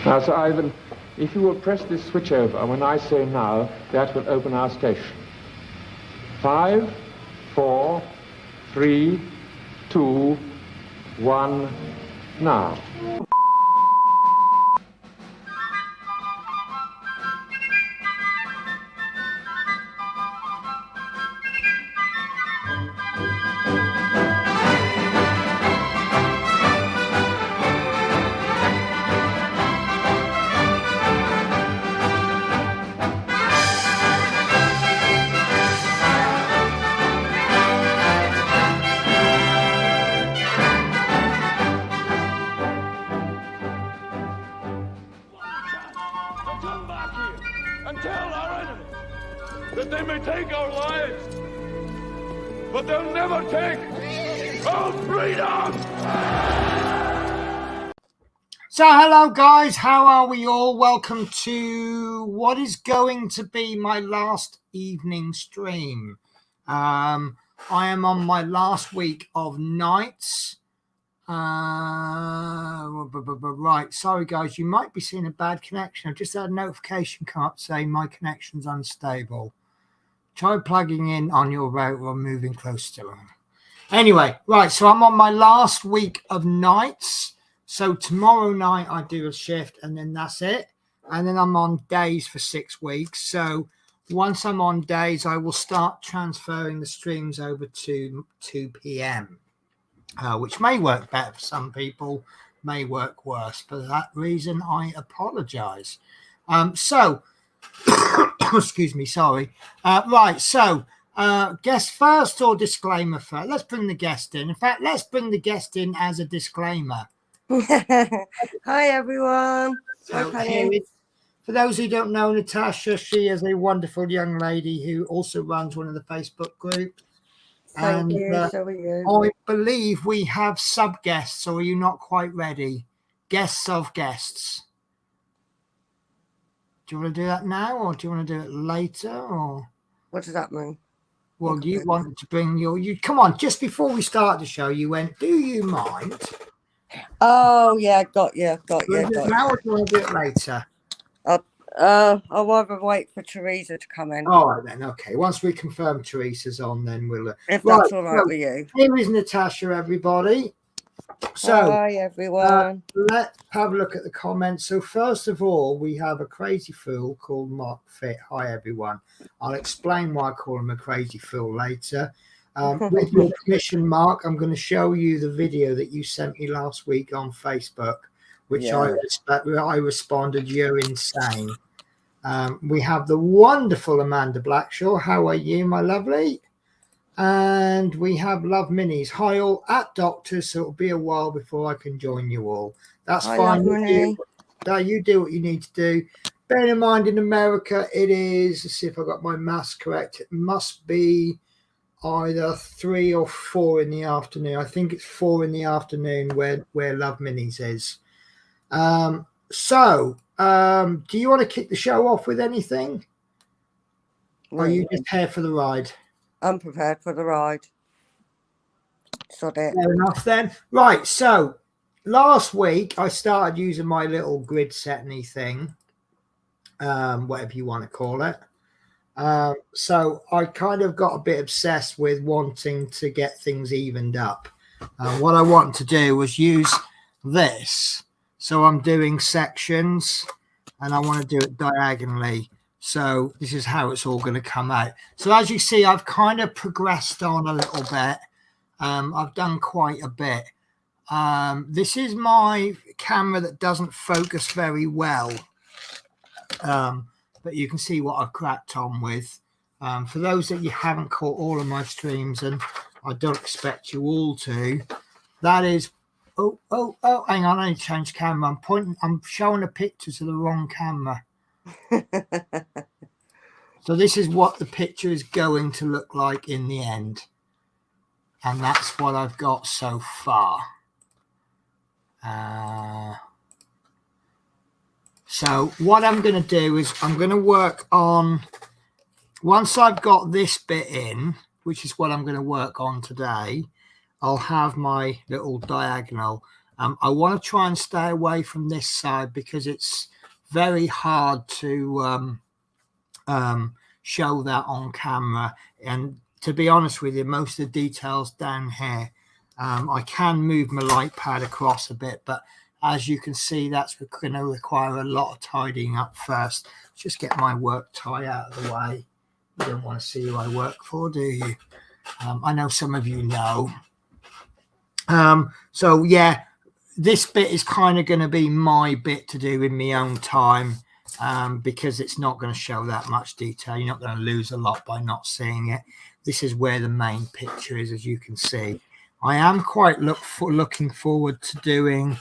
Now, Sir Ivan, if you will press this switch over, when I say now, that will open our station. 5, 4, 3, 2, 1, now. So hello guys, how are we all? Welcome to what is going to be my last evening stream. I am on my last week of nights. Right, sorry guys, you might be seeing a bad connection. I've just had a notification come up saying my connection's unstable. Try plugging in on your router or moving close to it. Anyway, right, so I'm on my last week of nights. So tomorrow night I do a shift and then that's it. And then I'm on days for 6 weeks. So once I'm on days, I will start transferring the streams over to 2 p.m., which may work better for some people, may work worse. For that reason, I apologize. Excuse me, sorry. Right, so guest first or disclaimer first? Let's bring the guest in. In fact, let's bring the guest in as a disclaimer. Hi everyone. So for those who don't know Natasha, she is a wonderful young lady who also runs one of the Facebook groups. Thank you. So are you. I believe we have sub guests, or are you not quite ready? Guests of guests. Do you want to do that now, or do you want to do it later, or what does that mean? Well, you wanted to bring you come on, just before we start the show, you went, do you mind? Oh yeah, got you. Now or do you want to do it later? I'll rather wait for Teresa to come in. All right then, okay. Once we confirm Teresa's on, then we'll if that's all right with you. Here is Natasha, everybody. So hi everyone. Let's have a look at the comments. So first of all, we have a crazy fool called Mark Fit. Hi everyone. I'll explain why I call him a crazy fool later. With your permission, Mark, I'm going to show you the video that you sent me last week on Facebook, which I responded, you're insane. We have the wonderful Amanda Blackshaw. How are you, my lovely? And we have Love Minis. Hi all, at Doctors, so it'll be a while before I can join you all. That's fine. You do what you need to do. Bear in mind, in America, it is, let's see if I got my maths correct, it must be either 3 or 4 in the afternoon. I think it's 4 in the afternoon where Love Minis is. Do you want to kick the show off with anything? Or are you just here for the ride? I'm prepared for the ride. Fair enough then. Right, so last week I started using my little grid setting thing, whatever you want to call it. So I kind of got a bit obsessed with wanting to get things evened up. What I wanted to do was use this. So I'm doing sections and I want to do it diagonally. So this is how it's all going to come out. So as you see, I've kind of progressed on a little bit. I've done quite a bit. This is my camera that doesn't focus very well. But you can see what I've cracked on with. For those that you haven't caught all of my streams, and I don't expect you all to, that is, hang on, I need to change camera. I'm showing a picture to the wrong camera. So this is what the picture is going to look like in the end. And that's what I've got so far. So what I'm going to do is I'm going to work on, once I've got this bit in, which is what I'm going to work on today, I'll have my little diagonal. I want to try and stay away from this side because it's very hard to show that on camera. And to be honest with you, most of the details down here, I can move my light pad across a bit, but as you can see, that's going to require a lot of tidying up first. Just get my work tie out of the way. You don't want to see who I work for, do you? I know some of you know. So yeah, this bit is kind of going to be my bit to do in my own time, because it's not going to show that much detail. You're not going to lose a lot by not seeing it. This is where the main picture is, as you can see. I am quite looking forward to doing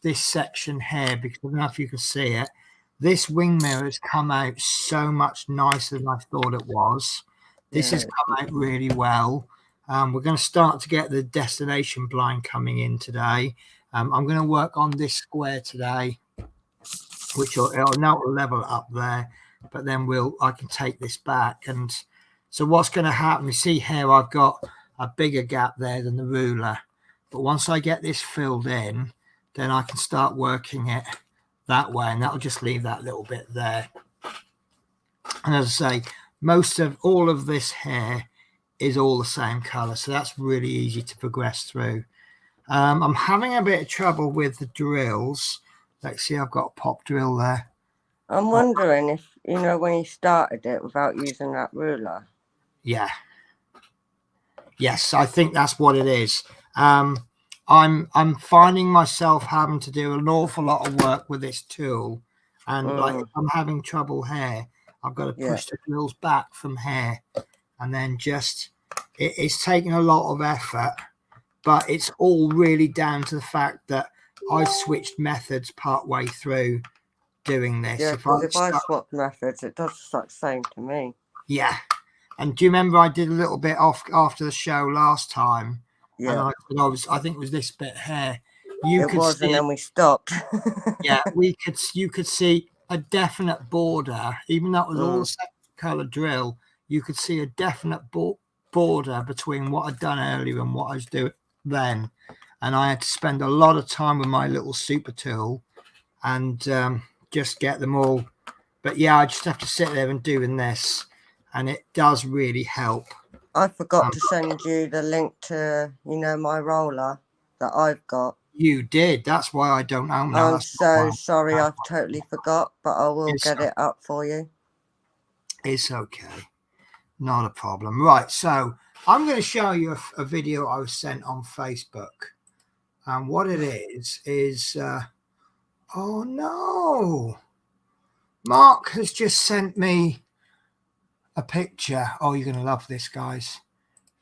this section here, because I don't know if you can see it. This wing mirror has come out so much nicer than I thought it was. This has come out really well. We're going to start to get the destination blind coming in today. I'm going to work on this square today, which it'll now level up there, but then I can take this back. And so what's going to happen, you see here, I've got a bigger gap there than the ruler. But once I get this filled in, then I can start working it that way, and that'll just leave that little bit there. And as I say, all of this here is all the same color, so that's really easy to progress through. I'm having a bit of trouble with the drills. Let's see, I've got a pop drill there. I'm wondering if, you know, when you started it without using that ruler. Yeah. Yes, I think that's what it is. I'm finding myself having to do an awful lot of work with this tool, and like if I'm having trouble here, I've got to push the drills back from here, and then just it's taking a lot of effort, but it's all really down to the fact that I switched methods part way through doing this. Yeah, because if I swap methods, it does the same to me. Yeah. And do you remember I did a little bit off after the show last time? Yeah. And I think it was this bit here. And then we stopped. Yeah, you could see a definite border, even though it was all the same color drill. You could see a definite border between what I'd done earlier and what I was doing then. And I had to spend a lot of time with my little super tool and just get them all. But yeah, I just have to sit there and doing this, and it does really help. I forgot to send you the link to, you know, my roller that I've got. You did. That's why I don't own that. I'm so sorry. I've totally forgot, but I will get it up for you. It's okay. Not a problem. Right. So I'm going to show you a video I was sent on Facebook. And what it is, oh no. Mark has just sent me a picture. Oh, you're going to love this, guys.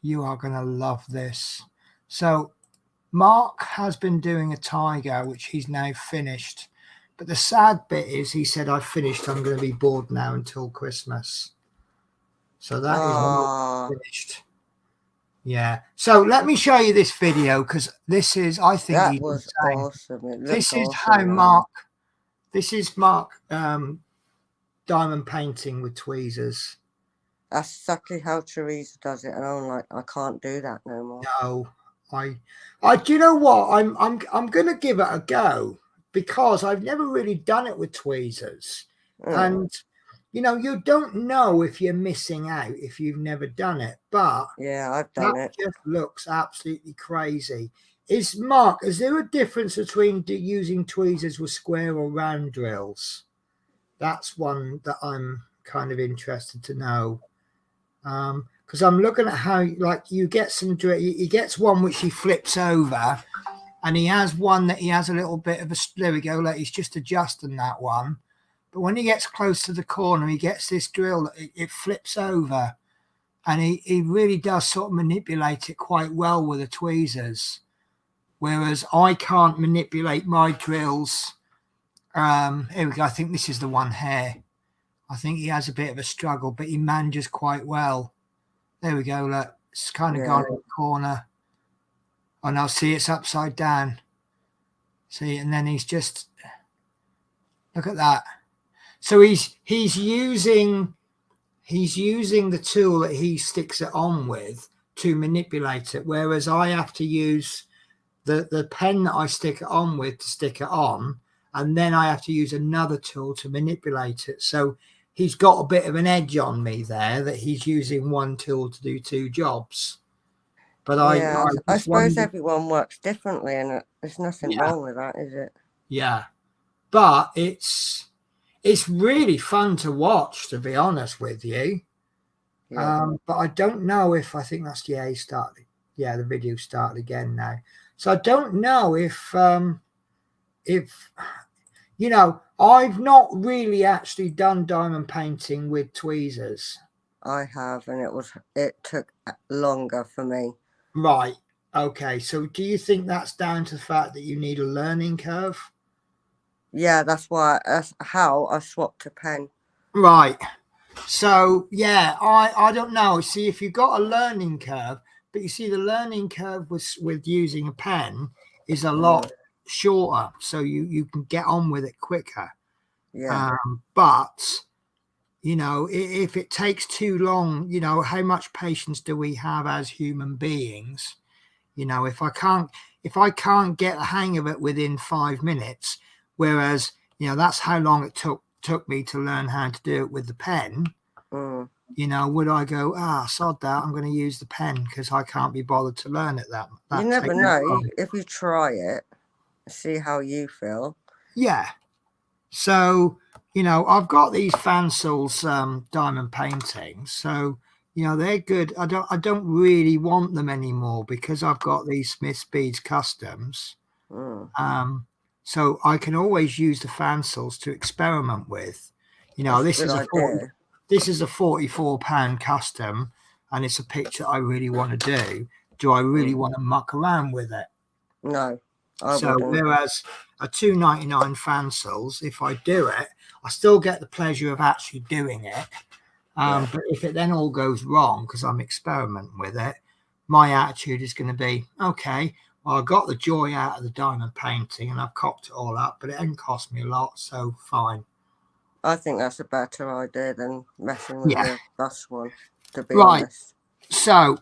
You are going to love this. So Mark has been doing a tiger, which he's now finished. But the sad bit is he said, I've finished. I'm going to be bored now until Christmas. So that is finished. Yeah. So let me show you this video, because this is, I think, that was awesome. This is how Mark, this is Mark diamond painting with tweezers. That's exactly how Teresa does it, and I'm like, I can't do that no more. No, I do you know what? I'm going to give it a go, because I've never really done it with tweezers, and you know, you don't know if you're missing out if you've never done it. But yeah, I've done it. Just looks absolutely crazy. Is there a difference between using tweezers with square or round drills? That's one that I'm kind of interested to know. Because I'm looking at how, like, you get some drill. He gets one which he flips over, and he has one that he has a little bit of a. There we go. Like, he's just adjusting that one. But when he gets close to the corner, he gets this drill that it flips over, and he really does sort of manipulate it quite well with the tweezers. Whereas I can't manipulate my drills. Here we go. I think this is the one here. I think he has a bit of a struggle, but he manages quite well. There we go. Look, it's kind of gone in the corner. Oh no, see, it's upside down. See, and then he's just, look at that. So he's using the tool that he sticks it on with to manipulate it, whereas I have to use the pen that I stick it on with to stick it on, and then I have to use another tool to manipulate it. So he's got a bit of an edge on me there, that he's using one tool to do two jobs. But Yeah, I just suppose wonder, everyone works differently, and there's nothing yeah, wrong with that, is it? yeah. But it's really fun to watch, to be honest with you. Yeah. But I don't know if, I think that's, he started. Yeah, the video started again now. So I don't know if you know, I've not really actually done diamond painting with tweezers. I have, and it took longer for me. Right. Okay. So do you think that's down to the fact that you need a learning curve? Yeah, that's how I swapped a pen. Right. So yeah, I don't know. See, if you've got a learning curve, but you see the learning curve with using a pen is a lot shorter, so you can get on with it quicker. Yeah. But you know, if it takes too long, you know, how much patience do we have as human beings? You know, if I can't get the hang of it within 5 minutes, whereas, you know, that's how long it took me to learn how to do it with the pen. You know, would I go, sod that, I'm going to use the pen because I can't be bothered to learn it that You never know. If you try it, see how you feel. Yeah. So, you know, I've got these Fancel's diamond paintings. So, you know, they're good. I don't really want them anymore because I've got these Smith Speeds Customs. So I can always use the Fancel's to experiment with. You know, this is a £44 custom, and it's a picture I really want to do. Do I really want to muck around with it? No. Whereas a £2.99 Fancel's, if I do it, I still get the pleasure of actually doing it. But if it then all goes wrong because I'm experimenting with it, my attitude is going to be, okay, well, I got the joy out of the diamond painting and I've cocked it all up, but it didn't cost me a lot, so fine. I think that's a better idea than messing with the bus one, to be right. honest. So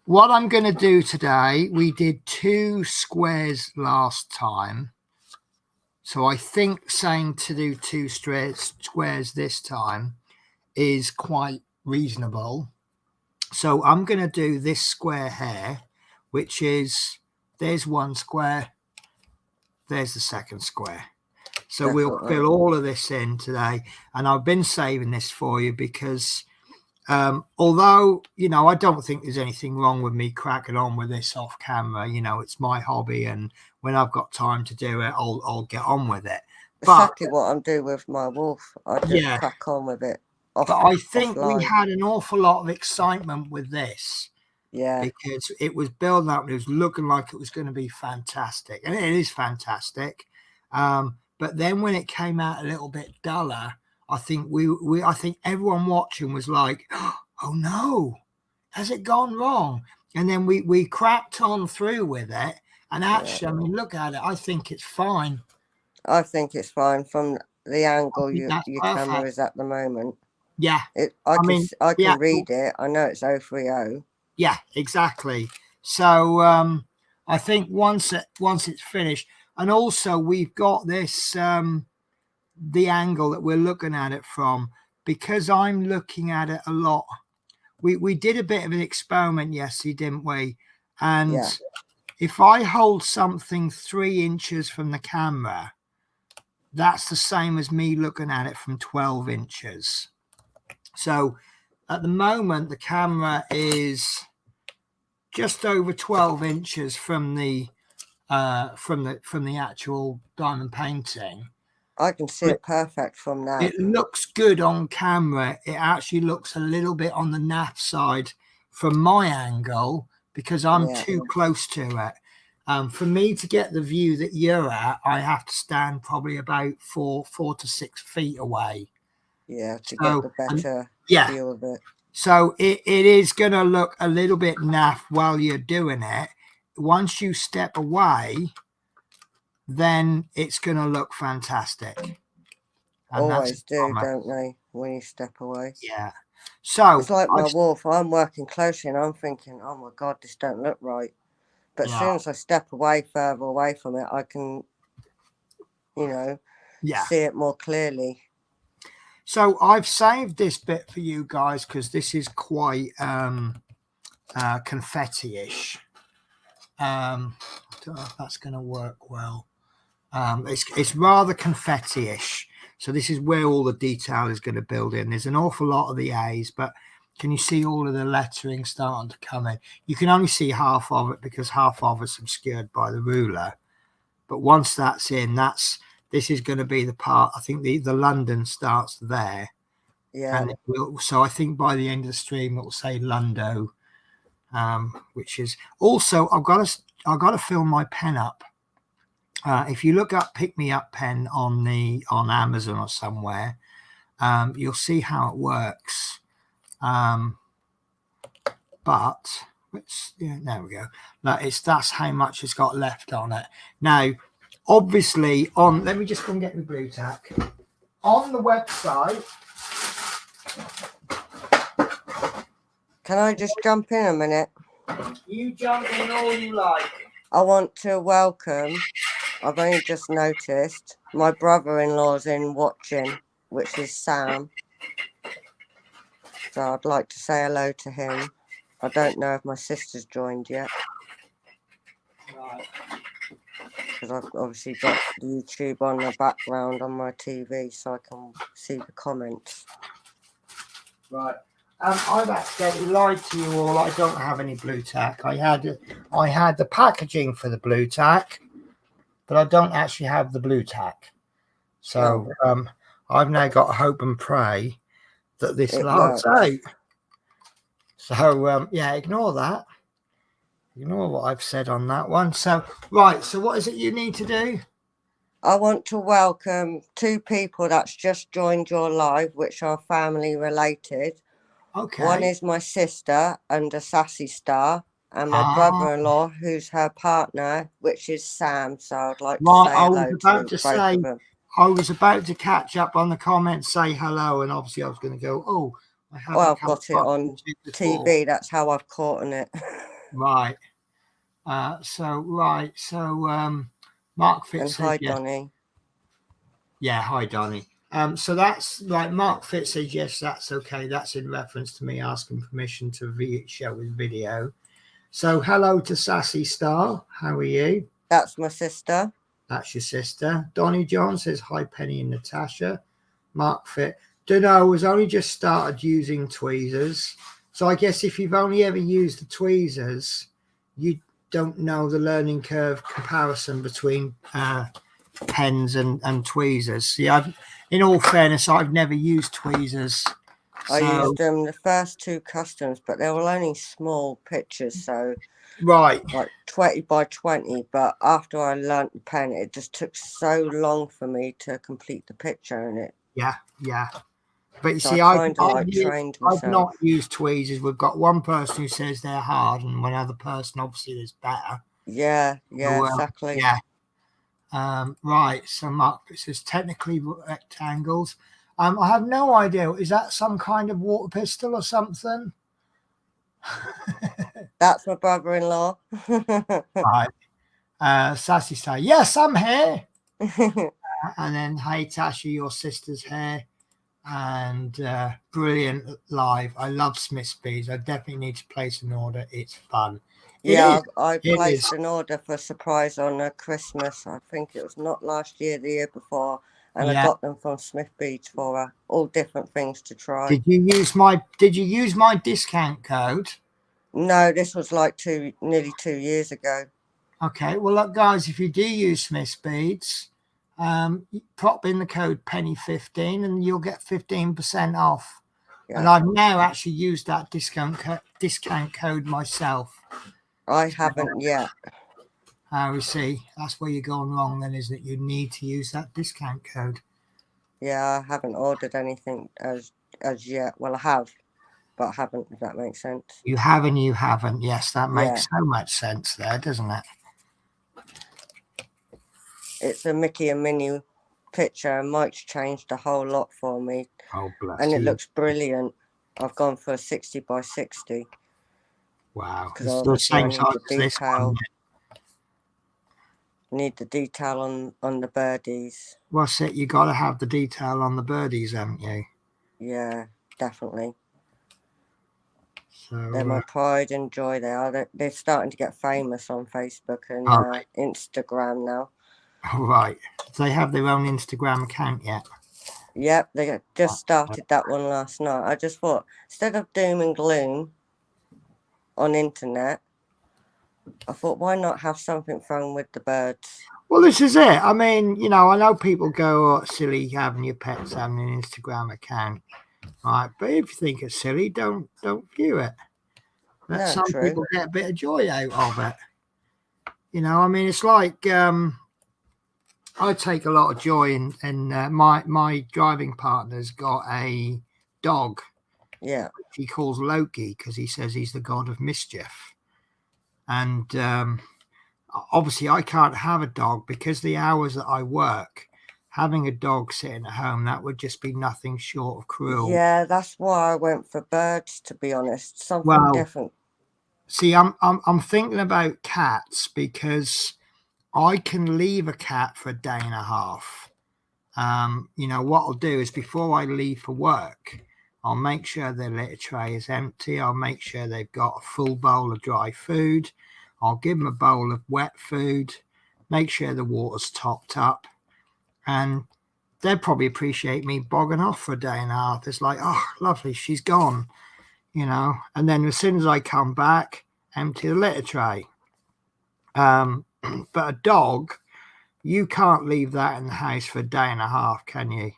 what I'm going to do today, we did 2 squares last time. So I think saying to do 2 squares this time is quite reasonable. So I'm going to do this square here, which is, there's 1 square, there's the 2nd square. So we'll fill all of this in today. And I've been saving this for you because although, you know, I don't think there's anything wrong with me cracking on with this off camera. You know, it's my hobby, and when I've got time to do it, I'll get on with it. Exactly what I'm doing with my wolf. I just crack on with it. But I think we had an awful lot of excitement with this. Yeah. Because it was building up, it was looking like it was going to be fantastic. And it is fantastic. But then when it came out a little bit duller, I think I think everyone watching was like, oh no, has it gone wrong? And then we cracked on through with it. And actually, I mean, look at it. I think it's fine. I think it's fine from the angle your camera is at the moment. Yeah. I can read it. I know it's 030. Yeah, exactly. So I think once it's finished, and also we've got this the angle that we're looking at it from, because I'm looking at it a lot. We did a bit of an experiment yesterday, didn't we? And if I hold something 3 inches from the camera, that's the same as me looking at it from 12 inches. So at the moment, the camera is just over 12 inches from the actual diamond painting. I can see it perfect from now. It looks good on camera. It actually looks a little bit on the naff side from my angle because I'm too close to it. For me to get the view that you're at, I have to stand probably about 4 to 6 feet away. Yeah, to get the better view of it. So it is going to look a little bit naff while you're doing it. Once you step away, then it's going to look fantastic. And always do, don't they, when you step away? Yeah. So it's like my wolf. I'm working closely and I'm thinking, oh my God, this don't look right. But as soon as I step further away from it, I can, see it more clearly. So I've saved this bit for you guys because this is quite confetti-ish. I don't know if that's going to work well. It's rather confetti-ish. So this is where all the detail is going to build in. There's an awful lot of the A's, but can you see all of the lettering starting to come in? You can only see half of it because half of it's obscured by the ruler. But once that's in, this is going to be the part. I think the London starts there. Yeah. And so I think by the end of the stream, it will say Lundo, which is also, I've got to fill my pen up. If you look up Pick Me Up Pen on Amazon or somewhere, you'll see how it works. But there we go. That's how much it's got left on it. Now, obviously, let me just go and get my blue tack. On the website. Can I just jump in a minute? You jump in all you like. I want to welcome, I've only just noticed, my brother-in-law's in watching, which is Sam. So I'd like to say hello to him. I don't know if my sister's joined yet. Right. Because I've obviously got YouTube on the background on my TV so I can see the comments. Right. I've accidentally lied to you all. I don't have any blue tack. I had the packaging for the blue tack, but I don't actually have the blue tack. So I've now got to hope and pray that this lasts out. So ignore that. Ignore what I've said on that one. So so what is it you need to do? I want to welcome 2 people that's just joined your live, which are family related. Okay. One is my sister under Sassy Star, and my brother-in-law, who's her partner, which is Sam. So I'd like to say hello to both of them. I was about to catch up on the comments, say hello, and obviously I was going to go, I've got it on TV. That's how I've caught on it. Right. So Mark Fitz said, hi, Donnie. Yeah, hi, Donnie. So that's like Mark Fitz says, yes, that's okay. That's in reference to me asking permission to show his video. So hello to Sassy Star. How are you? That's my sister. That's your sister. Donnie John says, hi, Penny and Natasha. Mark Fit. Don't know, was only just started using tweezers. So I guess if you've only ever used the tweezers, you don't know the learning curve comparison between pens and tweezers. See, in all fairness, I've never used tweezers. I used them the first 2 customs, but they were only small pictures, so right, like 20 by 20. But after I learnt the pen, it just took so long for me to complete the picture in it. Yeah. But you so see, I've trained myself. I've not used tweezers. We've got one person who says they're hard, and one other person obviously is better. Yeah, exactly. Yeah. Right. So Mark, it says technically rectangles. I have no idea. Is that some kind of water pistol or something? That's my brother-in-law. Right. Sassy say, yes, I'm here. And then, hey, Tasha, your sister's here. And brilliant live. I love Smith's Beads. I definitely need to place an order. It's fun. I placed an order for a surprise on Christmas. I think it was not last year, the year before. And I got them from Smith Beads for her. All different things to try. Did you use my discount code? No, this was like nearly 2 years ago. Okay. Well, look, guys, if you do use Smith Beads, pop in the code penny15 and you'll get 15% off. And I've now actually used that discount code myself. I haven't yet. We see. That's where you're going wrong then, isn't it? You need to use that discount code. Yeah, I haven't ordered anything as yet. Well, I have, but I haven't, if that makes sense. You have and you haven't. Yes, that makes so much sense there, doesn't it? It's a Mickey and Minnie picture, and Mike's changed a whole lot for me. Oh, bless and you. It looks brilliant. I've gone for 60 by 60. Wow. Because obviously I need the detail. Need the detail on the birdies. What's it? You got to have the detail on the birdies, haven't you? Yeah, definitely. So They're my pride and joy. They are. They're starting to get famous on Facebook and right. Instagram now. Right. Do they have their own Instagram account yet? Yep, they just started that one last night. I just thought, instead of doom and gloom on internet, I thought, why not have something fun with the birds? Well, this is it. I mean, you know, I know people go, oh, silly having your pets having an Instagram account, right? But if you think it's silly, don't view it. Let No, some true. people get a bit of joy out of it. You know, I mean, it's like I take a lot of joy in my driving partner's got a dog. Yeah. He calls Loki because he says he's the god of mischief. And obviously I can't have a dog because the hours that I work, having a dog sitting at home, that would just be nothing short of cruel. Yeah, that's why I went for birds, to be honest. Something different. See, I'm thinking about cats because I can leave a cat for a day and a half. You know, what I'll do is before I leave for work, I'll make sure their litter tray is empty. I'll make sure they've got a full bowl of dry food. I'll give them a bowl of wet food, make sure the water's topped up, and they'll probably appreciate me bogging off for a day and a half. It's like, oh, lovely, she's gone, you know. And then as soon as I come back, empty the litter tray. But a dog, you can't leave that in the house for a day and a half, can you?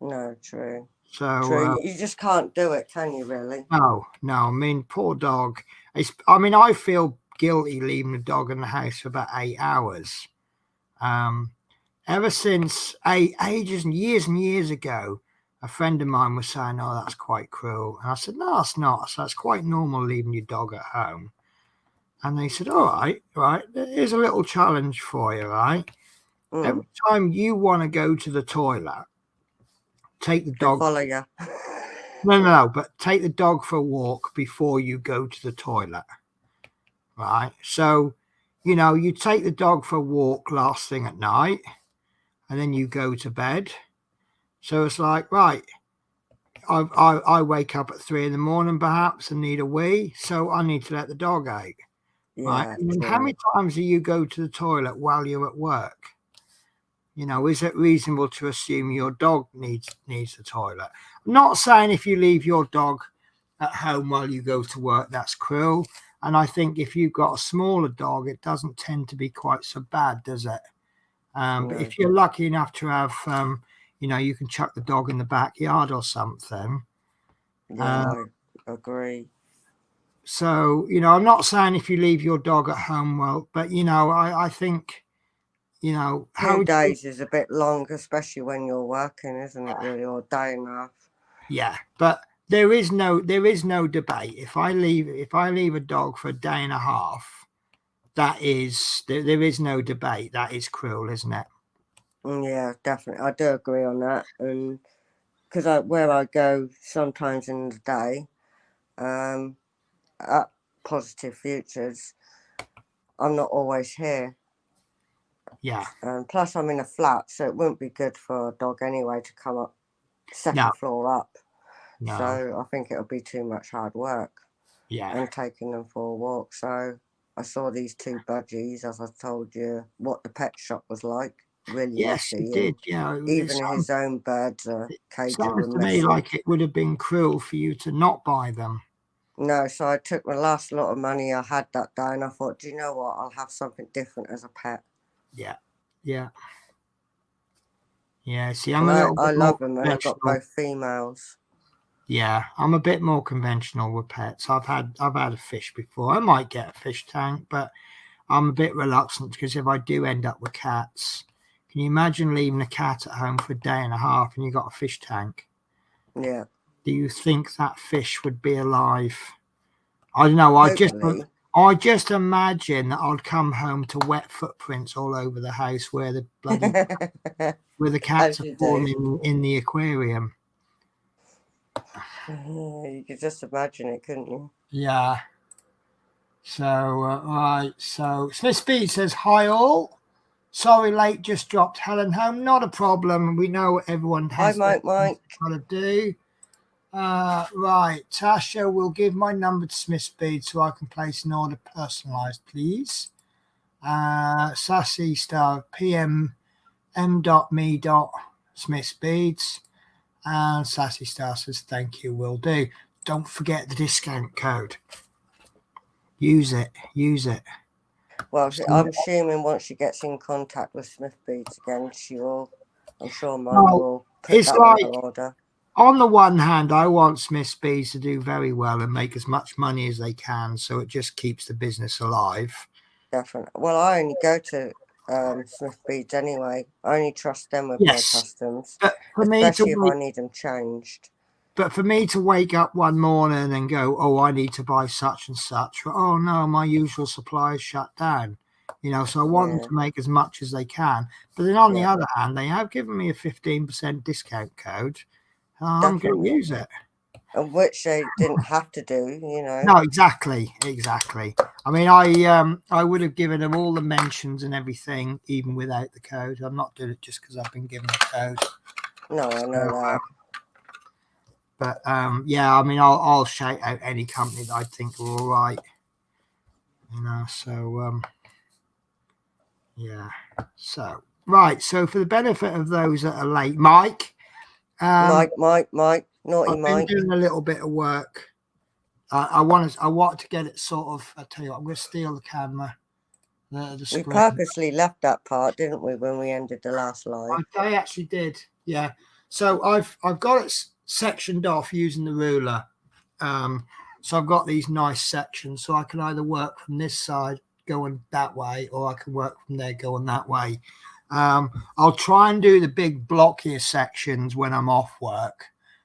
No, true. So true. You just can't do it, can you, really? No. I mean, poor dog. I feel guilty leaving the dog in the house for about 8 hours. Ever since ages and years ago, a friend of mine was saying, oh, that's quite cruel. And I said, no, it's not. So it's quite normal leaving your dog at home. And they said, all right, here's a little challenge for you, right? Every time you want to go to the toilet, take the dog. They follow you. No, but take the dog for a walk before you go to the toilet, right? So, you know, you take the dog for a walk last thing at night, and then you go to bed. So it's like, right, I wake up at 3 a.m. perhaps and need a wee, so I need to let the dog out, right? And how many times do you go to the toilet while you're at work? You know, is it reasonable to assume your dog needs the toilet? I'm not saying if you leave your dog at home while you go to work, that's cruel. And I think if you've got a smaller dog, it doesn't tend to be quite so bad, does it? But if you're lucky enough to have, you know, you can chuck the dog in the backyard or something. Yeah, I agree. So, you know, I'm not saying if you leave your dog at home, well, but, you know, I think, you know, 2 days is a bit long, especially when you're working, isn't it? Really, or a day and a half. Yeah, but there is no debate. If I leave a dog for a day and a half, that is there is no debate. That is cruel, isn't it? Yeah, definitely. I do agree on that. And because where I go sometimes in the day, at Positive Futures, I'm not always here. Yeah. Plus, I'm in a flat, so it wouldn't be good for a dog anyway to come up second floor up. No. So I think it'll be too much hard work. Yeah. And taking them for a walk. So I saw these 2 budgies, as I told you, what the pet shop was like. Really yes, messy. It did. Yeah. Even his own birds are caged. Sounds to me like it would have been cruel for you to not buy them. No, so I took my last lot of money I had that day, and I thought, do you know what? I'll have something different as a pet. Yeah. See, I love them, and I've got both females. Yeah, I'm a bit more conventional with pets. I've had a fish before. I might get a fish tank, but I'm a bit reluctant because if I do end up with cats, can you imagine leaving a cat at home for a day and a half and you got a fish tank? Yeah. Do you think that fish would be alive? I don't know. I just imagine that I'd come home to wet footprints all over the house where the bloody where the cats are falling in the aquarium. You could just imagine it, couldn't you? Yeah. So right. So Smith Speed says hi all. Sorry, late, just dropped Helen home. Not a problem. We know everyone has Mike. got to do. Right, Tasha will give my number to Smith Speed so I can place an order personalised, please. Sassy Star PM m.me. Smith Speeds, and Sassy Star says thank you, will do. Don't forget the discount code. Use it. Well, I'm assuming once she gets in contact with Smith Beads again, she will. I'm sure Mike will put it's that like, on her order. On the one hand, I want Smith Speeds to do very well and make as much money as they can, so it just keeps the business alive. Definitely. Well, I only go to Smith Beads anyway. I only trust them with my customs, especially if I need them changed. But for me to wake up one morning and go, oh, I need to buy such and such. Oh, no, my usual supply is shut down. So I want them to make as much as they can. But then on the other hand, they have given me a 15% discount code. I'm going to use it. And which they didn't have to do, No, exactly. I mean, I would have given them all the mentions and everything, even without the code. I'm not doing it just because I've been given the code. No, I know that. But yeah, I mean, I'll shout out any company that I think are all right. So yeah. So right. So for the benefit of those that are late, Mike. Mike, naughty I've Mike. been doing a little bit of work. I want to get it sort of. I tell you what, I'm going to steal the camera. We purposely left that part, didn't we, when we ended the last live? I actually did. Yeah. So I've got it sectioned off using the ruler. So I've got these nice sections, so I can either work from this side going that way, or I can work from there going that way. I'll try and do the big blockier sections when I'm off work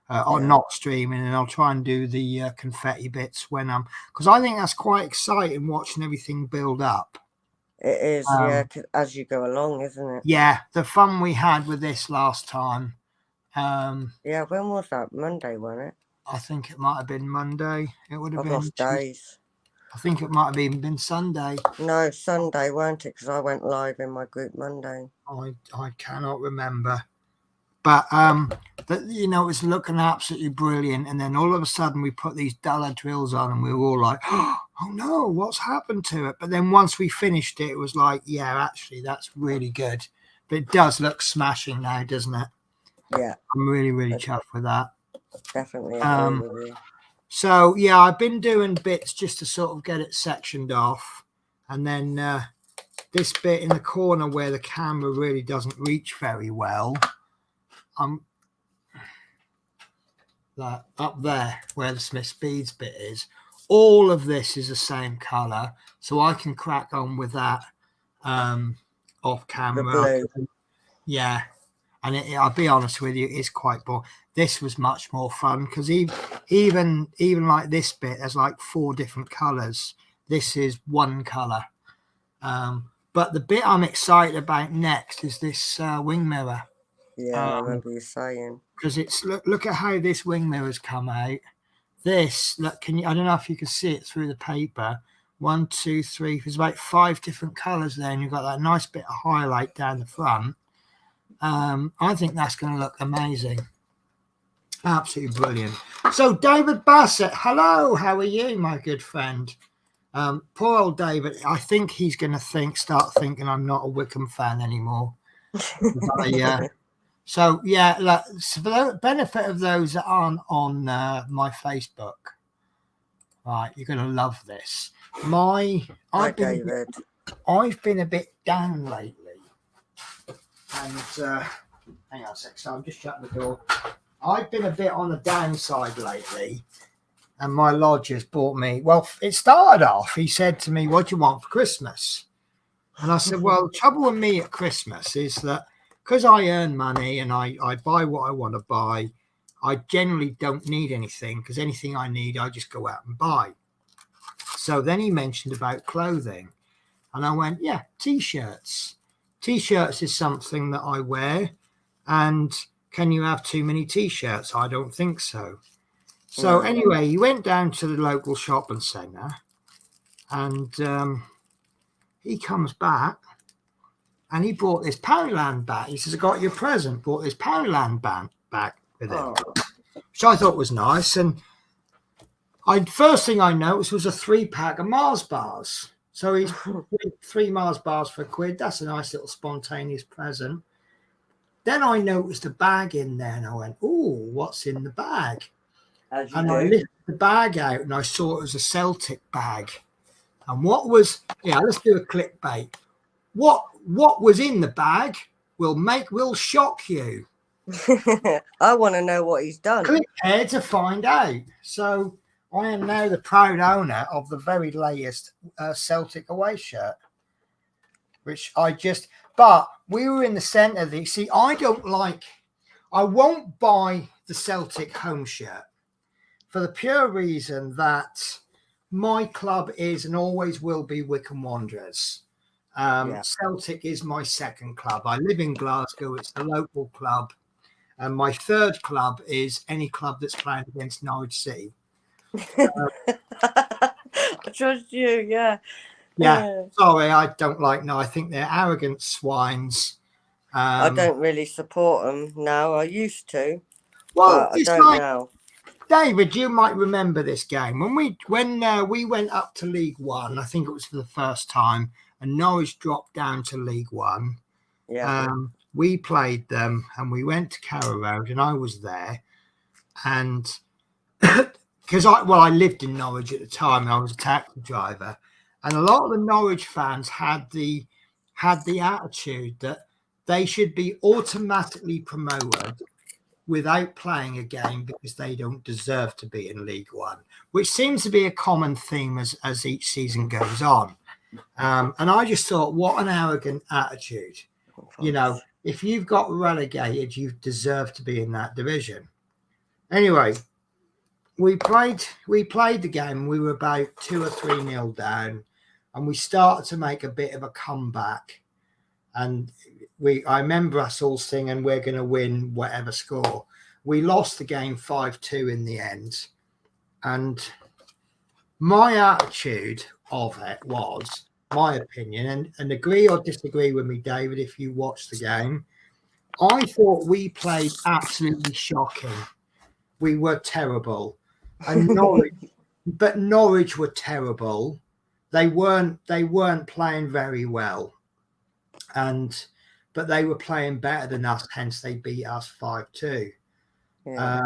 or not streaming, and I'll try and do the confetti bits when I'm, because I think that's quite exciting watching everything build up. It is, as you go along, isn't it? Yeah, the fun we had with this last time. Yeah, when was that? Monday, wasn't it? I think it might have been Monday. It would have been. Lost days. I think it might have even been Sunday. No, Sunday, weren't it? Because I went live in my group Monday. I cannot remember. But, it was looking absolutely brilliant. And then all of a sudden we put these duller drills on and we were all like, oh no, what's happened to it? But then once we finished it, it was like, yeah, actually, that's really good. But it does look smashing now, doesn't it? Yeah. I'm really, really chuffed with that. Definitely agree with you. So, yeah, I've been doing bits just to sort of get it sectioned off. And then this bit in the corner where the camera really doesn't reach very well, like up there where the Smith Speeds bit is, all of this is the same color, so I can crack on with that off camera. Yeah, and I'll be honest with you, it's quite boring. This was much more fun because even like this bit, there's like 4 different colors. This is one color. But the bit I'm excited about next is this wing mirror. Yeah, I remember you saying. Because it's look at how this wing mirror's come out. This, look, I don't know if you can see it through the paper. 1, 2, 3. There's about 5 different colours there, and you've got that nice bit of highlight down the front. I think that's going to look amazing. Absolutely brilliant. So David Bassett, hello, how are you, my good friend? Poor old David, I think he's going to start thinking I'm not a Wickham fan anymore. So yeah, look, for the benefit of those that aren't on my Facebook, right, you're going to love this. I've been a bit down lately, and hang on a sec. So I'm just shutting the door. I've been a bit on the downside lately, and my lodger's bought me. Well, it started off. He said to me, "What do you want for Christmas?" And I said, "Well, the trouble with me at Christmas is that because I earn money and I buy what I want to buy, I generally don't need anything because anything I need, I just go out and buy." So then he mentioned about clothing, and I went, "Yeah, t-shirts. T-shirts is something that I wear, and can you have too many t-shirts? I don't think so." So anyway, he went down to the local shopping centre, and he comes back and he brought this Poundland back. He says, I got you a present, brought this Poundland back with him, which I thought was nice. And first thing I noticed was a 3-pack of Mars bars. So he's 3 Mars bars for £1. That's a nice little spontaneous present. Then I noticed a bag in there, and I went, "Oh, what's in the bag?" I lifted the bag out, and I saw it was a Celtic bag. And what was? Yeah, let's do a clickbait. What was in the bag will shock you. I want to know what he's done. Click here to find out. So I am now the proud owner of the very latest Celtic away shirt, which but we were in the centre of the, see, I won't buy the Celtic home shirt for the pure reason that my club is and always will be Wycombe Wanderers. Celtic is my second club. I live in Glasgow. It's the local club. And my third club is any club that's playing against Norwich City. I trust you, yeah. Yeah, sorry, I don't like. No, I think they're arrogant swines. I don't really support them now. I used to. Well, I don't now. David, you might remember this game when we went up to League One. I think it was for the first time, and Norwich dropped down to League One. Yeah. We played them, and we went to Carrow Road, and I was there, and because I lived in Norwich at the time, and I was a taxi driver. And a lot of the Norwich fans had the attitude that they should be automatically promoted without playing a game because they don't deserve to be in League One, which seems to be a common theme as each season goes on. And I just thought, what an arrogant attitude. You know, if you've got relegated, you deserve to be in that division. Anyway, we played the game. We were about 2 or 3-0 down. And we started to make a bit of a comeback. And I remember us all singing, we're going to win whatever score. We lost the game 5-2 in the end. And my attitude of it was, my opinion, and agree or disagree with me, David, if you watched the game, I thought we played absolutely shocking. We were terrible. And Norwich were terrible. They weren't playing very well, but they were playing better than us. Hence, they beat us 5-2. Yeah.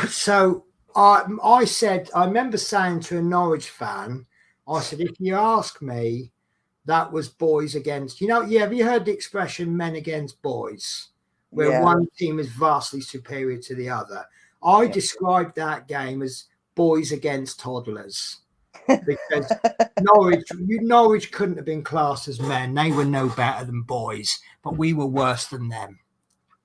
So I remember saying to a Norwich fan, I said, if you ask me, that was boys against. Have you heard the expression "men against boys," where one team is vastly superior to the other? I described that game as boys against toddlers. Because Norwich couldn't have been classed as men. They were no better than boys, but we were worse than them.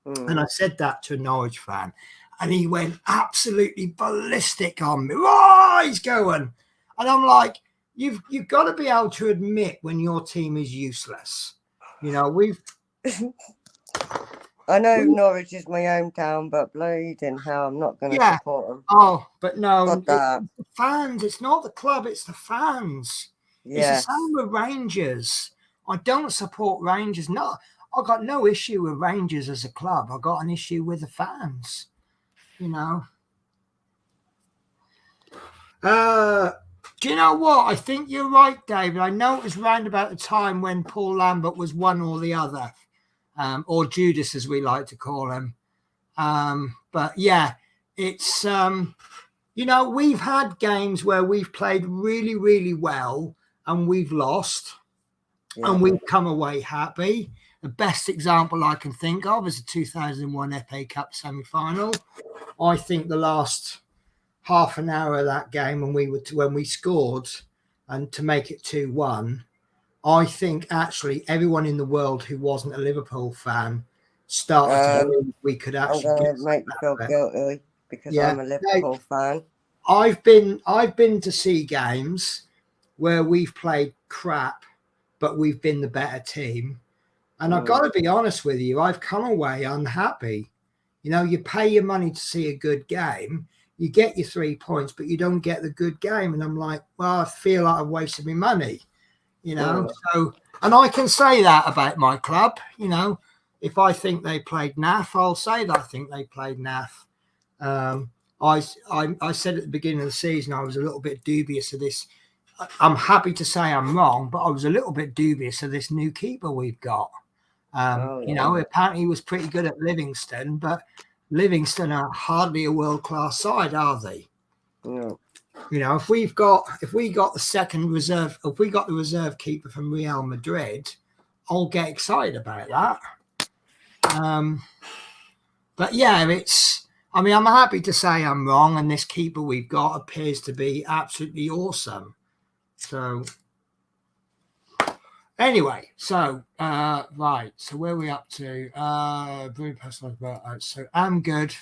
And I said that to a Norwich fan, and he went absolutely ballistic on me. Oh, he's going. And I'm like, you've got to be able to admit when your team is useless. I know Norwich is my hometown, but bleeding hell, I'm not going to support them. Oh, but no, it's the fans. It's not the club, it's the fans. Yes. It's the same with Rangers. I don't support Rangers. No, I got no issue with Rangers as a club. I got an issue with the fans. Do you know what? I think you're right, David. I know it was round about the time when Paul Lambert was one or the other. Or Judas, as we like to call him. But yeah, it's, we've had games where we've played really, really well and we've lost and we've come away happy. The best example I can think of is the 2001 FA Cup semi-final. I think the last half an hour of that game when we scored and to make it 2-1, I think actually everyone in the world who wasn't a Liverpool fan started to believe we could actually. I'm going to make me feel guilty because I'm a Liverpool fan. I've been to see games where we've played crap, but we've been the better team. And I've got to be honest with you, I've come away unhappy. You pay your money to see a good game, you get your 3 points, but you don't get the good game. And I'm like, well, I feel like I've wasted my money. you know. So, and I can say that about my club, you know. If I think they played naff, I'll say that I think they played naff. I said at the beginning of the season I was a little bit dubious of this. I'm happy to say I'm wrong, but I was a little bit dubious of this new keeper we've got. You know, apparently he was pretty good at Livingston, but Livingston are hardly a world-class side, are they? No. You know, if we got the reserve keeper from Real Madrid, I'll get excited about that. But yeah, I mean, I'm happy to say I'm wrong, and this keeper we've got appears to be absolutely awesome. So anyway, so right, so where are we up to? So I'm good.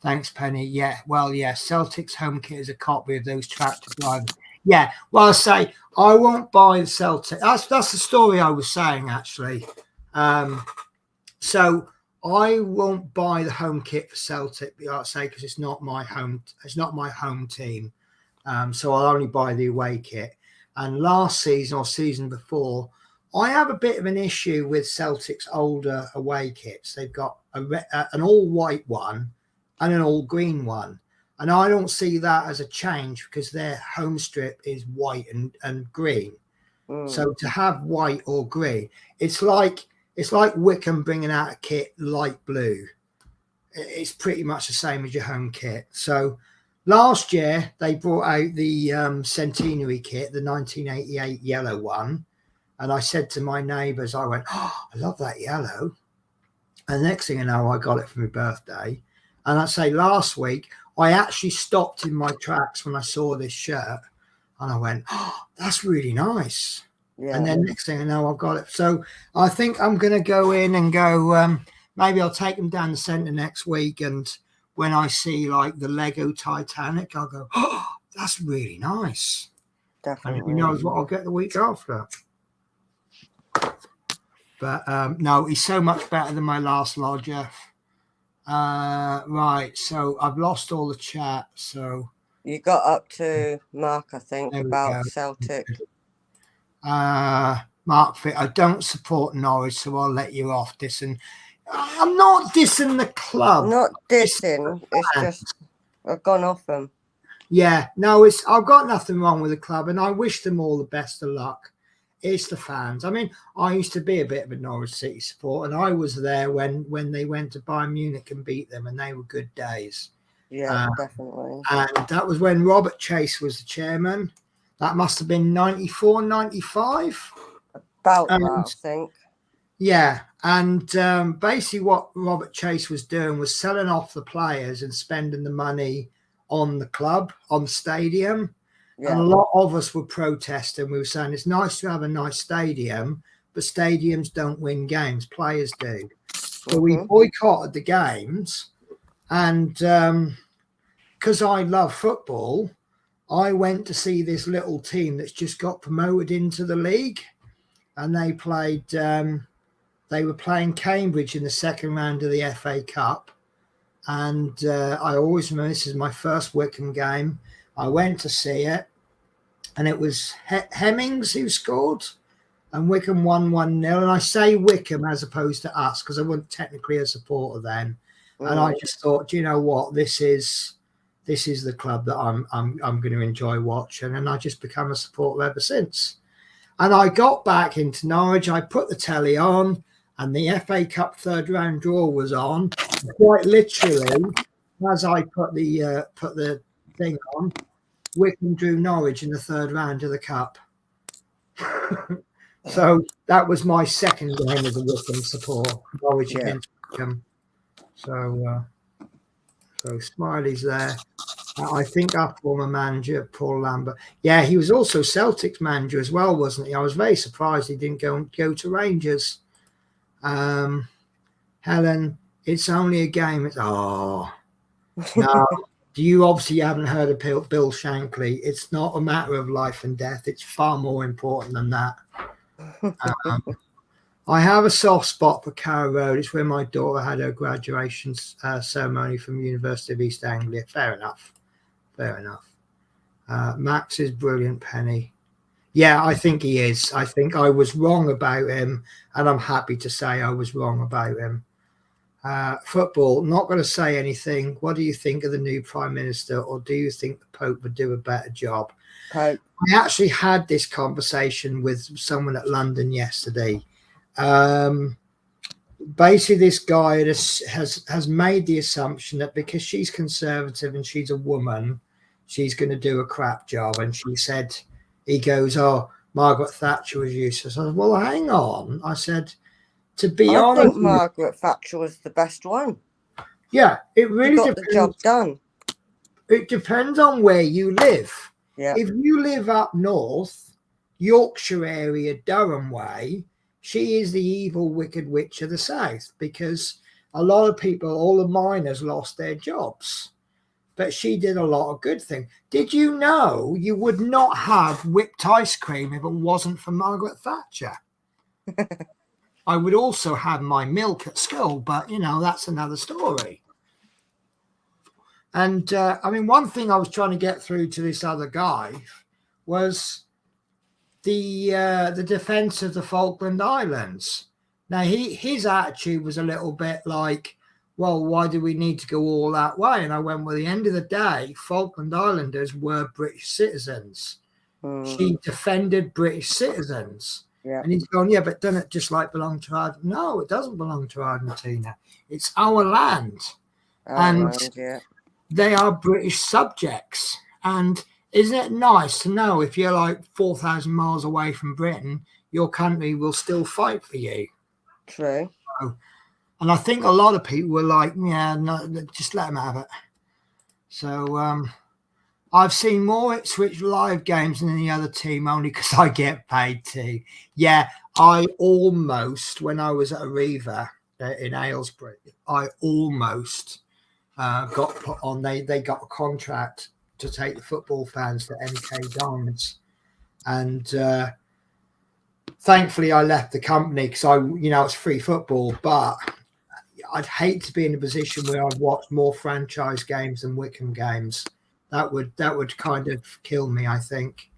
Thanks, Penny. Yeah, well, yeah, Celtic's home kit is a copy of those tractor drivers. Yeah, well, I say I won't buy the Celtic. That's the story I was saying, actually. So I won't buy the home kit for Celtic, I say, because it's not my home team. So I'll only buy the away kit. And last season or season before, I have a bit of an issue with Celtic's older away kits. They've got an all white one and an all green one. And I don't see that as a change because their home strip is white and green. So to have white or green, it's like Wickham bringing out a kit light blue. It's pretty much the same as your home kit. So last year they brought out the centenary kit, the 1988 yellow one. And I said to my neighbours, I went, "Oh, I love that yellow." And the next thing I know, I got it for my birthday. And I'd say last week, I actually stopped in my tracks when I saw this shirt. And I went, "Oh, that's really nice." Yeah. And then next thing I know, I've got it. So I think I'm going to go in and go, maybe I'll take them down the centre next week. And when I see like the Lego Titanic, I'll go, "Oh, that's really nice." Definitely. And who knows what I'll get the week after. But no, he's so much better than my last lodger. Right, so I've lost all the chat. So you got up to Mark, I think, about Celtic. Mark Fit, I don't support Norwich, so I'll let you off dissing. I'm not dissing the club. Not dissing. It's just I've gone off them. Yeah, no, I've got nothing wrong with the club, and I wish them all the best of luck. It's the fans. I mean, I used to be a bit of a Norwich City supporter, and I was there when they went to Bayern Munich and beat them, and they were good days. Yeah, definitely. And that was when Robert Chase was the chairman. That must have been 94, 95. About that, I think. Yeah, and basically what Robert Chase was doing was selling off the players and spending the money on the club, on the stadium. Yeah. And a lot of us were protesting. We were saying it's nice to have a nice stadium, but stadiums don't win games. Players do. So we boycotted the games. And because I love football, I went to see this little team that's just got promoted into the league. And they played, they were playing Cambridge in the second round of the FA Cup. And I always remember this is my first Wickham game. I went to see it, and it was Hemmings who scored, and Wickham won 1-0. And I say Wickham as opposed to us because I wasn't technically a supporter then. And I just thought, you know what, this is the club that I'm going to enjoy watching, and I just become a supporter ever since. And I got back into Norwich. I put the telly on, and the FA Cup third round draw was on. Quite literally, as I put the thing on, Wickham drew Norwich in the third round of the cup. So that was my second game as a Wickham support, Norwich against Wickham. So Smiley's there. I think our former manager, Paul Lambert. Yeah, he was also Celtic's manager as well, wasn't he? I was very surprised he didn't go to Rangers. Helen, it's only a game. No. You obviously haven't heard of Bill Shankly. It's not a matter of life and death. It's far more important than that. I have a soft spot for Carrow Road. It's where my daughter had her graduation ceremony from University of East Anglia. Fair enough. Max is brilliant, Penny. Yeah, I think he is. I think I was wrong about him, and I'm happy to say I was wrong about him. Football, not going to say anything. What do you think of the new Prime Minister, or do you think the Pope would do a better job? Pope. I actually had this conversation with someone at London yesterday. Basically, this guy has made the assumption that because she's conservative and she's a woman, she's going to do a crap job. And she said, he goes, "Oh, Margaret Thatcher was useless." I said, "Well, hang on." I said, to be I honest, think Margaret Thatcher was the best one. yeah, it really got the job done. It depends on where you live. Yeah. If you live up north, Yorkshire area, Durham way, she is the evil, wicked witch of the south, because a lot of people, all the miners, lost their jobs. But she did a lot of good things. Did you know you would not have whipped ice cream if it wasn't for Margaret Thatcher? I would also have my milk at school, but, you know, that's another story. And, I mean, one thing I was trying to get through to this other guy was the defense of the Falkland Islands. Now, his attitude was a little bit like, well, why do we need to go all that way? And I went, well, at the end of the day, Falkland Islanders were British citizens. She defended British citizens. Yeah. And he's going, yeah, but doesn't it just like belong to Argentina? No, it doesn't belong to Argentina. It's our land. They are British subjects. And isn't it nice to know if you're like 4,000 miles away from Britain, your country will still fight for you? True. And I think a lot of people were like, yeah, no, just let them have it. So I've seen more Ipswich live games than any other team, only because I get paid to. Yeah, I almost, when I was at Arriva in Aylesbury, I almost got put on. They got a contract to take the football fans to MK Dons. And thankfully I left the company because it's free football, but I'd hate to be in a position where I'd watch more franchise games than Wickham games. That would kind of kill me, I think.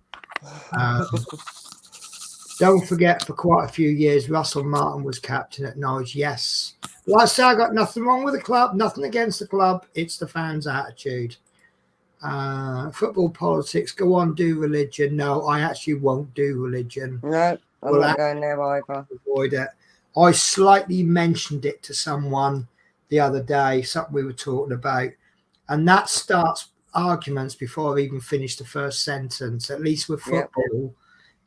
Don't forget, for quite a few years, Russell Martin was captain at Norwich. Yes. Like I say, I got nothing wrong with the club, nothing against the club. It's the fans' attitude. Football politics, go on, do religion. No, I actually won't do religion. No, I'm not going there either. Avoid it. I slightly mentioned it to someone the other day, something we were talking about, and that starts arguments before I've even finished the first sentence. At least with football,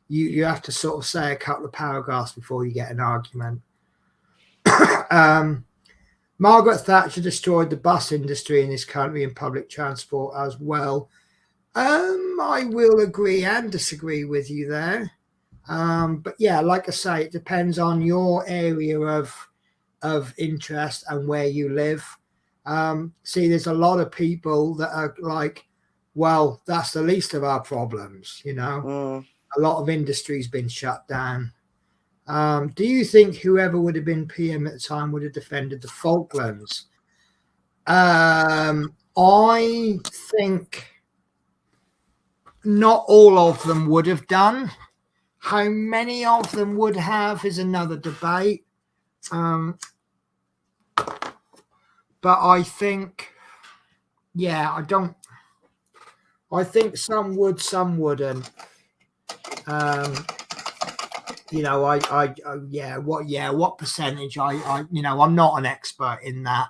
you have to sort of say a couple of paragraphs before you get an argument. Margaret Thatcher destroyed the bus industry in this country and public transport as well. I will agree and disagree with you there. But yeah, like I say, it depends on your area of interest and where you live. See, there's a lot of people that are like, well, that's the least of our problems, you know. A lot of industry's been shut down. Do you think whoever would have been PM at the time would have defended the Falklands? I think not all of them would have done. How many of them would have is another debate. But I think, I think some would, some wouldn't. What percentage? I'm not an expert in that.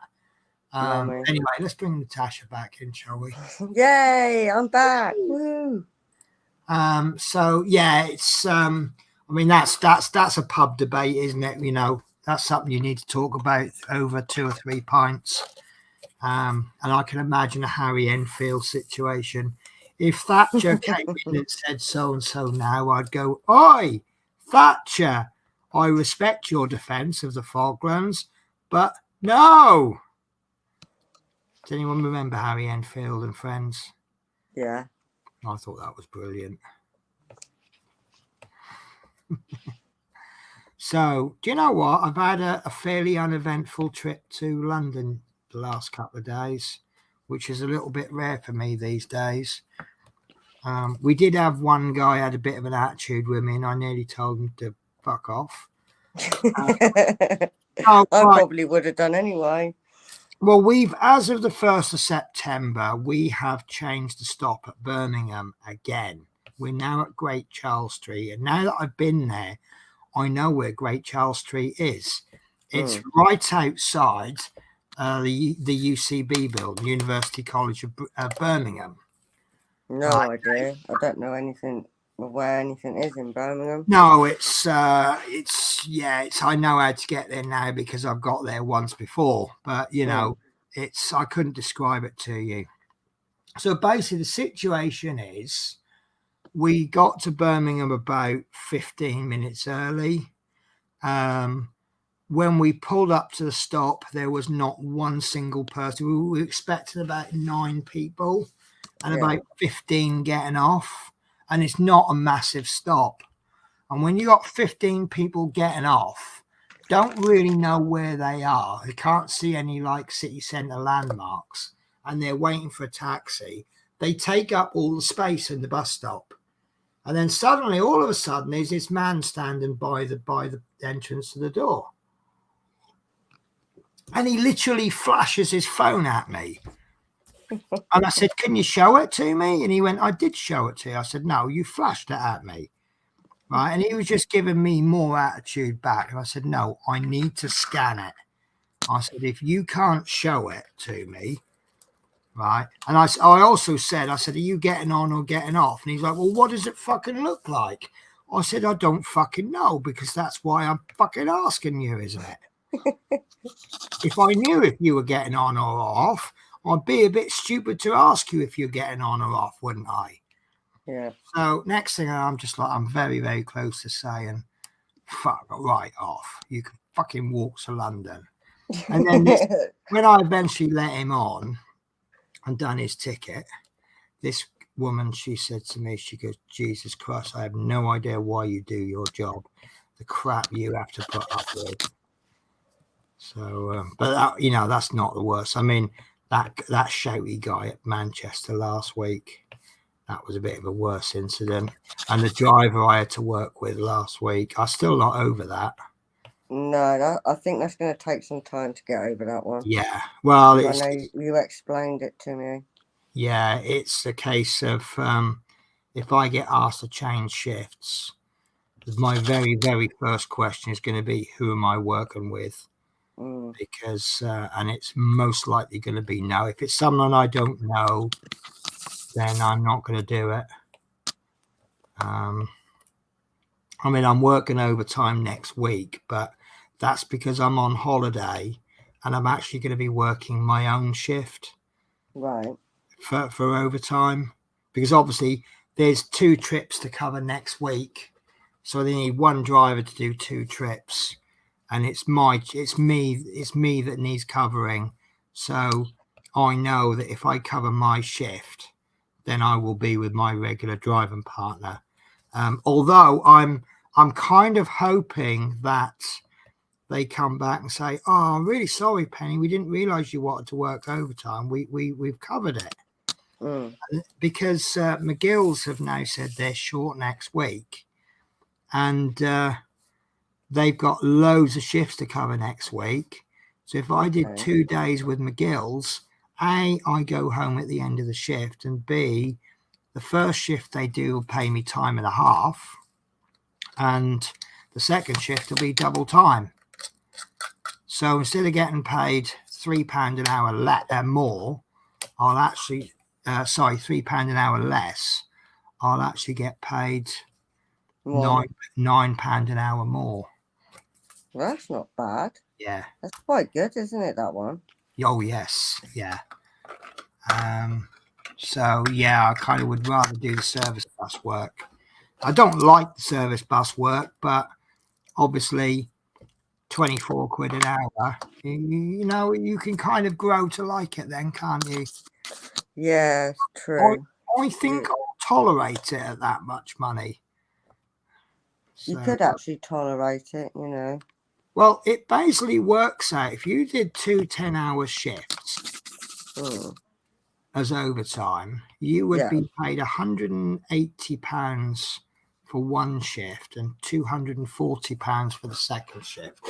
Anyway, let's bring Natasha back in, shall we? Yay, I'm back. Woo. It's that's a pub debate, isn't it? You know, that's something you need to talk about over 2 or 3 pints. And I can imagine a Harry Enfield situation. If Thatcher came in and said so and so now, I'd go, "Oi, Thatcher, I respect your defense of the Falklands, but no." Does anyone remember Harry Enfield and Friends? Yeah. I thought that was brilliant. So, do you know what? I've had a fairly uneventful trip to London the last couple of days, which is a little bit rare for me these days. We did have one guy had a bit of an attitude with me, and I nearly told him to fuck off. I Oh, right. probably would have done anyway. Well, as of the 1st of September, we have changed the stop at Birmingham again. We're now at Great Charles Street. And now that I've been there, I know where Great Charles Street is. It's right outside the UCB building, University College of Birmingham. No idea. I don't know anything where anything is in Birmingham. No, it's I know how to get there now because I've got there once before, but you know, I couldn't describe it to you. So basically the situation is we got to Birmingham about 15 minutes early. When we pulled up to the stop, there was not one single person. We were expecting about 9 people and about 15 getting off. And it's not a massive stop. And when you got 15 people getting off, don't really know where they are. They can't see any like city centre landmarks, and they're waiting for a taxi. They take up all the space in the bus stop. And then suddenly, all of a sudden, there's this man standing by the entrance to the door. And he literally flashes his phone at me. And I said, can you show it to me? And he went, I did show it to you. I said, no, you flashed it at me. Right. And he was just giving me more attitude back. And I said, no, I need to scan it. I said, if you can't show it to me. Right. And I also said, are you getting on or getting off? And he's like, well, what does it fucking look like? I said, I don't fucking know, because that's why I'm fucking asking you, isn't it? If I knew if you were getting on or off, I'd be a bit stupid to ask you if you're getting on or off, wouldn't I? Yeah. So next thing I'm just like, I'm very, very close to saying, fuck right off. You can fucking walk to London. And then when I eventually let him on and done his ticket, this woman, she said to me, she goes, Jesus Christ, I have no idea why you do your job. The crap you have to put up with. So, but that, you know, that's not the worst. I mean, that shouty guy at Manchester last week, that was a bit of a worse incident. And the driver I had to work with last week, I'm still not over that. No, I think that's going to take some time to get over that one. Yeah, well, I know you explained it to me. Yeah, it's a case of if I get asked to change shifts, my very, very first question is going to be, who am I working with? Because and it's most likely going to be no. If it's someone I don't know, then I'm not going to do it. I mean, I'm working overtime next week, but that's because I'm on holiday and I'm actually going to be working my own shift, right, for overtime, because obviously there's 2 trips to cover next week, so they need one driver to do 2 trips. And it's me that needs covering. So I know that if I cover my shift, then I will be with my regular driving partner. Although I'm kind of hoping that they come back and say, oh, I'm really sorry, Penny, we didn't realize you wanted to work overtime. We've covered it. Because McGill's have now said they're short next week. And they've got loads of shifts to cover next week. So if I did 2 days with McGill's, A, I go home at the end of the shift, and B, the first shift they do will pay me time and a half, and the second shift will be double time. So instead of getting paid £3 an hour more, I'll actually, £3 an hour less, I'll actually get paid £9 an hour more. Well, that's not bad. Yeah. That's quite good, isn't it, that one? Oh, yes. Yeah. So, yeah, I kind of would rather do the service bus work. I don't like the service bus work, but obviously 24 quid an hour, you know, you can kind of grow to like it then, can't you? Yeah, true. I think I'll tolerate it at that much money. You could actually tolerate it, you know. Well, it basically works out. If you did 2 10-hour shifts, as overtime, you would be paid £180 for one shift and £240 for the second shift.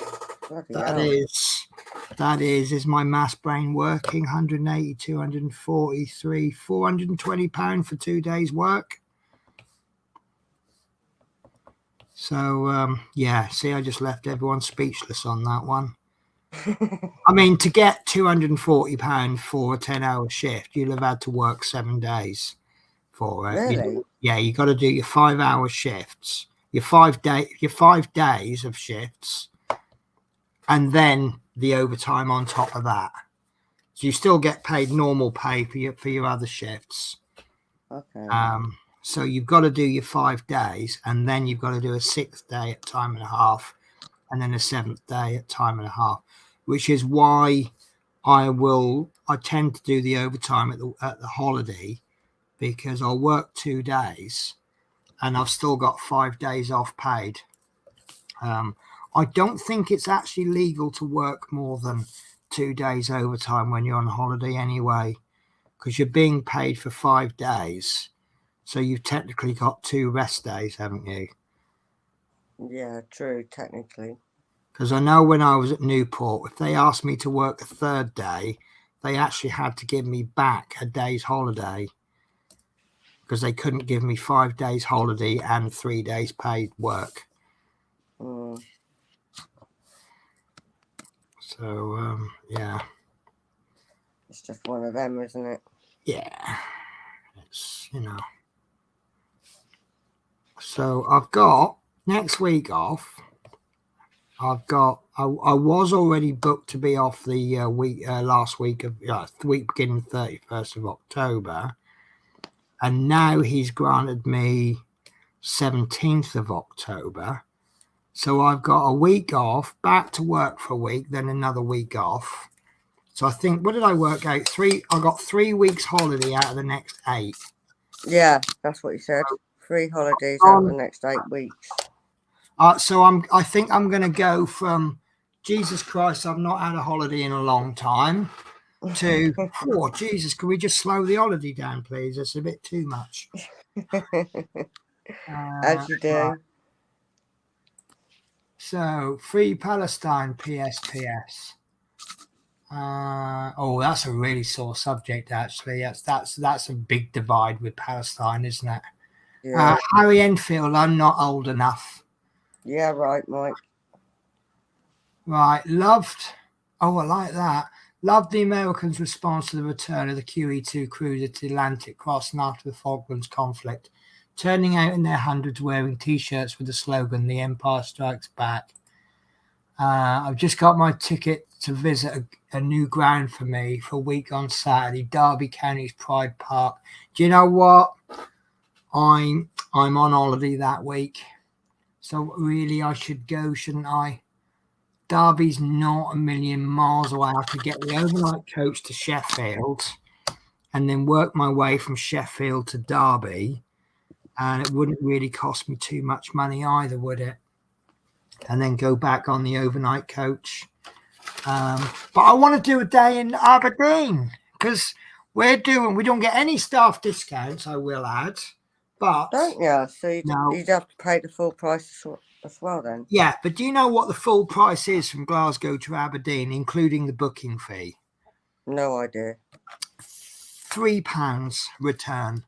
That is my maths brain working? 180, 243, £420 for 2 days work. So see, I just left everyone speechless on that one. I mean, to get £240 for a 10-hour shift, you'll have had to work 7 days for it. Really? You got to do your 5-hour shifts, your 5 days of shifts, and then the overtime on top of that. So you still get paid normal pay for your other shifts. Okay. So you've got to do your 5 days, and then you've got to do a 6th day at time and a half, and then a 7th day at time and a half, which is why I tend to do the overtime at the holiday, because I'll work 2 days and I've still got 5 days off paid. I don't think it's actually legal to work more than 2 days overtime when you're on holiday anyway, because you're being paid for 5 days. So you've technically got 2 rest days, haven't you? Yeah, true, technically. Because I know when I was at Newport, if they asked me to work a 3rd day, they actually had to give me back a day's holiday, because they couldn't give me 5 days holiday and 3 days paid work. So, It's just one of them, isn't it? Yeah. It's, So I've got next week off. I was already booked to be off the last week of the week beginning 31st of October, and now he's granted me 17th of October. So I've got a week off, back to work for a week, then another week off. So I think, what did I work out? I got 3 weeks holiday out of the next 8. Yeah, that's what you said. 3 holidays out of the next 8 weeks. So I think I'm going to go from Jesus Christ, I've not had a holiday in a long time, to Jesus, can we just slow the holiday down, please? It's a bit too much. As you do. Right. So Free Palestine, PSPS. That's a really sore subject, actually. That's a big divide with Palestine, isn't it? Yeah. Harry Enfield, I'm not old enough. Yeah, right, Mike. Right, loved. Oh, I like that. Loved the Americans' response to the return of the QE2 cruiser to the Atlantic crossing after the Falklands conflict, turning out in their hundreds wearing T-shirts with the slogan, "The Empire Strikes Back." I've just got my ticket to visit a new ground for me for a week on Saturday, Derby County's Pride Park. Do you know what? I'm on holiday that week, so really I should go, shouldn't I? Derby's not a million miles away. I could get the overnight coach to Sheffield and then work my way from Sheffield to Derby, and it wouldn't really cost me too much money either, would it? And then go back on the overnight coach. But I want to do a day in Aberdeen, because we don't get any staff discounts, I will add. But don't you? So you'd have to pay the full price as well then. Yeah, but do you know what the full price is from Glasgow to Aberdeen, including the booking fee? No idea. £3 return.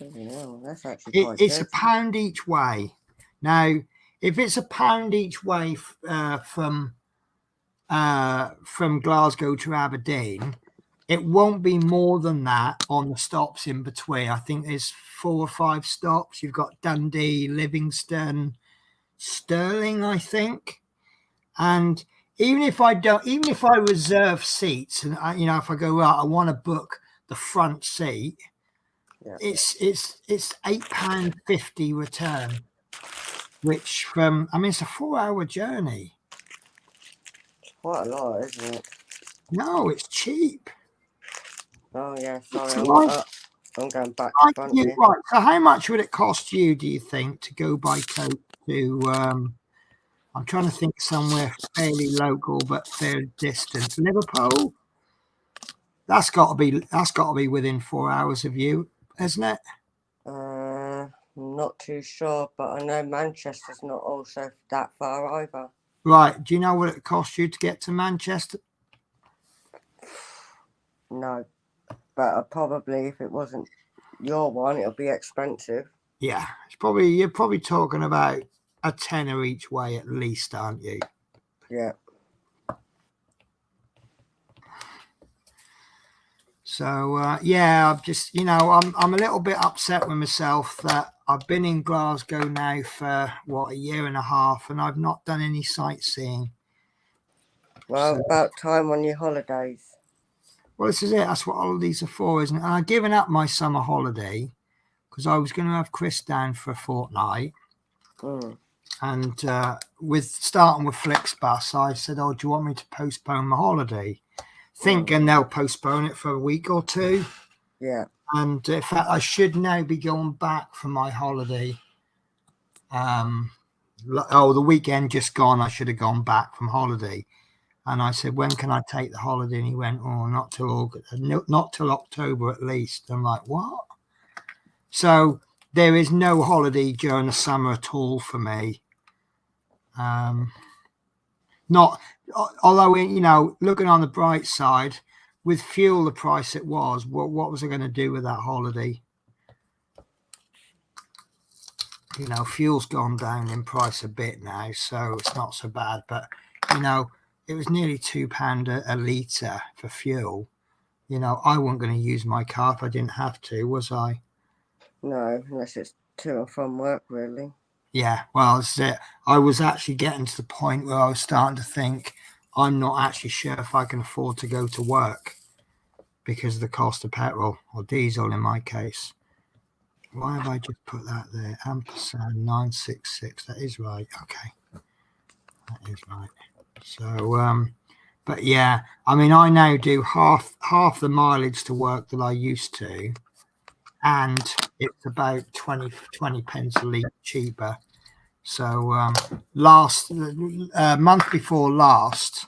No, that's actually quite it's good. £1 each way. Now, if it's £1 each way from Glasgow to Aberdeen, it won't be more than that on the stops in between. I think there's 4 or 5 stops. You've got Dundee, Livingston, Stirling, I think. And even if I reserve seats, and if I go, right, I want to book the front seat, it's £8.50 return, which it's a 4-hour journey. It's quite a lot, isn't it? No, it's cheap. Oh yeah, sorry, I'm going back to front here. Right. So how much would it cost you, do you think, to go by coach to I'm trying to think somewhere fairly local but fair distance. Liverpool? That's got to be within 4 hours of you, isn't it? I'm not too sure, but I know Manchester's not also that far either. Right. Do you know what it cost you to get to Manchester? No, but probably if it wasn't your one, it'll be expensive. Yeah, you're probably talking about a tenner each way at least, aren't you? Yeah. So yeah, I've just I'm a little bit upset with myself that I've been in Glasgow now for a year and a half, and I've not done any sightseeing. Well, about time on your holidays. Well, this is it. That's what holidays are for, isn't it? And I've given up my summer holiday because I was going to have Chris down for a fortnight. And starting with Flixbus, I said, "Oh, do you want me to postpone my holiday?" Thinking they'll postpone it for a week or two. Yeah. And in fact, I should now be going back for my holiday. The weekend just gone. I should have gone back from holiday. And I said, "When can I take the holiday?" And he went, "Oh, not till August, not till October at least." I'm like, "What?" So there is no holiday during the summer at all for me. Although, looking on the bright side, with fuel the price it was, what was I going to do with that holiday? Fuel's gone down in price a bit now, so it's not so bad. But it was nearly £2 a litre for fuel. I wasn't going to use my car if I didn't have to, was I? No, unless it's to and from work, really. Yeah, well, that's it. I was actually getting to the point where I was starting to think I'm not actually sure if I can afford to go to work because of the cost of petrol or diesel in my case. Why have I just put that there? Ampersand 966. That is right. Okay. That is right. So, but yeah, I mean, I now do half the mileage to work that I used to, and it's about 20 pence a litre cheaper. So last month before last,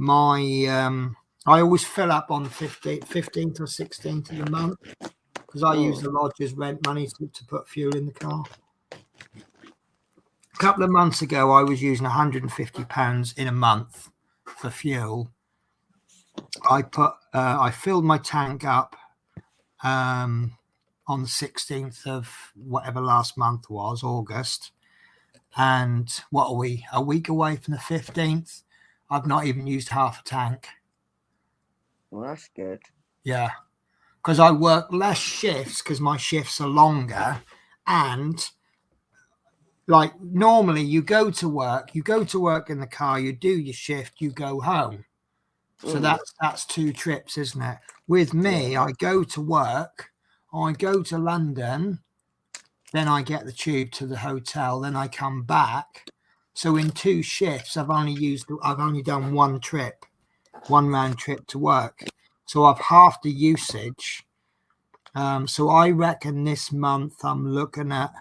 I always fill up on the 15th or 16th of the month because I use the lodger's rent money to put fuel in the car. A couple of months ago, I was using £150 in a month for fuel. I filled my tank up on the 16th of whatever last month was, August. And what are we? A week away from the 15th. I've not even used half a tank. Well, that's good. Yeah. Because I work less shifts because my shifts are longer. And like normally you go to work in the car, you do your shift, you go home. So that's 2 trips, isn't it? With me, I go to work, I go to London, then I get the tube to the hotel, then I come back. So in 2 shifts, I've only done 1 round trip to work. So I've half the usage. So I reckon this month I'm looking at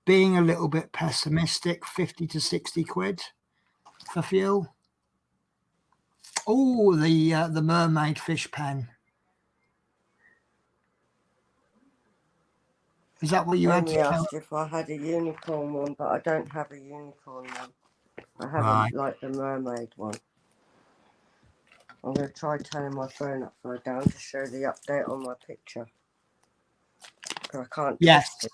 being a little bit pessimistic, 50 to 60 quid for fuel. Oh, the mermaid fish pen. Is that what you had to asked if I had a unicorn one, but I don't have a unicorn one. I haven't like the mermaid one. I'm going to try turning my phone upside down to show the update on my picture. Because I can't twist it,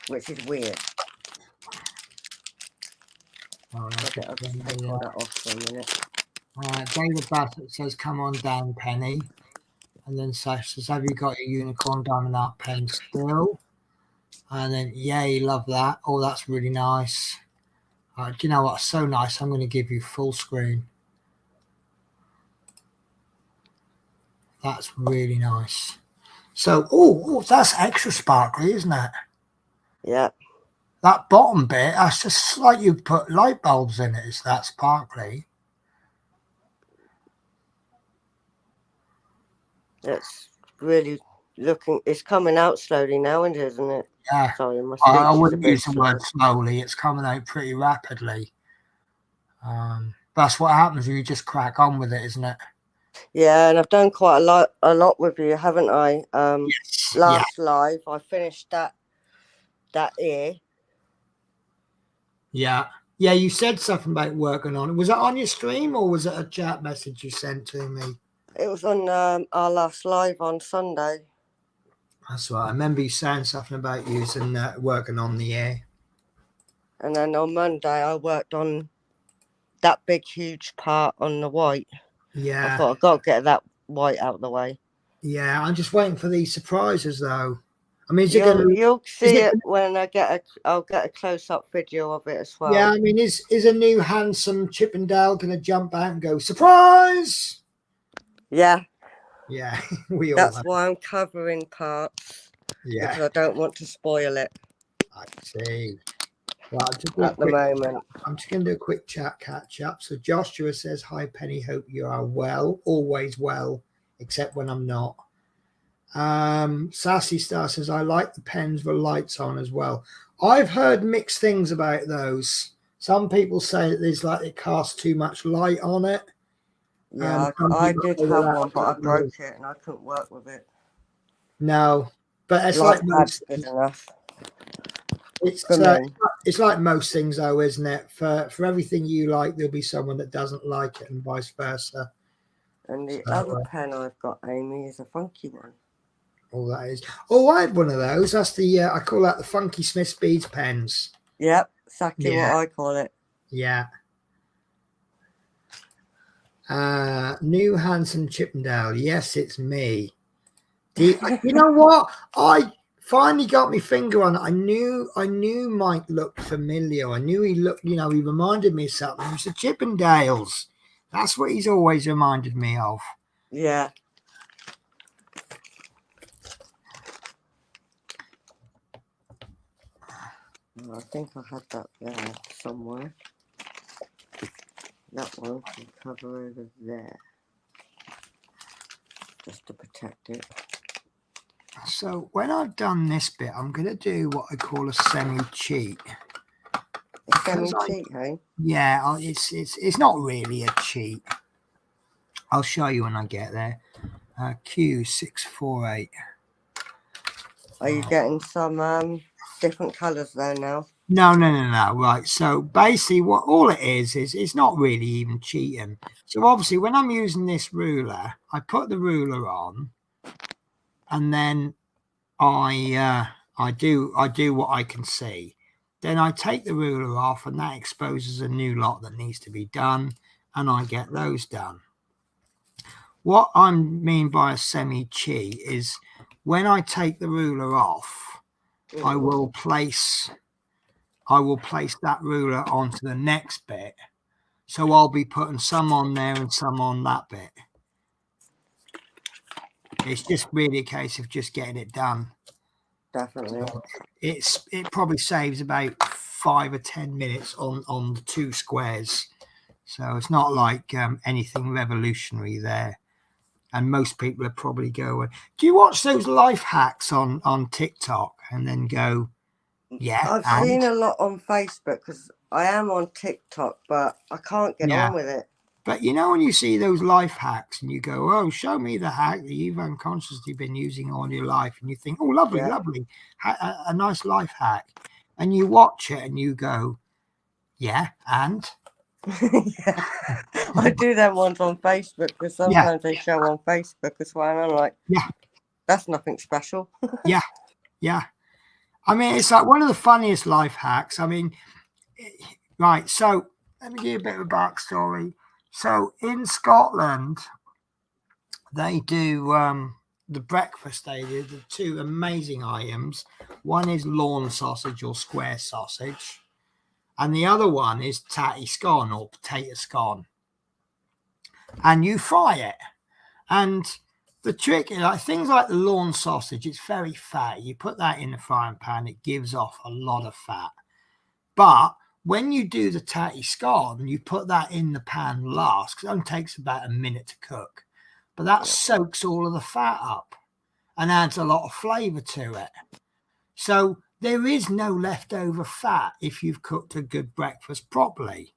which is weird. I'll just take all that off for a minute. David Bassett says, "Come on down, Penny." And then Sash says, "Have you got your unicorn diamond art pen still?" And then, yay, love that. Oh, that's really nice. Do you know what's so nice? I'm going to give you full screen. That's really nice. So, that's extra sparkly, isn't it? Yeah. That bottom bit, that's just like you put light bulbs in it. It's that sparkly. It's really it's coming out slowly now, isn't it? Yeah. Sorry, my I wouldn't use the word slowly. It's coming out pretty rapidly. That's what happens when you just crack on with it, isn't it? Yeah, and I've done quite a lot with you, haven't I? Yes. Last live, I finished that ear. Yeah. Yeah, you said something about working on it. Was that on your stream or was it a chat message you sent to me? It was on our last live on Sunday. That's right. I remember you saying something about using working on the air. And then on Monday, I worked on that big, huge part on the white. Yeah. I thought I've got to get that white out of the way. Yeah, I'm just waiting for these surprises, though. I mean, is it going to? You'll see it when I'll get a close-up video of it as well. Yeah, I mean, is a new handsome Chippendale going to jump out and go surprise? Yeah. Yeah, we all. That's why I'm covering parts. Yeah, because I don't want to spoil it. I see. Well, at the moment. I'm just going to do a quick chat catch up. So Joshua says, "Hi Penny, hope you are well. Always well, except when I'm not." Sassy Star says, "I like the pens with lights on as well." I've heard mixed things about those. Some people say that there's like it casts too much light on it. Yeah, I did have one, but I broke it and I couldn't work with it. No, but it's like most, good enough. It's like most things, though, isn't it? For everything you like, there'll be someone that doesn't like it, and vice versa. And the other pen I've got, Amy, is a funky one. Oh, that is. Oh, I had one of those. That's the I call that the Funky Smith Speeds pens. Yep, exactly what I call it. Yeah. New handsome Chippendale. Yes, it's me. You know what? I finally got my finger on it. I knew Mike looked familiar. I knew he looked, he reminded me of something. It was the Chippendales. That's what he's always reminded me of. Yeah. I think I had that there somewhere. That one can cover over there. Just to protect it. So when I've done this bit, I'm going to do what I call a semi-cheat. A semi-cheat, hey? Yeah, it's not really a cheat. I'll show you when I get there. Q648. Are you getting some different colours there now? No. Right. So basically, what all it is it's not really even cheating. So obviously, when I'm using this ruler, I put the ruler on, and then I do what I can see. Then I take the ruler off, and that exposes a new lot that needs to be done, and I get those done. What I mean by a semi-cheat is when I take the ruler off, I will place that ruler onto the next bit. So I'll be putting some on there and some on that bit. It's just really a case of just getting it done. Definitely. So it probably saves about 5 or 10 minutes on the two squares. So it's not like anything revolutionary there. And most people are probably going, do you watch those life hacks on TikTok and then go, yeah? I've seen a lot on Facebook because I am on TikTok, but I can't get on with it. But when you see those life hacks and you go, oh, show me the hack that you've unconsciously been using all your life. And you think, oh, lovely. A nice life hack. And you watch it and you go, yeah, and? Yeah. I do them ones on Facebook because sometimes they show on Facebook as well. And I'm like, yeah, that's nothing special. Yeah. I mean, it's like one of the funniest life hacks. I mean, right. So let me give you a bit of a backstory. So in Scotland, they do the breakfast. They do the two amazing items. One is lawn sausage or square sausage. And the other one is tatty scone or potato scone. And you fry it. And the trick is like things like the lawn sausage, it's very fatty. You put that in the frying pan, it gives off a lot of fat. But when you do the tatty scone, you put that in the pan last, because it only takes about a minute to cook. But that soaks all of the fat up and adds a lot of flavour to it. So there is no leftover fat if you've cooked a good breakfast properly.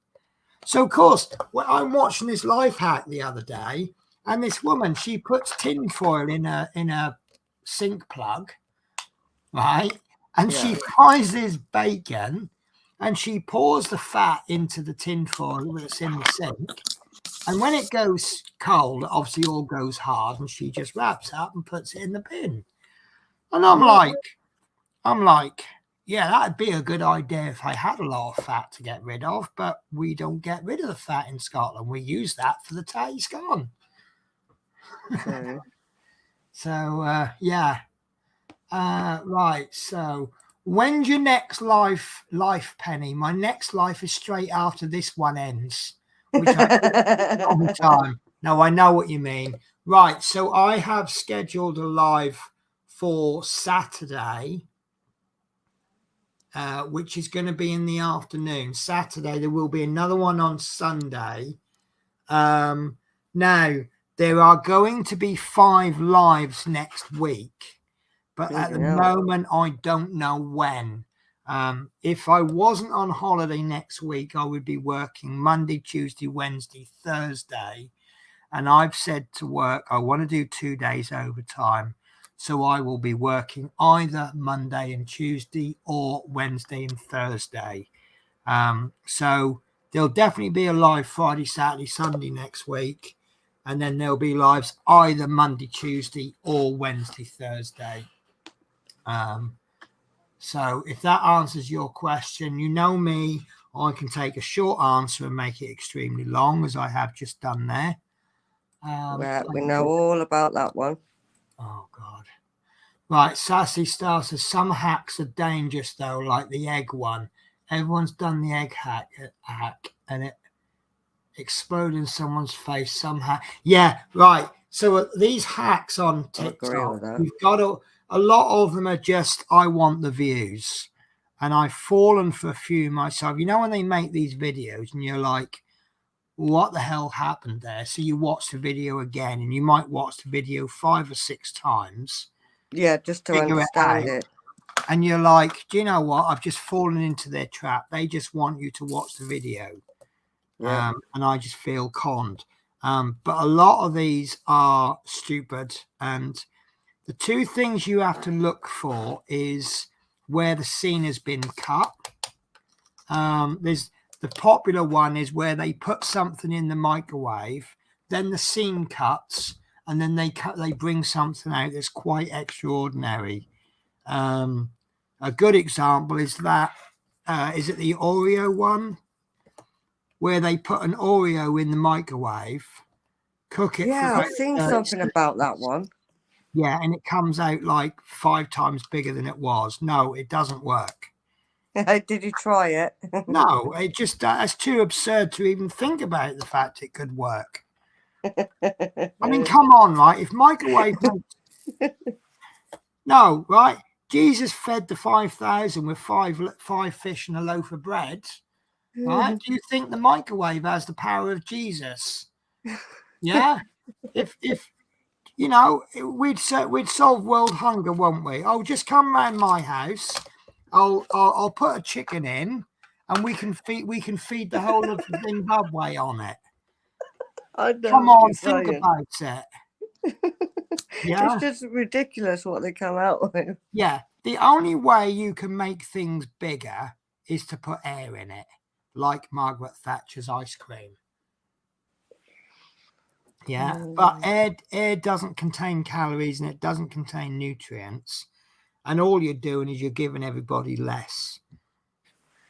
So, of course, when I'm watching this life hack the other day, And this woman, she puts tin foil in a sink plug, right? And she fries this bacon, and she pours the fat into the tin foil that's in the sink. And when it goes cold, obviously all goes hard, and she just wraps up and puts it in the bin. And I'm like, yeah, that'd be a good idea if I had a lot of fat to get rid of, but we don't get rid of the fat in Scotland. We use that for the tatty scone. So, yeah. Right. So, when's your next life, Penny? My next life is straight after this one ends. Which I time. No, I know what you mean. Right. So, I have scheduled a live for Saturday, which is going to be in the afternoon. Saturday. There will be another one on Sunday. Now, there are going to be 5 lives next week, but at the moment, I don't know when. If I wasn't on holiday next week, I would be working Monday, Tuesday, Wednesday, Thursday. And I've said to work, I want to do 2 days overtime. So I will be working either Monday and Tuesday or Wednesday and Thursday. So there'll definitely be a live Friday, Saturday, Sunday next week. And then there'll be lives either Monday, Tuesday or Wednesday, Thursday. So if that answers your question, you know me, I can take a short answer and make it extremely long, as I have just done there. We know all about that one. Oh, God. Right, Sassy Star says, some hacks are dangerous, though, like the egg one. Everyone's done the egg hack and it exploded in someone's face somehow. Yeah, right. So these hacks on TikTok, you've got a lot of them are just, I want the views. And I've fallen for a few myself. You know, when they make these videos and you're like, what the hell happened there? So you watch the video again, and you might watch the video 5 or 6 times. Yeah, just to understand it. And you're like, do you know what? I've just fallen into their trap. They just want you to watch the video. Yeah. And I just feel conned. But a lot of these are stupid. And the 2 things you have to look for is where the scene has been cut. There's the popular one is where they put something in the microwave, then the scene cuts, and then they bring something out that's quite extraordinary. A good example is that is it the Oreo one, where they put an Oreo in the microwave, cook it. Yeah, I've seen something about that one. Yeah, and it comes out like 5 times bigger than it was. No, it doesn't work. Did you try it? No, it just that's too absurd to even think about the fact it could work. I mean, come on, right? If microwave no, right? Jesus fed the 5,000 with five fish and a loaf of bread. Right? Do you think the microwave has the power of Jesus? Yeah. If you know, we'd solve world hunger, won't we? Oh, just come round my house. I'll put a chicken in, and we can feed the whole of Zimbabwe on it. Come on, think about it. Yeah, it's just ridiculous what they come out with. Yeah, the only way you can make things bigger is to put air in it, like Margaret Thatcher's ice cream. Yeah, but air doesn't contain calories and it doesn't contain nutrients. And all you're doing is you're giving everybody less.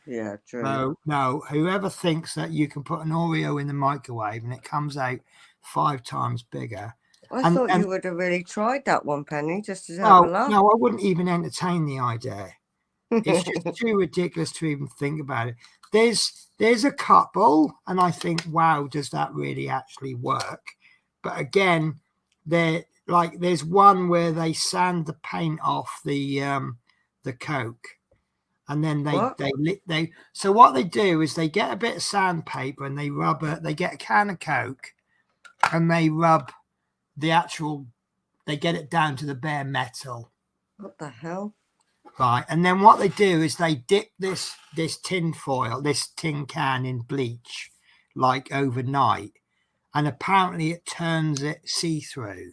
Yeah, true. No, whoever thinks that you can put an Oreo in the microwave and it comes out 5 times bigger. I thought you would have really tried that one, Penny, just to have a laugh. No, I wouldn't even entertain the idea. It's just too ridiculous to even think about it. There's a couple, and I think, wow, does that really actually work? But again, there's one where they sand the paint off the Coke, and then so what they do is they get a bit of sandpaper and they get a can of Coke and they rub they get it down to the bare metal. What the hell? Right, and then what they do is they dip this tin foil, this tin can in bleach, like overnight. and apparently it turns it see-through,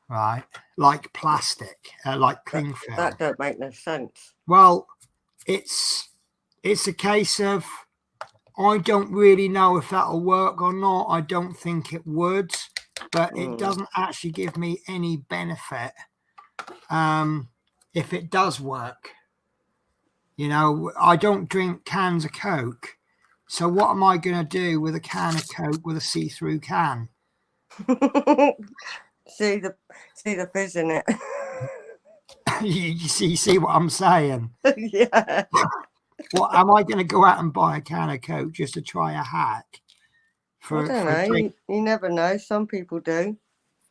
right? Like plastic, like cling film. That don't make no sense. Well, it's a case of I don't really know if that'll work or not. I don't think it would, but it doesn't actually give me any benefit if it does work. You know, I don't drink cans of Coke. So what am I going to do with a can of Coke with a see-through can? see the fizz in it. you see what I'm saying? Yeah. What am I going to go out and buy a can of Coke just to try a hack? I don't know. You never know. Some people do.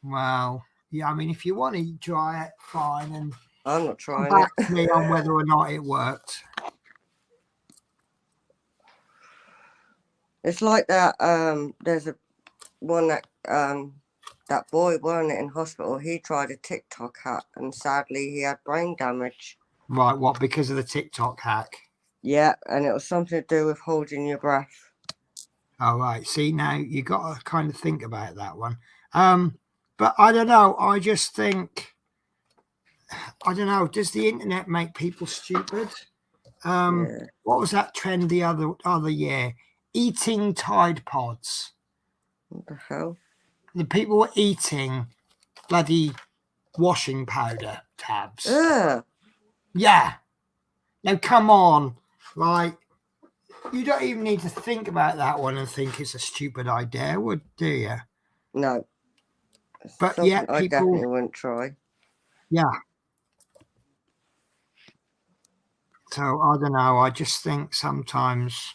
Well, yeah. I mean, if you want to try it, fine. And I'm not trying come back it. to me on whether or not it worked. It's like that. There's one that that boy, wasn't it, in hospital? He tried a TikTok hack, and sadly, he had brain damage. Right. What? Because of the TikTok hack? Yeah, and it was something to do with holding your breath. All right. See, now you got to kind of think about that one. But I don't know. I just think, I don't know. Does the internet make people stupid? Yeah. What was that trend the other year? Eating Tide Pods. What the hell? The people were eating bloody washing powder tabs. Ugh. Yeah. Now, come on. Like, you don't even need to think about that one and think it's a stupid idea, do you? No. But something yeah, I people, definitely wouldn't try. Yeah. So I don't know. I just think sometimes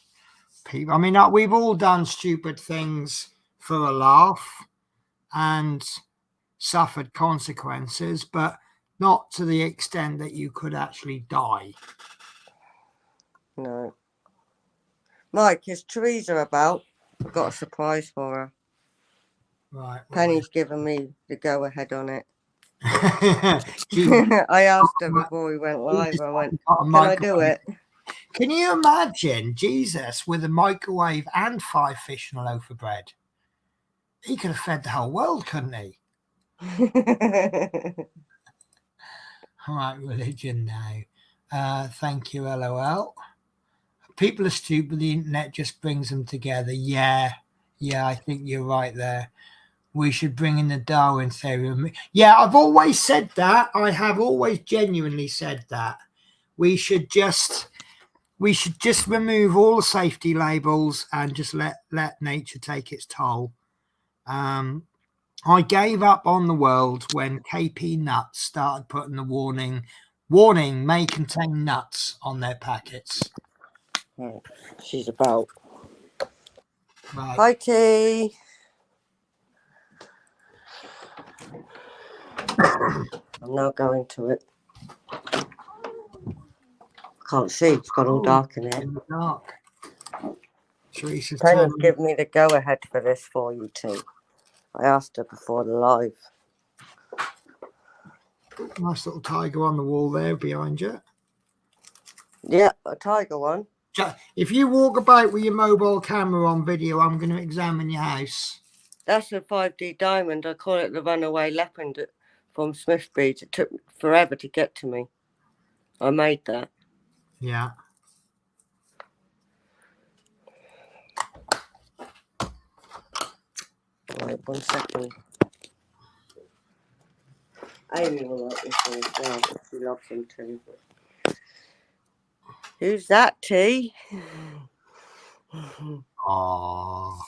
people, I mean, we've all done stupid things for a laugh and suffered consequences, but not to the extent that you could actually die. No. Mike, is Teresa about? I've got a surprise for her. Right. Penny's given me the go ahead on it. Gee, I asked her before we went live. I went, can I do it? Can you imagine Jesus with a microwave and 5 fish and a loaf of bread? He could have fed the whole world, couldn't he? All right, religion now. Thank you, LOL. People are stupid. The internet just brings them together. Yeah, I think you're right there. We should bring in the Darwin theory. Yeah, I've always said that. I have always genuinely said that. We should just remove all the safety labels and just let nature take its toll. I gave up on the world when KP Nuts started putting the warning may contain nuts on their packets. Right. She's about. Right. Hi, T. I'm now going to it. Can't see. It's got all dark in here. Dark. Teresa's Penny's given me the go ahead for this for you, T. I asked her before the live. Nice little tiger on the wall there behind you. Yeah, a tiger one. If you walk about with your mobile camera on video, I'm going to examine your house. That's a 5D diamond. I call it the runaway leopard from Smithbeach. It took forever to get to me. I made that. Yeah. Wait 1 second. Amy will like this one as well. She loves them too. Who's that, T? Aww.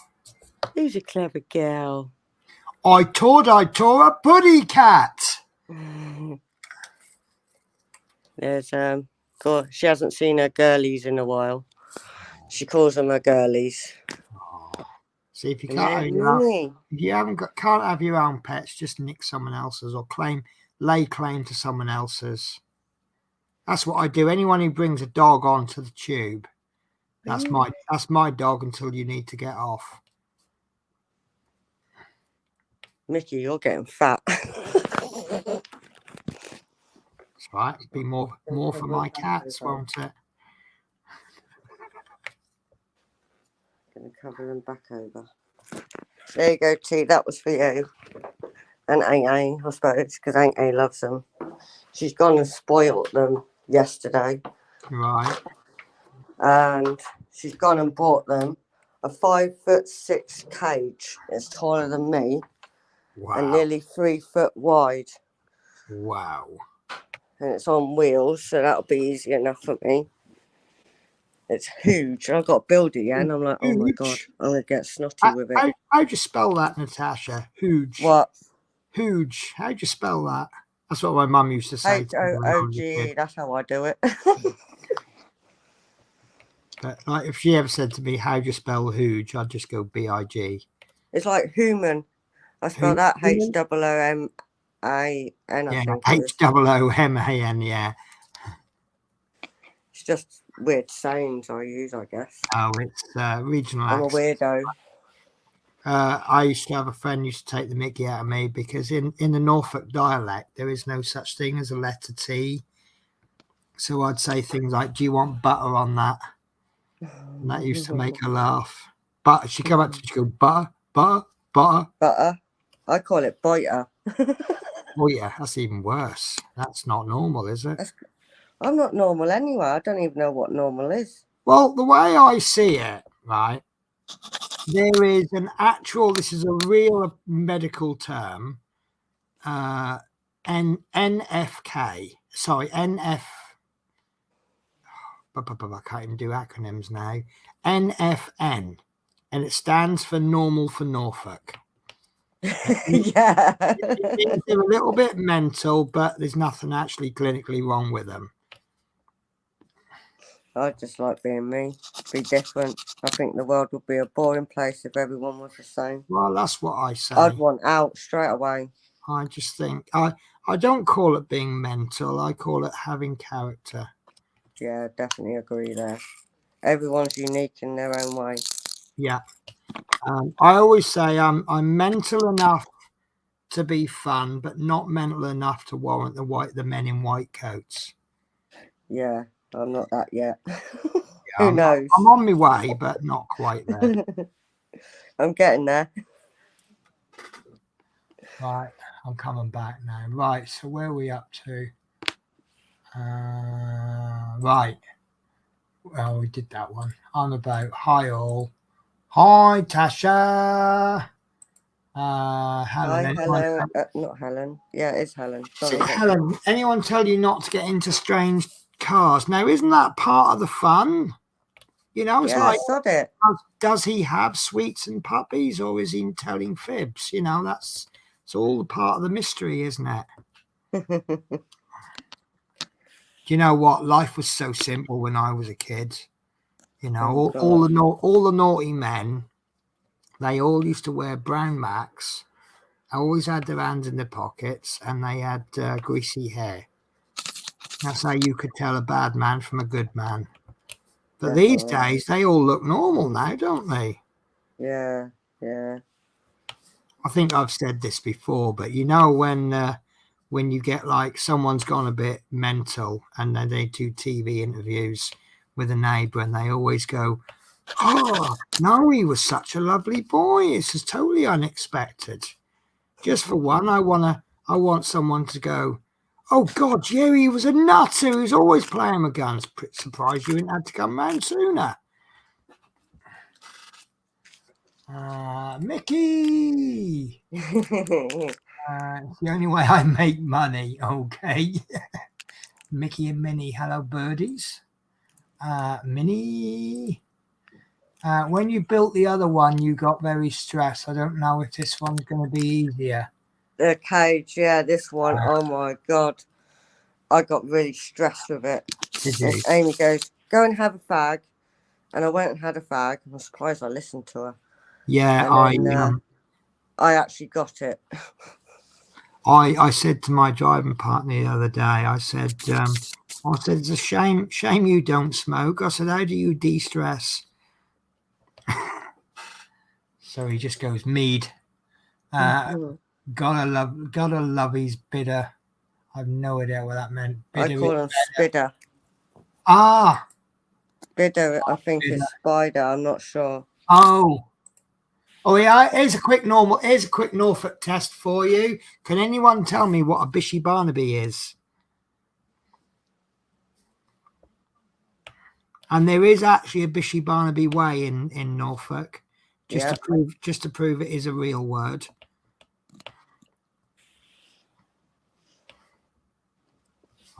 Who's a clever girl? I thought I tore a putty cat. There's God, she hasn't seen her girlies in a while. She calls them her girlies. See, if you can't can't have your own pets, just nick someone else's or lay claim to someone else's. That's what I do. Anyone who brings a dog onto the tube, that's my dog until you need to get off. Mickey, you're getting fat. That's right. It'd be more for my cats, won't it? Gonna cover them back over. There you go, T. That was for you. And AA, I suppose, because AA loves them. She's gone and spoilt them yesterday. Right. And she's gone and bought them a 5'6" cage. It's taller than me Wow. and nearly 3 foot wide. Wow. And it's on wheels, so that'll be easy enough for me. It's huge. I've got to build it, yeah, and I'm like, oh my God, I'm going to get snotty with it. How'd you spell that, Natasha? Huge. What? Huge. How'd you spell that? That's what my mum used to say. H-O-O-G-E, that's how I do it. But like, if she ever said to me, how'd you spell huge? I'd just go B-I-G. It's like human. I spell that H-O-O-M-A-N, Yeah, think. H-O-O-M-A-N, yeah. It's just weird sayings I use, I guess. Oh, it's regional I'm accent. a weirdo. I used to have a friend who used to take the mickey out of me because in the Norfolk dialect, there is no such thing as a letter T. So I'd say things like, do you want butter on that? And that used to make her laugh. But she'd come up to me, she'd go, butter, butter, butter. Butter. I call it biter. Oh, yeah, that's even worse. That's not normal, is it? I'm not normal anyway. I don't even know what normal is. Well, the way I see it, right, there is an actual, this is a real medical term, NFK, sorry, NF, I can't even do acronyms now, NFN, and it stands for normal for Norfolk. Yeah. They're a little bit mental, but there's nothing actually clinically wrong with them. I just like being me, be different. I think the world would be a boring place if everyone was the same. Well, that's what I say. I'd want out straight away. I just think, I don't call it being mental, I call it having character. Yeah, definitely agree there. Everyone's unique in their own way. Yeah. I always say I'm mental enough to be fun, but not mental enough to warrant the men in white coats. Yeah, I'm not that yet. Yeah, Who knows? I'm on my way, but not quite there. I'm getting there. Right, I'm coming back now. Right, so where are we up to? Right. Well, we did that one. I'm about hi all. Hi, Tasha. Helen. Hi, Helen. Not Helen. Yeah, it's Helen. Sorry. Helen, anyone tell you not to get into strange cars? Now, isn't that part of the fun? You know, it's like, sod it. Does he have sweets and puppies, or is he telling fibs? You know, it's all part of the mystery, isn't it? You know what? Life was so simple when I was a kid. You know, all the naughty men, they all used to wear brown Macs, always had their hands in their pockets, and they had greasy hair. That's how you could tell a bad man from a good man. But these days, they all look normal now, don't they? Yeah, yeah. I think I've said this before, but you know when you get like someone's gone a bit mental and then they do TV interviews with a neighbour and they always go, oh, no, he was such a lovely boy. This is totally unexpected. Just for one, I want someone to go, oh, God, Jerry was a nutter. He was always playing with guns. Surprised you didn't have to come round sooner. Mickey. It's the only way I make money. Okay. Mickey and Minnie. Hello, birdies. Minnie. When you built the other one, you got very stressed. I don't know if this one's going to be easier. The cage, yeah, this one. Oh my God, I got really stressed with it. Did you? Amy goes, "Go and have a fag," and I went and had a fag. I'm surprised I listened to her. Yeah, I actually got it. I said to my driving partner the other day, I said, it's a shame you don't smoke. I said, how do you de-stress? So he just goes, mead. Gotta love his bitter. I've no idea what that meant. Bitter, I call him Spidder. Ah, Spidder, I think is spider. I'm not sure. Oh, Oh yeah, here's a quick Norfolk test for you. Can anyone tell me what a Bishy Barnaby is? And there is actually a Bishy Barnaby way in Norfolk, just to prove it is a real word.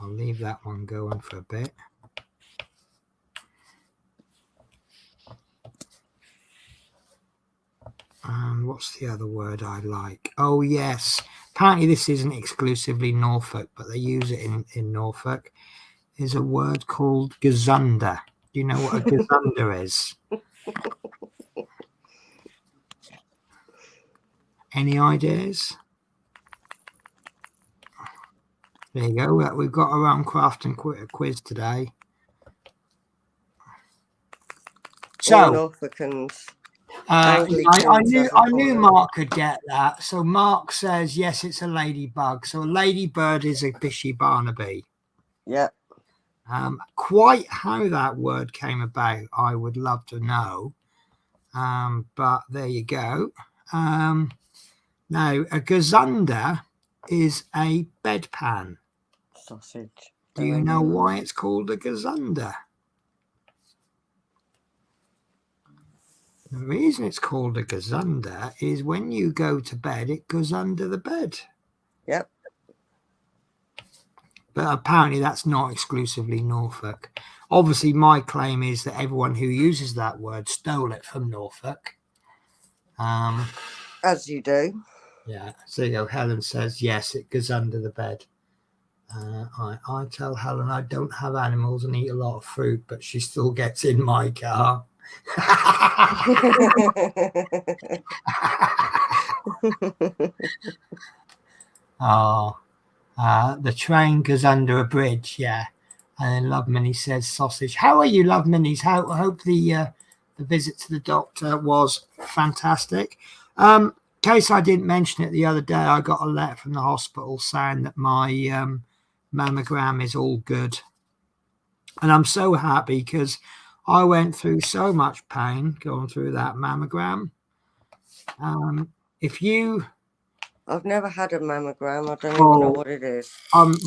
I'll leave that one going for a bit. And what's the other word I like? Oh, yes. Apparently this isn't exclusively Norfolk, but they use it in Norfolk. Is a word called gazunder. Do you know what a gazunder is? Any ideas? There you go. We've got our own craft and quiz today. So I knew Mark could get that. So Mark says yes, it's a ladybug. So a ladybird is a Bishy Barnaby. Yeah. Quite how that word came about, I would love to know. But there you go. Now a gazunder is a bedpan. Sausage. Do you know why it's called a gazunder? The reason it's called a gazunder is when you go to bed, it goes under the bed. Yep. But apparently that's not exclusively Norfolk. Obviously, my claim is that everyone who uses that word stole it from Norfolk. As you do. Yeah. So you go, Helen says, yes, it goes under the bed. I tell Helen I don't have animals and eat a lot of fruit, but she still gets in my car. The train goes under a bridge, yeah. And then Love Minnie says sausage. How are you, Love Minnies? I hope the visit to the doctor was fantastic. In case I didn't mention it the other day, I got a letter from the hospital saying that my mammogram is all good. And I'm so happy because I went through so much pain going through that mammogram. I've never had a mammogram. I don't even know what it is.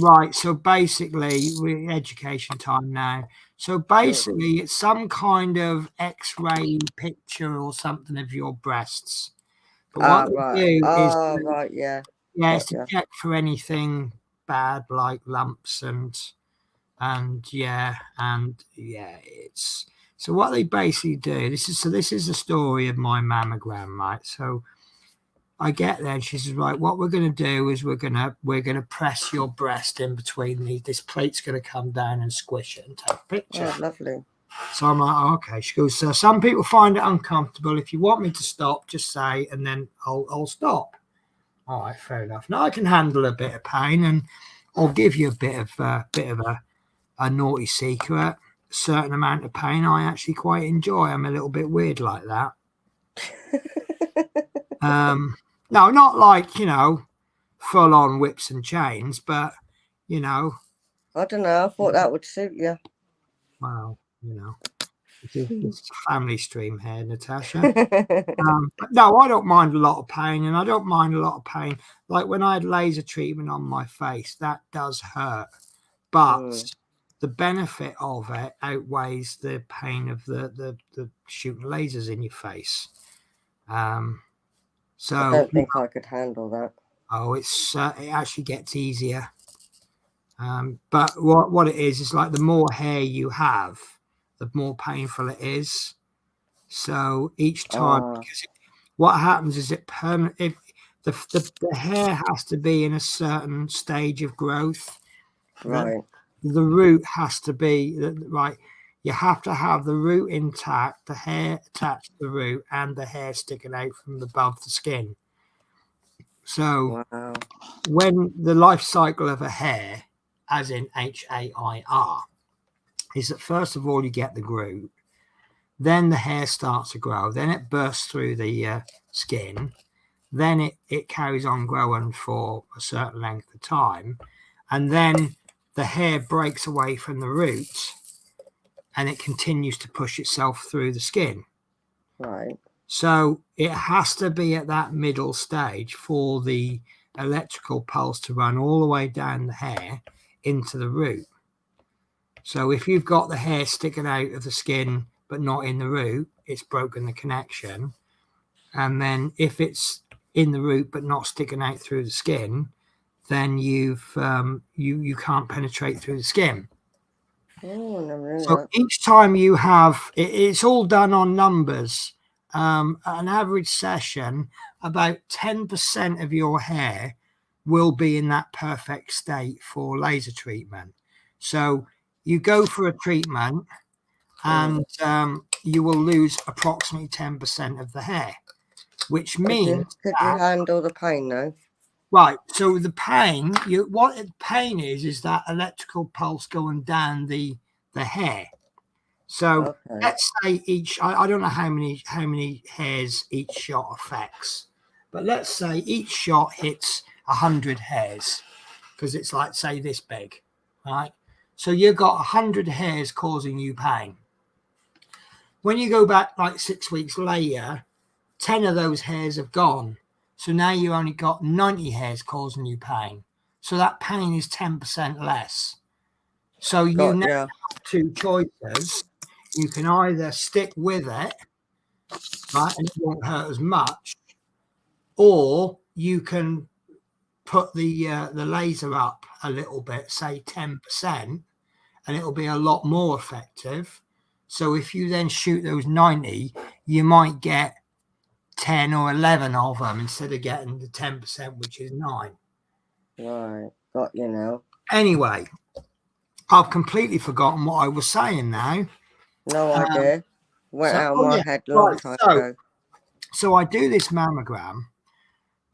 Right. So basically, we're education time now. So basically, it's some kind of X-ray picture or something of your breasts. But what they do is, it's to check for anything bad like lumps it's. So what they basically do, this is the story of my mammogram, right? So I get there and she says, right, what we're going to do is we're going to press your breast in between these. This plate's going to come down and squish it and take a picture. Oh, lovely. So I'm like, oh, okay. She goes, so some people find it uncomfortable. If you want me to stop, just say, and then I'll stop. All right, fair enough. Now I can handle a bit of pain, and I'll give you a bit of a naughty secret. A certain amount of pain I actually quite enjoy. I'm a little bit weird like that. No, not like, full on whips and chains, but I don't know. I thought that would suit you. Well, it's a family stream here, Natasha. But no, I don't mind a lot of pain, and I don't mind a lot of pain. Like when I had laser treatment on my face, that does hurt, but the benefit of it outweighs the pain of the shooting lasers in your face. So I don't think I could handle that. Oh, it actually gets easier. But what it is like the more hair you have, the more painful it is. So each time, because what happens is the hair has to be in a certain stage of growth. Right. The root has to be right. You have to have the root intact, the hair attached to the root, and the hair sticking out from above the skin. So when the life cycle of a hair, as in HAIR, is that first of all you get the root, then the hair starts to grow, then it bursts through the skin, then it carries on growing for a certain length of time, and then the hair breaks away from the root and it continues to push itself through the skin. Right. So it has to be at that middle stage for the electrical pulse to run all the way down the hair into the root. So if you've got the hair sticking out of the skin but not in the root, it's broken the connection. And then if it's in the root but not sticking out through the skin, then you can't penetrate through the skin. Oh, no, So each time you have, it's all done on numbers. An average session, about 10% of your hair will be in that perfect state for laser treatment. So you go for a treatment and you will lose approximately 10% of the hair, which means could you handle the pain though? Right. So the pain, what pain is that electrical pulse going down the hair. So let's say I don't know how many hairs each shot affects, but let's say each shot hits 100 hairs, because it's like, say, this big, right? So you've got 100 hairs causing you pain. When you go back like 6 weeks later, 10 of those hairs have gone. So now you only got 90 hairs causing you pain. So that pain is 10% less. So you now have two choices. You can either stick with it, right, and it won't hurt as much, or you can put the laser up a little bit, say 10%, and it'll be a lot more effective. So if you then shoot those 90, you might get 10 or 11 of them instead of getting the 10%, which is 9. Right, got you now. Anyway, I've completely forgotten what I was saying now. No idea. Went out of my head long time ago. So I do this mammogram,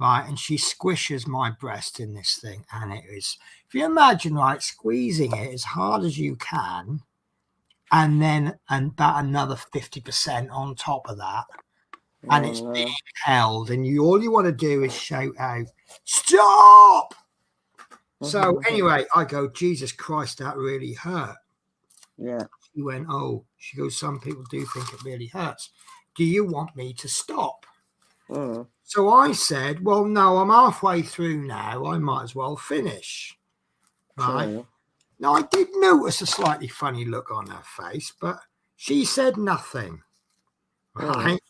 right, and she squishes my breast in this thing, and it is, if you imagine, like, squeezing it as hard as you can, and then about another 50% on top of that, and it's being held, and all you want to do is shout out, "Stop!" So anyway, I go, "Jesus Christ, that really hurt." Yeah. She went, "Oh," she goes, "some people do think it really hurts. Do you want me to stop?" So I said, "Well, no, I'm halfway through now. I might as well finish." Right. Now, I did notice a slightly funny look on her face, but she said nothing. Right.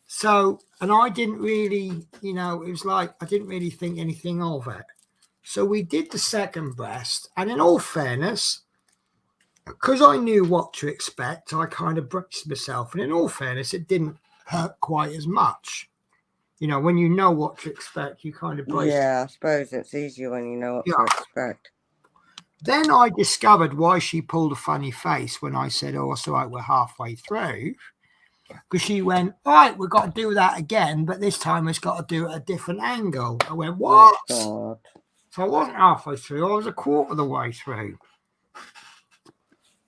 So, and I didn't really, it was like, I didn't really think anything of it. So we did the second breast, and in all fairness, because I knew what to expect, I kind of braced myself, and in all fairness, it didn't hurt quite as much. When you know what to expect, you kind of brace. Yeah, I suppose it's easier when you know what to expect. Then I discovered why she pulled a funny face when I said, "Oh, it's all right, we're halfway through." Because she went, "All right, we've got to do that again, but this time it's got to do it at a different angle." I went, "What?" Oh, So I wasn't halfway through, I was a quarter of the way through.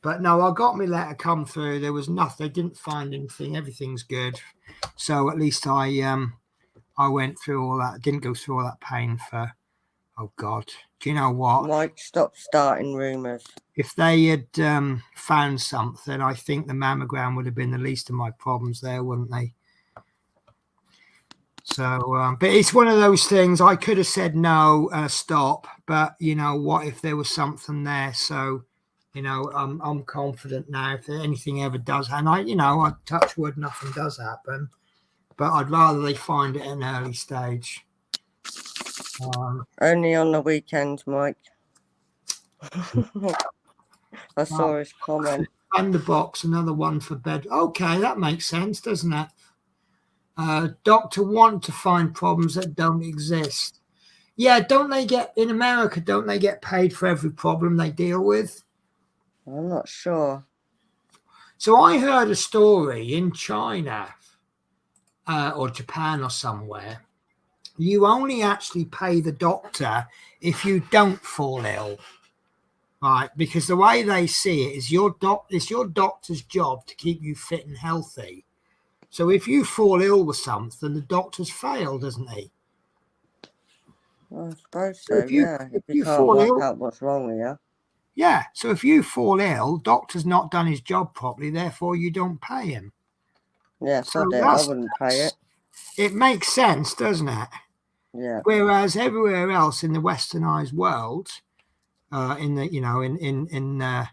But no, I got my letter come through. There was nothing, they didn't find anything, everything's good. So at least I went through all that, didn't go through all that pain for, oh God, do you know what? Might stop starting rumours. If they had found something, I think the mammogram would have been the least of my problems there, wouldn't they? So, but it's one of those things. I could have said no, stop, but what if there was something there? So, I'm confident now. If anything ever does, and I touch wood, nothing does happen. But I'd rather they find it at an early stage. Only on the weekends, Mike. I saw his comment. Thunderbox, another one for bed. Okay, that makes sense, doesn't it? Doctor want to find problems that don't exist. Yeah, don't they get, in America, don't they get paid for every problem they deal with? I'm not sure. So I heard a story in China or Japan or somewhere. You only actually pay the doctor if you don't fall ill, right? Because the way they see it is it's your doctor's job to keep you fit and healthy. So if you fall ill with something, the doctor's failed, doesn't he? Well, I suppose so, if you can't work out what's wrong with you. Yeah, so if you fall ill, doctor's not done his job properly, therefore you don't pay him. Yeah, So sod it. I wouldn't pay it. It makes sense, doesn't it? Yeah. Whereas everywhere else in the westernized world, in the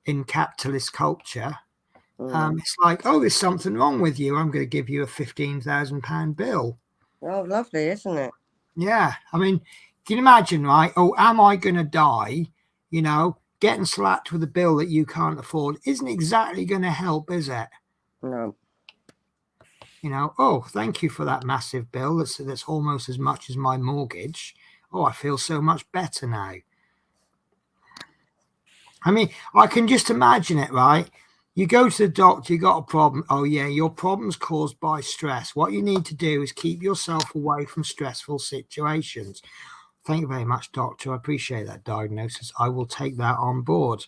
in capitalist culture, it's like, oh, there's something wrong with you. I'm going to give you a £15,000 bill. Oh, lovely, isn't it? Yeah, I mean, can you imagine, right? Oh, am I going to die? You know, getting slapped with a bill that you can't afford isn't exactly going to help, is it? No. You know, oh, thank you for that massive bill. That's almost as much as my mortgage. Oh, I feel so much better now. I mean, I can just imagine it, right? You go to the doctor, you got a problem. Oh, yeah, your problem's caused by stress. What you need to do is keep yourself away from stressful situations. Thank you very much, doctor. I appreciate that diagnosis. I will take that on board.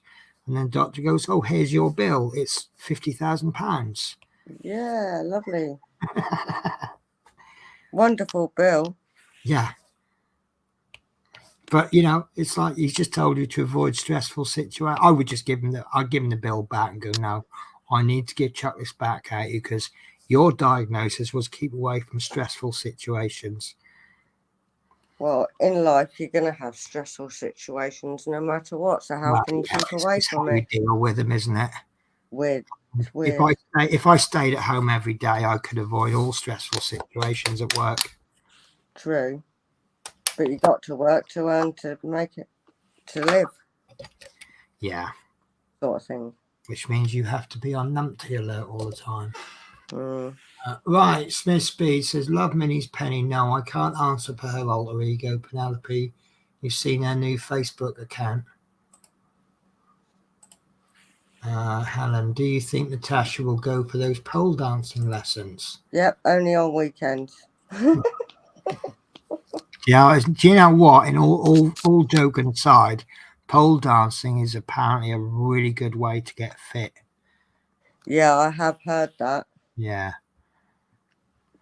And then doctor goes, oh, here's your bill. It's £50,000. Yeah, lovely. Wonderful bill. Yeah. But, you know, it's like he's just told you to avoid stressful situations. I would just I'd give him the bill back and go, no, I need to chuck this back at you because your diagnosis was keep away from stressful situations. Well, in life, you're going to have stressful situations no matter what. So how can you keep away from it? You deal with them, isn't it? Weird. If I stayed at home every day, I could avoid all stressful situations at work. True. But you got to work to earn to make it, to live. Yeah. Sort of thing. Which means you have to be on numpty alert all the time. Mm. Right, Smith Speed says, love Minnie's Penny. No, I can't answer for her alter ego. Penelope, you've seen her new Facebook account. Helen, do you think Natasha will go for those pole dancing lessons? Yep, only on weekends. Yeah, do you know what? In all joking aside, pole dancing is apparently a really good way to get fit. Yeah, I have heard that. Yeah.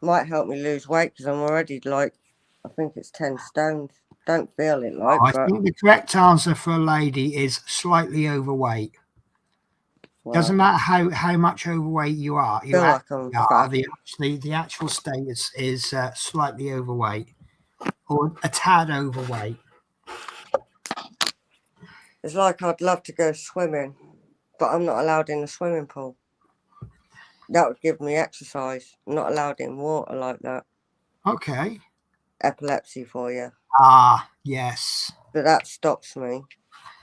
Might help me lose weight because I'm already like, I think it's 10 stones. Don't feel it like, I think the correct answer for a lady is slightly overweight. Well, doesn't matter how much overweight you are. You feel like I'm fat. The actual status is slightly overweight or a tad overweight. It's like I'd love to go swimming, but I'm not allowed in the swimming pool. That would give me exercise. I'm not allowed in water like that. Okay. Epilepsy for you. Ah, yes. But that stops me.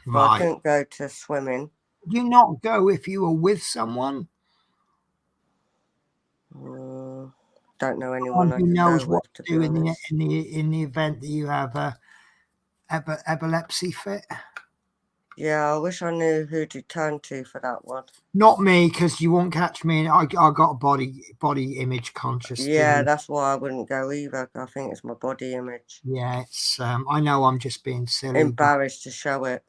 So right. I couldn't go to swimming. Do you not go if you were with someone? Don't know anyone who knows what to do in the event that you have a epilepsy fit. Yeah, I wish I knew who to turn to for that one. Not me, because you won't catch me. I got a body image conscious. Yeah, that's why I wouldn't go either. I think it's my body image. Yeah, it's. I know I'm just being silly. Embarrassed to show it.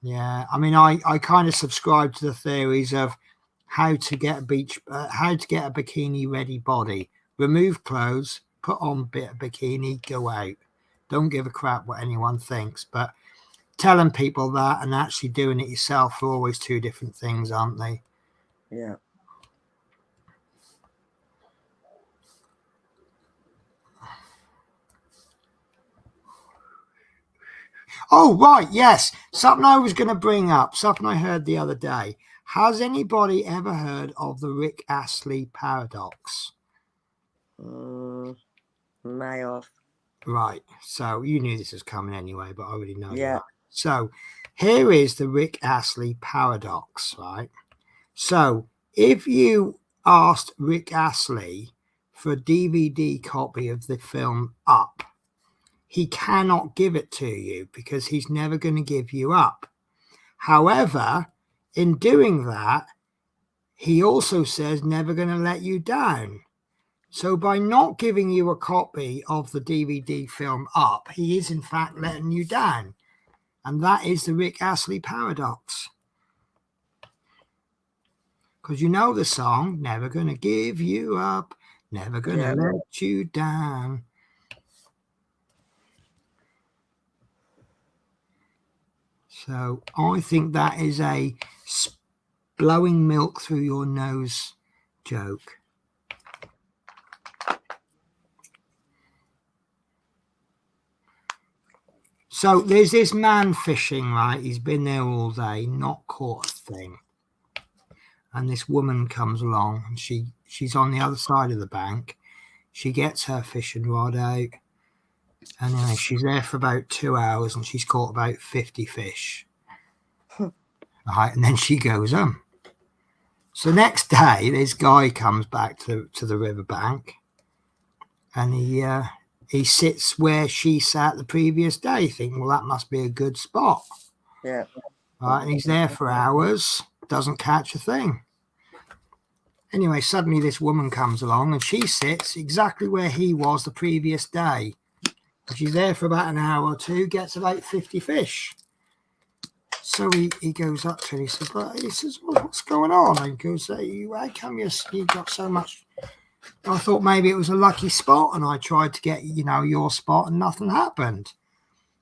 Yeah, I mean, I kind of subscribe to the theories of how to get a bikini ready body. Remove clothes, put on a bit of bikini, go out. Don't give a crap what anyone thinks, but telling people that and actually doing it yourself are always two different things, aren't they? Yeah. Oh, right, yes. Something I was going to bring up, something I heard the other day. Has anybody ever heard of the Rick Astley paradox? May have. Right, so you knew this was coming anyway, but I already know. Yeah. That. So here is the Rick Astley paradox, right? So if you asked Rick Astley for a DVD copy of the film Up, he cannot give it to you because he's never going to give you up. However, in doing that, he also says never going to let you down. So by not giving you a copy of the DVD film Up, he is in fact letting you down. And that is the Rick Astley paradox. Because you know the song, never going to give you up, never going to let you down. So I think that is a blowing milk through your nose joke. So there's this man fishing, right? He's been there all day, not caught a thing. And this woman comes along, and she's on the other side of the bank. She gets her fishing rod out, and anyway, she's there for about 2 hours, and she's caught about 50 fish. Right, and then she goes home. So next day, this guy comes back to the riverbank, and he sits where she sat the previous day, thinking, well, that must be a good spot. Yeah. Right, and he's there for hours, doesn't catch a thing. Anyway, suddenly this woman comes along, and she sits exactly where he was the previous day. And she's there for about an hour or two, gets about 50 fish. So he goes up to her, he says, well, what's going on? And he goes, hey, how come you got so much? I thought maybe it was a lucky spot, and I tried to get, your spot, and nothing happened.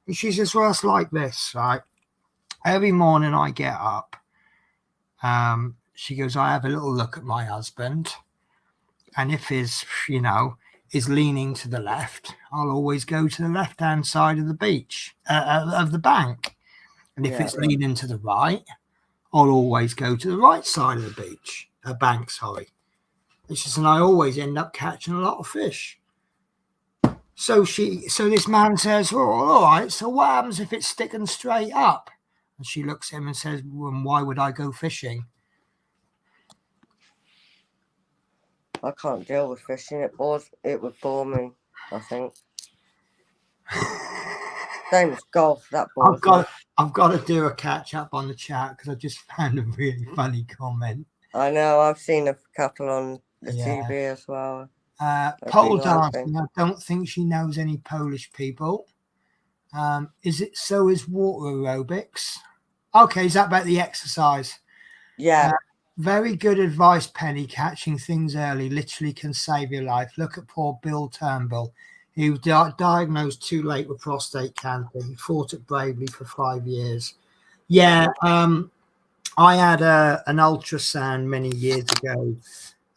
And she says, well, it's like this, right? Every morning I get up, she goes, I have a little look at my husband, and if his, is leaning to the left, I'll always go to the left-hand side of the beach, of the bank. And if it's leaning to the right, I'll always go to the right side of the beach, bank, sorry. And she says, and I always end up catching a lot of fish. So this man says, well, all right, so what happens if it's sticking straight up? And she looks at him and says, well, why would I go fishing? I can't deal with fishing. It would bore me, I think. Same as golf, that bores me. I've got to do a catch up on the chat because I just found a really funny comment. I know, I've seen a couple on the TV as well. Pole dancing, I don't think she knows any Polish people. Is water aerobics? Okay, is that about the exercise? Yeah. Very good advice, Penny. Catching things early literally can save your life. Look at poor Bill Turnbull. He was diagnosed too late with prostate cancer. He fought it bravely for 5 years. Yeah, I had an ultrasound many years ago,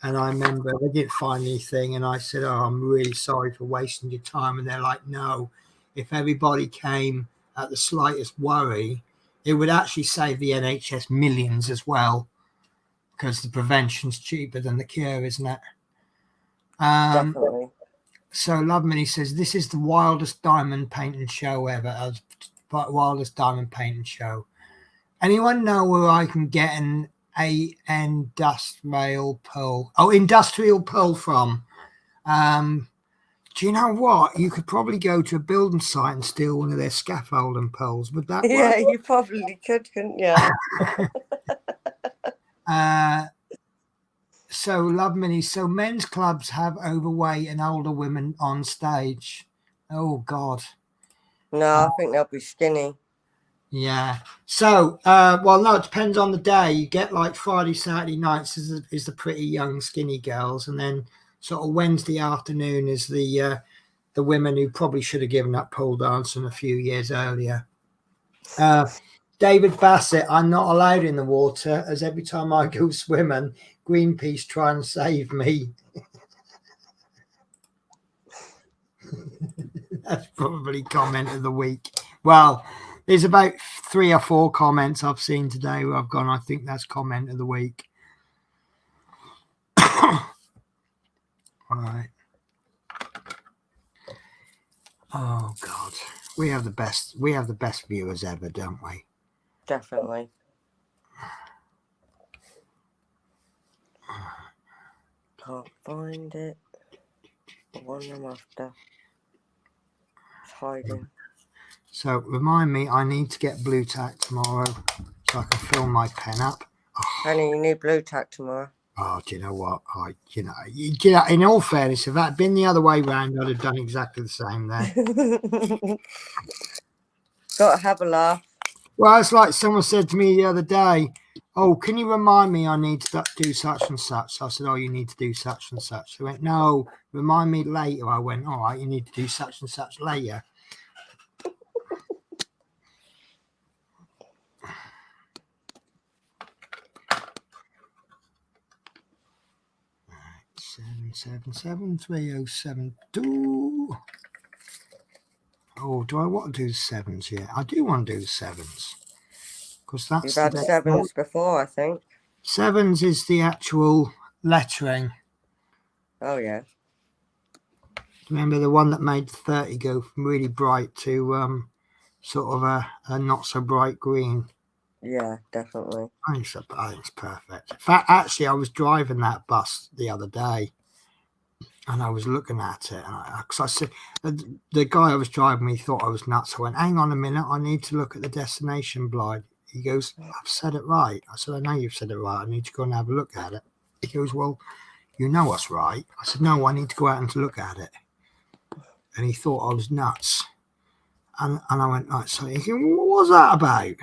and I remember they didn't find anything, and I said, oh, I'm really sorry for wasting your time. And they're like, no, if everybody came at the slightest worry, it would actually save the NHS millions as well, because the prevention's cheaper than the cure, isn't it? Definitely. So Loveman, says, this is the wildest diamond painting show ever. Wildest diamond painting show. Anyone know where I can get an industrial pearl? Oh, industrial pearl from? Do you know what? You could probably go to a building site and steal one of their scaffolding pearls. Would that work? Yeah, you probably could, couldn't you? So Loveman, so men's clubs have overweight and older women on stage. Oh God. No, I think they'll be skinny. Yeah. So, well, no, it depends on the day. You get like Friday, Saturday nights is the pretty young, skinny girls, and then sort of Wednesday afternoon is the women who probably should have given up pole dancing a few years earlier. David Bassett, I'm not allowed in the water, as every time I go swimming, Greenpeace try and save me. That's probably comment of the week. Well, there's about 3 or 4 comments I've seen today where I've gone, I think that's comment of the week. All right. Oh God. We have the best viewers ever, don't we? Definitely. Can't find it. The one I'm after. It's hiding. So remind me, I need to get blue tack tomorrow so I can fill my pen up. Honey, you need blue tack tomorrow. Oh, do you know what? In all fairness, if that had been the other way round, I'd have done exactly the same there. Got to have a laugh. Well, it's like someone said to me the other day, oh, can you remind me I need to do such and such? So I said, oh, you need to do such and such. They went, no, remind me later. I went, all right, you need to do such and such later. Seven 7 3 0 7 2. Oh, do I want to do the 7s? Yeah, I do want to do the 7s. Because that's You've had the 7s before, I think. 7s is the actual lettering. Oh, yeah. Remember the one that made 30 go from really bright to sort of a not so bright green? Yeah, definitely. I think it's perfect. In fact, actually, I was driving that bus the other day, and I was looking at it, and because I said the guy I was driving me thought I was nuts. I went, "Hang on a minute, I need to look at the destination blind." He goes, "I've said it right." I said, "I know you've said it right. I need to go and have a look at it." He goes, "Well, you know us, right?" I said, "No, I need to go out and to look at it." And he thought I was nuts. And I went, "Right." So he goes, "What was that about?"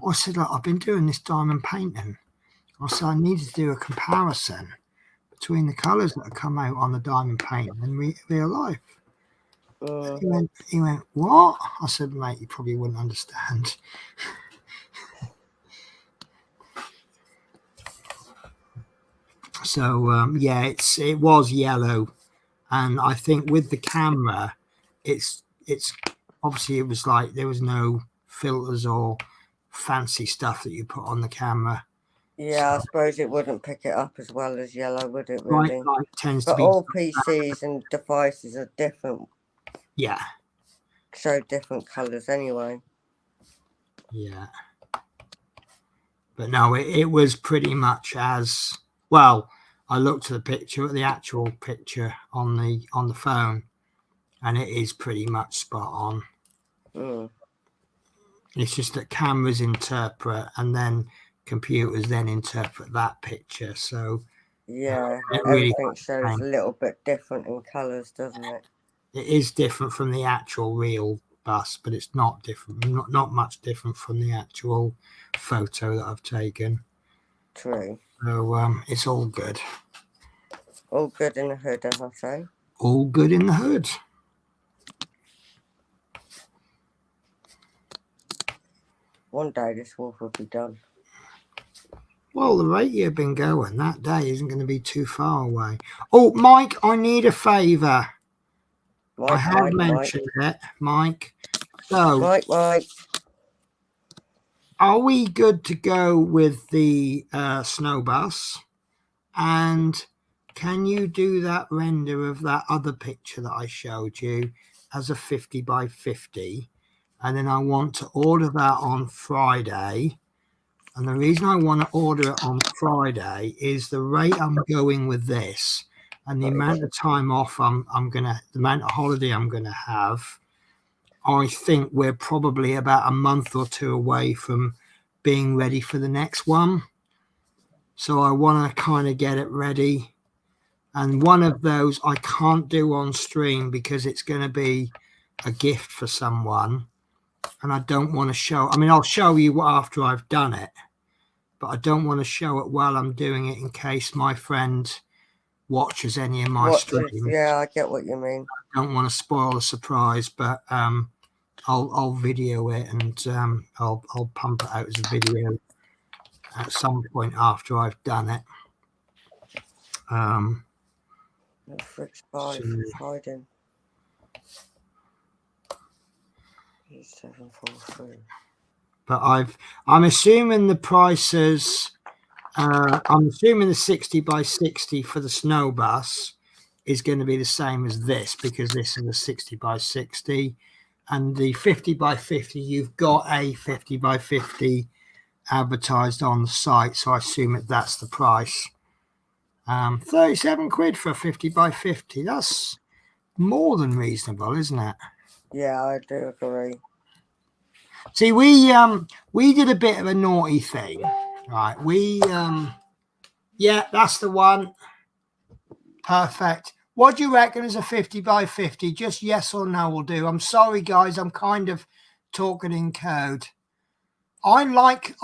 I said, "Look, I've been doing this diamond painting." I said, "I needed to do a comparison between the colours that have come out on the diamond painting and real life." He went, "What?" I said, "Mate, you probably wouldn't understand." So yeah, it was yellow, and I think with the camera, it's obviously it was like there was no filters or fancy stuff that you put on the camera. Yeah, I suppose it wouldn't pick it up as well as yellow, would it, really? Bright light tends to But be, all PCs and devices are different, yeah, show different colours anyway. yeah. But no, it was pretty much as well. I looked at the picture, at the actual picture on the phone, and it is pretty much spot on. It's just that cameras interpret, and then computers then interpret that picture. So yeah, really everything shows a little bit different in colours, doesn't it? It is different from the actual real bus, but it's not different. Not much different from the actual photo that I've taken. True. So it's all good. All good in the hood, as I say. All good in the hood. One day this wolf will be done. Well, the rate you've been going, that day isn't going to be too far away. Oh, Mike, I need a favour. I have mentioned it, Mike. So, Mike. Are we good to go with the snow bus? And can you do that render of that other picture that I showed you as a 50 by 50? And then I want to order that on Friday. And the reason I want to order it on Friday is the rate I'm going with this and the amount of time off the amount of holiday I'm gonna have. I think we're probably about a month or two away from being ready for the next one. So I want to kind of get it ready. And one of those I can't do on stream because it's going to be a gift for someone. And I don't want to show, I mean, I'll show you after I've done it, but I don't want to show it while I'm doing it in case my friend watches any of my streams. Yeah, I get what you mean. I don't want to spoil the surprise, but I'll video it and I'll pump it out as a video at some point after I've done it. Fritz 5 hiding. 743. But I'm assuming the prices. I'm assuming the 60 by 60 for the snow bus is going to be the same as this because this is a 60 by 60, and the 50 by 50. You've got a 50 by 50 advertised on the site, so I assume that's the price. 37 quid for a 50 by 50. That's more than reasonable, isn't it? Yeah, I do agree. See, we did a bit of a naughty thing, right? Yeah, that's the one. Perfect. What do you reckon is a 50 by 50? Just yes or no will do. I'm sorry, guys. I'm kind of talking in code. I like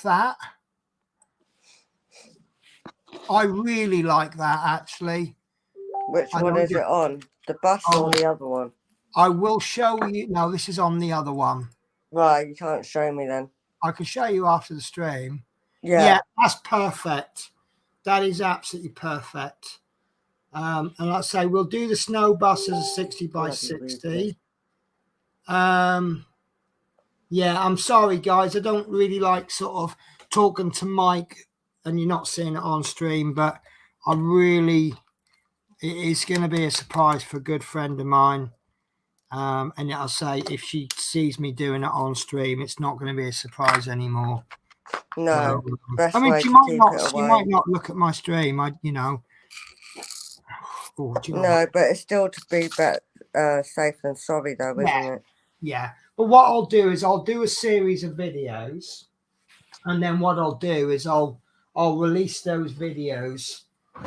that. I really like that, actually. Which one is it on? The bus or the other one? I will show you. No, this is on the other one. Right, you can't show me then. I can show you after the stream. Yeah, that's perfect. That is absolutely perfect. And like I say, we'll do the snow bus as a 60 by 60. Yeah, I'm sorry, guys. I don't really like sort of talking to Mike, and you're not seeing it on stream, but it is going to be a surprise for a good friend of mine. And I'll say, if she sees me doing it on stream, it's not going to be a surprise anymore. No, So, best I mean, way she to might keep not. it She away. might not look at my stream. Oh, do you know No, what? but it's still to be safe than sorry, though, isn't it? Yeah. But what I'll do is I'll do a series of videos, and then what I'll do is I'll release those videos,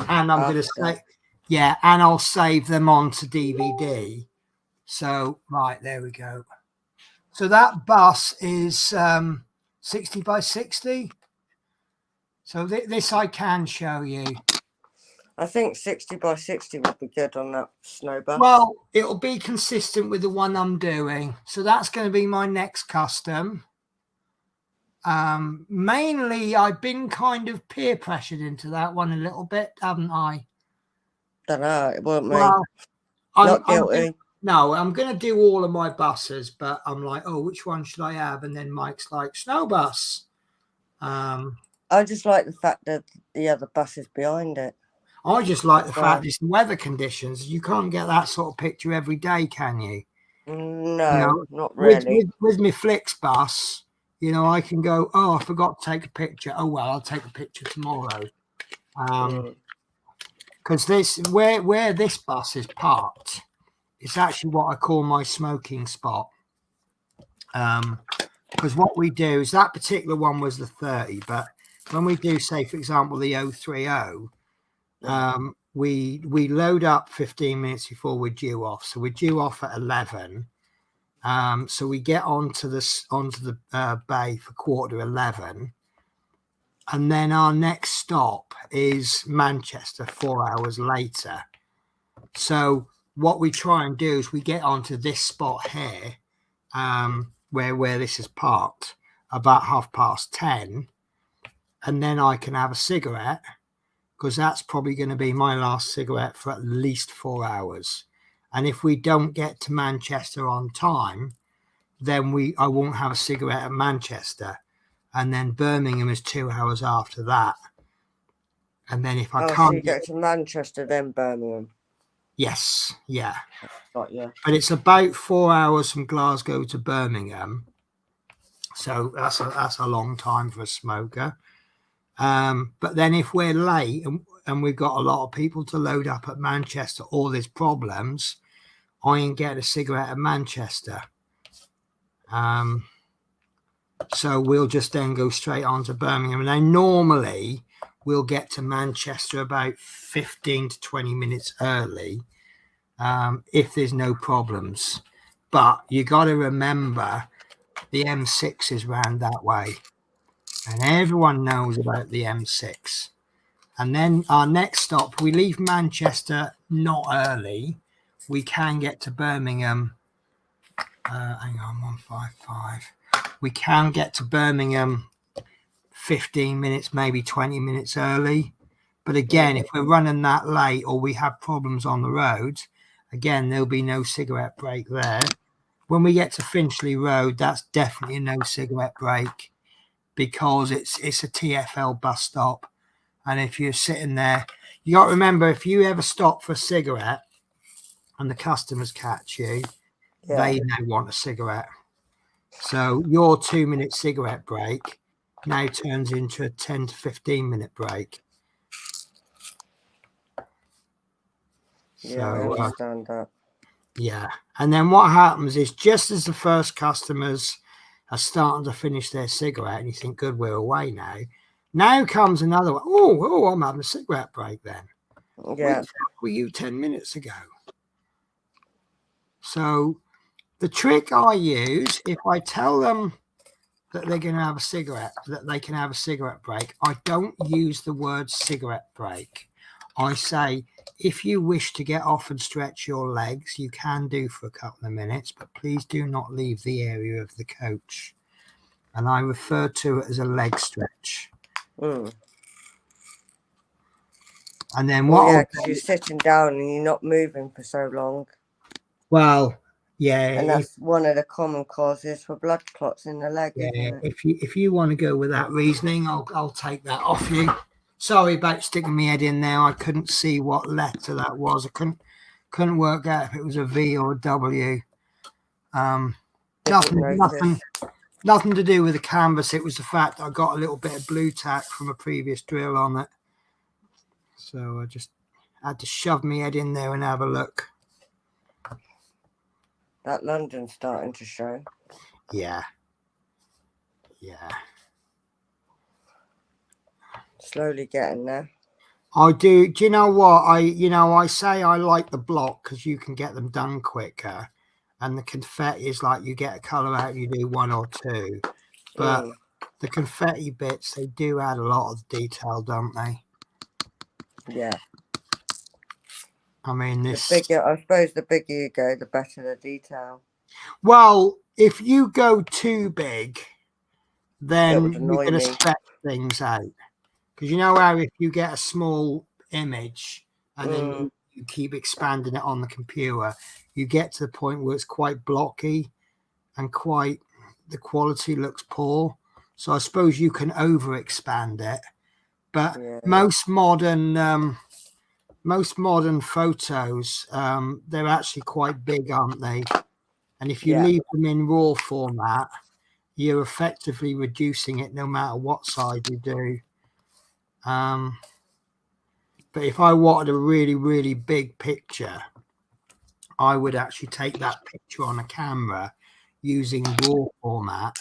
and I'm going to say, yeah, and I'll save them onto DVD. So right, there we go. So that bus is 60 by 60. So this I can show you. I think 60 by 60 would be good on that snow bus. Well, it'll be consistent with the one I'm doing. So that's going to be my next custom. Mainly, I've been kind of peer pressured into that one a little bit, haven't I? Don't know. It won't me. Well, Not guilty. I'm going to do all of my buses, but I'm like, oh, which one should I have? And then Mike's like, snow bus. I just like the fact that the other bus is behind it. I just like the fact it's the weather conditions. You can't get that sort of picture every day, can you? No, not really. With my Flix bus, I can go, oh, I forgot to take a picture. Oh, well, I'll take a picture tomorrow. Because where this bus is parked, it's actually what I call my smoking spot. Because what we do is that particular one was the 30, but when we do, say, for example, the 030, we load up 15 minutes before we're due off. So we're due off at 11. So we get onto the bay for 11:15. And then our next stop is Manchester 4 hours later. So what we try and do is we get onto this spot here, where this is parked, about 10:30. And then I can have a cigarette, because that's probably going to be my last cigarette for at least 4 hours. And if we don't get to Manchester on time, then I won't have a cigarette at Manchester. And then Birmingham is 2 hours after that. And then if I can't so you get to Manchester, then Birmingham. Yes, yeah. Got you. But it's about 4 hours from Glasgow to Birmingham. So that's a long time for a smoker. But then if we're late and we've got a lot of people to load up at Manchester or there's problems, I ain't get a cigarette at Manchester. So we'll just then go straight on to Birmingham. And then normally we'll get to Manchester about 15 to 20 minutes early, if there's no problems. But you got to remember the M6 is round that way. And everyone knows about the M6. And then our next stop, we leave Manchester not early. We can get to Birmingham. Hang on, 155. We can get to Birmingham 15 minutes, maybe 20 minutes early. But again, if we're running that late or we have problems on the road, again, there'll be no cigarette break there. When we get to Finchley Road, that's definitely a no cigarette break, because it's a TfL bus stop. And if you're sitting there, you got to remember, if you ever stop for a cigarette and the customers catch you, they now want a cigarette. So your 2 minute cigarette break now turns into a 10 to 15 minute break. Yeah, I understand that. Yeah. And then what happens is, just as the first customers are starting to finish their cigarette and you think, good, we're away now. Now comes another one. Oh, I'm having a cigarette break then. Yeah. Where the fuck were you 10 minutes ago? So the trick I use, if I tell them that they're going to have a cigarette, that they can have a cigarette break, I don't use the word cigarette break. I say, if you wish to get off and stretch your legs, you can do for a couple of minutes, but please do not leave the area of the coach. And I refer to it as a leg stretch. And then because you're sitting down and you're not moving for so long. Well, Yeah, And that's one of the common causes for blood clots in the leg, yeah. isn't it? If you want to go with that reasoning, I'll take that off you. Sorry about sticking my head in there. I couldn't see what letter that was. I couldn't work out if it was a V or a W. Nothing to do with the canvas. It was the fact I got a little bit of blue tack from a previous drill on it. So I just had to shove my head in there and have a look. That London's starting to show. Yeah. Slowly getting there. I do. Do you know what? I say I like the block because you can get them done quicker. And the confetti is like you get a colour out and you do one or two. But the confetti bits, they do add a lot of detail, don't they? Yeah. I mean, I suppose the bigger you go, the better the detail. Well, if you go too big, then you're going to stretch things out. Because you know how if you get a small image and then you keep expanding it on the computer, you get to the point where it's quite blocky and the quality looks poor. So I suppose you can over expand it. But most modern photos, they're actually quite big, aren't they? And if you leave them in raw format, you're effectively reducing it no matter what size you do. But if I wanted a really, really big picture, I would actually take that picture on a camera using raw format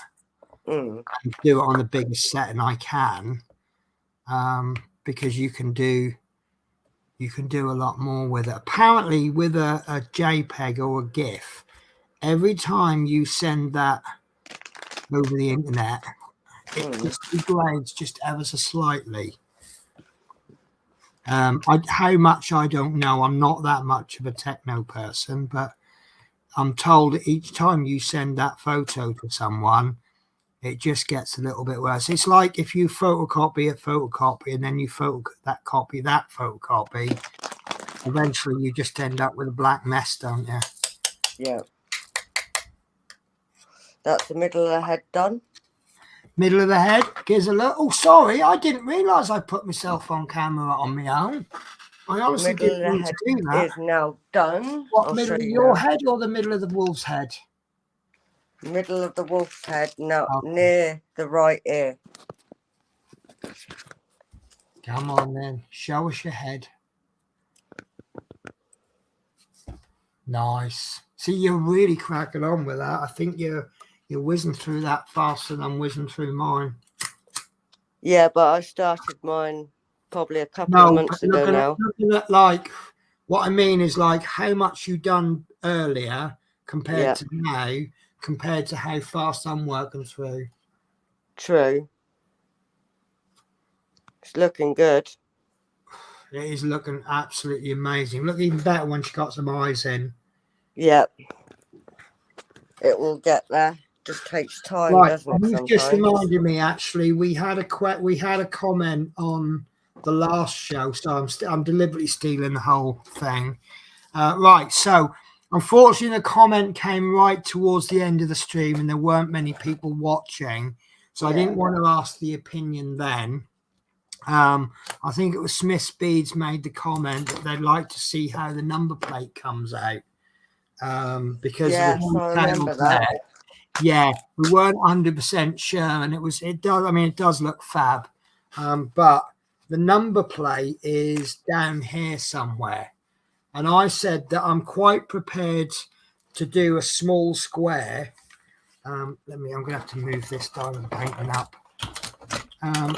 and do it on the biggest setting I can, because you can do a lot more with it. Apparently, with a JPEG or a GIF, every time you send that over the internet, it just degrades just ever so slightly. How much I don't know. I'm not that much of a techno person, but I'm told that each time you send that photo to someone, it just gets a little bit worse. It's like if you photocopy a photocopy and then you photocopy that photocopy, eventually you just end up with a black mess, don't you? Yeah. That's the middle of the head done. Middle of the head gives a look. Oh, sorry, I didn't realise I put myself on camera on my own. I honestly didn't mean to do that. Is now done. What, middle of your head or the middle of the wolf's head? Middle of the wolf's head, no, near the right ear. Come on then, show us your head. Nice. See, you're really cracking on with that. I think you're whizzing through that faster than I'm whizzing through mine. Yeah, but I started mine probably a couple of months ago now. Looking at, like, what I mean is like how much you done earlier compared to now, compared to how fast I'm working through. True. It's looking good. It is looking absolutely amazing. Look even better when she got some eyes in. Yep. It will get there. Just takes time, doesn't it? You've just reminded me. Actually, we had a comment on the last show, so I'm deliberately stealing the whole thing. Right. So, unfortunately, the comment came right towards the end of the stream, and there weren't many people watching, so I didn't want to ask the opinion then. I think it was Smith Speeds made the comment that they'd like to see how the number plate comes out, because I remember that. Yeah, we weren't 100% sure, and it does look fab, but the number plate is down here somewhere, and I said that I'm quite prepared to do a small square. I'm gonna have to move this down and painting up.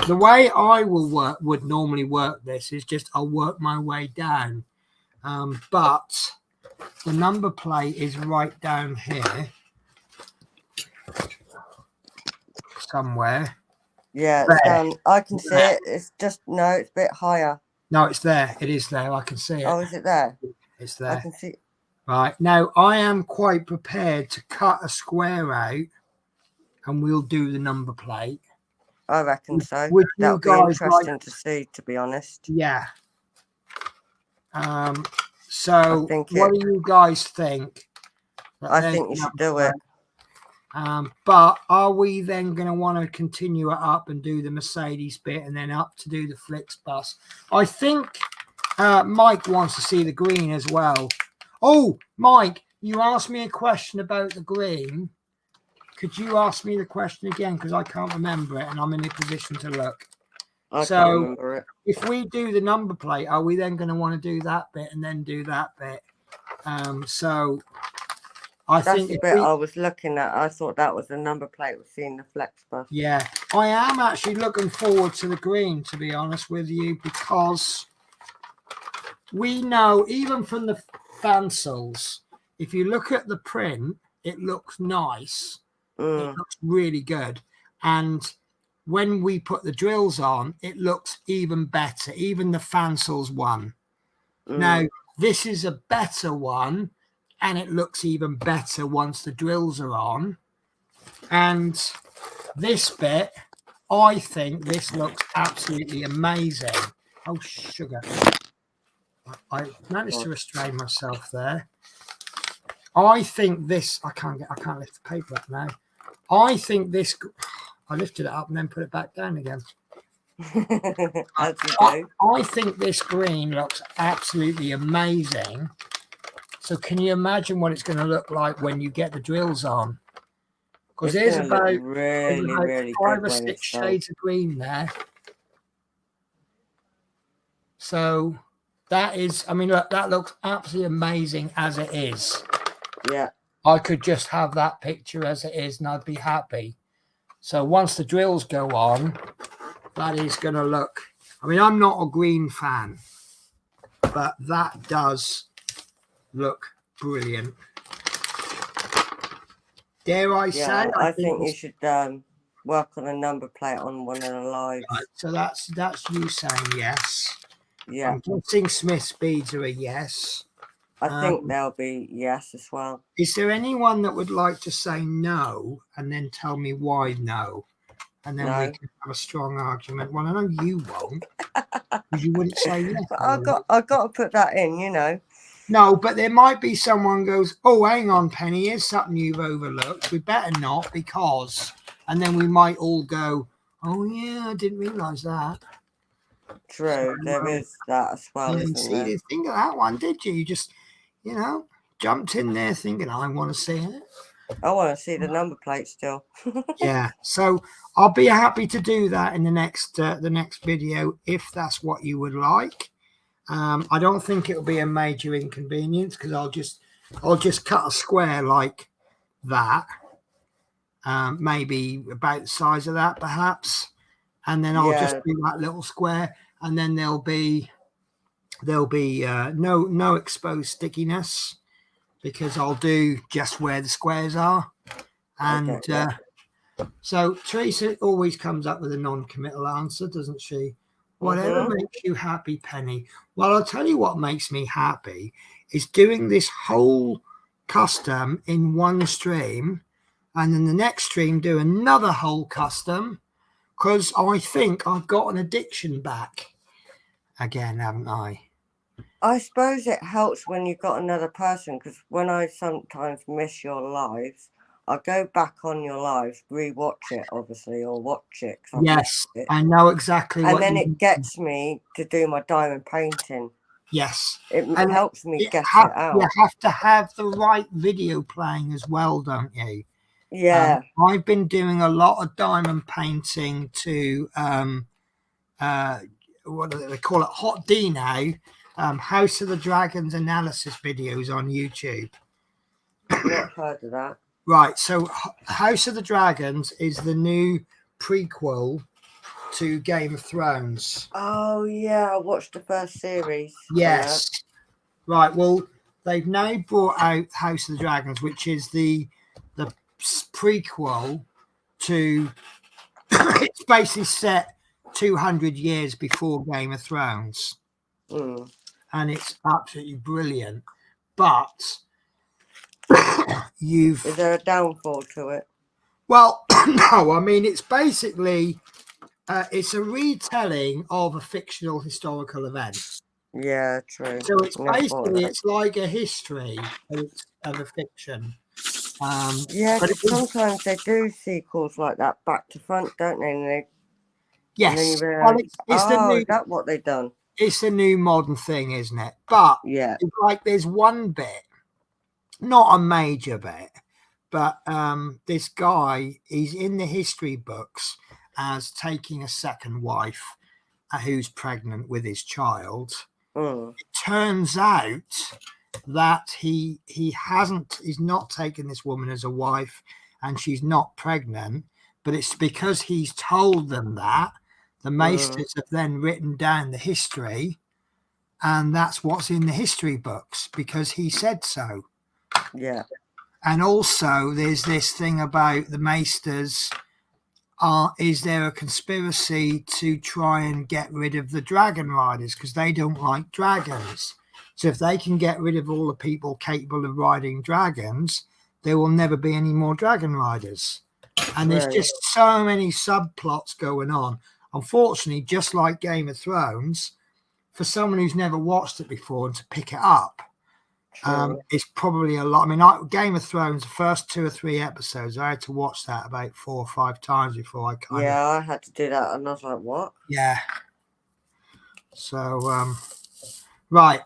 The way I would normally work this is just I'll work my way down, but the number plate is right down here somewhere. Yeah, it's down. I can see it. It's just it's a bit higher. No, it's there. It is there. I can see it. Oh, is it there? It's there. I can see. Right now, I am quite prepared to cut a square out, and we'll do the number plate. I reckon so. That would be interesting to see, to be honest. Yeah. So, what do you guys think? I think you should do it. But are we then going to want to continue it up and do the Mercedes bit and then up to do the Flixbus? I think Mike wants to see the green as well. Oh, Mike, you asked me a question about the green. Could you ask me the question again? Because I can't remember it and I'm in a position to look. I can't remember it. If we do the number plate, are we then going to want to do that bit and then do that bit? So I That's think the bit I was looking at. I thought that was the number plate. We're seeing the Flexbus. Yeah, I am actually looking forward to the green, to be honest with you, because we know even from the fancils, if you look at the print, it looks nice. It looks really good. And when we put the drills on, it looks even better, even the fancils one. Now, this is a better one, and it looks even better once the drills are on. And this bit, I think this looks absolutely amazing. Oh, sugar. I managed to restrain myself there. I think this, I can't lift the paper up now. I think this, I lifted it up and then put it back down again. I think this green looks absolutely amazing. So can you imagine what it's going to look like when you get the drills on? Because there's about, really 5 or 6 shades of green there. So that is, I mean, look, that looks absolutely amazing as it is. Yeah. I could just have that picture as it is and I'd be happy. So once the drills go on, that is going to look, I mean, I'm not a green fan, but that does look brilliant. Dare I say? I think you should work on a number plate on one of the lives. Right, so that's you saying yes. Yeah. I'm guessing Smith Speeds are a yes. I think they'll be yes as well. Is there anyone that would like to say no and then tell me why no? And then we can have a strong argument. Well, I know you won't, because you wouldn't say yes. But I've got to put that in, you know. No, but there might be someone goes, oh, hang on, Penny, here's something you've overlooked. We better not, because, and then we might all go, oh yeah, I didn't realise that. True, so, there is that as well. You didn't think of that one, did you? You just, you know, jumped in there thinking, I want to see it. I want to see the number plate still. Yeah, so I'll be happy to do that in the next video if that's what you would like. I don't think it'll be a major inconvenience because I'll just cut a square like that, maybe about the size of that perhaps, and then I'll just do that little square, and then there'll be no exposed stickiness, because I'll do just where the squares are. And so Teresa always comes up with a non-committal answer, doesn't she? Whatever makes you happy, Penny. Well, I'll tell you what makes me happy is doing this whole custom in one stream, and then the next stream do another whole custom, because I think I've got an addiction back again, haven't I? I suppose it helps when you've got another person, because when I sometimes miss your lives, I go back on your lives, rewatch it, obviously, or watch it. Yes, I know exactly. And then it gets me to do my diamond painting. Yes, it helps me get it out. You have to have the right video playing as well, don't you? Yeah. I've been doing a lot of diamond painting to what do they call it? Hot D now. House of the Dragons analysis videos on YouTube. I've not heard of that. Right, so House of the Dragons is the new prequel to Game of Thrones. Oh yeah, I watched the first series. Yes. Right, well, they've now brought out House of the Dragons, which is the prequel to it's basically set 200 years before Game of Thrones. And it's absolutely brilliant. But is there a downfall to it? Well, no, I mean, it's basically it's a retelling of a fictional historical event. Yeah, true. So it's basically it's like a history of a fiction. Yeah, but 'cause sometimes they do sequels like that back to front, don't they? And then you yes, well, realise, it's the oh, new, is that what they've done? it's the new modern thing, isn't it? But Yeah. it's like there's one bit, not a major bit, but this guy, he's in the history books as taking a second wife who's pregnant with his child. Mm. It turns out that he's not taken this woman as a wife, and she's not pregnant, but it's because he's told them that. The Maesters have then written down the history, and that's what's in the history books because he said so. Yeah. And also, there's this thing about the Maesters. Is there a conspiracy to try and get rid of the dragon riders because they don't like dragons? So if they can get rid of all the people capable of riding dragons, there will never be any more dragon riders. And there's just so many subplots going on. Unfortunately, just like Game of Thrones, for someone who's never watched it before and to pick it up, it's probably a lot. I mean, Game of Thrones, the first 2 or 3 episodes, I had to watch that about 4 or 5 times before I kind of. Yeah, I had to do that, and I was like, what? Yeah. So, right.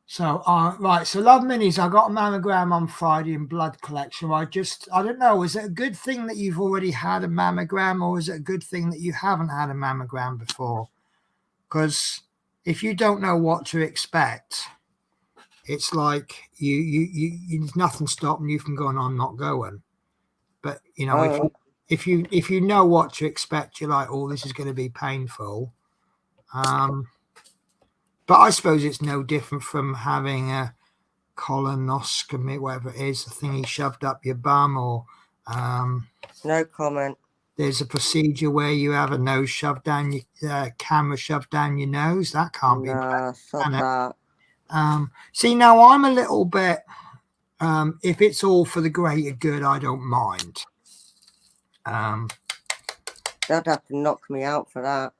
So, right. So, Love Minis, I got a mammogram on Friday in blood collection. I don't know. Is it a good thing that you've already had a mammogram, or is it a good thing that you haven't had a mammogram before? Because if you don't know what to expect, it's like there's nothing stopping you from going, I'm not going. But you know, if you know what to expect, you're like, oh, this is going to be painful. But I suppose it's no different from having a colonoscopy, whatever it is, the thing he shoved up your bum, or no comment. There's a procedure where you have a nose shoved down your camera shoved down your nose. That can't be bad, can it? See, now I'm a little bit, if it's all for the greater good, I don't mind. They'd have to knock me out for that.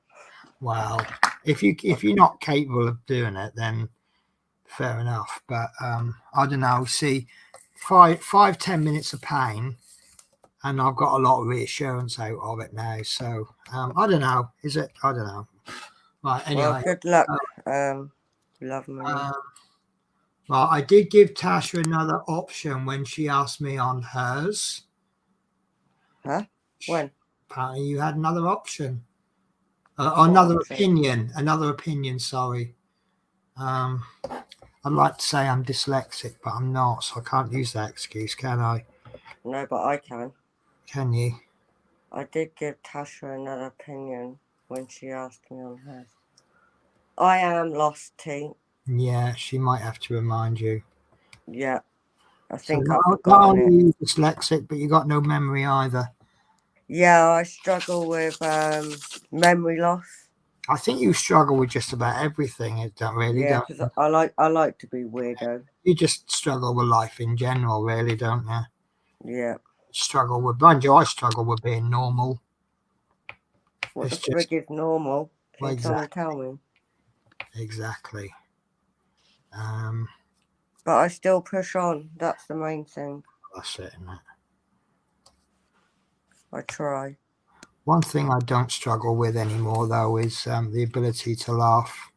Well, if you're not capable of doing it, then fair enough. But I don't know. See, 5-10 minutes of pain, and I've got a lot of reassurance out of it now. So I don't know. Is it? I don't know. Right. Anyway. Well, good luck. Love me. Well, I did give Tasha another option when she asked me on hers. Huh? When? Apparently, you had another option. Another opinion. Sorry. I'd like to say I'm dyslexic, but I'm not, so I can't use that excuse, can I? No, but I can. Can you? I did give Tasha another opinion when she asked me on hers. I am lost, T. Yeah, she might have to remind you. Yeah, I think so I've forgotten it. Not only dyslexic, but you got no memory either. Yeah, I struggle with memory loss. I think you struggle with just about everything. It don't really. Yeah, because I like to be weirdo. You just struggle with life in general, really, don't you? Yeah. Struggle with, mind you, I struggle with being normal. What the frig is normal? Can someone tell me? Exactly. But I still push on. That's the main thing. That's it, isn't it? I try. One thing I don't struggle with anymore, though, is the ability to laugh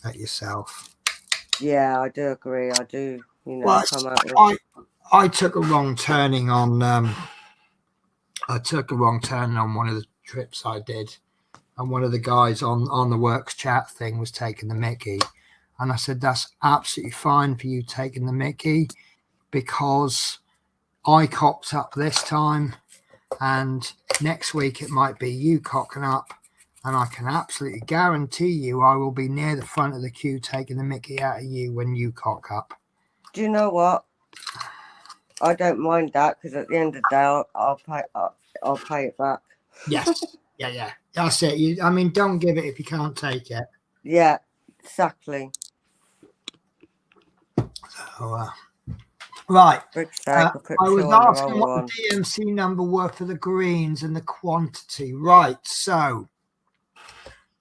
at yourself. Yeah, I do agree. I do. You know, well, come out with... I took a wrong turning on. I took a wrong turn on one of the trips I did, and one of the guys on the works chat thing was taking the mickey, and I said, that's absolutely fine for you taking the mickey, because I cocked up this time, and next week it might be you cocking up, and I can absolutely guarantee you I will be near the front of the queue taking the mickey out of you when you cock up. Do you know what? I don't mind that, because at the end of the day, I'll pay it back. Yes. Yeah. That's it. I mean, don't give it if you can't take it. Yeah, exactly. So, right. I was asking what the DMC number were for the greens and the quantity. Right. So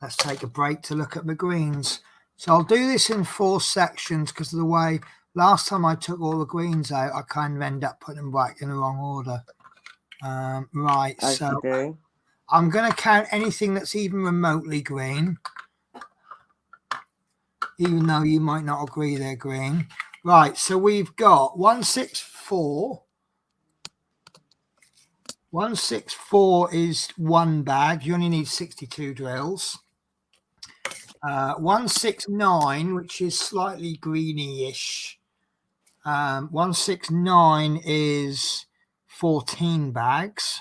let's take a break to look at the greens. So I'll do this in 4 sections because of the way Last time I took all the greens out, I kind of end up putting them back in the wrong order. Right, As so you do. I'm going to count anything that's even remotely green, even though you might not agree they're green. Right, so we've got 164. 164 is one bag. You only need 62 drills. 169, which is slightly greeny-ish. 169 is 14 bags.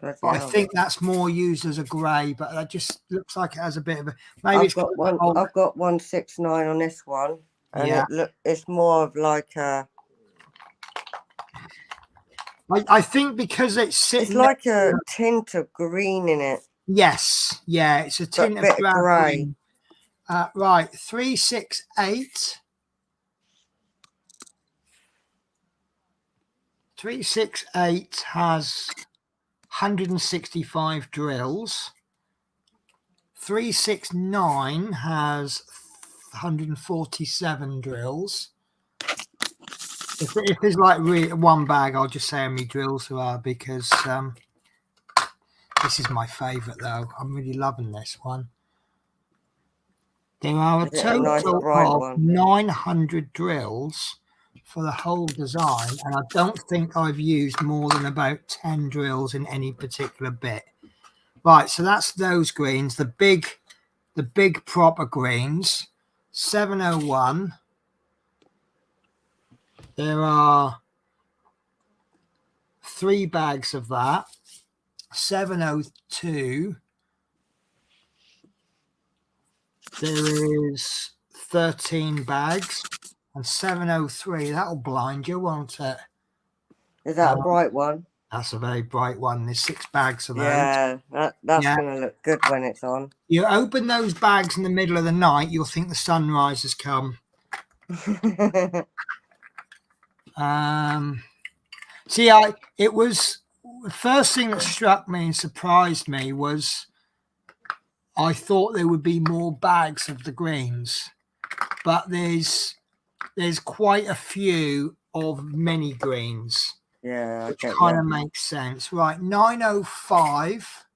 Bloody I hell. think that's more used as a grey, but that just looks like it has a bit of a. Maybe I've got 169 on this one, and Yeah. it's more of like a. I think because it's sitting. It's like a tint of green in it. Yes, yeah, it's a tint of bit of grey. green. Right, 368. 368 has 165 drills. 369 has 147 drills. If there's like one bag, I'll just say how many drills there are, because this is my favourite though. I'm really loving this one. There are a total of 900 drills for the whole design, and I don't think I've used more than about 10 drills in any particular bit. Right, so that's those greens, the big proper greens. 701. There are 3 bags of that. 702. There is 13 bags. And 703, that'll blind you, won't it? Is that a bright one? That's a very bright one. There's 6 bags of those. Yeah, that's going to look good when it's on. You open those bags in the middle of the night, you'll think the sunrise has come. See, it was the first thing that struck me and surprised me was I thought there would be more bags of the greens, but there's quite a few of many greens. Yeah, which kind of makes sense. Right, 905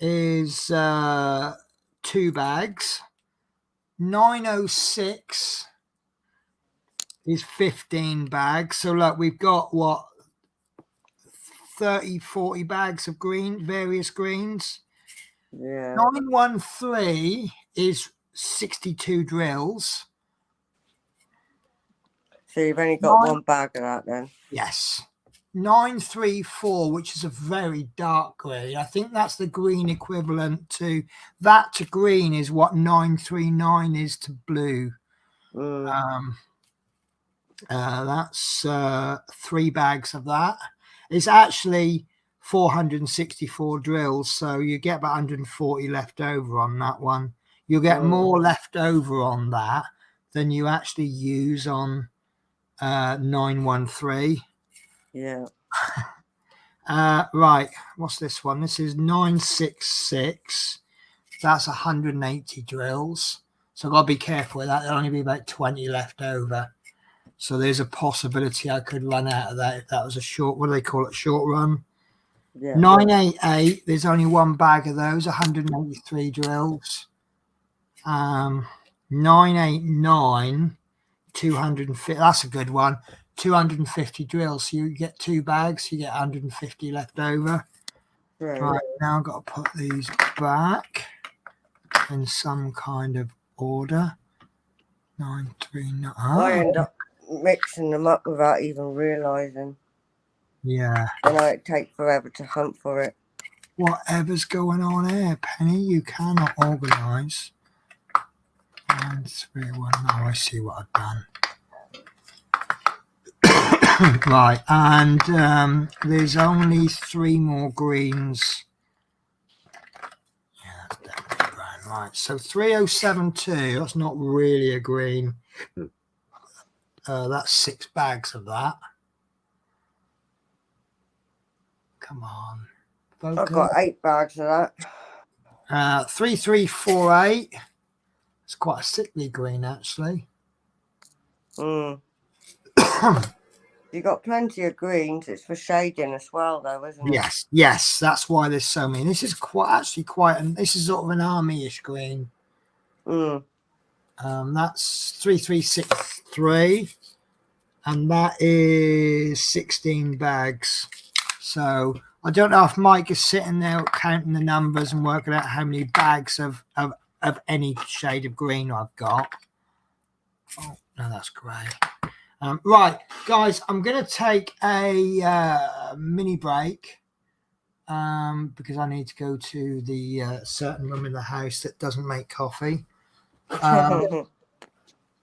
is 2 bags. 906 is 15 bags. So look, we've got what, 30, 40 bags of various greens. Yeah. 913 is 62 drills. So you've only got 1 bag of that then? Yes. 934, which is a very dark grey. I think that's the green equivalent to that. To green is what 939 is to blue. That's 3 bags of that. It's actually 464 drills, so you get about 140 left over on that one. You'll get more left over on that than you actually use on 913. Yeah. Right, what's this one? This is 966. That's 180 drills. So I've got to be careful with that. There'll only be about 20 left over. So there's a possibility I could run out of that if that was a short, what do they call it, short run? Yeah. 988, there's only 1 bag of those, 183 drills. 989, 250, that's a good one. 250 drills, so you get 2 bags, you get 150 left over. Right, now I've got to put these back in some kind of order. 939. I end up mixing them up without even realising. Yeah. And it takes forever to hunt for it. Whatever's going on here, Penny, you cannot organise. 931. Oh, I see what I've done. Right, and there's only 3 more greens. Yeah, that's definitely brown. Right, so 3072, that's not really a green. That's 6 bags of that. Come on. Focus. I've got 8 bags of that. 3348. It's quite a sickly green, actually. Mm. You got plenty of greens. It's for shading as well, though, isn't it? Yes, that's why there's so many. This is this is sort of an army-ish green. Mm. That's 3363, and that is 16 bags. So I don't know if Mike is sitting there counting the numbers and working out how many bags of any shade of green I've got. Oh no, that's grey. Right, guys, I'm going to take a mini break because I need to go to the certain room in the house that doesn't make coffee.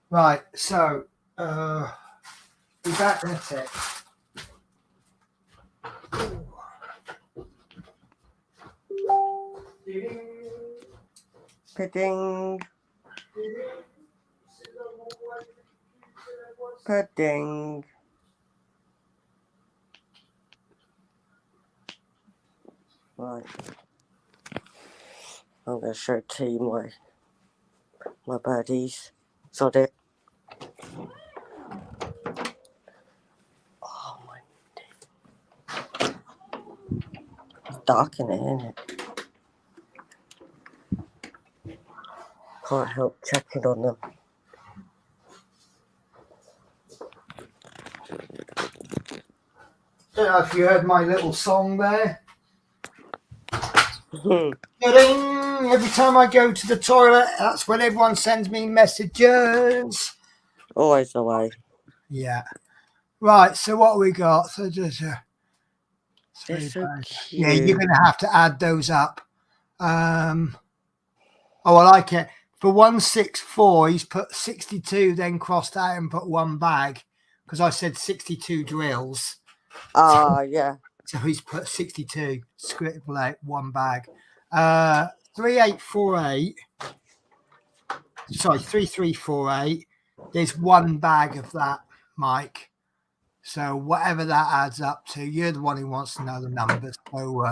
Right, so be back in a tick. Pudding. Pudding. Right. I'm going to show T my birdies. Sod it. Oh my. It's dark in it, isn't it? Can't help checking on them. Don't know if you heard my little song there. Every time I go to the toilet, that's when everyone sends me messages. Always the way. Yeah. Right, so what we got? So just They're so cute. yeah, you're going to have to add those up. Oh, I like it. For 164, he's put 62, then crossed out and put one bag because I said 62 drills. Yeah. So he's put 62, scribble out one bag. 3848. Sorry, 3348. There's one bag of that, Mike. So whatever that adds up to, you're the one who wants to know the numbers. So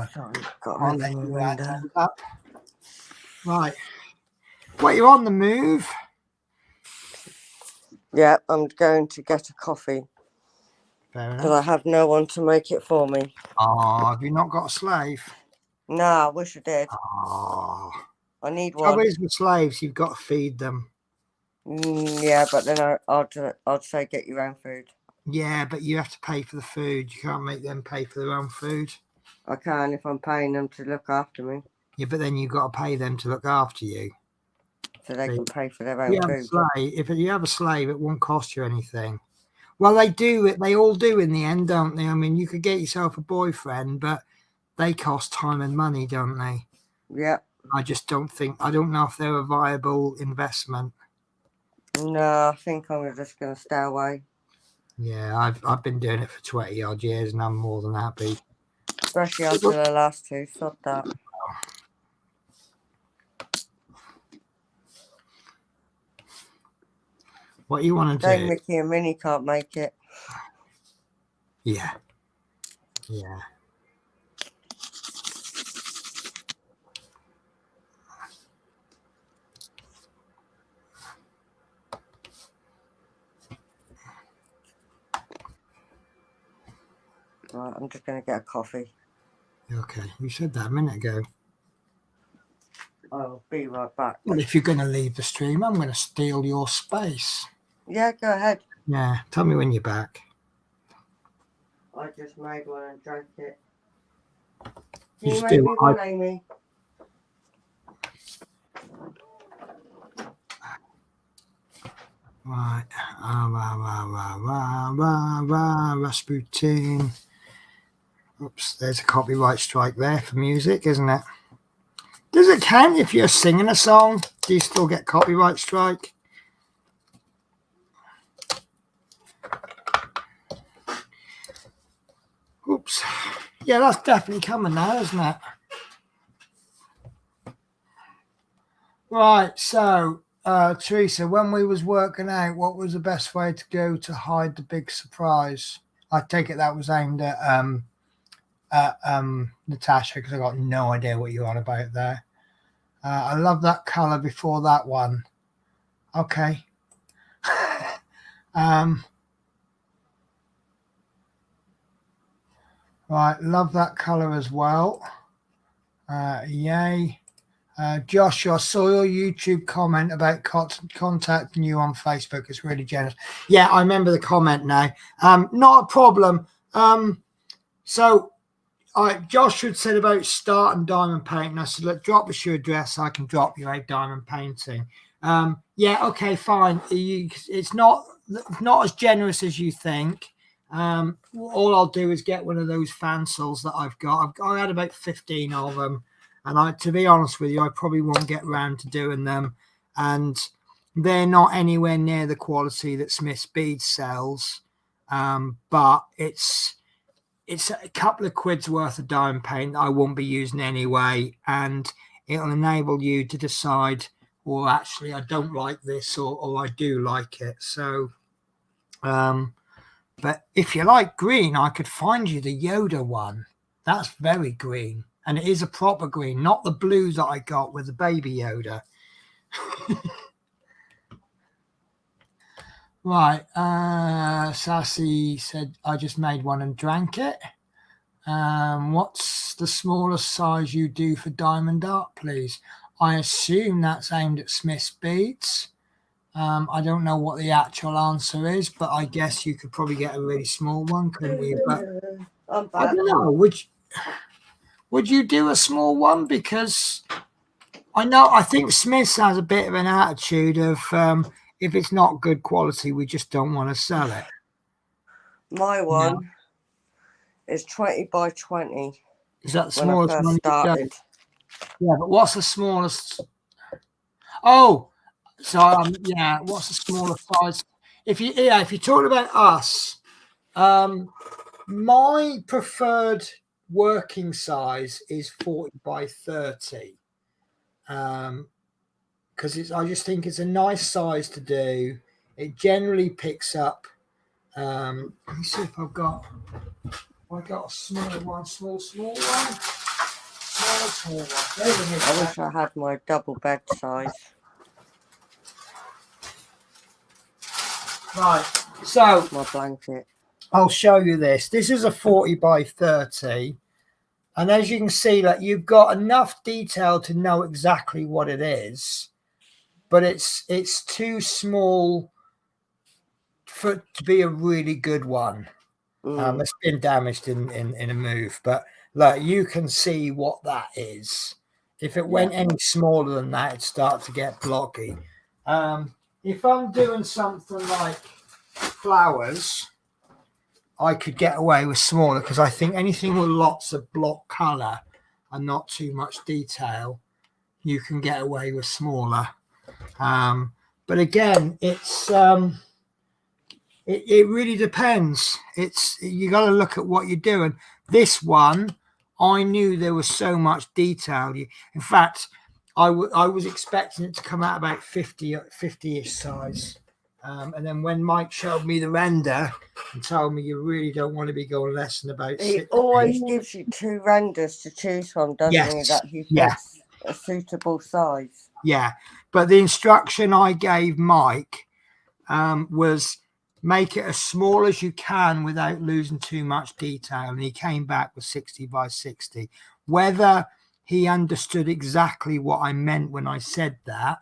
I'll let you add those up. Right. Well, you're on the move. Yeah, I'm going to get a coffee. Fair enough. Because I have no one to make it for me. Oh, have you not got a slave? No, I wish I did. Oh. I need one. Always with slaves, you've got to feed them. Yeah, but then I'd say get your own food. Yeah, but you have to pay for the food. You can't make them pay for their own food. I can if I'm paying them to look after me. Yeah, but then you've got to pay them to look after you. So they can pay for their own food. If you have a slave, it won't cost you anything. Well, they do. They all do in the end, don't they? I mean, you could get yourself a boyfriend, but they cost time and money, don't they? Yeah. I don't know if they're a viable investment. No, I think I'm just going to stay away. Yeah, I've been doing it for 20 odd years and I'm more than happy. Especially after the last two. Sod that. What you want to do? Mickey and Minnie can't make it. Yeah. Yeah. Right, I'm just going to get a coffee. Okay, you said that a minute ago. I'll be right back. Well, if you're going to leave the stream, I'm going to steal your space. Yeah, go ahead. Yeah, tell me when you're back. I just made one and drank it. You Can you just make do me one, Amy? Right. Rasputin. Oops, there's a copyright strike there for music, isn't it? Does it count if you're singing a song? Do you still get copyright strike? Oops. Yeah, that's definitely coming now, isn't it? Right, so Teresa, when we was working out what was the best way to go to hide the big surprise, I take it that was aimed at Natasha, because I got no idea what you're on about there. I love that color before that one. Okay. Right, love that color as well. Yay. Josh, I saw your YouTube comment about contacting you on Facebook. It's really generous. Yeah, I remember the comment now. Not a problem. So Josh had said about starting diamond painting. I said, look, drop us your address. I can drop you a diamond painting. Yeah, okay, fine. It's not as generous as you think. All I'll do is get one of those fancils that I've got. I had about 15 of them. And to be honest with you, I probably won't get around to doing them. And they're not anywhere near the quality that Smith's Beads sells. But it's a couple of quid's worth of diamond paint that I won't be using anyway. And it'll enable you to decide, well, actually, I don't like this or I do like it. So, but if you like green, I could find you the Yoda one. That's very green. And it is a proper green, not the blue that I got with the baby Yoda. Right. Sassy said, I just made one and drank it. What's the smallest size you do for diamond art, please? I assume that's aimed at Smith's Beads. I don't know what the actual answer is, but I guess you could probably get a really small one, couldn't you? But I don't know. Would you do a small one? Because I think Smith's has a bit of an attitude of if it's not good quality, we just don't want to sell it. My one is 20 by 20. Is that the smallest when I one first started? Yeah, but what's the smallest? Oh, so yeah, what's the smallest size? If you're talking about us, my preferred working size is 40 by 30. Because I just think it's a nice size to do. It generally picks up. Let me see if I've got a small one. Small one. I wish I had my double bed size. Right, so my blanket. I'll show you this. This is a 40 by 30. And as you can see, like, you've got enough detail to know exactly what it is, but it's too small to be a really good one. It's been damaged in a move, but like, you can see what that is. If it went any smaller than that, it'd start to get blocky. If I'm doing something like flowers, I could get away with smaller, because I think anything with lots of block color and not too much detail, you can get away with smaller. But again, it's it really depends. You got to look at what you're doing. This one, I knew there was so much detail. In fact, I was expecting it to come out about 50-ish size. And then when Mike showed me the render and told me you really don't want to be going less than about 6. He always gives you 2 renders to choose from, doesn't he? That he thinks a suitable size. Yeah, but the instruction I gave Mike was make it as small as you can without losing too much detail. And he came back with 60 by 60. Whether he understood exactly what I meant when I said that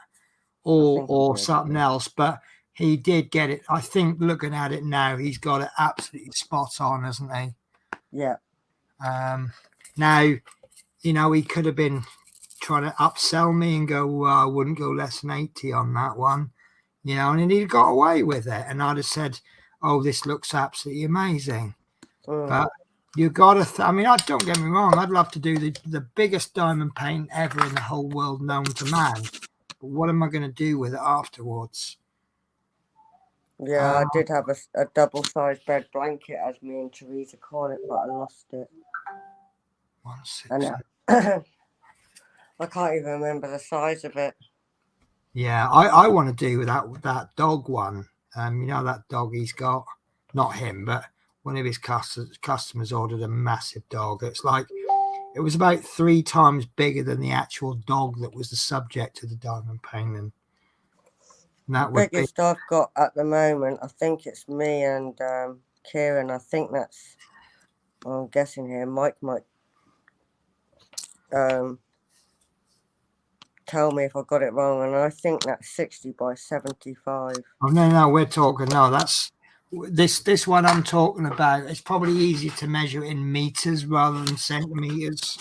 or something else, but he did get it. I think looking at it now, he's got it absolutely spot on, hasn't he? Yeah. Now, he could have been trying to upsell me and go, well, I wouldn't go less than 80 on that one, and he'd got away with it. And I'd have said, oh, this looks absolutely amazing. But you got to, don't get me wrong, I'd love to do the biggest diamond paint ever in the whole world known to man. But what am I going to do with it afterwards? Yeah, I did have a double-sized bed blanket, as me and Teresa call it, but I lost it. 160. And I can't even remember the size of it. Yeah, I want to do that dog one. That dog he's got, not him, but one of his customers ordered a massive dog. It was about 3 times bigger than the actual dog that was the subject of the diamond painting. And that The would be biggest I've got at the moment, I think it's me and Kieran. I think that's, well, I'm guessing here, Mike might tell me if I got it wrong, and I think that's 60 by 75. oh no, we're talking that's this one I'm talking about. It's probably easier to measure in meters rather than centimeters.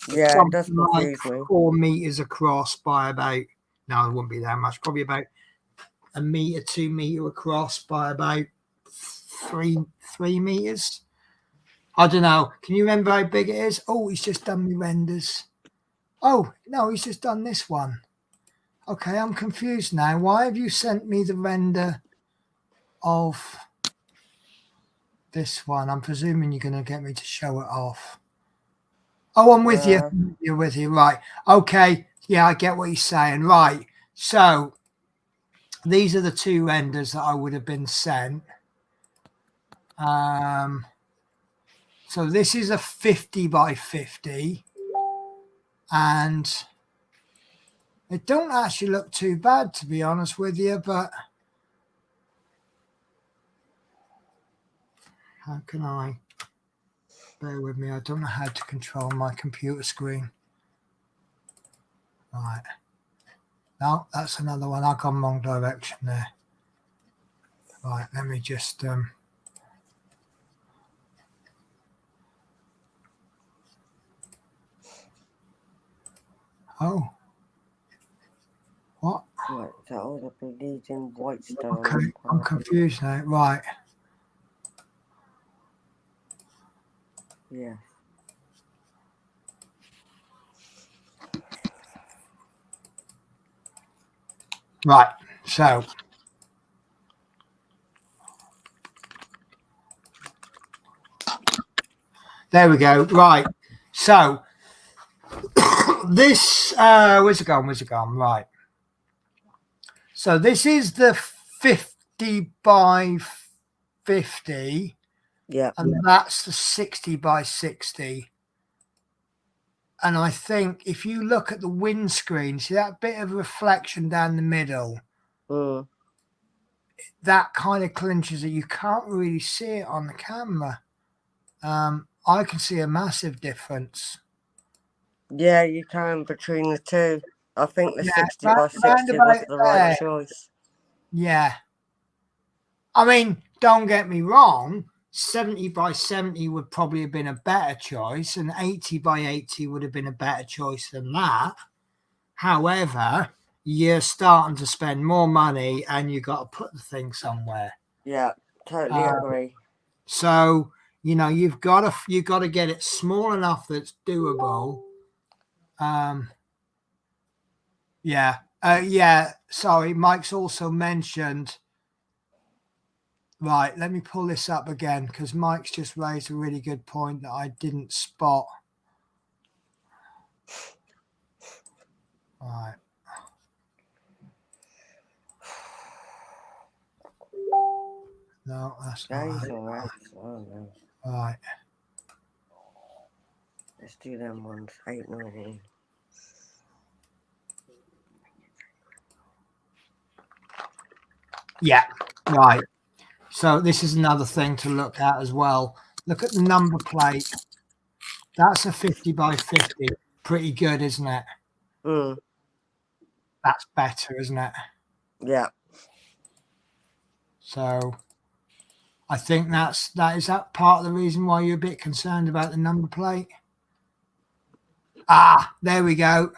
Yeah, it does Something like confuse me. 4 meters across by about, no, it wouldn't be that much, probably about a meter, 2 meter across by about three meters. I don't know. Can you remember how big it is? Oh, he's just done me renders. Oh no, he's just done this one. Okay, I'm confused now. Why have you sent me the render of this one? I'm presuming you're going to get me to show it off. Oh, I'm with you. You're with you. Right. Okay. Yeah, I get what you're saying. Right. So these are the two renders that I would have been sent. So this is a 50 by 50. And it don't actually look too bad, to be honest with you, but how can I? Bear with me. I don't know how to control my computer screen. Right. No, that's another one. I've gone wrong direction there. Right. Let me just. Oh. What? Right, that ought to be leading Whitestone. Okay. I'm confused now. Right. Yeah. Right. So. There we go. Right. So. This. Where's it gone? Where's it gone? Right. So this is the 50 by 50. Yeah. And that's the 60 by 60. And I think if you look at the windscreen, see that bit of reflection down the middle, that kind of clinches it. You can't really see it on the camera. I can see a massive difference. Yeah, you can between the two. I think the 60 by 60 roundabout was the right there. choice. Yeah. I mean, don't get me wrong. 70 by 70 would probably have been a better choice, and 80 by 80 would have been a better choice than that. However, you're starting to spend more money and you got to put the thing somewhere. Yeah, totally agree. So, you've got to get it small enough that's doable. Sorry, Mike's also mentioned. Right, let me pull this up again because Mike's just raised a really good point that I didn't spot. Right. No, that's not Guys, it. alright. Oh, no. Right. Let's do them ones. 819. Yeah, right. So this is another thing to look at as well. Look at the number plate. That's a 50 by 50. Pretty good, isn't it? That's better, isn't it? Yeah. So I think is that part of the reason why you're a bit concerned about the number plate? Ah, there we go.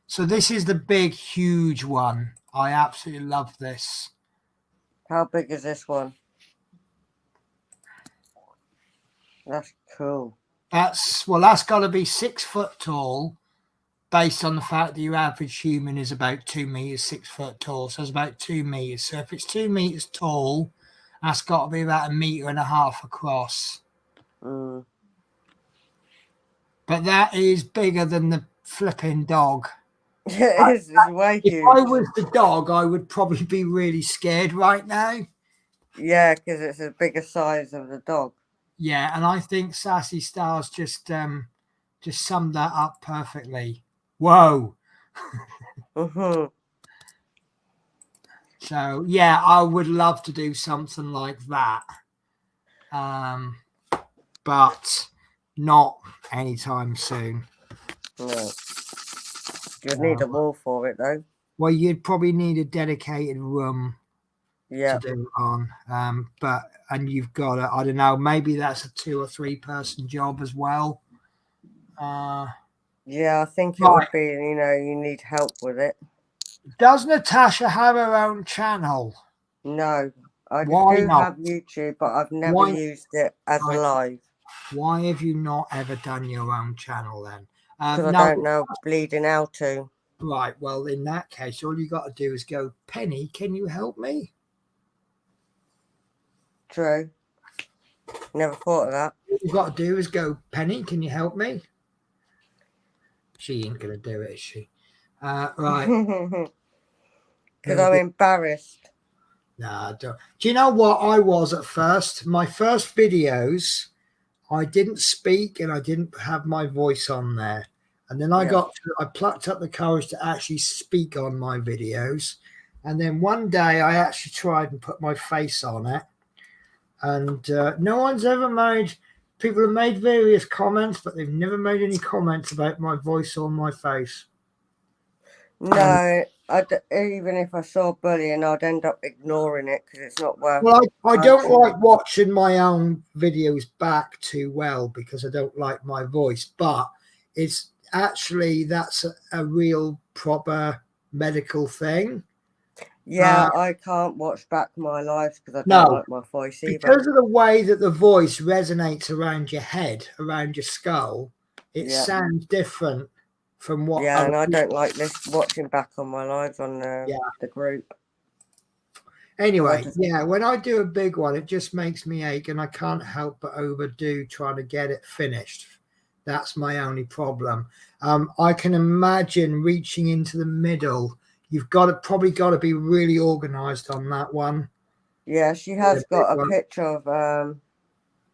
So this is the big, huge one. I absolutely love this. How big is this one? That's cool. That's got to be 6 foot tall, based on the fact that your average human is about 2 meters, 6 foot tall. So it's about 2 meters. So if it's 2 meters tall, that's got to be about 1.5 meters across. But that is bigger than the flipping dog. It is. It's way huge. If I was the dog, I would probably be really scared right now. Yeah, because it's a bigger size of the dog. Yeah, and I think Sassy Stars just summed that up perfectly. Whoa. So yeah, I would love to do something like that, but not anytime soon. No. You'd need a wall for it though. Well, you'd probably need a dedicated room Yeah. to do it on. And you've got I don't know, maybe that's a 2 or 3 person job as well. Yeah, I think it would be, you need help with it. Does Natasha have her own channel? No, I Why do not? have YouTube, but I've never used it as a live. Why have you not ever done your own channel then? Because I don't know bleeding how to. Right, well, in that case, all you got to do is go, Penny, can you help me? True. Never thought of that. All you got to do is go, Penny, can you help me? She ain't going to do it, is she? Right. Because I'm embarrassed. Nah, don't. Do you know what I was at first? My first videos, I didn't speak and I didn't have my voice on there. And then I plucked up the courage to actually speak on my videos. And then one day I actually tried and put my face on it. And no one's ever people have made various comments, but they've never made any comments about my voice or my face. No, even if I saw bullying, I'd end up ignoring it because it's not worth. Well, I don't like watching my own videos back too well because I don't like my voice, but it's actually that's a real proper medical thing. Yeah, I can't watch back my lives because I don't like my voice either. Because of the way that the voice resonates around your head, around your skull, it sounds different from what. Yeah, and I don't like this watching back on my lives on the group. Anyway, when I do a big one, it just makes me ache, and I can't help but overdo trying to get it finished. That's my only problem. I can imagine reaching into the middle. You've probably got to be really organized on that one. Yeah, she has got a picture of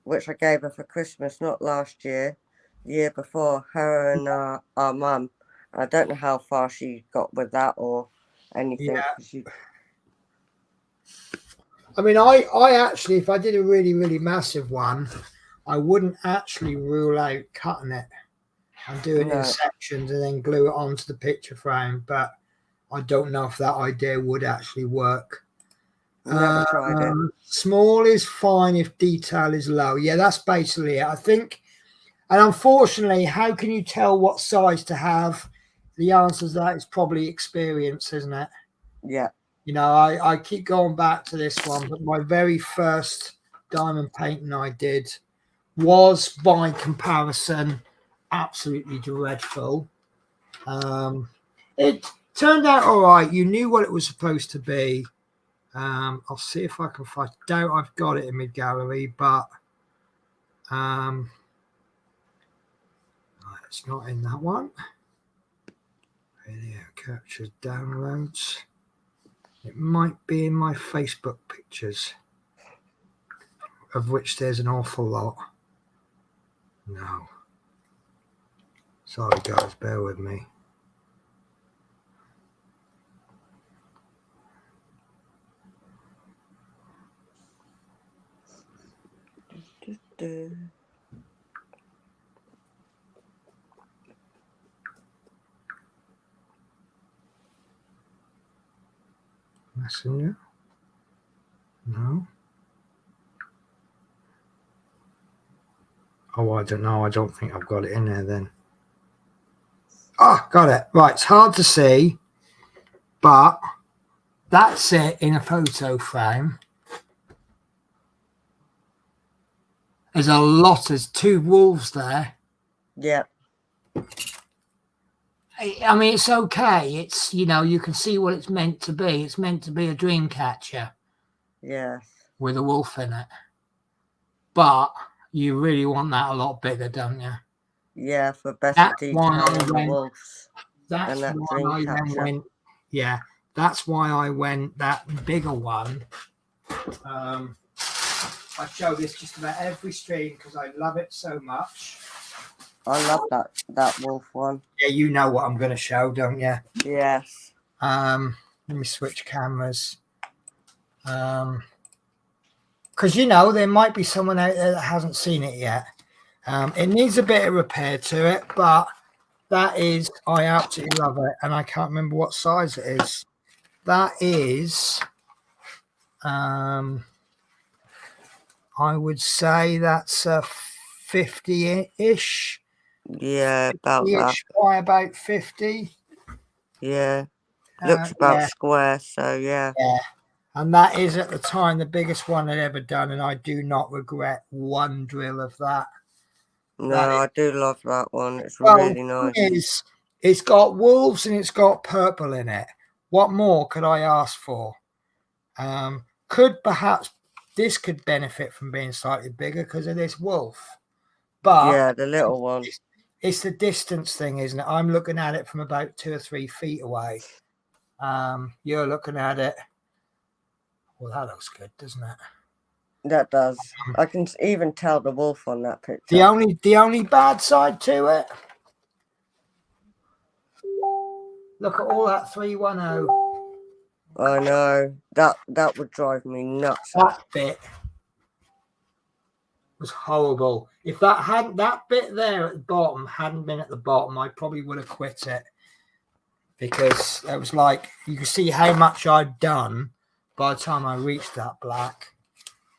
which I gave her for Christmas, not last year, the year before, her and our mum. I don't know how far she got with that or anything. Yeah. I mean, I actually, if I did a really, really massive one, I wouldn't actually rule out cutting it and doing it in sections and then glue it onto the picture frame. But I don't know if that idea would actually work. Never tried it. Small is fine if detail is low. Yeah, that's basically it. I think, and unfortunately, how can you tell what size to have? The answer to that is probably experience, isn't it? Yeah. I keep going back to this one, but my very first diamond painting I did was, by comparison, absolutely dreadful. It turned out all right. You knew what it was supposed to be. I'll see if I can find. Doubt I've got it in my gallery, but it's not in that one. Video captures downloads. It might be in my Facebook pictures, of which there's an awful lot. No. Sorry, guys, bear with me. Messenger? No. Oh, I don't know. I don't think I've got it in there then. Oh, got it. Right, it's hard to see, but that's it in a photo frame. There's 2 wolves there. Yeah. I mean, it's okay. It's, you can see what it's meant to be. It's meant to be a dream catcher. Yes. With a wolf in it. But you really want that a lot bigger, don't you? Yeah, for better detail on the wolves. That's why I went. Yeah, that's why I went that bigger one. I show this just about every stream because I love it so much. I love that wolf one. Yeah, you know what I'm going to show, don't you? Yes. Let me switch cameras. Because, you know, there might be someone out there that hasn't seen it yet. It needs a bit of repair to it, but that is, I absolutely love it. And I can't remember what size it is. That is, I would say that's a 50-ish. Yeah, about that. By about 50. Yeah. Looks about square, so yeah. Yeah. And that is at the time the biggest one I'd ever done, and I do not regret one drill of that. No, I do love that one. It's really nice. It's got wolves and it's got purple in it. What more could I ask for? Could perhaps this could benefit from being slightly bigger because of this wolf. But yeah, the little one. It's the distance thing, isn't it? I'm looking at it from about 2 or 3 feet away. You're looking at it. Well, that looks good, doesn't it? That does. I can even tell the wolf on that picture. The only bad side to it. Look at all that 310. I know. That would drive me nuts. That bit was horrible. If that bit there at the bottom hadn't been at the bottom, I probably would have quit it, because it was like you could see how much I'd done by the time I reached that black.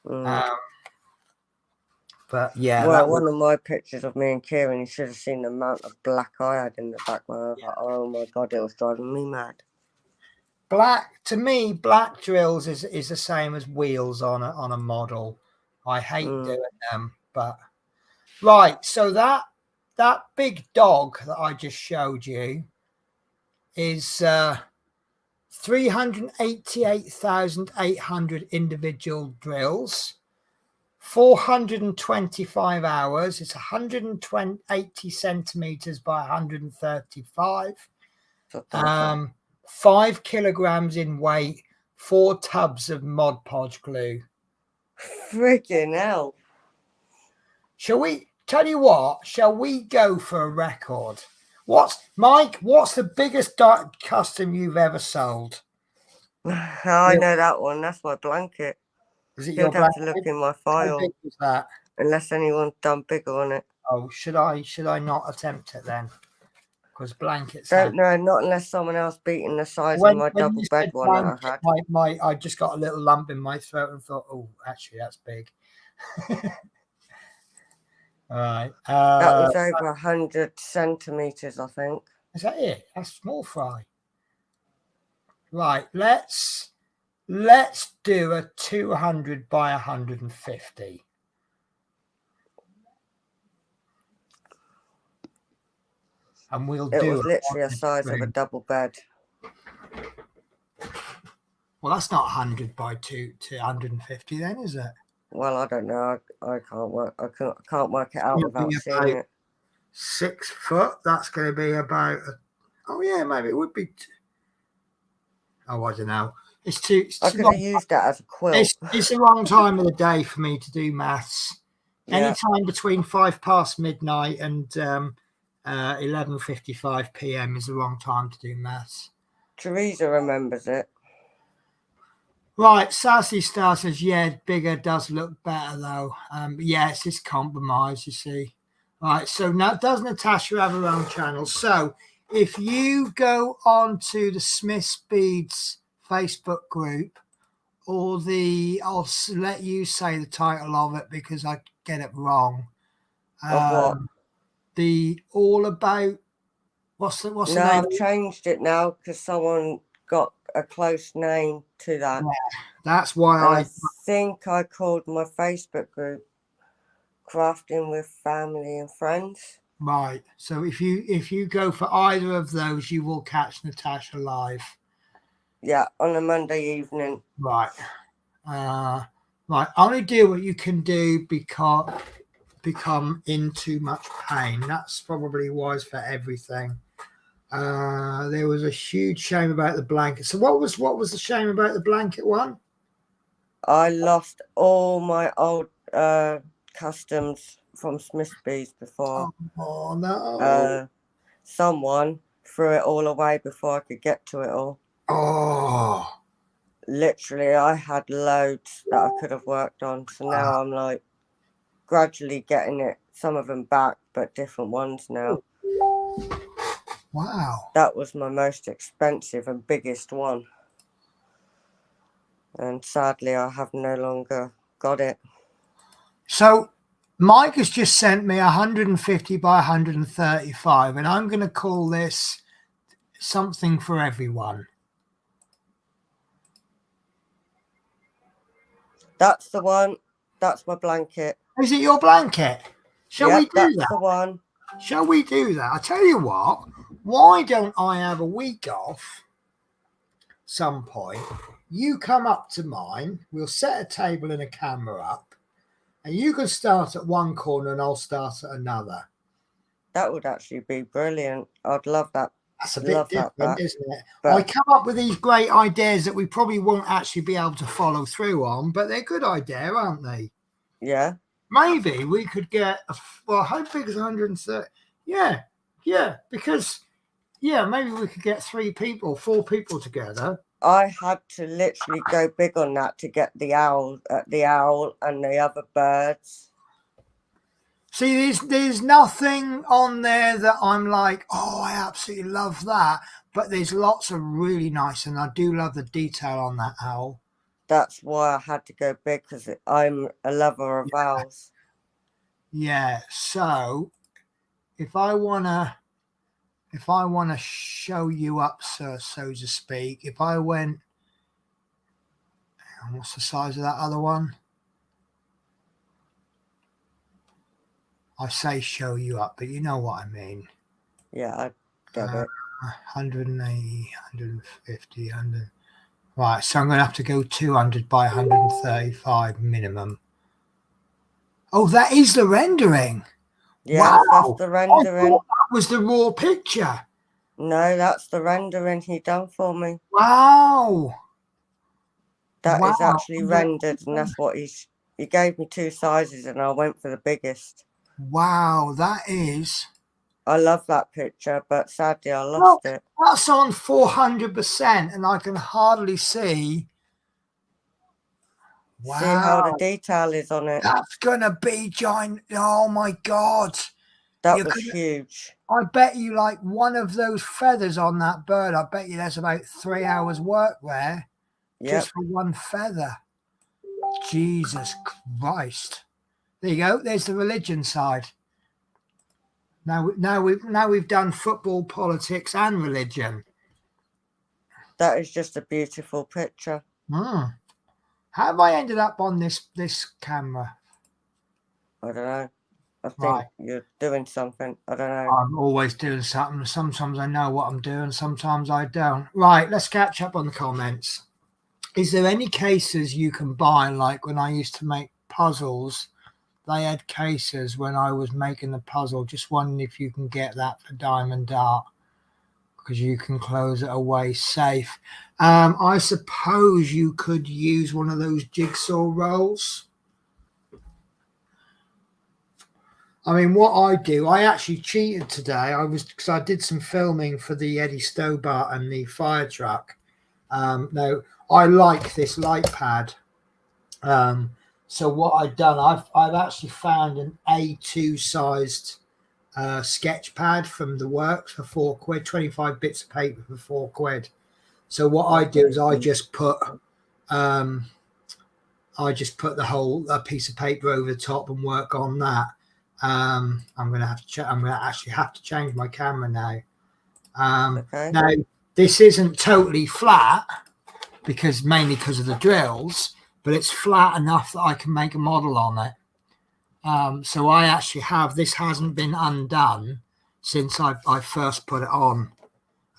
But yeah, well, one of my pictures of me and Kieran, you should have seen the amount of black I had in the background. Yeah. Like, oh my god, it was driving me mad. To me, black drills is the same as wheels on a model. I hate doing them, but right. So that big dog that I just showed you is 388,800 individual drills, 425 hours. It's 180 centimeters by 135. 5 kilograms in weight, 4 tubs of Mod Podge glue. Freaking hell. Shall we go for a record? What's the biggest custom you've ever sold? I know that one. That's my blanket. Is it your blanket? Have to look in my file. How big was that? Unless anyone's done bigger on it. Oh, should I not attempt it then? Because blankets. Don't know, not unless someone else beating the size of my double bed one that I had. I just got a little lump in my throat and thought, oh, actually, that's big. All right. That was over 100 centimeters, I think. Is that it? That's small fry. Right. Let's do a 200 by 150. And we'll do it. It was literally the size of a double bed. Well, that's not 100 by 250 then, is it? Well, I don't know. I can't work. I can't work it out without seeing it. 6 foot. That's going to be about. Oh yeah, maybe it would be. I don't know. It's too. I could have used that as a quilt. It's the wrong time of the day for me to do maths. Yeah. Anytime between 5 past midnight and 11:55 p.m. is the wrong time to do maths. Teresa remembers it. Right, Sassy Star says, yeah, bigger does look better though. Yes, it's compromise, you see. Right, so now does Natasha have her own channel? So if you go on to the Smith's Beads Facebook group, I'll let you say the title of it because I get it wrong. What? The all about what's the name? I've changed it now because someone got a close name to that. Yeah, that's why I think I called my Facebook group Crafting with Family and Friends. Right. So if you go for either of those, you will catch Natasha live. Yeah, on a Monday evening. Right. Right. Only do what you can do because become in too much pain. That's probably wise for everything. There was a huge shame about the blanket. So what was the shame about the blanket one? I lost all my old customs from Smith's Bees before. Oh no. Someone threw it all away before I could get to it all. Oh. literally, I had loads that I could have worked on. So now I'm like gradually getting it, some of them back, but different ones now. Wow. That was my most expensive and biggest one. And sadly, I have no longer got it. So Mike has just sent me 150 by 135, and I'm going to call this something for everyone. That's the one. That's my blanket. Is it your blanket? Shall we do that's that? the one. Shall we do that? I tell you what, why don't I have a week off some point? You come up to mine, we'll set a table and a camera up, and you can start at one corner and I'll start at another. That would actually be brilliant. I'd love that. That's a bit different, isn't it? But I come up with these great ideas that we probably won't actually be able to follow through on, but they're good ideas, aren't they? Yeah. Maybe we could get how big is 130? Yeah, because maybe we could get 4 people together. I had to literally go big on that to get the owl and the other birds. See, there's nothing on there that I'm like, oh, I absolutely love that. But there's lots of really nice, and I do love the detail on that owl. That's why I had to go big, because I'm a lover of owls. Yeah. So if I wanna show you up, so to speak, if I went, what's the size of that other one? I say show you up, but you know what I mean. Yeah, I get it. 180, 150, 100. Right, so I'm going to have to go 200 by 135 minimum. Oh, that is the rendering. Yeah, wow. That's the rendering. That was the raw picture. No, that's the rendering he done for me. Wow. That is actually rendered, and that's what he gave me 2 sizes, and I went for the biggest. Wow, that is. I love that picture, but sadly I lost it. That's on 400%, and I can hardly see. Wow. See how the detail is on it. That's gonna be giant. Oh my God. That was huge. I bet you like one of those feathers on that bird, I bet you there's about 3 hours work there. Just for one feather. Jesus Christ. There you go. There's the religion side. Now we've done football, politics, and religion. That is just a beautiful picture. How have I ended up on this camera? I don't know. I think you're doing something. I don't know. I'm always doing something. Sometimes I know what I'm doing. Sometimes I don't. Right. Let's catch up on the comments. Is there any cases you can buy? Like when I used to make puzzles, they had cases when I was making the puzzle. Just wondering if you can get that for Diamond Art, because you can close it away safe. I suppose you could use one of those jigsaw rolls. I mean, what I do, I actually cheated today. Because I did some filming for the Eddie Stobart and the fire truck. Now, I like this light pad. So what I've done, I've actually found an A2 sized sketch pad from the works for £4, 25 bits of paper for £4. So what I do is I just put the whole piece of paper over the top and work on that. I'm gonna actually have to change my camera now. Now this isn't totally flat mainly because of the drills, but it's flat enough that I can make a model on it. So I actually have, this hasn't been undone since I first put it on,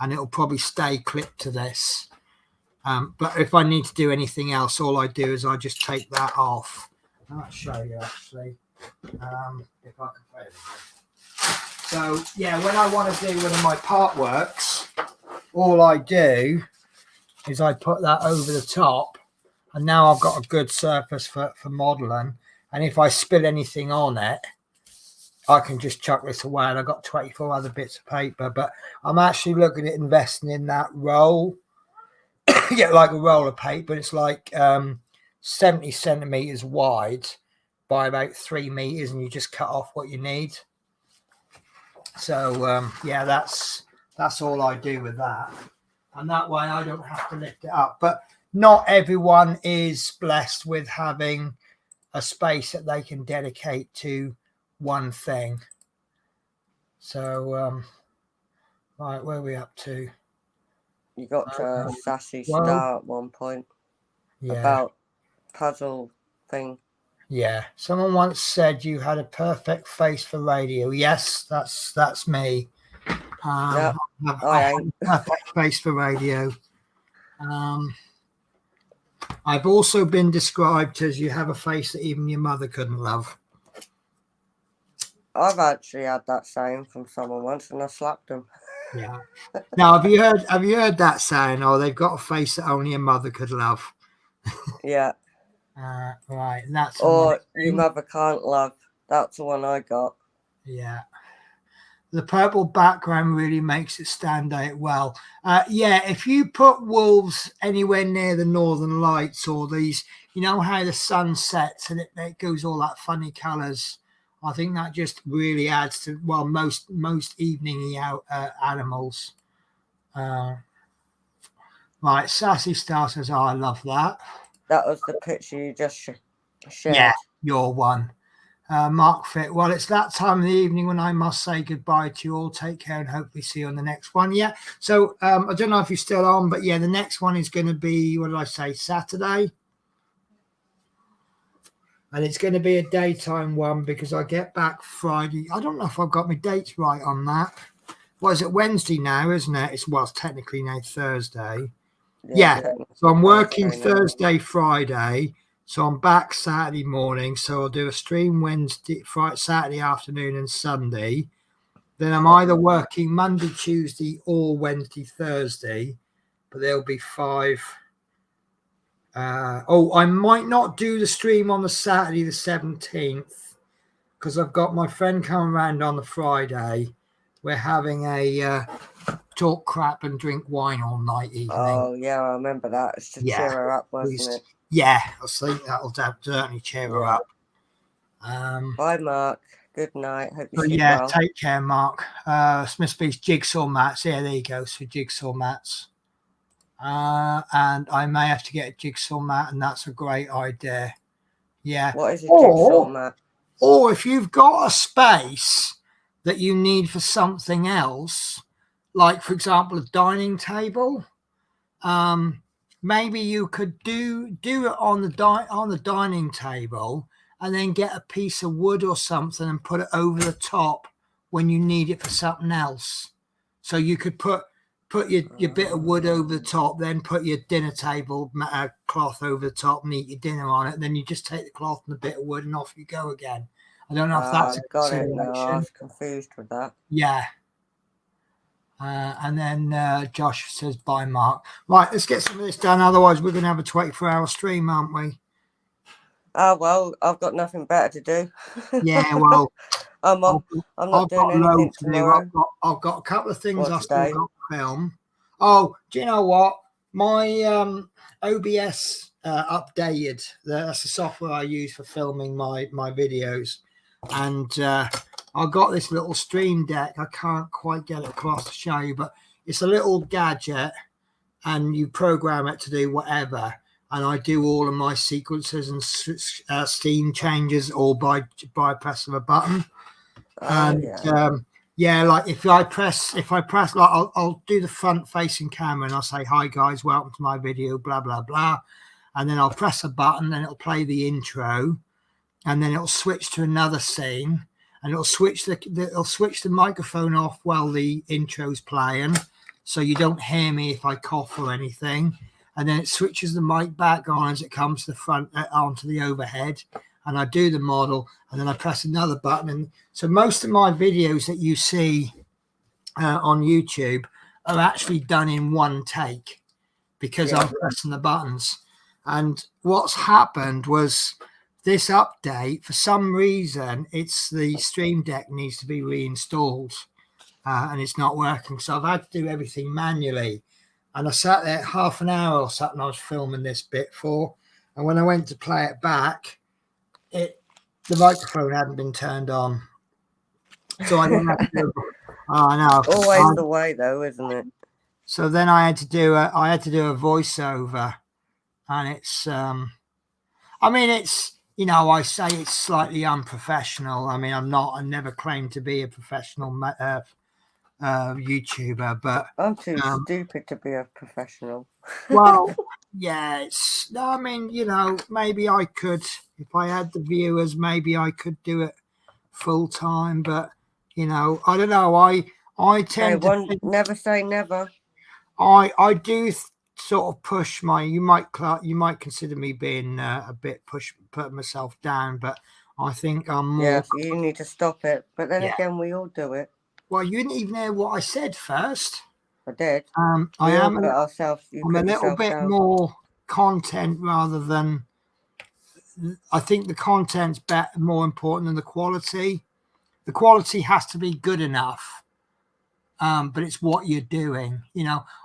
and it'll probably stay clipped to this. But if I need to do anything else, all I do is I just take that off. I'll show you actually, if I can find it. So yeah, when I want to do one of my part works, all I do is I put that over the top, and now I've got a good surface for modeling. And if I spill anything on it, I can just chuck this away, and I've got 24 other bits of paper. But I'm actually looking at investing in that roll you get like a roll of paper, it's like 70 centimeters wide by about 3 meters, and you just cut off what you need. So yeah, that's all I do with that, and that way I don't have to lift it up. But not everyone is blessed with having a space that they can dedicate to one thing. So right, where are we up to? You got to a sassy star at one point. Yeah. About puzzle thing. Yeah. Someone once said you had a perfect face for radio. Yes, that's me. Yep, I have a perfect face for radio. I've also been described as you have a face that even your mother couldn't love. I've actually had that saying from someone once, and I slapped them. Yeah. Now, have you heard that saying? Oh, they've got a face that only a mother could love. Yeah. Right. That's or your mother can't love. That's the one I got. Yeah. The purple background really makes it stand out well. Yeah, if you put wolves anywhere near the northern lights or these, you know how the sun sets and it goes all that funny colours. I think that just really adds to, well, most evening out animals. Right, Sassy Star says, oh, I love that. That was the picture you just shared. Yeah, your one. Mark Fit, well, it's that time of the evening when I must say goodbye to you all. Take care and hopefully see you on the next one. Yeah, so I don't know if you're still on, but yeah, the next one is going to be, what did I say, Saturday? And it's going to be a daytime one because I get back Friday. I don't know if I've got my dates right on that. What is it, Wednesday now, isn't it? It's technically now Thursday. Yeah. So I'm working Thursday, Friday. So I'm back Saturday morning. So I'll do a stream Wednesday, Friday, Saturday afternoon and Sunday. Then I'm either working Monday, Tuesday or Wednesday, Thursday. But there'll be 5. I might not do the stream on the Saturday the 17th because I've got my friend coming around on the Friday. We're having a talk crap and drink wine all night evening. Oh, yeah, I remember that. It's to cheer her up, wasn't it? Yeah, I think that'll certainly cheer her up. Bye, Mark. Good night. Hope you sleep well. Take care, Mark. Smith Beach jigsaw mats. Yeah, there you go. So jigsaw mats. And I may have to get a jigsaw mat, and that's a great idea. Yeah. What is a jigsaw mat? Or if you've got a space that you need for something else, like for example a dining table, maybe you could do it on the dining table, and then get a piece of wood or something and put it over the top when you need it for something else. So you could put your bit of wood over the top, then put your dinner table cloth over the top and eat your dinner on it. And then you just take the cloth and the bit of wood and off you go again. I don't know if that's a consideration. No, I was confused with that. Yeah. And then Josh says, bye, Mark. Right, let's get some of this done. Otherwise, we're going to have a 24-hour stream, aren't we? Oh, well, I've got nothing better to do. Yeah, well, I'm not doing anything tomorrow. I've got a couple of things I've still got to film. Oh, do you know what? My OBS updated. That's the software I use for filming my videos. And I got this little stream deck. I can't quite get it across to show you, but it's a little gadget and you program it to do whatever. And I do all of my sequences and scene changes all by pressing a button. Like if I press, like I'll do the front facing camera and I'll say, hi guys, welcome to my video, blah, blah, blah. And then I'll press a button and it'll play the intro. And then it'll switch to another scene, and it'll switch the microphone off while the intro's playing, so you don't hear me if I cough or anything. And then it switches the mic back on as it comes to the front onto the overhead, and I do the model, and then I press another button. And so most of my videos that you see on YouTube are actually done in one take because I'm pressing the buttons. And what's happened was, this update, for some reason, it's the Stream Deck needs to be reinstalled and it's not working. So I've had to do everything manually. And I sat there half an hour or something. I was filming this bit for, and when I went to play it back, the microphone hadn't been turned on, so I didn't have to do. Oh no! Always the way, though, isn't it? So then I had to do a voiceover, and it's I mean, it's, I say it's slightly unprofessional. I mean, I never claimed to be a professional YouTuber, but I'm too stupid to be a professional. well, yeah, I mean, maybe I could, if I had the viewers, maybe I could do it full time, but I don't know. I tend to never say never. I do sort of push you might consider me being a bit putting myself down, but I think I'm more. Yeah, so you need to stop it. But then again, we all do it. Well, you didn't even hear what I said first. I did. I'm a little bit more content rather than. I think the content's more important than the quality. The quality has to be good enough. But it's what you're doing.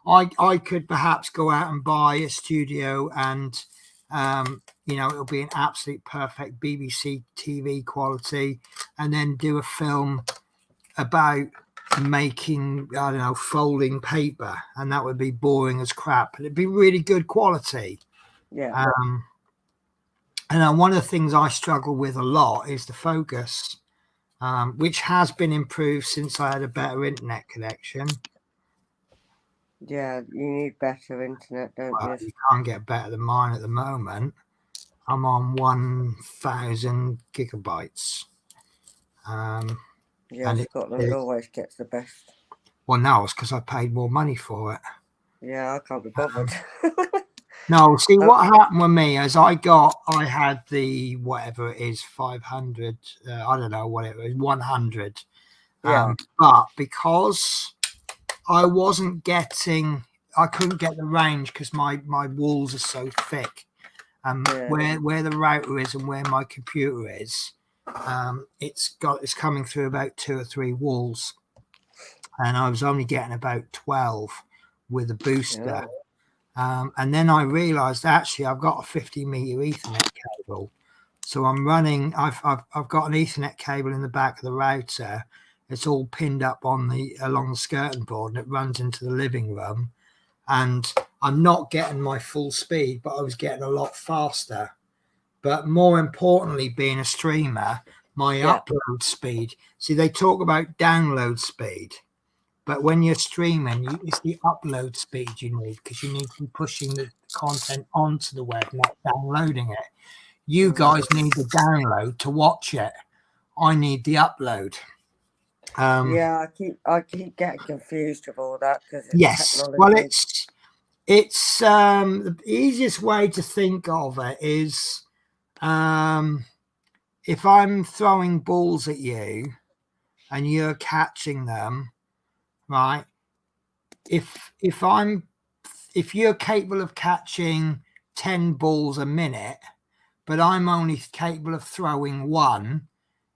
I could perhaps go out and buy a studio and, it'll be an absolute perfect BBC TV quality, and then do a film about making, I don't know, folding paper, and that would be boring as crap, but it'd be really good quality. Yeah. And one of the things I struggle with a lot is the focus. Which has been improved since I had a better internet connection. Yeah, you need better internet, don't you? You can't get better than mine at the moment. I'm on 1,000 gigabytes. Yeah, Scotland always gets the best. Well, no, it's because I paid more money for it. Yeah, I can't be bothered. No, see, what happened with me is I had the, whatever it is, 500, I don't know what it was, 100. Yeah. But because I couldn't get the range because my walls are so thick. Where the router is and where my computer is, it's coming through about 2 or 3 walls. And I was only getting about 12 with a booster. Yeah. And then I realized actually I've got a 50-meter Ethernet cable, so I'm running. I've got an Ethernet cable in the back of the router. It's all pinned up along the skirting board, and it runs into the living room. And I'm not getting my full speed, but I was getting a lot faster. But more importantly, being a streamer, my upload speed. See, they talk about download speed. But when you're streaming, it's the upload speed you need, because you need to be pushing the content onto the web, not downloading it. You guys need the download to watch it. I need the upload. Yeah, I keep getting confused with all that. Yes, technology. Well, it's the easiest way to think of it is if I'm throwing balls at you and you're catching them. Right. If you're capable of catching 10 balls a minute, but I'm only capable of throwing 1,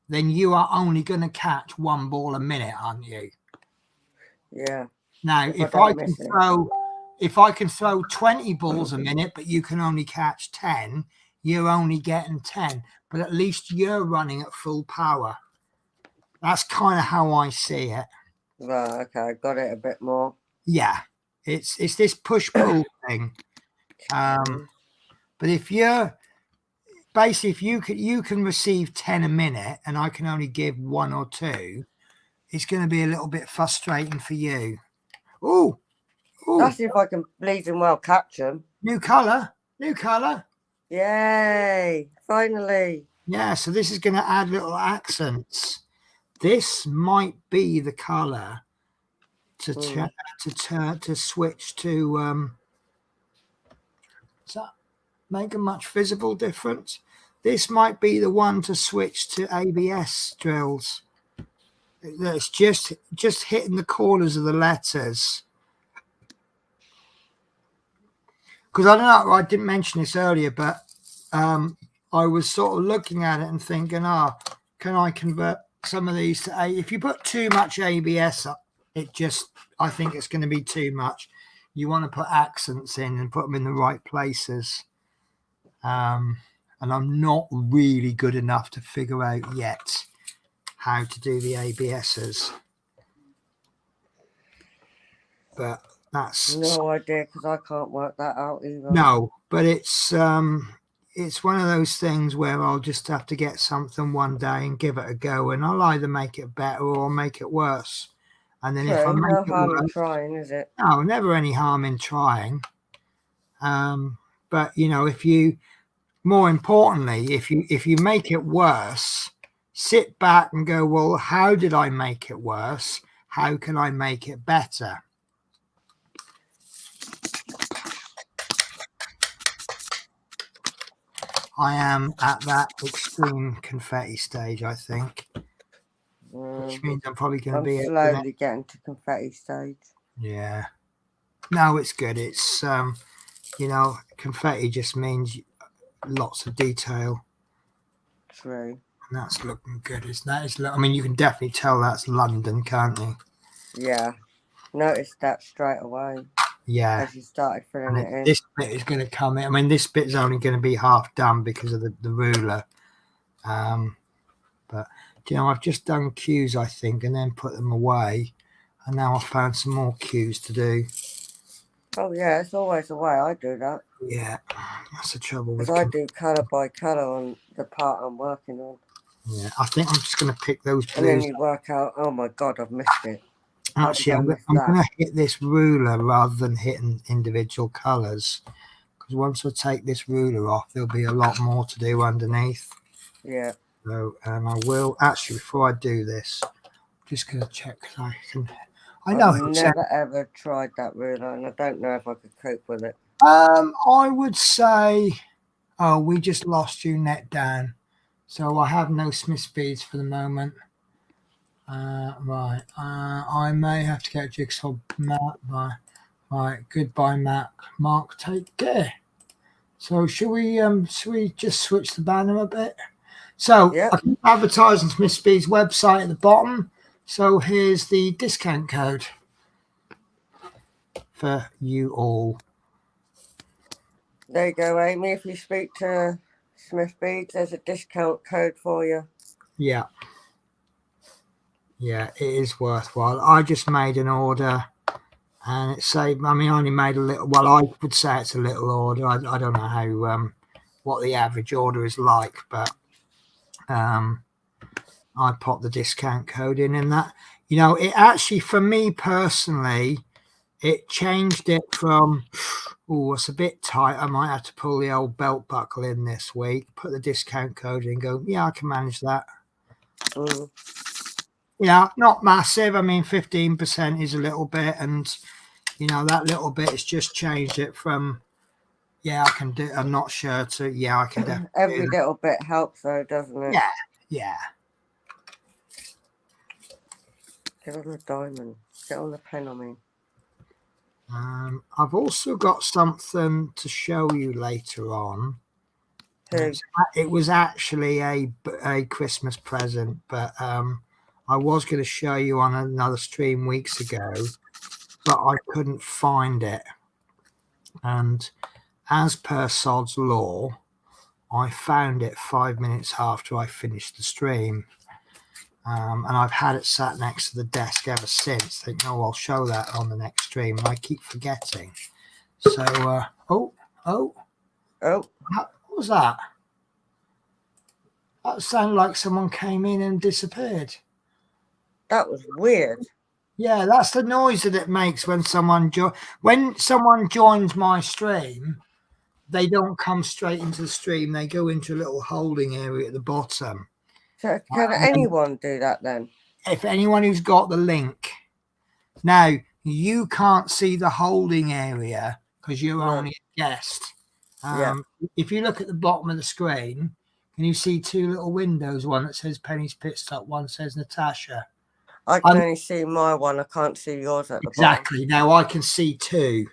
then you are only going to catch 1 ball a minute, aren't you? Yeah. Now, if I can throw 20 balls a minute, but you can only catch 10, you're only getting 10. But at least you're running at full power. That's kind of how I see it. Right, okay, I got it a bit more. Yeah, it's this push-pull thing. But if you can receive 10 a minute and I can only give 1 or 2, it's going to be a little bit frustrating for you. Ooh. That's if I can bleeding well catch them. New colour. Yay, finally. Yeah, so this is going to add little accents. This might be the colour to switch to. Does that make a much visible difference? This might be the one to switch to ABS drills. It's just hitting the corners of the letters. Because I don't know, I didn't mention this earlier, but I was sort of looking at it and thinking, can I convert some of these to if you put too much ABS up, I think it's going to be too much. you want to put accents in and put them in the right places. And I'm not really good enough to figure out yet how to do the ABSs. But that's No idea, because I can't work that out either. no, but it's one of those things where I'll just have to get something one day and give it a go, and I'll either make it better or make it worse. And then if I make no it harm in worse, trying, is it? no, never any harm in trying. But you know, if you, more importantly, if you make it worse, sit back and go, well, how did I make it worse? How can I make it better? I am at that extreme confetti stage, I think, which means I'm probably going to I'm be slowly getting to confetti stage. Yeah. No, it's good. It's you know, confetti just means lots of detail. True. And that's looking good, isn't that? I mean, you can definitely tell that's London, can't you? Yeah. Noticed that straight away. Yeah. As you started filling it in. This bit is going to come in. I mean, this bit's only going to be half done because of the ruler. But, you know, I've just done cues, I think, and then put them away. And now I've found some more cues to do. Oh, yeah, it's always the way I do that. Yeah, that's the trouble with because I do colour by colour on the part I'm working on. Yeah, I think I'm just going to pick those blues. And then you work out, oh my God, I've missed it. Actually, I'm going to hit this ruler rather than hitting individual colours. Because once I take this ruler off, there'll be a lot more to do underneath. Yeah. So, and I will, actually, before I do this, I'm just going to check. I know. I've never ever tried that ruler, and I don't know if I could cope with it. I would say, oh, we just lost you net down. So I have no Smith beads for the moment. Right. I may have to get a jigsaw mat. Right. Goodbye, Mac. Mark, take care. So should we just switch the banner a bit? So I keep advertising Smith Speed's website at the bottom. So here's the discount code for you all. There you go, Amy. If you speak to Smith Beads, there's a discount code for you. Yeah. Yeah, it is worthwhile. I just made an order and it saved, I mean, I only made a little, well, I would say it's a little order. I don't know how, what the average order is like, but I popped the discount code in and that, you know, it actually, for me personally, it changed it from, oh, it's a bit tight. I might have to pull the old belt buckle in this week, put the discount code in and go, yeah, I can manage that. Yeah, not massive. I mean, 15% is a little bit. And, you know, that little bit has just changed it from, yeah, I can do, I'm not sure to, yeah, I can definitely. Every little bit helps though, doesn't it? Yeah, yeah. Get on the diamond. Get on the pen, I mean. I've also got something to show you later on. It was actually a Christmas present, but I was going to show you on another stream weeks ago, but I couldn't find it. And as per Sod's law, I found it 5 minutes after I finished the stream. And I've had it sat next to the desk ever since. Think, oh, I'll show that on the next stream. I keep forgetting. So, what was that? That sounded like someone came in and disappeared. That was weird. Yeah, that's the noise that it makes when someone joins my stream. They don't come straight into the stream. They go into a little holding area at the bottom. So can anyone do that then? If anyone who's got the link. Now, you can't see the holding area because you're only a guest. If you look at the bottom of the screen, can you see two little windows? One that says Penny's Pit Stop, one says Natasha. I can only see my one. I can't see yours at the Exactly. bottom. Now I can see two.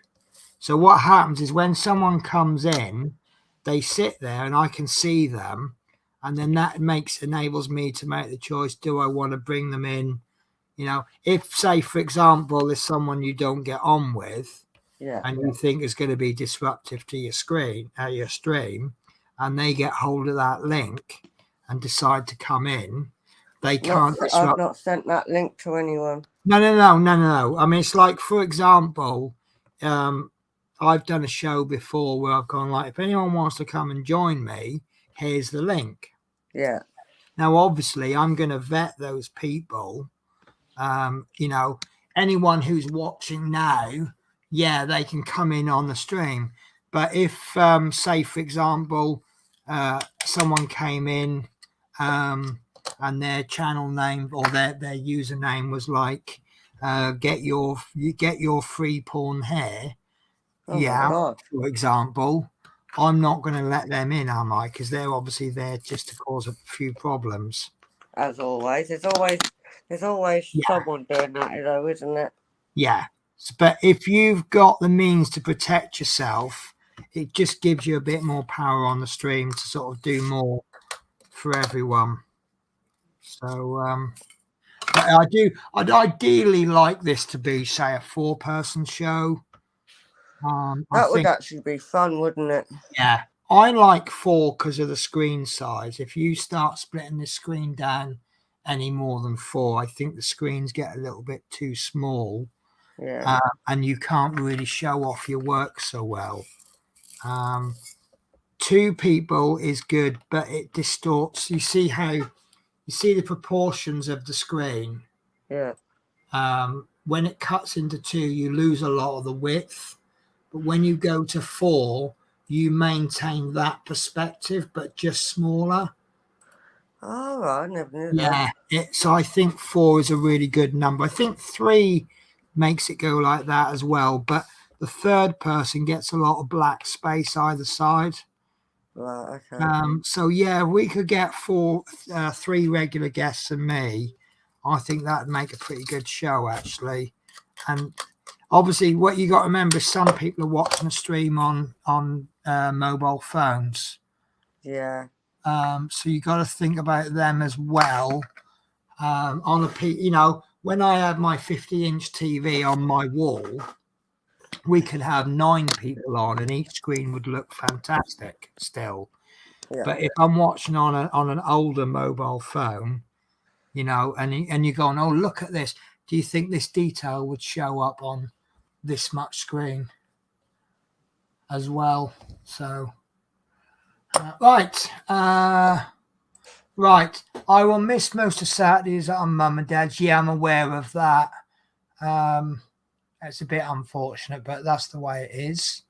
So what happens is when someone comes in, they sit there and I can see them. And then that enables me to make the choice. Do I want to bring them in? You know, if, say, for example, there's someone you don't get on with, Yeah. and you think is going to be disruptive to your screen, your stream, and they get hold of that link and decide to come in, they can't I've disrupt. not sent that link to anyone. No. I mean, it's like, for example, I've done a show before where I've gone like, if anyone wants to come and join me, here's the link. Yeah. Now, obviously, I'm going to vet those people. You know, anyone who's watching now, yeah, they can come in on the stream. But if, say, for example, someone came in and their channel name or their username was like, get your free porn hair, Oh my God. for example, I'm not going to let them in, am I? Because they're obviously there just to cause a few problems. As always, there's always someone doing that, though, isn't it? Yeah. But if you've got the means to protect yourself, it just gives you a bit more power on the stream to sort of do more for everyone. So, but I'd ideally like this to be, say, a 4-person show. That would actually be fun, wouldn't it? Yeah. I like 4 because of the screen size. If you start splitting the screen down any more than 4, I think the screens get a little bit too small. Yeah. And you can't really show off your work so well. 2 people is good, but it distorts. You see the proportions of the screen. Yeah. When it cuts into 2, you lose a lot of the width. But when you go to 4, you maintain that perspective, but just smaller. Oh, right. I never knew that. So I think 4 is a really good number. I think 3 makes it go like that as well. But the 3rd person gets a lot of black space either side. Right, okay. So yeah, we could get 3 regular guests and me. I think that'd make a pretty good show, actually. And obviously, what you got to remember is some people are watching a stream on mobile phones. Yeah. So you got to think about them as well. You know, when I had my 50-inch TV on my wall, we could have 9 people on, and each screen would look fantastic still. Yeah. But if I'm watching on an older mobile phone, you know, and you're going, oh, look at this. Do you think this detail would show up on this much screen as well? So, right. I will miss most of Saturdays on Mum and Dad's. Yeah, I'm aware of that. It's a bit unfortunate, but that's the way it is.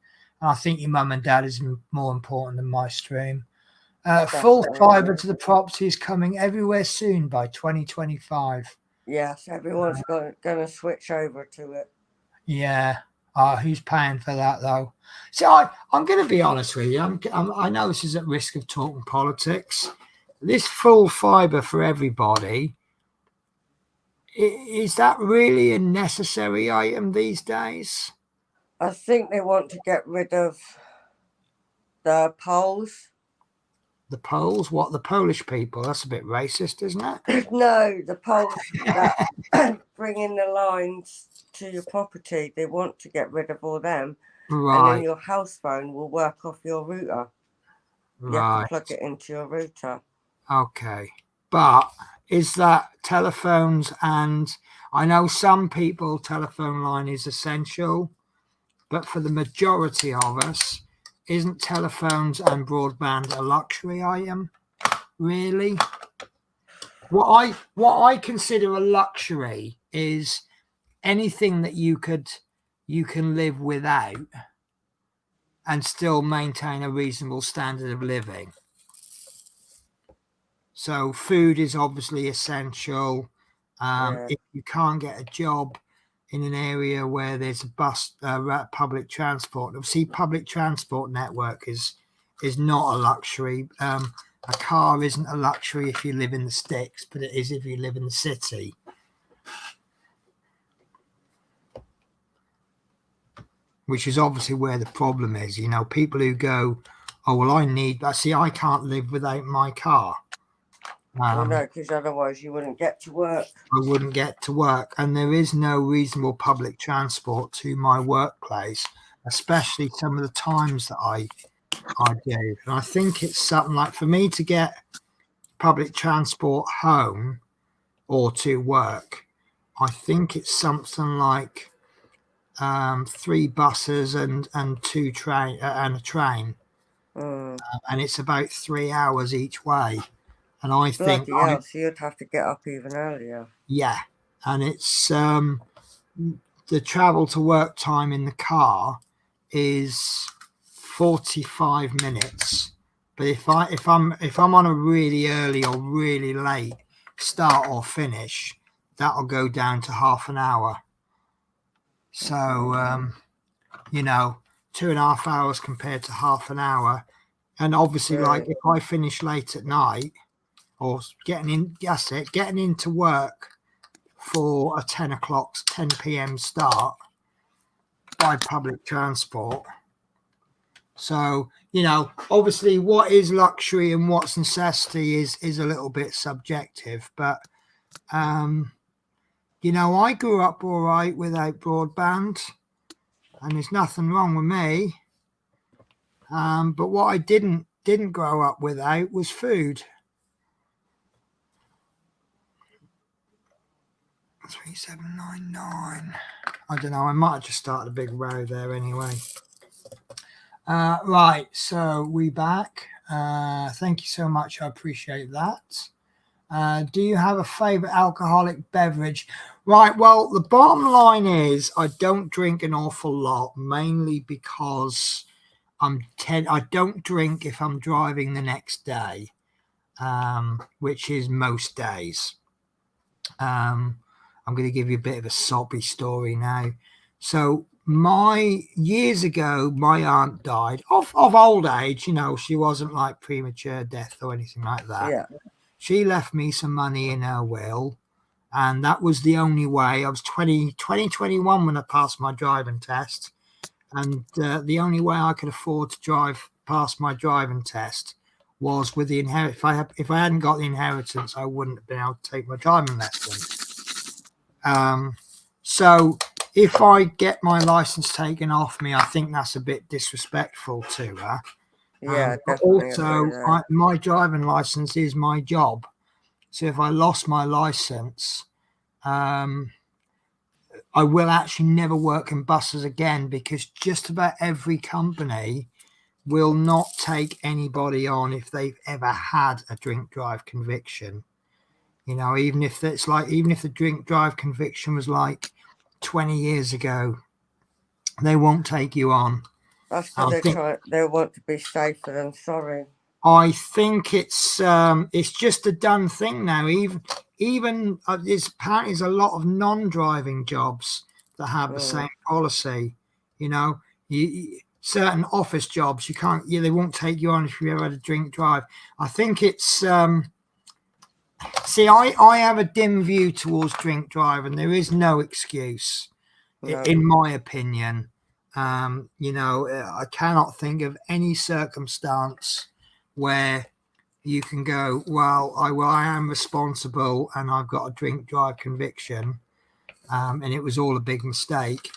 And I think your Mum and Dad is more important than my stream. Full fibre to the property is coming everywhere soon by 2025. Yes, everyone's going to switch over to it. Yeah. Who's paying for that, though? So I'm going to be honest with you. I know this is at risk of talking politics. This full fibre for everybody, is that really a necessary item these days? I think they want to get rid of the Poles. The Poles? What, the Polish people? That's a bit racist, isn't it? No, the Poles that bring in the lines to your property. They want to get rid of all them. Right. And then your house phone will work off your router. Right. You have to plug it into your router. Okay. But is that telephones, and I know some people telephone line is essential, but for the majority of us, isn't telephones and broadband a luxury item? Really? What I consider a luxury is anything that you can live without and still maintain a reasonable standard of living. So food is obviously essential. If you can't get a job in an area where there's a bus, public transport, obviously public transport network is not a luxury. A car isn't a luxury if you live in the sticks, but it is if you live in the city. Which is obviously where the problem is. You know, people who go, oh, well, I can't live without my car. Well, no, because otherwise you wouldn't get to work. I wouldn't get to work, and there is no reasonable public transport to my workplace, especially some of the times that I do. And I think it's something like, for me to get public transport home or to work, I think it's something like 3 buses and 2 train and a train, and it's about 3 hours each way. And I think, bloody hell, so you'd have to get up even earlier. yeah, and it's the travel to work time in the car is 45 minutes. But if I'm on a really early or really late start or finish, that'll go down to half an hour. So 2.5 hours compared to half an hour. And obviously, like, if I finish late at night or getting into work for a 10 p.m. start by public transport. So, obviously what is luxury and what's necessity is a little bit subjective, but I grew up all right without broadband, and there's nothing wrong with me. But what I didn't grow up without was food. 3799. I don't know. I might have just started a big row there anyway. Right. So we back. Thank you so much. I appreciate that. Do you have a favorite alcoholic beverage? Right. Well, the bottom line is I don't drink an awful lot, mainly because I don't drink if I'm driving the next day, which is most days. I'm going to give you a bit of a soppy story now. So years ago, my aunt died of old age. She wasn't like premature death or anything like that. Yeah. She left me some money in her will, and that was the only way. I was 21 when I passed my driving test, and the only way I could afford to drive past my driving test was with the inheritance. If I hadn't got the inheritance, I wouldn't have been able to take my driving lesson. So if I get my license taken off me, I think that's a bit disrespectful to her. Yeah, but also, my driving license is my job. So if I lost my license, I will actually never work in buses again, because just about every company will not take anybody on if they've ever had a drink drive conviction. Even if the drink drive conviction was like 20 years ago, they won't take you on. That's because they want to be safer than sorry. I think it's just a done thing now. Even there's a lot of non-driving jobs that have the same policy. Certain office jobs they won't take you on if you ever had a drink drive. I think it's see, I have a dim view towards drink driving. There is no excuse, in my opinion. I cannot think of any circumstance where you can go, well, I am responsible and I've got a drink drive conviction, and it was all a big mistake.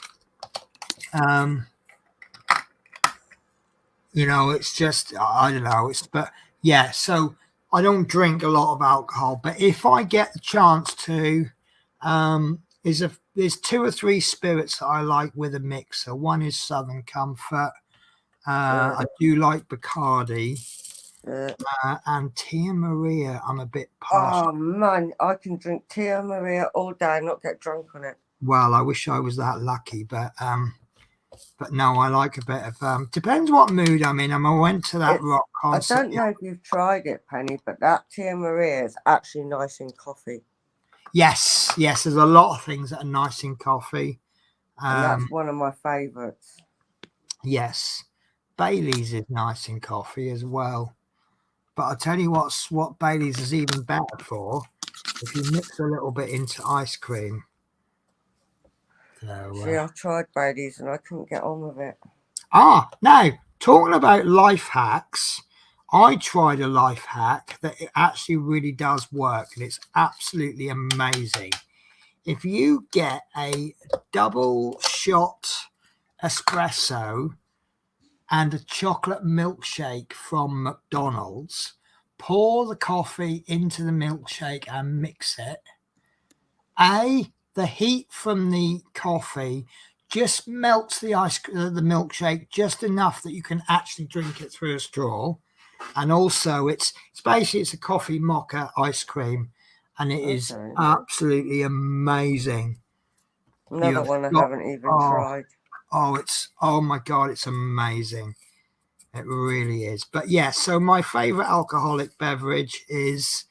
It's just, I don't know. So I don't drink a lot of alcohol, but if I get the chance to, there's 2 or 3 spirits that I like with a mixer. One is Southern Comfort. I do like Bacardi. And Tia Maria, I'm a bit partial. Oh man, I can drink Tia Maria all day and not get drunk on it. Well, I wish I was that lucky, but no, I like a bit of depends what mood I'm in. I went to that rock concert. I don't know if you've tried it, Penny, but that Tia Maria is actually nice in coffee. Yes, there's a lot of things that are nice in coffee. And that's one of my favourites. Yes, Bailey's is nice in coffee as well. But I'll tell you what Bailey's is even better for, if you mix a little bit into ice cream. So, see, I tried Bailey's and I couldn't get on with it. Now, talking about life hacks, I tried a life hack that it actually really does work, and it's absolutely amazing. If you get a double shot espresso and a chocolate milkshake from McDonald's, pour the coffee into the milkshake and mix it. The heat from the coffee just melts the milkshake just enough that you can actually drink it through a straw. And also it's a coffee mocha ice cream, and it is absolutely amazing. Another one I haven't even tried. Oh my God, it's amazing. It really is. But yeah, so my favorite alcoholic beverage is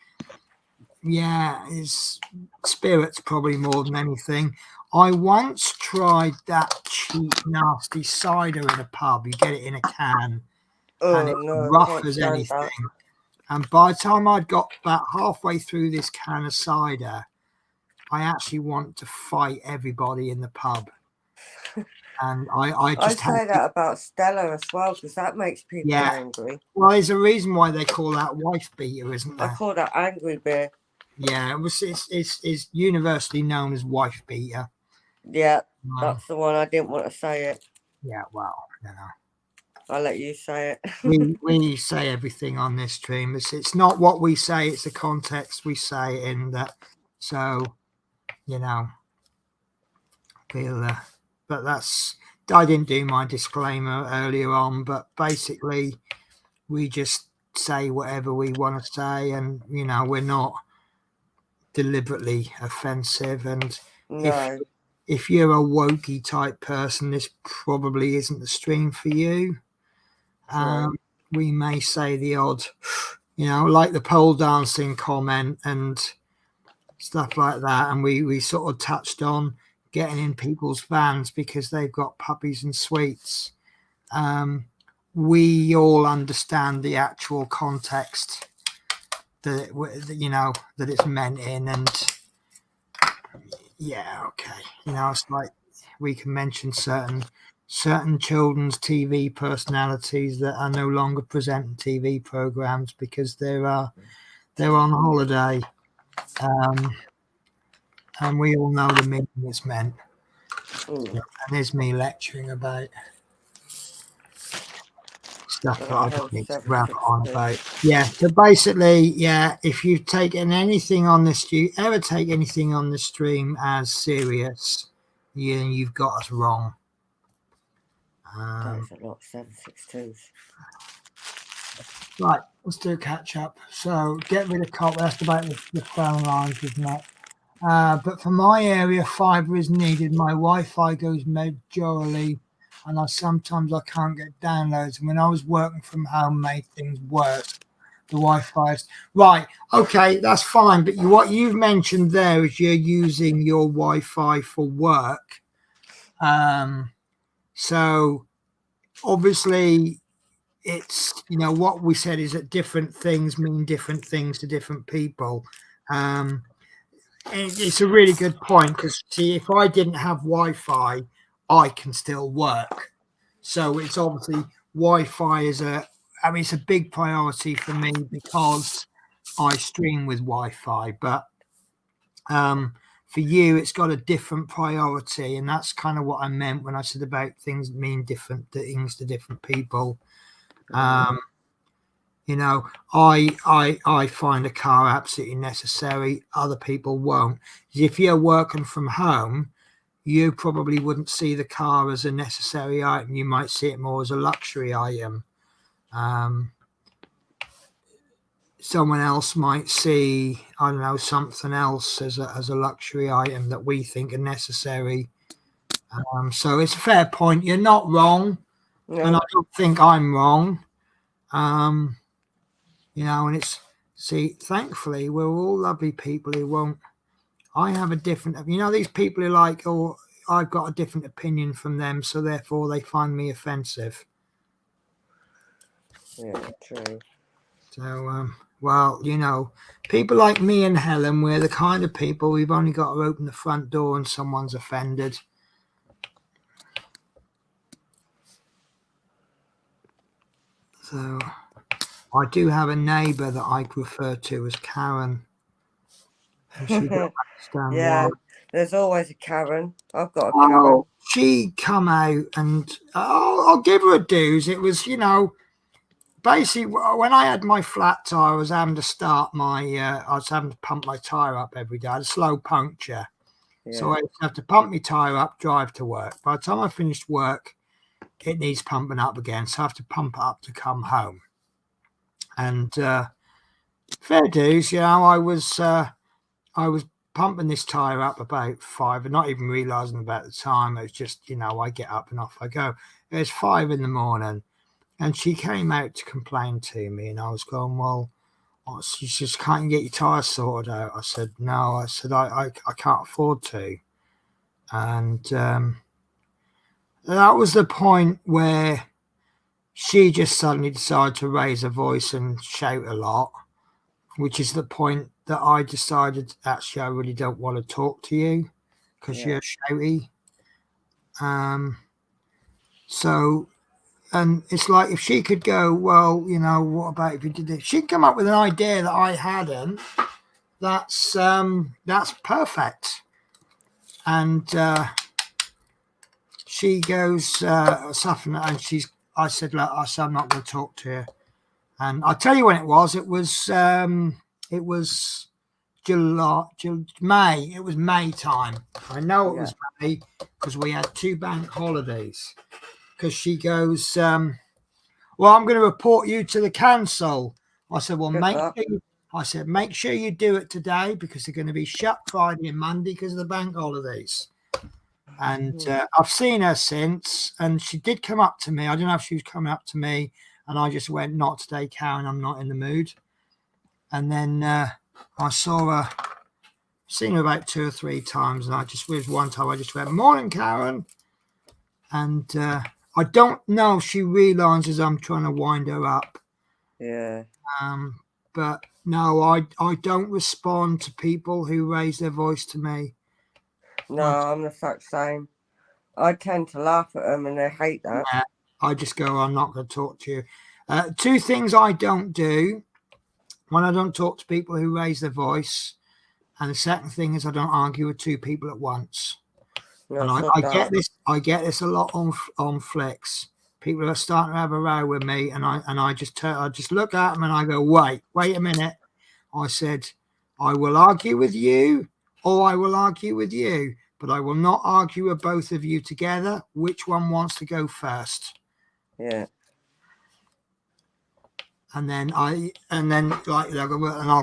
spirits, probably more than anything. I once tried that cheap, nasty cider in a pub. You get it in a can, and it's rough as anything. That. And by the time I'd got about halfway through this can of cider, I actually want to fight everybody in the pub. And I say that about Stella as well, because that makes people angry. Well, there's a reason why they call that wife beater, isn't there? I call that angry beer. Yeah, it's universally known as wife beater. Yeah, that's the one. I didn't want to say it. Yeah, well, I'll let you say it. we say everything on this stream. It's not what we say, it's the context we say it in. That, so but I didn't do my disclaimer earlier on, but basically we just say whatever we want to say, and we're not deliberately offensive. And if you're a wokey type person, this probably isn't the stream for you. We may say the odd, like the pole dancing comment and stuff like that, and we sort of touched on getting in people's vans because they've got puppies and sweets. We all understand the actual context that it's meant in, and it's like we can mention certain children's TV personalities that are no longer presenting TV programs because they're on holiday, and we all know the meaning it's meant. And there's me lecturing about stuff that I don't need to ramble on about. Yeah, so basically, if you've taken anything on this, ever take anything on the stream as serious, you've got us wrong. That's a lot, 762s. Right, let's do a catch up. So get rid of copper. That's about the phone lines, isn't it? But for my area, fiber is needed. My Wi-Fi goes majorly, and sometimes I can't get downloads. And when I was working from home, made things worse. The Wi-Fi is right. Okay, that's fine. But what you've mentioned there is you're using your Wi-Fi for work. So obviously, it's what we said is that different things mean different things to different people. It's a really good point, because see, if I didn't have Wi-Fi, I can still work. So it's obviously Wi-Fi it's a big priority for me because I stream with Wi-Fi. But for you, it's got a different priority, and that's kind of what I meant when I said about things mean different things to different people. I find a car absolutely necessary. Other people won't. If you're working from home, you probably wouldn't see the car as a necessary item. You might see it more as a luxury item. Someone else might see, I don't know, something else as a luxury item that we think are necessary. So it's a fair point. You're not wrong, and I don't think I'm wrong. And thankfully, we're all lovely people who won't. I have a different, these people who like, I've got a different opinion from them, so therefore they find me offensive. Yeah, true. So, people like me and Helen, we're the kind of people we've only got to open the front door and someone's offended. So, I do have a neighbour that I refer to as Karen. And she don't understand Yeah, why. there's always a Karen. I've got a Karen. Oh, she come out and I'll give her a dues. It was, basically when I had my flat tire, I was having to I was having to pump my tire up every day. I had a slow puncture. Yeah. So I used to have to pump my tire up, drive to work. By the time I finished work, it needs pumping up again. So I have to pump it up to come home. And fair dues, I was pumping this tire up about 5 and not even realizing about the time. It was just, I get up and off I go. It was 5 a.m. and she came out to complain to me, and I was going, well, she just can't get your tires sorted out. I said, no, I said, I can't afford to. And that was the point where she just suddenly decided to raise her voice and shout a lot, which is the point that I decided, actually, I really don't want to talk to you because you're shouty. So, and it's like, if she could go, well, what about if you did this? She'd come up with an idea that I hadn't. That's perfect. And she goes, something, and I said, look, I'm not going to talk to her. And I'll tell you when it was. It was May. It was May time. I know it was May because we had 2 bank holidays. Because she goes, well, I'm going to report you to the council. I said, well, make sure you do it today because they're going to be shut Friday and Monday because of the bank holidays. And I've seen her since, and she did come up to me. I don't know if she was coming up to me, and I just went, not today, Karen, I'm not in the mood. And then I seen her about 2 or 3 times, and one time I just went, morning, Karen. And I don't know if she realizes I'm trying to wind her up. Yeah. But no, I don't respond to people who raise their voice to me. No, I'm the exact same. I tend to laugh at them and they hate that. Yeah, I just go, I'm not going to talk to you. 2 things I don't do. One, I don't talk to people who raise their voice. And the second thing is I don't argue with 2 people at once. No, and I get this a lot on flicks. People are starting to have a row with me, and I just look at them and I go, wait a minute. I said, I will argue with you, or I will argue with you, but I will not argue with both of you together. Which one wants to go first? Yeah. And then I'll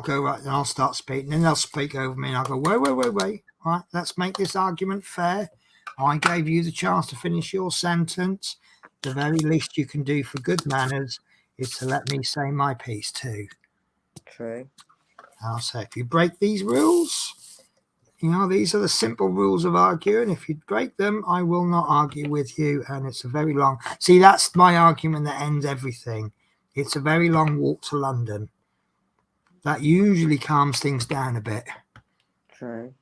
go right, and I'll start speaking, and they'll speak over me, and I'll go, wait. All right, let's make this argument fair. I gave you the chance to finish your sentence. The very least you can do for good manners is to let me say my piece too. True. I'll say, if you break these rules, these are the simple rules of arguing. If you break them, I will not argue with you. And it's a very long. See, that's my argument that ends everything. It's a very long walk to London. That usually calms things down a bit. True.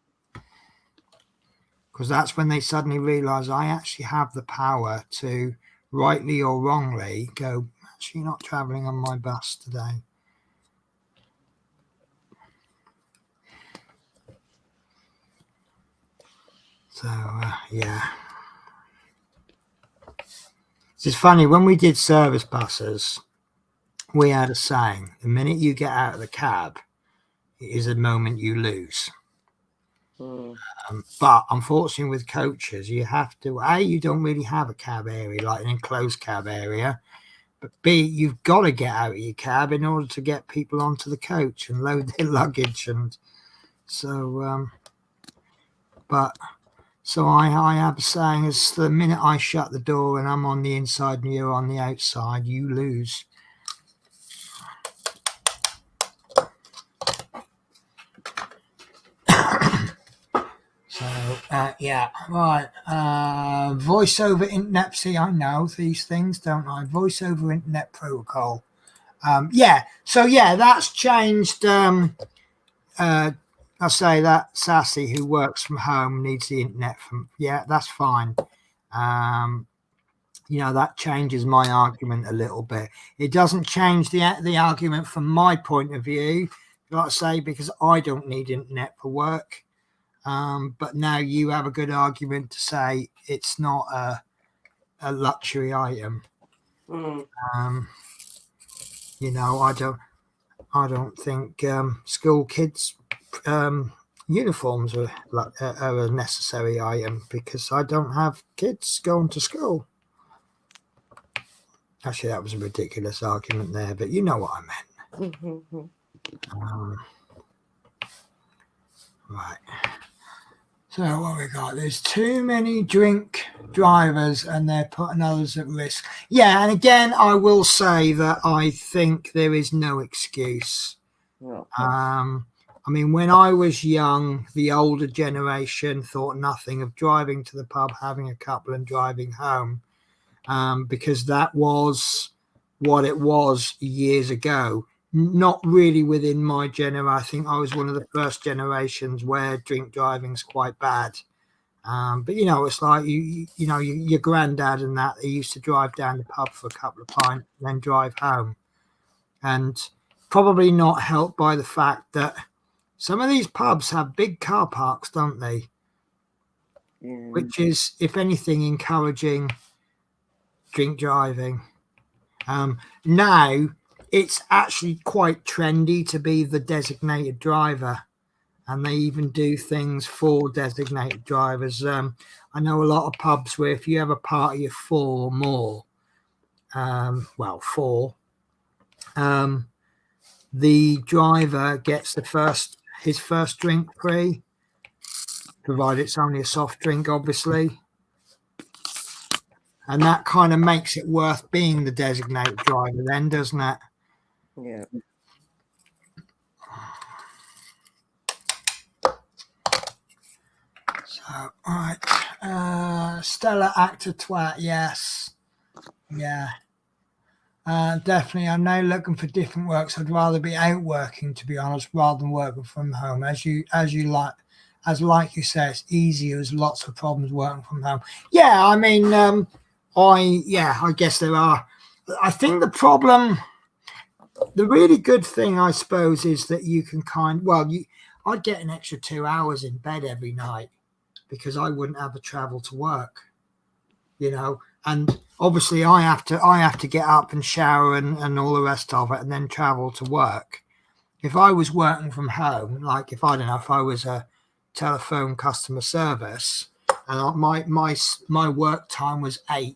Because that's when they suddenly realize I actually have the power to, rightly or wrongly, go, actually not traveling on my bus today. So, yeah. It's funny, when we did service buses, we had a saying, the minute you get out of the cab, it is a moment you lose. But unfortunately with coaches, you have to, A, you don't really have a cab area, like an enclosed cab area, but B, you've got to get out of your cab in order to get people onto the coach and load their luggage. And so, so I have a saying, is the minute I shut the door and I'm on the inside and you're on the outside, you lose. So, yeah, right. Voice over internet. See, I know these things, don't I? Voice over internet protocol. Yeah. So, yeah, that's changed. I say that Sassy, who works from home, needs the internet from. Yeah, that's fine. that changes my argument a little bit. It doesn't change the argument from my point of view, like I say, because I don't need internet for work. But now you have a good argument to say it's not a luxury item. I don't think school kids uniforms are a necessary item because I don't have kids going to school. Actually, that was a ridiculous argument there, but you know what I meant. Right. So what we got? There's too many drink drivers and they're putting others at risk. Yeah, and again, I will say that I think there is no excuse. I mean, when I was young, the older generation thought nothing of driving to the pub, having a couple and driving home, because that was what it was years ago. Not really within my generation. I think I was one of the first generations where drink driving's quite bad. But it's like your granddad and that, they used to drive down the pub for a couple of pints and then drive home, and probably not helped by the fact that some of these pubs have big car parks, don't they? Yeah. Which is, if anything, encouraging drink driving. Now it's actually quite trendy to be the designated driver, and they even do things for designated drivers. I know a lot of pubs where if you have a party of 4 or more, 4, the driver gets his first drink free, provided it's only a soft drink, obviously. And that kind of makes it worth being the designated driver then, doesn't it? Yeah. So, all right. Stella actor twat, yes. Yeah. Definitely. I'm now looking for different work. So I'd rather be out working, to be honest, rather than working from home. As you say, it's easier. There's lots of problems working from home. Yeah, I mean, I guess there are. I think the really good thing, I suppose, is that you can I'd get an extra 2 hours in bed every night because I wouldn't have to travel to work, and obviously I have to get up and shower and all the rest of it and then travel to work. If I was working from home, like if I was a telephone customer service and my work time was 8,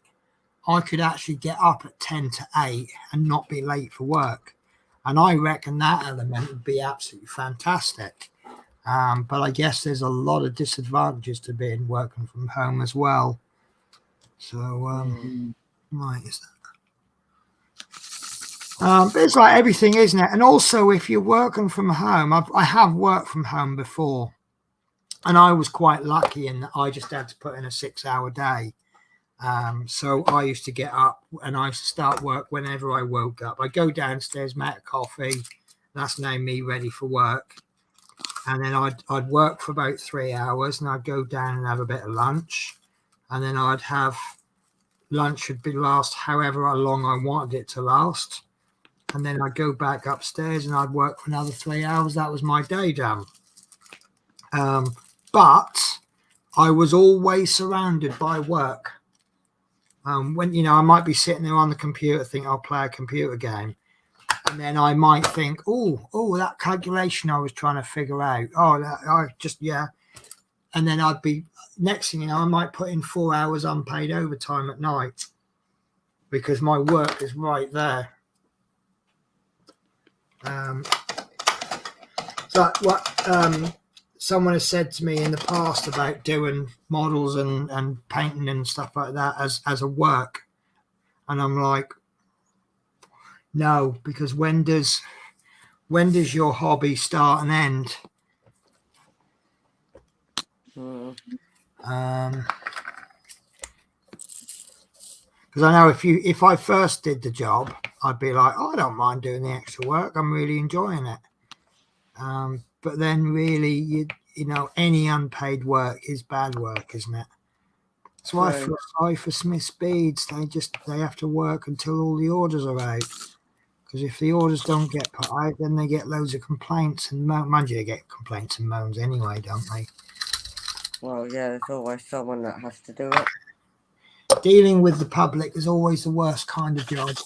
I could actually get up at 10 to 8 and not be late for work. And I reckon that element would be absolutely fantastic. But I guess there's a lot of disadvantages to working from home as well. So, right, is that? But it's like everything, isn't it? And also, if you're working from home, I have worked from home before, and I was quite lucky in that I just had to put in a 6-hour day. So I used to get up and I used to start work whenever I woke up. I go downstairs, make a coffee. That's now me ready for work. And then I'd work for about 3 hours, and I'd go down and have a bit of lunch. And then I'd have lunch would be last however long I wanted it to last. And then I'd go back upstairs and I'd work for another 3 hours. That was my day done. But I was always surrounded by work. When I might be sitting there on the computer, think I'll play a computer game, and then I might think, oh, that calculation I was trying to figure out. And then I'd be next thing you know, I might put in 4 hours unpaid overtime at night because my work is right there. So what someone has said to me in the past about doing models and painting and stuff like that as a work, and I'm like, no, because when does your hobby start and end? Because I know if I first did the job, I'd be like, I don't mind doing the extra work. I'm really enjoying it. But then really, any unpaid work is bad work, isn't it? That's why I feel sorry for Smith's Beads. They have to work until all the orders are out. Because if the orders don't get put out, then they get loads of complaints and mind you, they get complaints and moans anyway, don't they? Well, yeah, there's always someone that has to do it. Dealing with the public is always the worst kind of job.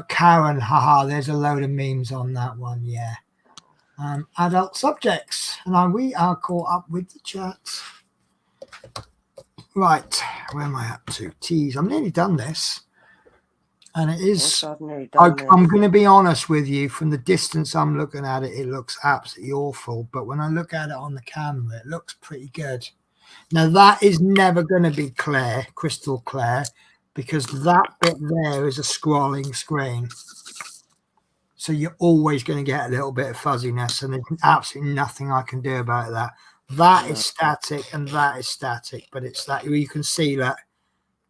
Karen, haha, there's a load of memes on that one, yeah. Adult subjects, and we are caught up with the chats. Right, where am I up to? Tease, I'm nearly done this. And it is, I'm going to be honest with you, from the distance I'm looking at it, it looks absolutely awful. But when I look at it on the camera, it looks pretty good. Now, that is never going to be clear, crystal clear, because that bit there is a scrolling screen. So you're always going to get a little bit of fuzziness, and there's absolutely nothing I can do about that. That is static, and that is static, but it's that you can see that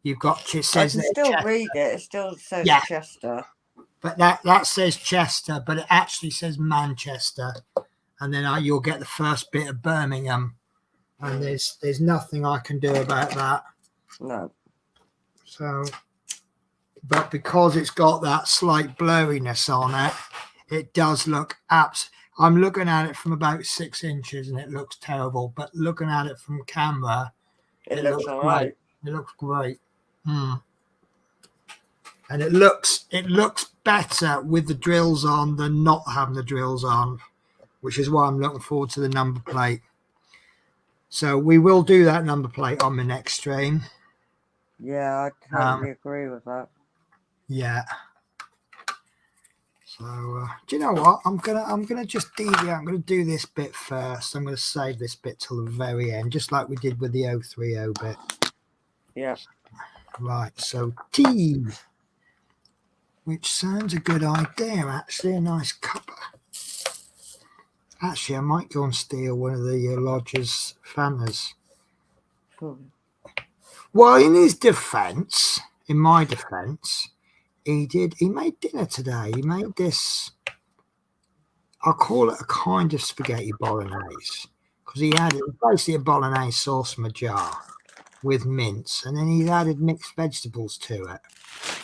you've got, it says I can still Chester. read it. It still says Chester. But that says Chester, but it actually says Manchester, and then you'll get the first bit of Birmingham, and there's nothing I can do about that. No. So, but because it's got that slight blurriness on it, it does look I'm looking at it from about 6 inches, and it looks terrible. But looking at it from camera, it looks all right. It looks great. And it looks better with the drills on than not having the drills on, which is why I'm looking forward to the number plate. So we will do that number plate on the next stream. Yeah, I totally agree with that. Yeah. So do you know what? I'm gonna just deviate. I'm gonna do this bit first. I'm gonna save this bit till the very end, just like we did with the 030 bit. Yeah. Right. So T, which sounds a good idea. Actually, a nice cuppa. Actually, I might go and steal one of the lodger's fanners. Well, in his defence, in my defence, he made dinner today. He made this, I'll call it a kind of spaghetti bolognese, because he added basically a bolognese sauce from a jar with mince, and then he's added mixed vegetables to it,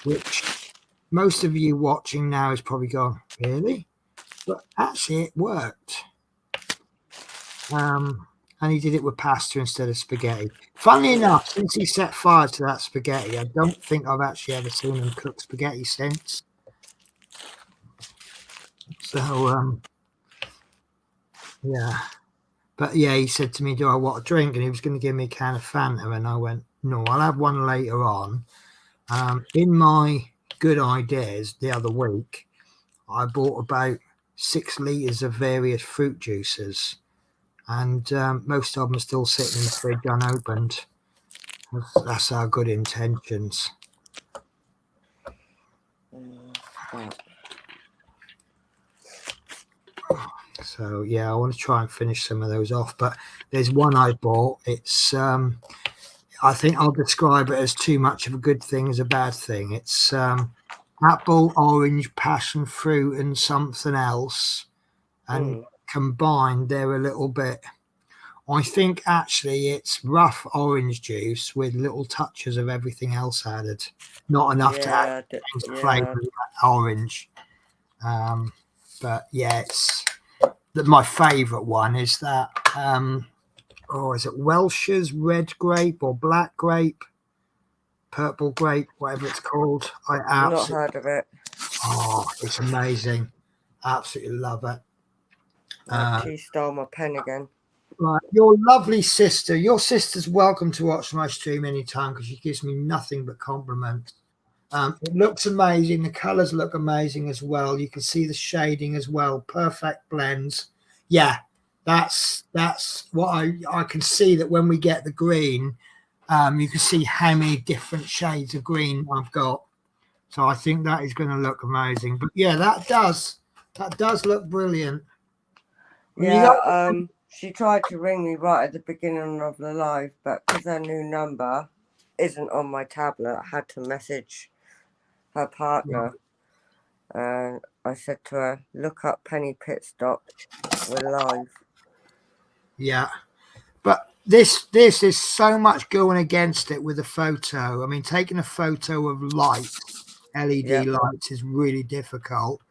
which most of you watching now is probably gone, really? But actually it worked. And he did it with pasta instead of spaghetti. Funnily enough, since he set fire to that spaghetti, I don't think I've actually ever seen him cook spaghetti since. So, yeah. But yeah, he said to me, do I want a drink? And he was going to give me a can of Fanta. And I went, no, I'll have one later on. In my good ideas the other week, I bought about 6 litres of various fruit juices. And most of them are still sitting in the fridge unopened. That's our good intentions. So yeah, I want to try and finish some of those off. But there's one I bought. It's I think I'll describe it as too much of a good thing as a bad thing. It's apple, orange, passion fruit, and something else, and combined they're a little bit, I think actually it's rough orange juice with little touches of everything else added, not enough to add flavour orange. But yeah, it's my favourite one is that is it Welch's red grape or black grape, purple grape, whatever it's called. I've not heard of it. Oh, it's amazing. Absolutely love it. She stole my pen again. Right, your lovely sister. Your sister's welcome to watch my stream anytime because she gives me nothing but compliments. It looks amazing. The colours look amazing as well. You can see the shading as well. Perfect blends. Yeah, that's what I can see, that when we get the green, you can see how many different shades of green I've got. So I think that is going to look amazing. But yeah, that does look brilliant. Yeah, she tried to ring me right at the beginning of the live, but because her new number isn't on my tablet, I had to message her partner. And I said to her, look up Penny Pit Stop. We're live. Yeah. But this is so much going against it with a photo. I mean, taking a photo of light, LED lights, is really difficult.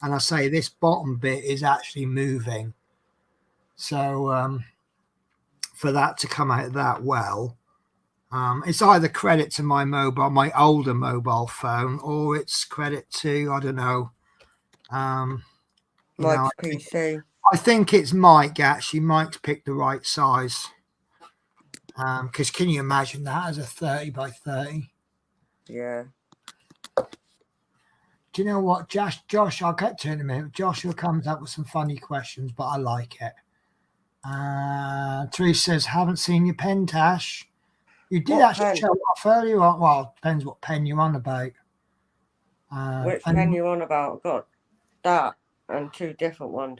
And I say this bottom bit is actually moving. So for that to come out that well, it's either credit to my older mobile phone, or it's credit to, I don't know. Mike's PC. I think it's Mike, actually. Mike's picked the right size. Because can you imagine that as a 30 by 30? Yeah. Do you know what, Josh, I'll get to it in a minute. Joshua comes up with some funny questions, but I like it. Therese says, haven't seen your pen, Tash. You did actually show off earlier on. Well, depends what pen you're on about. Which pen you're on about? I've got that and two different ones.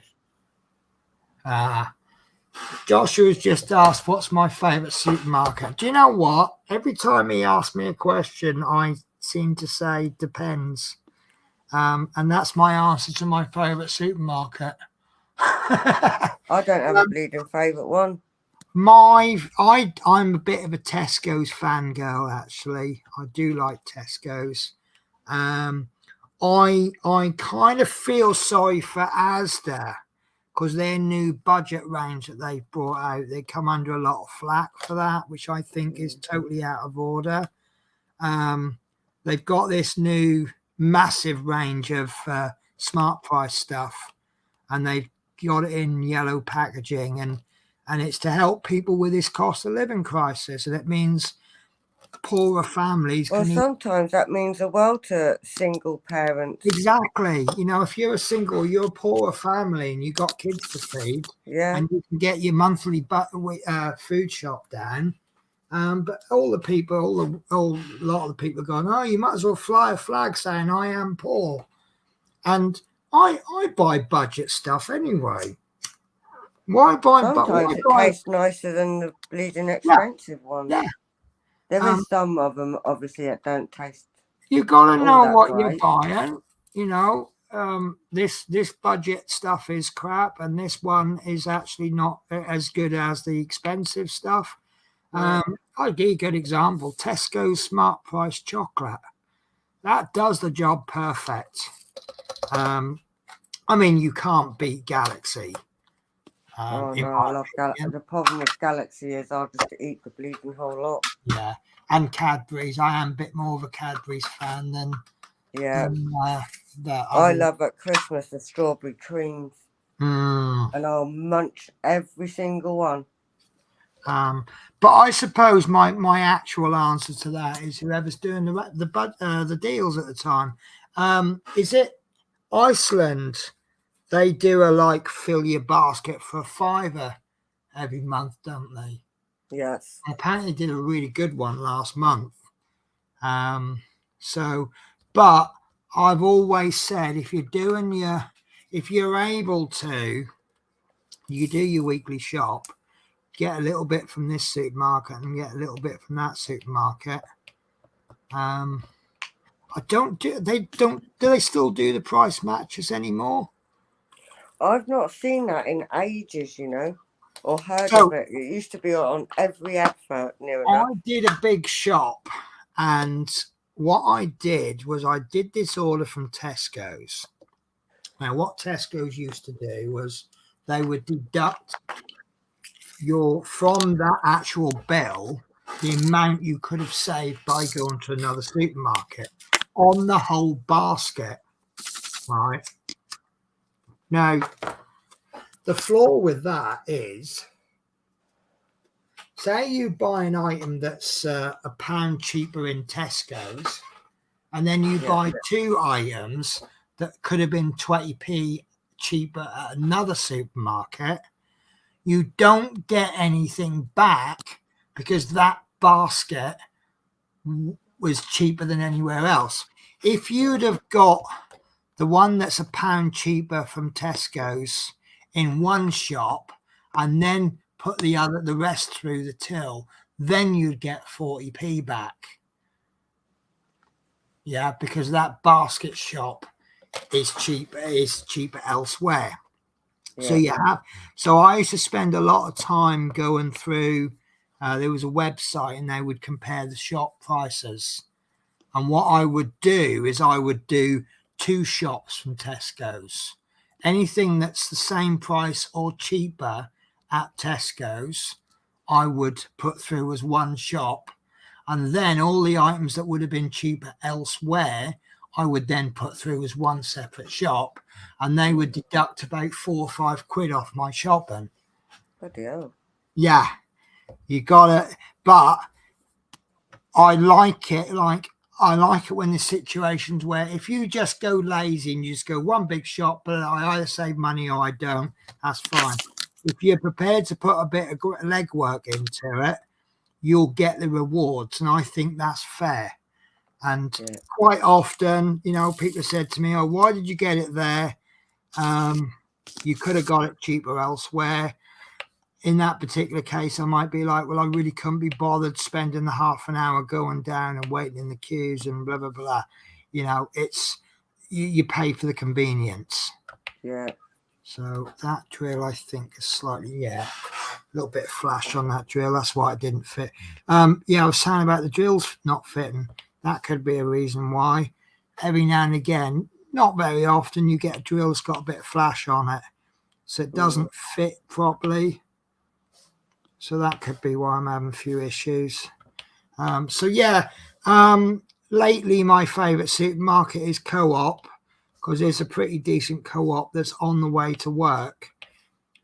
Joshua's just asked, what's my favourite supermarket? Do you know what? Every time he asks me a question, I seem to say depends. And that's my answer to my favourite supermarket. I don't have a bleeding favourite one. I'm a bit of a Tesco's fangirl, actually. I do like Tesco's. I kind of feel sorry for Asda, because their new budget range that they've brought out, they come under a lot of flack for that, which I think is totally out of order. They've got this new massive range of smart price stuff, and they've got it in yellow packaging, and it's to help people with this cost of living crisis, and it means poorer families. Well, sometimes that means the world to single parents. Exactly. You know, if you're you're a poorer family and you've got kids to feed, and you can get your monthly food shop down. But a lot of the people are going, oh, you might as well fly a flag saying I am poor. And I buy budget stuff anyway. Why buy? Sometimes it tastes nicer than the bleeding expensive ones. Yeah. There is some of them, obviously, that don't taste. You got to know what you're buying. You know, this budget stuff is crap, and this one is actually not as good as the expensive stuff. I'll give you a good example. Tesco's Smart Price chocolate. That does the job perfect. I mean, you can't beat Galaxy. I love Galaxy. The problem with Galaxy is I'll just eat the bleeding whole lot. Yeah, and Cadbury's. I am a bit more of a Cadbury's fan than I love at Christmas the strawberry creams, and I'll munch every single one. But I suppose my actual answer to that is whoever's doing the deals at the time. Is it Iceland? They do a fill your basket for £5 every month, don't they? Yes. Apparently did a really good one last month. But I've always said if you're able to, you do your weekly shop, get a little bit from this supermarket and get a little bit from that supermarket. Do they still do the price matches anymore? I've not seen that in ages, you know, or heard of it. It used to be on every advert near enough. I did a big shop, and what I did was I did this order from Tesco's. Now, what Tesco's used to do was they would deduct from that actual bill the amount you could have saved by going to another supermarket on the whole basket, right? Now, the flaw with that is, say you buy an item that's £1 cheaper in Tesco's, and then you buy two items that could have been 20p cheaper at another supermarket. You don't get anything back because that basket was cheaper than anywhere else. If you'd have got the one that's £1 cheaper from Tesco's in one shop and then put the rest through the till, then you'd get 40p back. Yeah, because that basket shop is cheaper elsewhere. Yeah. So I used to spend a lot of time going through there was a website and they would compare the shop prices. And what I would do is I would do 2 shops from Tesco's. Anything that's the same price or cheaper at Tesco's, I would put through as 1 shop. And then all the items that would have been cheaper elsewhere, I would then put through as 1 separate shop. And they would deduct about 4 or 5 quid off my shopping. Bloody hell. Yeah, you got it. But I like it. I like it when there's situations where if you just go lazy and you just go one big shop, but I either save money or I don't, that's fine. If you're prepared to put a bit of legwork into it, you'll get the rewards. And I think that's fair. And quite often, you know, people said to me, oh, why did you get it there? You could have got it cheaper elsewhere. In that particular case, I might be like, well, I really couldn't be bothered spending the half an hour going down and waiting in the queues and blah, blah, blah. You know, it's you pay for the convenience. Yeah. So that drill, I think, is slightly, a little bit of flash on that drill. That's why it didn't fit. I was saying about the drills not fitting. That could be a reason why. Every now and again, not very often, you get a drill that's got a bit of flash on it. So it doesn't fit properly. So that could be why I'm having a few issues. Lately my favourite supermarket is Co-op, because there's a pretty decent Co-op that's on the way to work.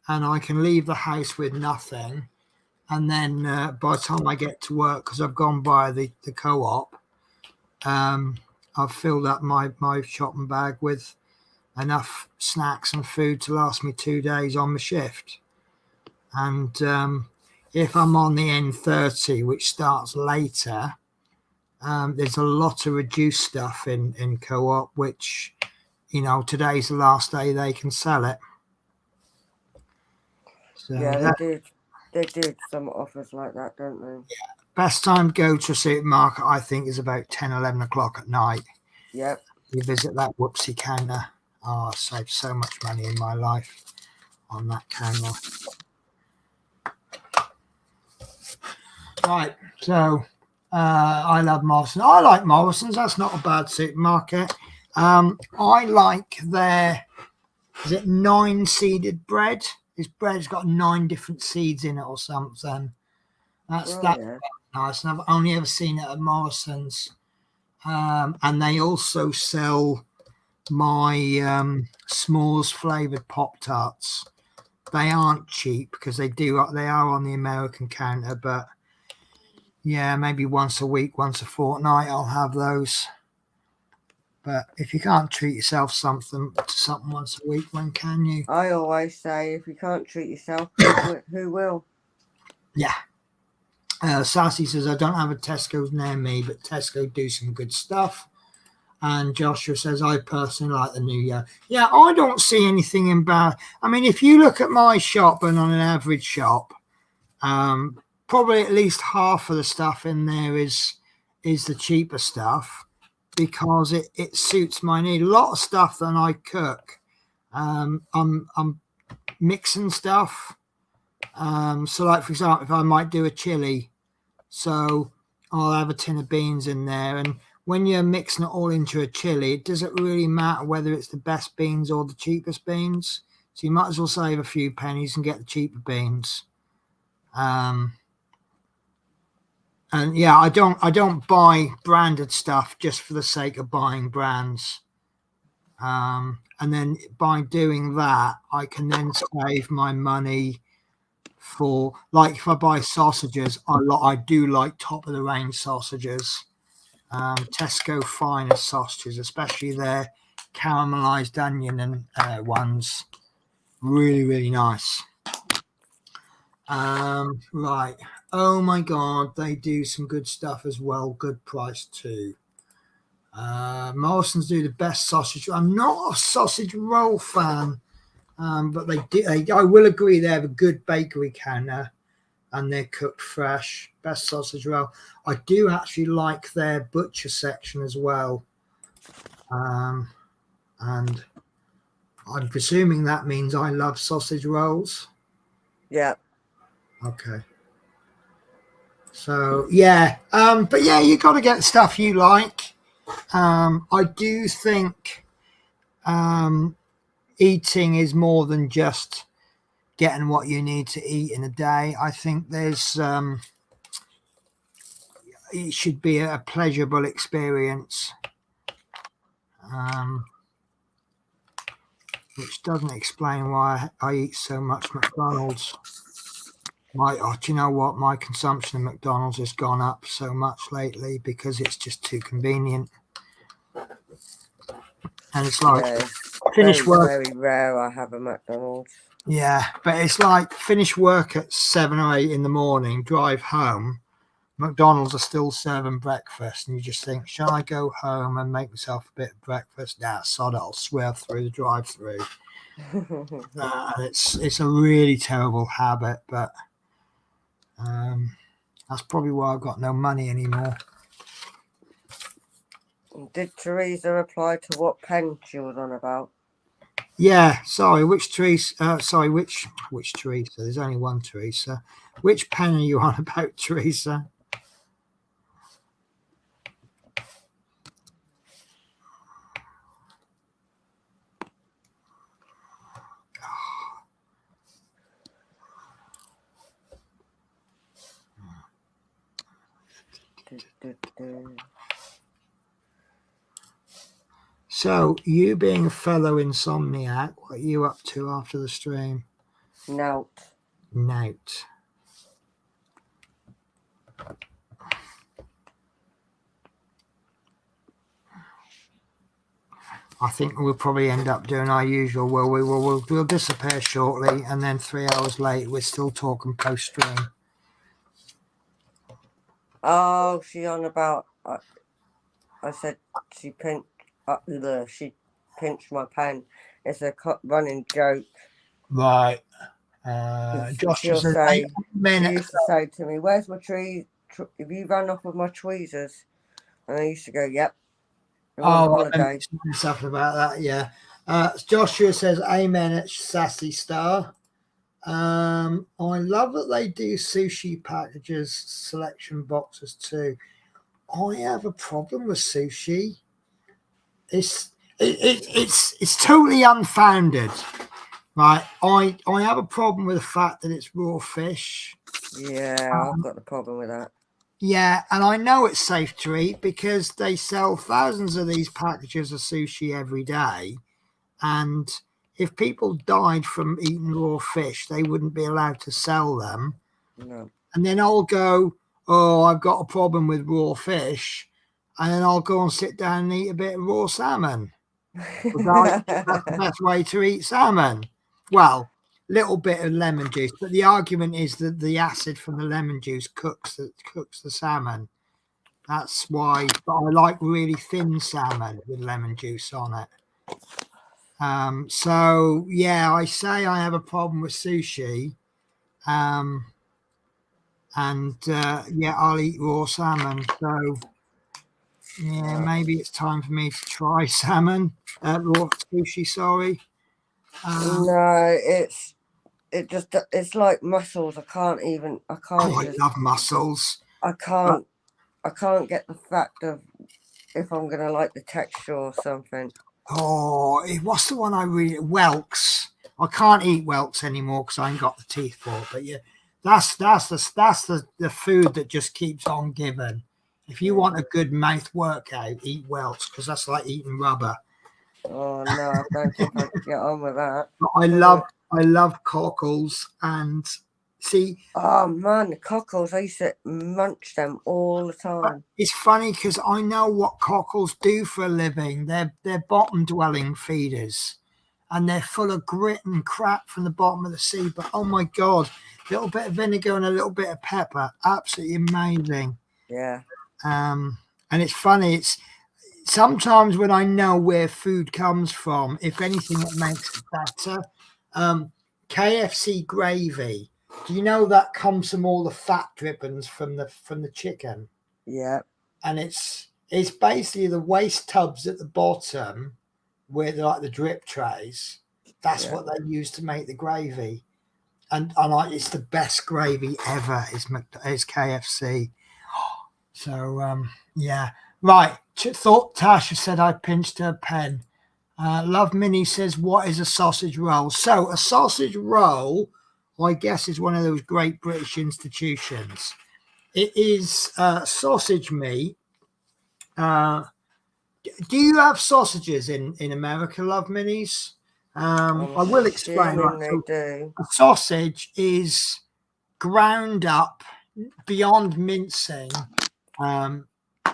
And I can leave the house with nothing. And then by the time I get to work, because I've gone by the Co-op, I've filled up my shopping bag with enough snacks and food to last me 2 days on my shift. And if I'm on the N30, which starts later, there's a lot of reduced stuff in Co-op, which, you know, today's the last day they can sell it. So they do some offers like that, don't they? Yeah. Best time to go to a supermarket, I think, is about 10, 11 o'clock at night. Yep. You visit that whoopsie counter. Oh, I've saved so much money in my life on that counter. Right, so I love Morrison's. I like Morrison's. That's not a bad supermarket. I like their, is it 9-seeded bread? This bread's got 9 different seeds in it or something. That's nice. And I've only ever seen it at Morrison's. And they also sell my s'mores flavoured Pop-Tarts. They aren't cheap because they are on the American counter, but yeah, maybe once a week, once a fortnight, I'll have those. But if you can't treat yourself to something once a week, when can you? I always say, if you can't treat yourself, who will? Yeah. Sassy says, I don't have a Tesco's near me, but Tesco do some good stuff. And Joshua says, I personally like the New Year. Yeah, I don't see anything in bad. I mean, if you look at my shop and on an average shop, probably at least half of the stuff in there is the cheaper stuff, because it suits my need. A lot of stuff that I cook, I'm mixing stuff. So like, for example, if I might do a chili, so I'll have a tin of beans in there, and when you're mixing it all into a chili, it doesn't really matter whether it's the best beans or the cheapest beans. So you might as well save a few pennies and get the cheaper beans. And yeah, I don't buy branded stuff just for the sake of buying brands. And then by doing that, I can then save my money for, like, if I buy sausages, I do like top of the range sausages. Tesco finest sausages, especially their caramelized onion and ones, really, really nice. Right. Oh my God, they do some good stuff as well. Good price too. Morrison's do the best sausage. I'm not a sausage roll fan, but they do. I will agree they have a good bakery counter, and they're cooked fresh. Best sausage roll. I do actually like their butcher section as well. And I'm presuming that means I love sausage rolls. Yeah. Okay. So yeah, but yeah, you got to get stuff you like. I do think eating is more than just getting what you need to eat in a day. I think there's it should be a pleasurable experience, which doesn't explain why I eat so much McDonald's. Do you know what? My consumption of McDonald's has gone up so much lately because it's just too convenient. And it's like finish work. Very rare I have a McDonald's. Yeah, but it's like finish work at 7 or 8 in the morning, drive home. McDonald's are still serving breakfast, and you just think, shall I go home and make myself a bit of breakfast? Nah, sod it, I'll swerve through the drive-through. And it's a really terrible habit, but that's probably why I've got no money anymore. Did Teresa reply to what pen she was on about? Yeah, sorry, which Teresa? Which Teresa? There's only one Teresa. Which pen are you on about, Teresa? So, you being a fellow insomniac, what are you up to after the stream? Nout. I think we'll probably end up doing our usual. Well, we'll disappear shortly, and then 3 hours later, we're still talking post stream. Oh, she on about. I said she pinched my pen. It's a running joke. Right. Josh She'll says, say, she used to say to me, "Where's my tree? Have you run off with my tweezers?" And I used to go, "Yep." Holiday. Something about that, yeah. Joshua says, "Amen" at Sassy Star. I love that they do sushi packages, selection boxes too. I have a problem with sushi. It's totally unfounded, right? I have a problem with the fact that it's raw fish. Yeah, I've got a problem with that. Yeah, and I know it's safe to eat because they sell thousands of these packages of sushi every day, and if people died from eating raw fish, they wouldn't be allowed to sell them. No. And then I'll go, oh, I've got a problem with raw fish, and then I'll go and sit down and eat a bit of raw salmon. That's the best way to eat salmon. Well, little bit of lemon juice, but the argument is that the acid from the lemon juice cooks the salmon. That's why. But I like really thin salmon with lemon juice on it. So yeah, I say I have a problem with sushi, and yeah, I'll eat raw salmon. So yeah, maybe it's time for me to try salmon, raw sushi. Sorry. No, it's like mussels. I can't. I love mussels. I can't get the fact of if I'm gonna like the texture or something. Oh, what's the one I really whelks? I can't eat whelks anymore because I ain't got the teeth for it. But yeah, that's the food that just keeps on giving. If you want a good mouth workout, eat whelks because that's like eating rubber. Oh no, I don't think I could get on with that. But I love cockles and see. Oh man, the cockles! I used to munch them all the time. It's funny because I know what cockles do for a living. They're bottom dwelling feeders, and they're full of grit and crap from the bottom of the sea. But oh my god, a little bit of vinegar and a little bit of pepper, absolutely amazing. Yeah. And it's funny. It's sometimes when I know where food comes from, if anything, it makes it better. KFC gravy. Do you know that comes from all the fat drippings from the chicken? Yeah. And it's basically the waste tubs at the bottom where they're like the drip trays. That's what they use to make the gravy. it's the best gravy ever. Is KFC. So yeah, right. Thought Tasha said I pinched her pen. Love Minnie says, "What is a sausage roll?" So a sausage roll, I guess, is one of those great British institutions. It is sausage meat. Do you have sausages in America, Love Minis? I will explain. Right, they so do. a sausage is ground up beyond mincing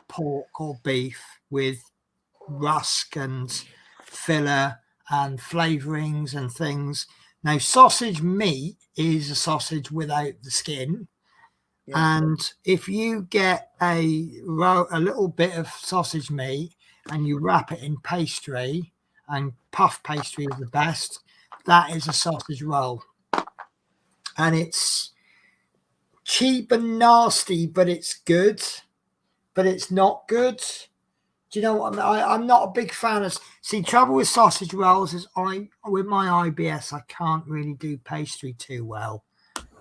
pork or beef with rusk and filler and flavorings and things. Now, sausage meat is a sausage without the skin. Yeah. And if you get a little bit of sausage meat and you wrap it in pastry, and puff pastry is the best, that is a sausage roll. And it's cheap and nasty, but it's good, but it's not good. Do you know what I'm not a big fan of? See, trouble with sausage rolls is with my IBS, I can't really do pastry too well.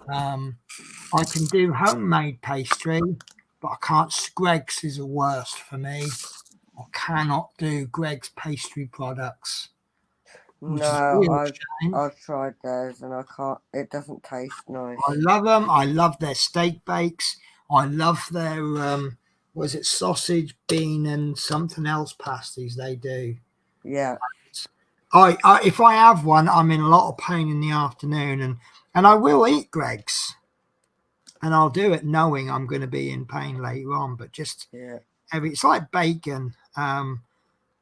I can do homemade pastry, but I can't. Greg's is the worst for me. I cannot do Greg's pastry products. Which is a real shame. I've tried those and I can't. It doesn't taste nice. I love them. I love their steak bakes. I love their was it sausage, bean, and something else pasties they do. Yeah. I if I have one, I'm in a lot of pain in the afternoon, and I will eat Greg's, and I'll do it knowing I'm going to be in pain later on. But just it's like bacon.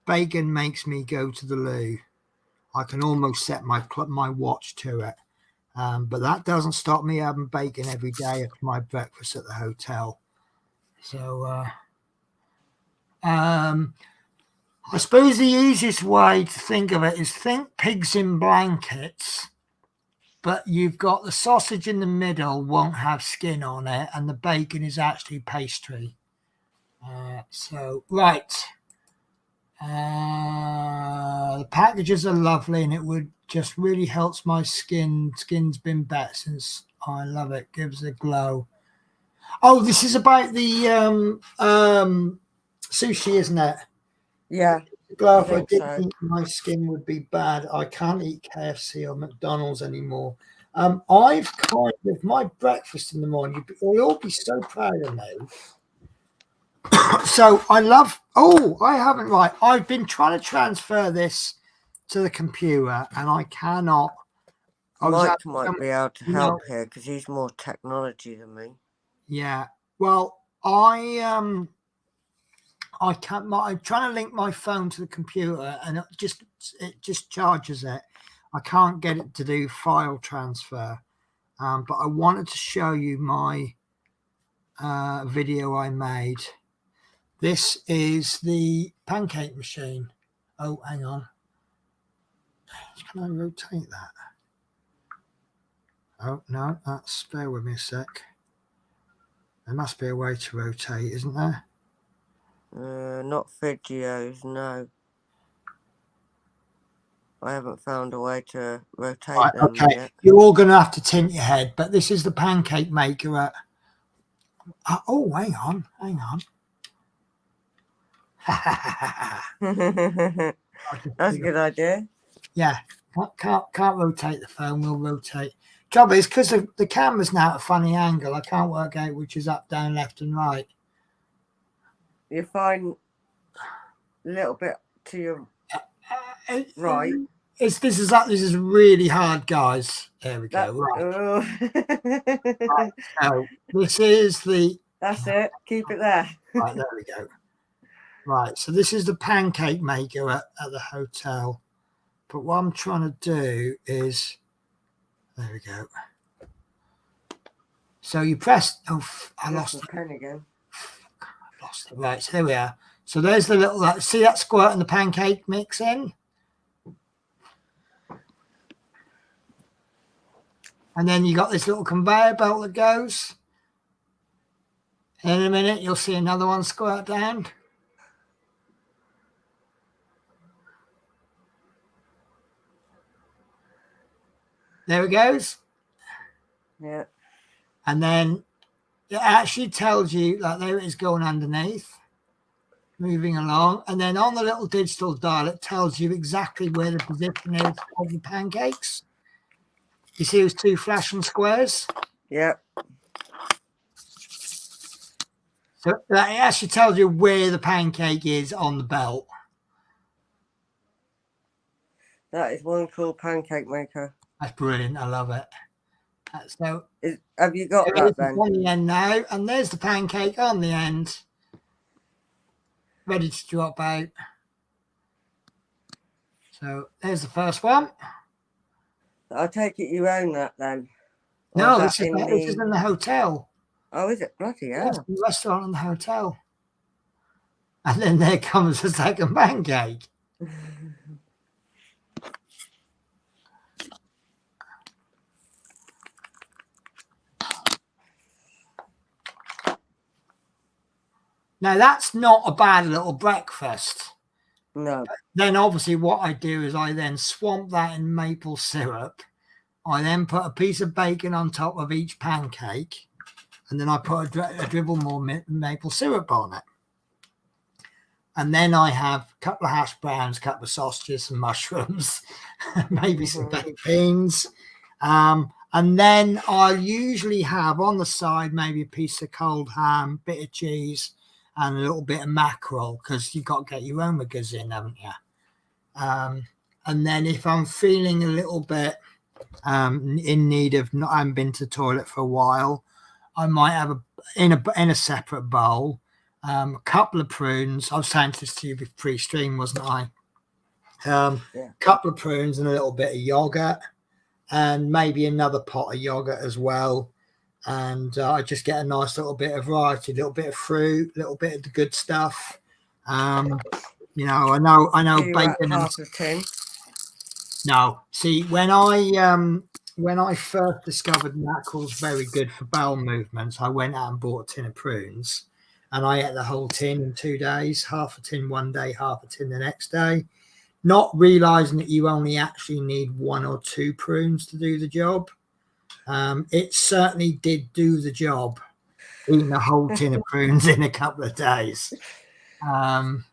Bacon makes me go to the loo. I can almost set my watch to it, but that doesn't stop me having bacon every day for my breakfast at the hotel. So, I suppose the easiest way to think of it is think pigs in blankets, but you've got the sausage in the middle, won't have skin on it, and the bacon is actually pastry. So, right. The packages are lovely, and it would just really helps my skin. Skin's been better since I love it. Gives a glow. Oh, this is about the sushi, isn't it? Yeah. Glow. If I didn't eat, my skin would be bad. I can't eat KFC or McDonald's anymore. I've kind of my breakfast in the morning. You'll all be so proud of me. So I love. Oh, I haven't. Right, I've been trying to transfer this to the computer, and I cannot. Mike might be able to help here because he's more technology than me. Yeah. Well, I can't. I'm trying to link my phone to the computer, and it just charges it. I can't get it to do file transfer. But I wanted to show you my video I made. This is the pancake machine. Oh, hang on. Can I rotate that? Oh, no, bear with me a sec. There must be a way to rotate, isn't there? Not videos, no. I haven't found a way to rotate them yet. You're all going to have to tint your head, but this is the pancake maker at... oh, hang on. That's a good idea. Yeah, can't rotate the phone. We'll rotate. Trouble is because the camera's now at a funny angle. I can't work out which is up, down, left, and right. You find a little bit to your right. This is really hard, guys. There we go. Right. So this is the. That's it. Keep it there. Right, there we go. Right, so this is the pancake maker at the hotel. But what I'm trying to do is, there we go. So you press, I lost the pen again. I lost it. Right, so there we are. So there's the little, see that squirt and the pancake mix in? And then you got this little conveyor belt that goes. And in a minute, you'll see another one squirt down. There it goes. Yeah. And then it actually tells you, like, there it is going underneath, moving along. And then on the little digital dial, it tells you exactly where the position is of the pancakes. You see those two flashing squares? Yeah. So that it actually tells you where the pancake is on the belt. That is one cool pancake maker. That's brilliant. I love it. So have you got that then? On the end now, and there's the pancake on the end, ready to drop out. So there's the first one. I take it you own that then? No, this is in the hotel. Oh, is it? Bloody hell. Yes, the restaurant and the hotel. And then there comes the second pancake. Now, that's not a bad little breakfast. No. Then, obviously, what I do is I then swamp that in maple syrup. I then put a piece of bacon on top of each pancake. And then I put a dribble more maple syrup on it. And then I have a couple of hash browns, a couple of sausages, some mushrooms, maybe some baked beans. And then I usually have on the side maybe a piece of cold ham, bit of cheese, and a little bit of mackerel, because you've got to get your omegas in, haven't you? And then if I'm feeling a little bit in need of not having been to the toilet for a while, I might have in a separate bowl a couple of prunes. I was saying this to you pre-stream, wasn't I? Couple of prunes and a little bit of yogurt, and maybe another pot of yogurt as well. And I just get a nice little bit of variety, a little bit of fruit, a little bit of the good stuff. You know, I know bacon. Half a tin. No, see, when I first discovered mackerel's very good for bowel movements, I went out and bought a tin of prunes, and I ate the whole tin in 2 days, half a tin one day, half a tin the next day, not realizing that you only actually need 1 or 2 prunes to do the job. It certainly did do the job, eating a whole tin of prunes in a couple of days. And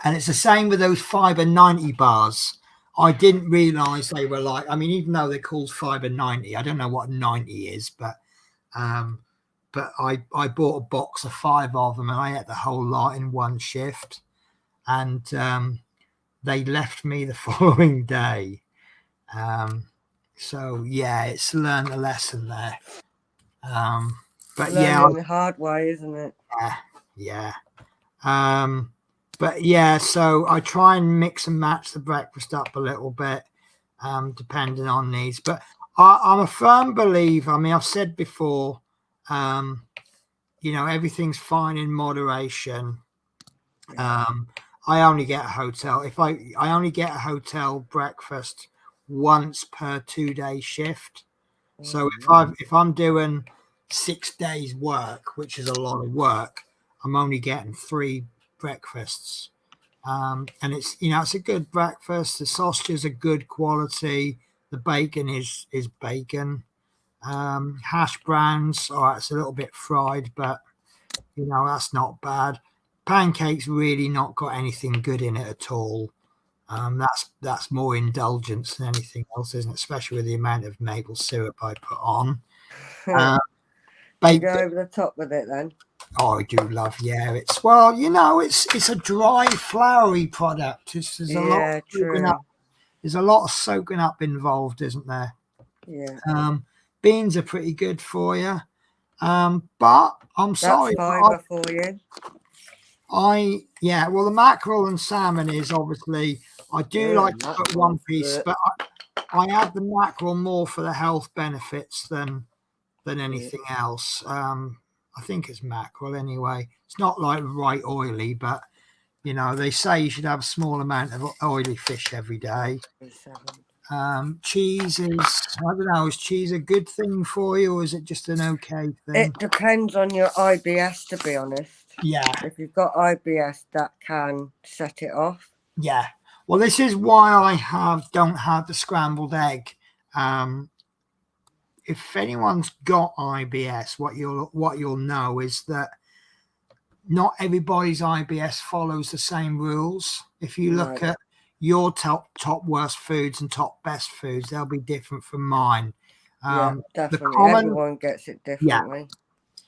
it's the same with those Fiber 90 bars. I didn't realize they were like, I mean, even though they're called Fiber 90, I don't know what 90 is, but I bought a box of 5 of them and I ate the whole lot in one shift. And they left me the following day. So yeah, it's learned a lesson there. But learning the hard way, isn't it? Yeah. But yeah, so I try and mix and match the breakfast up a little bit, depending on needs. But I'm a firm believer. I mean, I've said before, you know, everything's fine in moderation. I only get a hotel. I only get a hotel breakfast once per 2-day shift. So if I'm doing 6 days work, which is a lot of work, I'm only getting 3 breakfasts. And it's, you know, it's a good breakfast. The sausages are good quality. The bacon is bacon. Hash browns, all right, it's a little bit fried, but you know, that's not bad. Pancakes really not got anything good in it at all. That's more indulgence than anything else, isn't it? Especially with the amount of maple syrup I put on. You go over the top with it then? Oh, I do love, yeah. It's, well, you know, it's a dry, floury product. There's a lot of soaking up involved, isn't there? Yeah. Beans are pretty good for you. But I'm sorry. That's fiber for you. Well, the mackerel and salmon is obviously, I do like to put one piece, but I add the mackerel more for the health benefits than anything else. I think it's mackerel anyway. It's not like right oily, but you know, they say you should have a small amount of oily fish every day. Cheese is, I don't know, is cheese a good thing for you, or is it just an okay thing? It depends on your IBS, to be honest. Yeah. If you've got IBS, that can set it off. Yeah. Well, this is why I don't have the scrambled egg if anyone's got IBS, what you'll know is that not everybody's IBS follows the same rules. If you look at your top worst foods and top best foods, they'll be different from mine. Definitely. Everyone gets it differently. Yeah,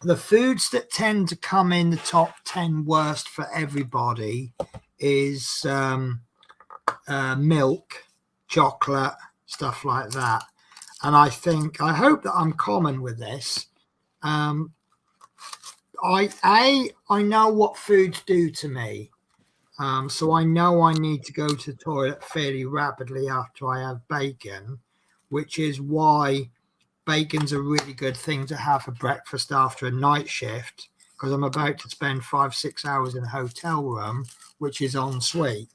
the foods that tend to come in the top 10 worst for everybody is milk, chocolate, stuff like that. And I hope that I'm common with this. I know what foods do to me. So I know I need to go to the toilet fairly rapidly after I have bacon, which is why bacon's a really good thing to have for breakfast after a night shift, because I'm about to spend 5-6 hours in a hotel room, which is en suite.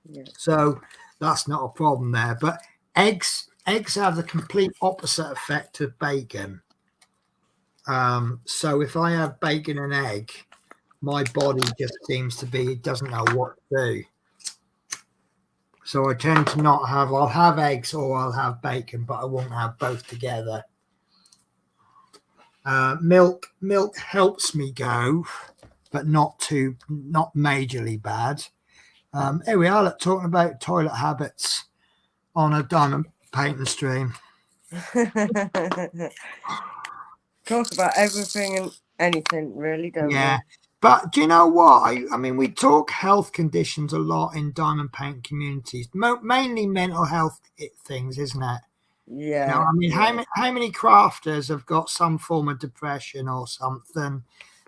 Yeah. So that's not a problem there. But eggs have the complete opposite effect of bacon. So if I have bacon and egg, my body just seems to doesn't know what to do. So I tend to not have, I'll have eggs or I'll have bacon, but I won't have both together. Milk helps me go, but not majorly bad. Here we are, talking about toilet habits on a diamond painting stream. Talk about everything and anything, really, don't we? Yeah. But do you know what? I mean, we talk health conditions a lot in diamond painting communities, mainly mental health things, isn't it? Yeah. You know, I mean, how many crafters have got some form of depression or something,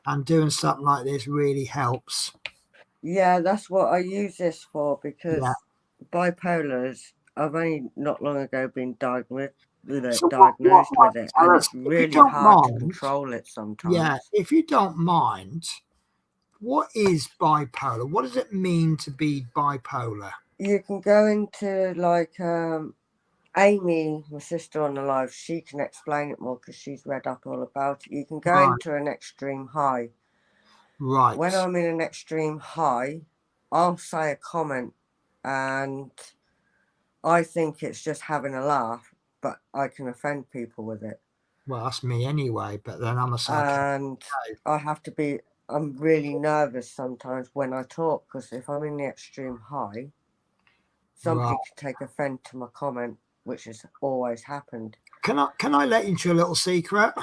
and doing something like this really helps? Yeah, that's what I use this for, because bipolars, I've only not long ago been diagnosed with it, and it's really hard to control it sometimes. Yeah, if you don't mind, what is bipolar? What does it mean to be bipolar? You can go into like Amy, my sister on the live, she can explain it more because she's read up all about it. You can go into an extreme high. Right. When I'm in an extreme high, I'll say a comment and I think it's just having a laugh, but I can offend people with it. Well, that's me anyway, but then I'm a psychiatrist. And I'm really nervous sometimes when I talk, because if I'm in the extreme high, somebody could take offense to my comment, which has always happened. Can I let you into a little secret?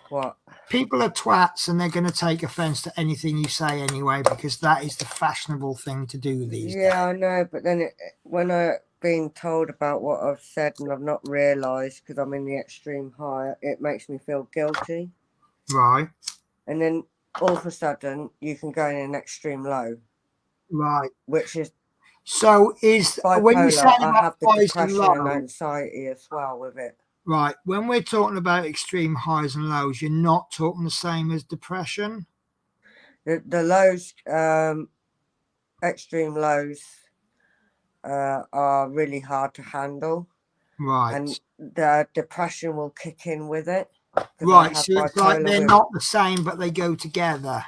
What? People are twats and they're going to take offense to anything you say anyway, because that is the fashionable thing to do these days. Yeah, I know, but then when I've been told about what I've said and I've not realised because I'm in the extreme high, it makes me feel guilty. Right. And then all of a sudden you can go in an extreme low. Right. Which is so is bipolar. When you say I have the depression and anxiety as well with it. Right. When we're talking about extreme highs and lows, you're not talking the same as depression? The lows, extreme lows are really hard to handle. Right. And the depression will kick in with it. Right. So it's like they're not the same, but they go together.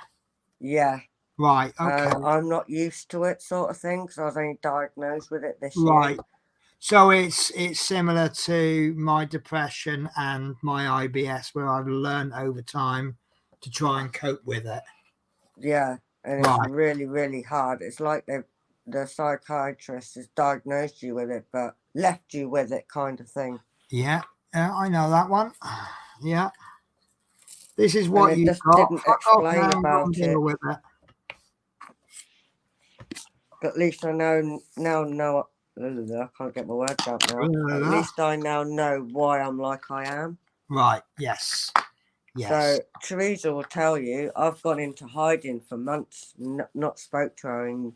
Yeah. Right. Okay. I'm not used to it, sort of thing, because I was only diagnosed with it this year. Right. So it's similar to my depression and my IBS, where I've learned over time to try and cope with it. Yeah, and it's really, really hard. It's like the psychiatrist has diagnosed you with it, but left you with it, kind of thing. Yeah, I know that one. Yeah, this is what you just didn't explain about it. With it. But at least I know. I can't get my words out now. At least I now know why I'm like I am. Right. Yes. Yes. So Teresa will tell you, I've gone into hiding for months, not spoke to her in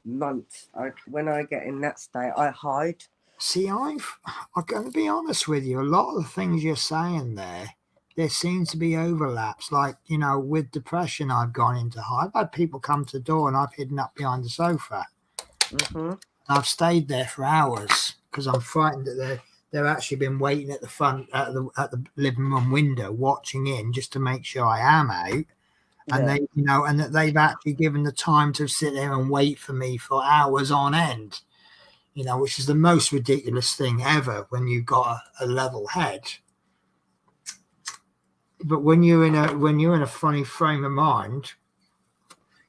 months. When I get in that state, I hide. See, I'm going to be honest with you. A lot of the things you're saying there seems to be overlaps. Like, you know, with depression, I've gone into hide. I've had people come to the door and I've hidden up behind the sofa. Mm-hmm. I've stayed there for hours because I'm frightened that they've actually been waiting at the front at the living room window watching in just to make sure I am out, and they, you know, and that they've actually given the time to sit there and wait for me for hours on end, you know, which is the most ridiculous thing ever when you've got a level head. But when you're in a funny frame of mind,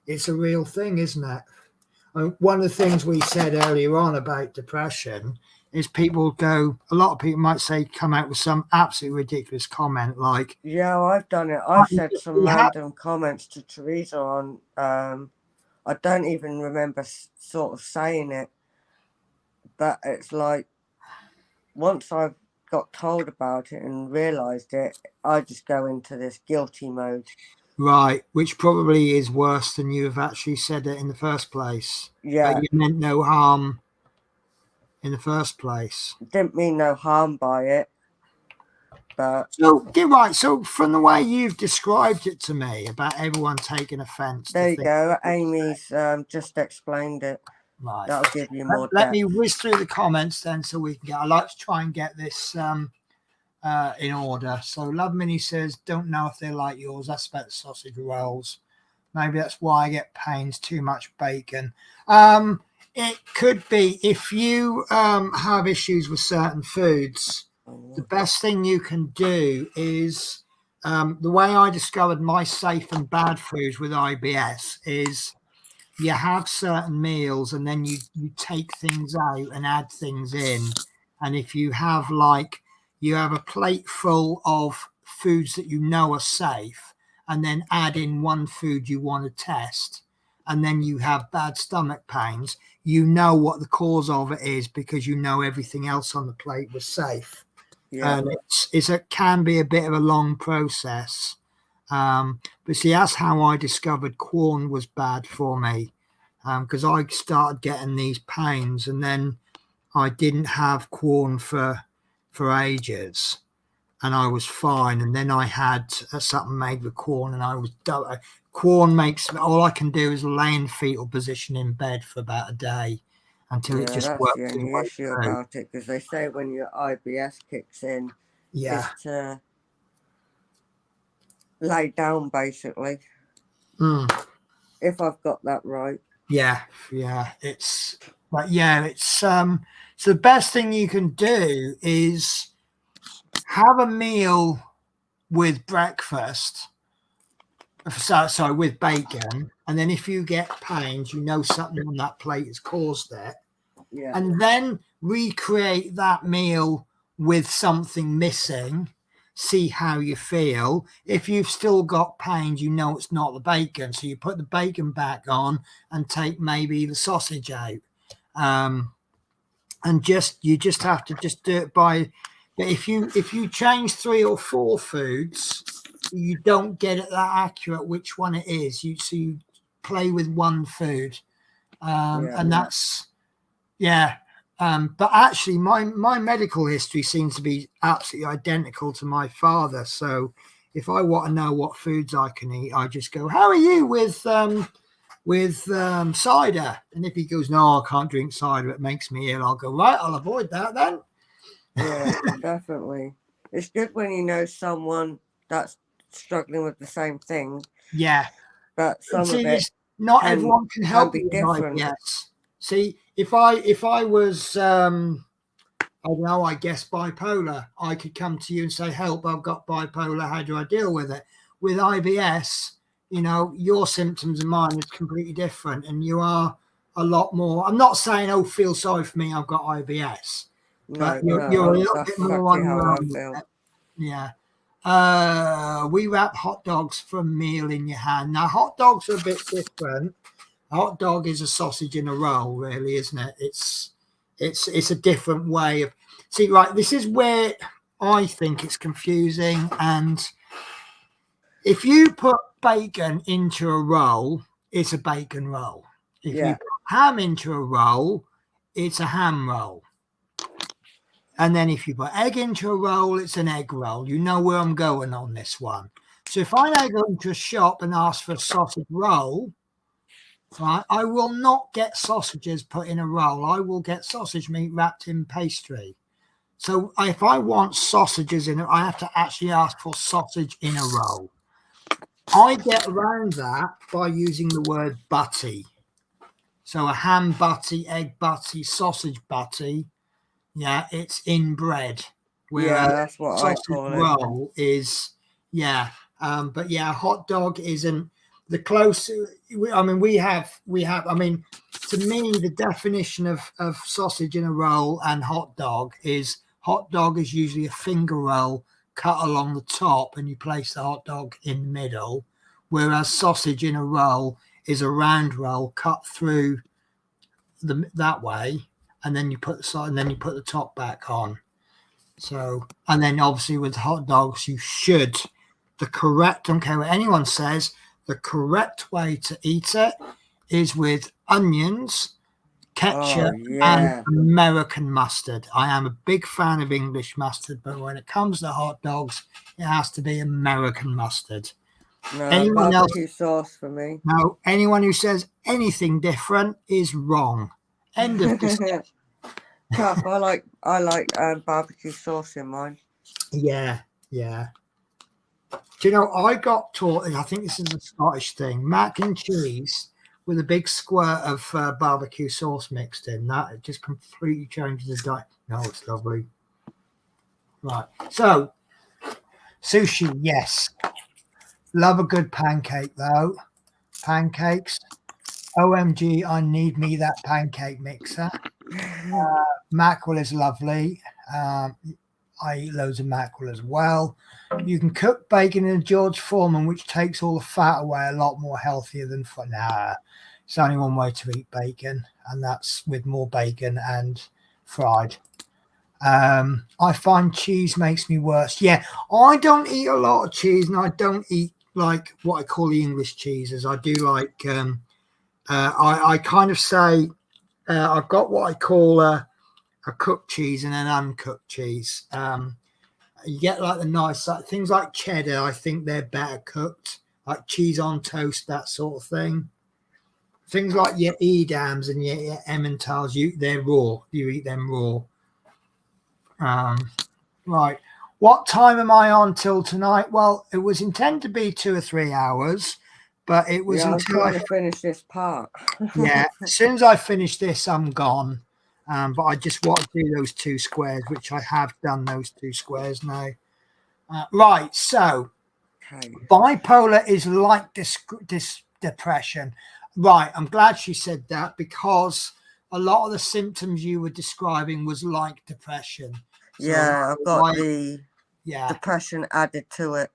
it's a real thing, isn't it? One of the things we said earlier on about depression is a lot of people might say, come out with some absolutely ridiculous comment like, yeah, I've done it. I've said some random comments to Teresa on, I don't even remember sort of saying it, but it's like, once I've got told about it and realised it, I just go into this guilty mode. Right, which probably is worse than you have actually said it in the first place. Yeah. You meant no harm in the first place. Didn't mean no harm by it. But so, yeah, right. So from the way you've described it to me about everyone taking offence. There you go. Amy's just explained it. Right. That'll give you more Let me whiz through the comments then so we can get, I like to try and get this in order. So Love Minnie says, don't know if they're like yours. That's about the sausage rolls. Maybe that's why I get pains, too much bacon. It could be if you have issues with certain foods, the best thing you can do is the way I discovered my safe and bad foods with IBS is you have certain meals and then you take things out and add things in. And if you have you have a plate full of foods that you know are safe and then add in one food you want to test, and then you have bad stomach pains, you know what the cause of it is because you know everything else on the plate was safe. Yeah. And it can be a bit of a long process. But see, that's how I discovered corn was bad for me, because I started getting these pains and then I didn't have corn for ages and I was fine. And then I had something made with corn and I was corn makes, all I can do is lay in fetal position in bed for about a day until it just works. That's the only issue about it, because they say when your IBS kicks in, is to lay down basically. If I've got that right. Yeah. It's so the best thing you can do is have a meal with breakfast. Sorry, with bacon, and then if you get pains, you know something on that plate has caused it. Yeah. And then recreate that meal with something missing. See how you feel. If you've still got pains, you know it's not the bacon, so you put the bacon back on and take maybe the sausage out. And you just have to just do it by. But if you change 3 or 4 foods, you don't get it that accurate which one it is. You play with one food, and that's but actually my medical history seems to be absolutely identical to my father. So if I want to know what foods I can eat, I just go, how are you with cider? And if he goes, no, I can't drink cider, it makes me ill, I'll go, right, I'll avoid that then. Yeah, definitely. It's good when you know someone that's struggling with the same thing. Yeah. But some of it not everyone can help be different. Yes. See, if I was I don't know, I guess bipolar, I could come to you and say, help, I've got bipolar, how do I deal with it? With IBS, your symptoms and mine is completely different, and you are a lot more. I'm not saying, oh, feel sorry for me, I've got IBS. But you're a little bit more on your own. Yeah. We wrap hot dogs for a meal in your hand. Now, hot dogs are a bit different. A hot dog is a sausage in a roll, really, isn't it? It's a different way of. See, right, this is where I think it's confusing. And if you put bacon into a roll, it's a bacon roll. If you put ham into a roll, it's a ham roll. And then if you put egg into a roll, it's an egg roll. You know where I'm going on this one. So if I now go into a shop and ask for a sausage roll, right, I will not get sausages put in a roll. I will get sausage meat wrapped in pastry. So if I want sausages in it, I have to actually ask for sausage in a roll. I get around that by using the word butty. So a ham butty, egg butty, sausage butty. Yeah, it's in bread. That's what I call it. Roll is Yeah. But yeah, a hot dog isn't the close. I mean, we have. I mean, to me, the definition of sausage in a roll and hot dog is usually a finger roll cut along the top, and you place the hot dog in the middle, whereas sausage in a roll is a round roll cut through that way, and then you put the side, and then you put the top back on. So, and then obviously with hot dogs, you should. The correct, I don't care what anyone says, the correct way to eat it is with onions, ketchup, and American mustard. I am a big fan of English mustard, but when it comes to hot dogs, it has to be American mustard. No, anyone barbecue sauce for me. No, anyone who says anything different is wrong. End of discussion. Tough. I like barbecue sauce in mine. Yeah. Do you know, I got taught, I think this is a Scottish thing, mac and cheese with a big squirt of barbecue sauce mixed in. That it just completely changes the diet. No, it's lovely. Right. So, sushi, yes. Love a good pancake, though. Pancakes. OMG, I need me that pancake mixer. Mackerel is lovely. I eat loads of mackerel as well. You can cook bacon in a George Foreman, which takes all the fat away, a lot more healthier than it's only one way to eat bacon, and that's with more bacon and fried. I find cheese makes me worse. Yeah, I don't eat a lot of cheese, and I don't eat like what I call the English cheeses. I do like I kind of say I've got what I call a cooked cheese and an uncooked cheese. You get like the nice things like cheddar. I think they're better cooked, like cheese on toast, that sort of thing. Things like your Edams and your Emmentaler, they're raw. You eat them raw. Right. What time am I on till tonight? Well, it was intended to be 2 or 3 hours, but it was until I finish this part. Yeah. As soon as I finish this, I'm gone. But I just want to do those 2 squares, which I have done those 2 squares now. Right. So bipolar is like depression. Right. I'm glad she said that, because a lot of the symptoms you were describing was like depression. So I've got the depression added to it.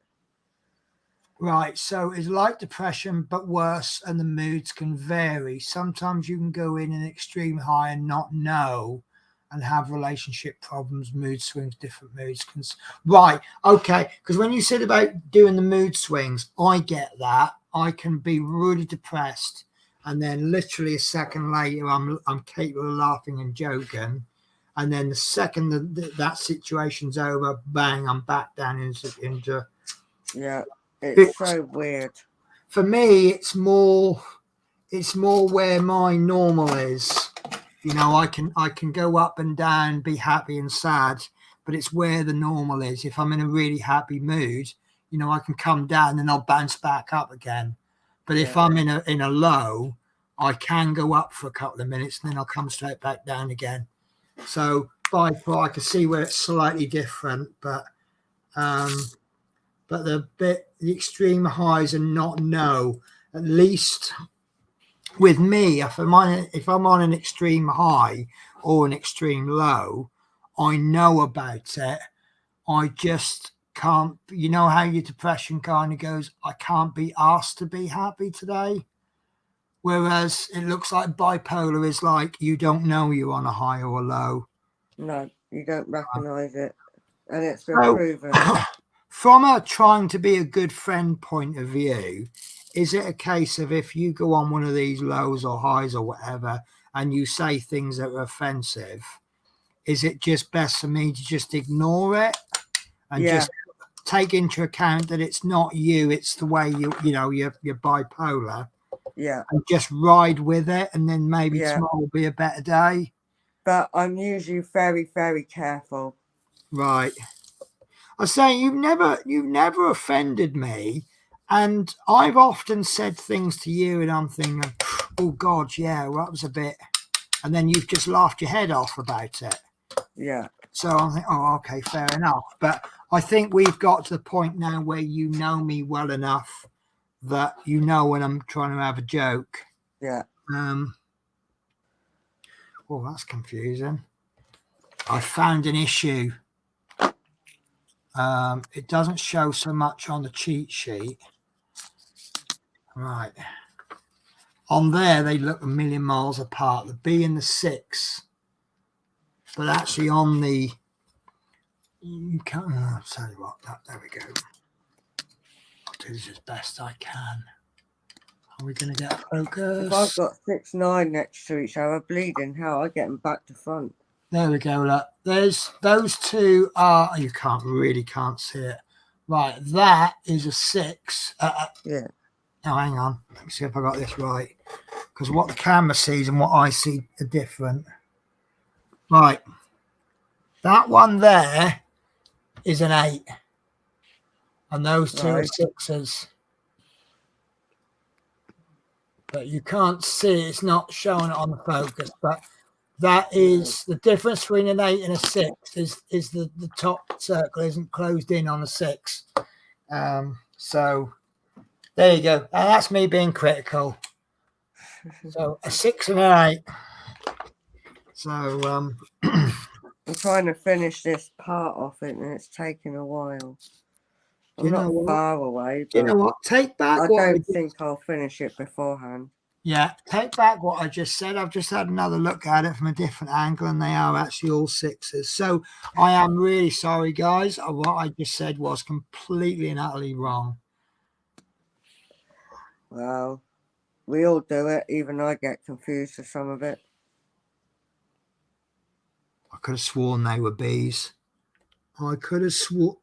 Right, so it's like depression, but worse, and the moods can vary. Sometimes you can go in an extreme high and not know, and have relationship problems, mood swings, different moods. Right, okay, because when you said about doing the mood swings, I get that. I can be really depressed, and then literally a second later, I'm capable of laughing and joking. And then the second that situation's over, bang, I'm back down into yeah. It's so weird. For me, it's more where my normal is. You know, I can go up and down, be happy and sad, but it's where the normal is. If I'm in a really happy mood, you know, I can come down and I'll bounce back up again. But if I'm in a low, I can go up for a couple of minutes and then I'll come straight back down again. So bipolar, I can see where it's slightly different, but the extreme highs and not know. At least with me, if I'm on an extreme high or an extreme low, I know about it. I just can't. You know how your depression kind of goes, I can't be asked to be happy today. Whereas it looks like bipolar is like you don't know you're on a high or a low. No, you don't recognize it, and it's been proven. From a trying to be a good friend point of view, is it a case of if you go on one of these lows or highs or whatever and you say things that are offensive, is it just best for me to just ignore it and just take into account that it's not you, it's the way you're bipolar? Yeah. And just ride with it, and then maybe tomorrow will be a better day. But I'm usually very, very careful. Right. I say you've never offended me, and I've often said things to you, and I'm thinking, oh God, yeah, well, that was a bit, and then you've just laughed your head off about it. Yeah. So I think, oh, okay, fair enough. But I think we've got to the point now where you know me well enough that you know when I'm trying to have a joke. Yeah. Oh, that's confusing. I found an issue. It doesn't show so much on the cheat sheet. Right. On there, they look a million miles apart, the B and the 6. But actually on the, you can't, I'll tell you what, there we go. I'll do this as best I can. Are we going to get focus? If I've got 6, 9 next to each other, bleeding hell, I get them back to front. There we go. Look, there's those two are, you can't see it. Right, that is a 6. Yeah. Oh, hang on. Let me see if I got this right. Because what the camera sees and what I see are different. Right. That one there is an 8. And those two are 6s. But you can't see, it's not showing it on the focus. But that is the difference between an 8 and a 6 is the top circle isn't closed in on a 6. So there you go. And that's me being critical. So a 6 and an 8. So I'm trying to finish this part off it, and it's taking a while. I'm not far away. Do you know what? Take back I what don't think I'll finish it beforehand. Yeah, take back what I just said. I've just had another look at it from a different angle, and they are actually all 6s. So I am really sorry, guys. What I just said was completely and utterly wrong. Well, we all do it. Even I get confused with some of it. I could have sworn they were Bs. I could have sworn.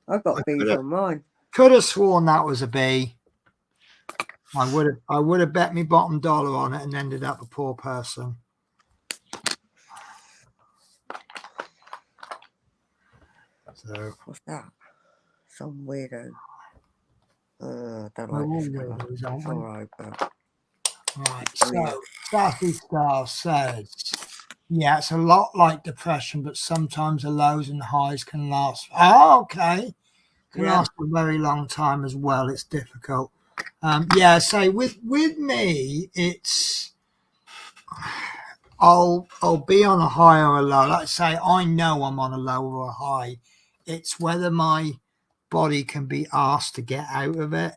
I've got Bs on mine. Could have sworn that was a B. I would have bet me bottom dollar on it and ended up a poor person. So what's that? Some weirdo. I don't we're like all this colour. weirdos, It's aren't we? alright, but Right, so Sassy Star says, yeah, it's a lot like depression, but sometimes the lows and highs can last. Oh, okay. Can last a very long time as well. It's difficult. Yeah, so with me, it's I'll be on a high or a low. Like I say, I know I'm on a low or a high. It's whether my body can be asked to get out of it.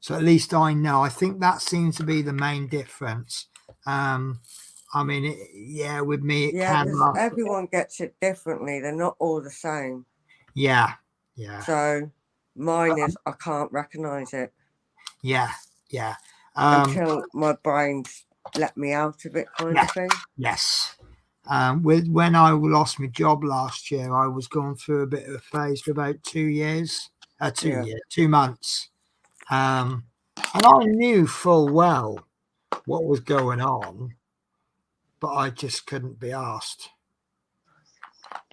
So at least I know. I think that seems to be the main difference. I mean, with me, it can last. Everyone gets it differently. They're not all the same. Yeah. So mine is I can't recognise it. Yeah. Until my brain's let me out of it, kind of thing. Yes. When I lost my job last year, I was going through a bit of a phase for about 2 years. 2 months. And I knew full well what was going on, but I just couldn't be asked.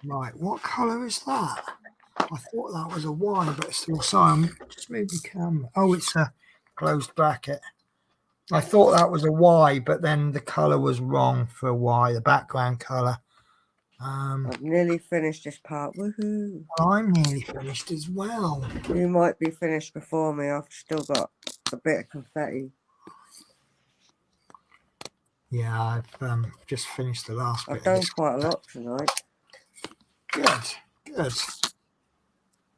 Right, what colour is that? I thought that was a Y, but it's still sorry. Just move the camera. Oh, it's a closed bracket. I thought that was a Y, but then the colour was wrong for a Y, the background colour. I've nearly finished this part. Woohoo! I'm nearly finished as well. You might be finished before me. I've still got a bit of confetti. Yeah, I've just finished the last bit. I've done quite a lot tonight. Good.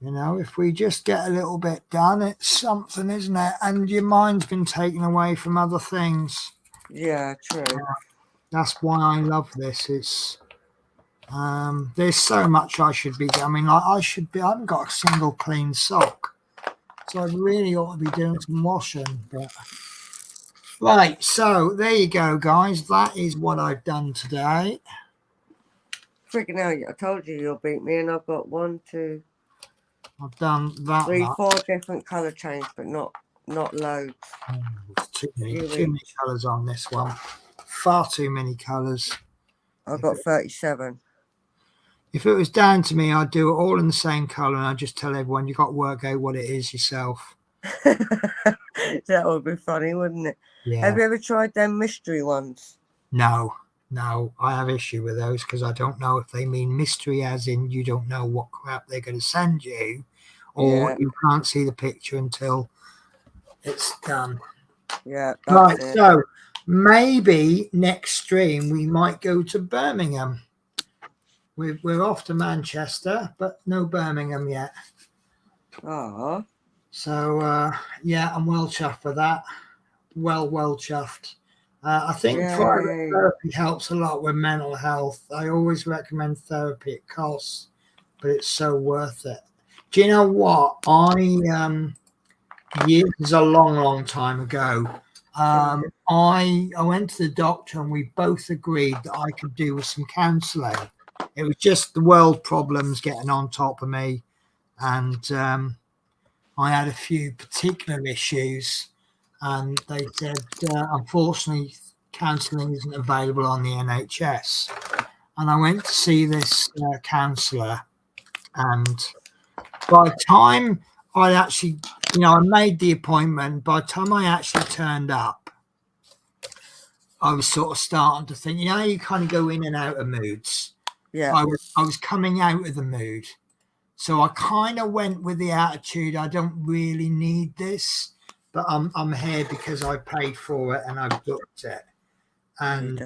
You know, if we just get a little bit done, it's something, isn't it? And your mind's been taken away from other things. Yeah, true. That's why I love this. It's there's so much I should be. I mean, like I haven't got a single clean sock, so I really ought to be doing some washing. But right, so there you go, guys. That is what I've done today. Freaking hell! I told you you'll beat me, and I've got 1, 2. I've done that. 3, 4 different colour change, but not loads. Too many colours on this one. Far too many colours. I've got 37. If it was down to me, I'd do it all in the same colour, and I'd just tell everyone you got to work out what it is yourself. That would be funny, wouldn't it? Yeah. Have you ever tried them mystery ones? No. Now, I have issue with those because I don't know if they mean mystery, as in you don't know what crap they're going to send you, or Yeah. you can't see the picture until it's done. Yeah, Right, that's it. so maybe next stream we might go to Birmingham. We're off to Manchester, but no Birmingham yet. Oh, So, yeah, I'm well chuffed for that. Well chuffed. I think private yay. therapy helps a lot with mental health. I always recommend therapy. It costs, but it's so worth it. Do you know what? Years a long time ago, I went to the doctor and we both agreed that I could do with some counselling. It was just the world problems getting on top of me, and I had a few particular issues, and they said, unfortunately, counselling isn't available on the NHS. And I went to see this counsellor, and by the time I actually, I made the appointment, by the time I actually turned up, I was sort of starting to think, you kind of go in and out of moods. Yeah. I was coming out of the mood. So I kind of went with the attitude, I don't really need this, but I'm here because I paid for it and I booked it. And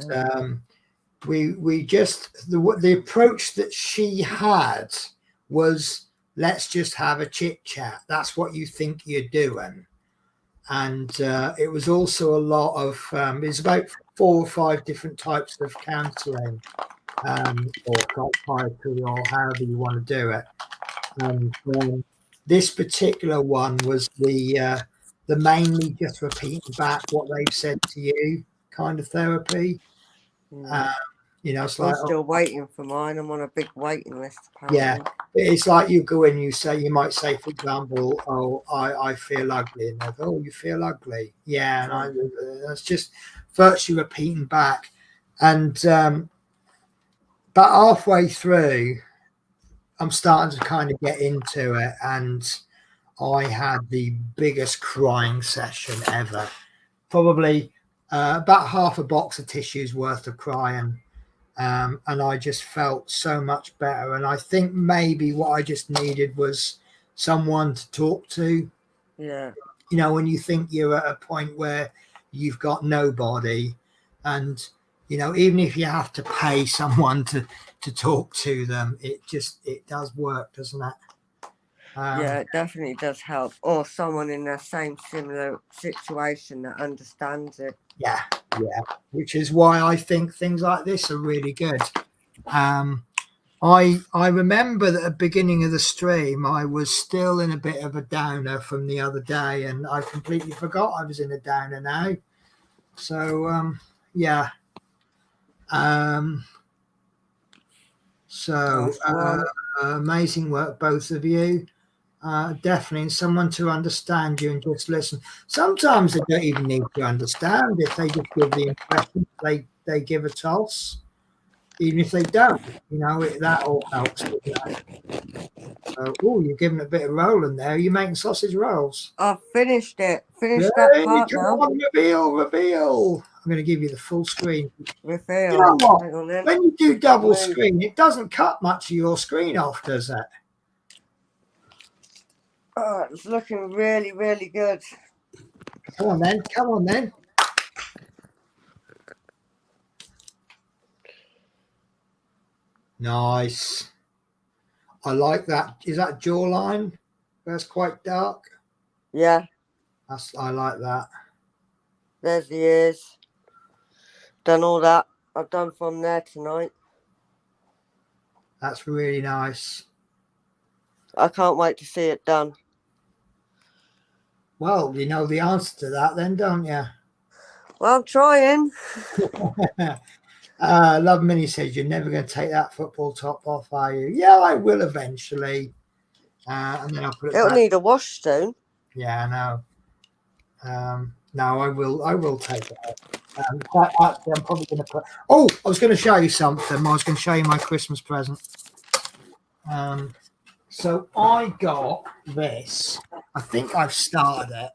we just, the approach that she had was, let's just have a chit chat. That's what you think you're doing. And it was also a lot of, it's about 4 or 5 different types of counselling, or psychiatry, or however you want to do it. And this particular one was the mainly just repeating back what they've said to you kind of therapy. It's I'm like, still waiting for mine. I'm on a big waiting list. Apparently. Yeah, it's like you go in, you might say, for example, oh, I feel ugly, and they go, oh, you feel ugly, yeah, and that's just virtually repeating back, and but halfway through, I'm starting to kind of get into it, and I had the biggest crying session ever, probably about half a box of tissues worth of crying. And I just felt so much better. And I think maybe what I just needed was someone to talk to. Yeah. When you think you're at a point where you've got nobody, and even if you have to pay someone to talk to them, it does work, doesn't it? Yeah, it definitely does help. Or someone in the same similar situation that understands it. Yeah. Which is why I think things like this are really good. I remember that at the beginning of the stream, I was still in a bit of a downer from the other day, and I completely forgot I was in a downer now. So, yeah. Amazing work, both of you. Definitely, and someone to understand you and just listen. Sometimes they don't even need to understand if they just give the impression they give a toss. Even if they don't, that all helps. Oh, you're giving a bit of rolling there. You're making sausage rolls. I've finished it. That part now. Reveal. I'm going to give you the full screen. Reveal. You know what? When you do double screen, it doesn't cut much of your screen off, does it? Oh, it's looking really, really good. Come on then. Nice. I like that. Is that jawline? That's quite dark. Yeah. I like that. There's the ears. Done all that. I've done from there tonight. That's really nice. I can't wait to see it done. Well, you know the answer to that then, don't you? Well, I'm trying. Love Minnie says you're never going to take that football top off, are you? Yeah, I will eventually. And then I'll put it It'll back. need a wash soon. Yeah, I know. No, I will take it off. Actually, I'm probably going to put. Oh, I was going to show you something. I was going to show you my Christmas present. So I got this. I think I've started it.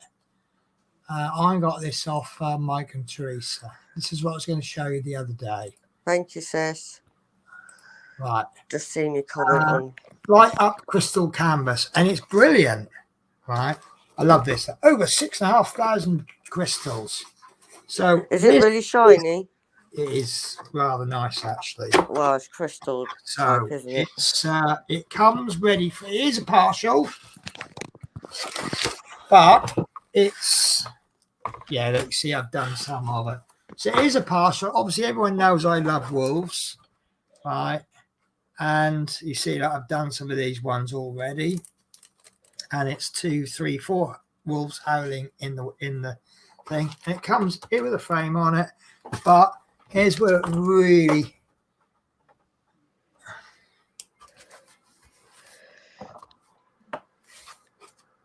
I got this off Mike and Teresa. This is what I was going to show you the other day. Thank you, sis. Right. Just seen your comment on. Light up crystal canvas, and it's brilliant. Right. I love this. Over 6,500 crystals. So Is it really shiny? It is rather nice, actually. Well, it's crystal So type, isn't it? It comes ready for. It is a partial, but it's look, you see, I've done some of it. So it is a partial. Obviously, everyone knows I love wolves, right? And you see that I've done some of these ones already, and it's 2, 3, 4 wolves howling in the thing, and it comes here with a frame on it. But here's where it really.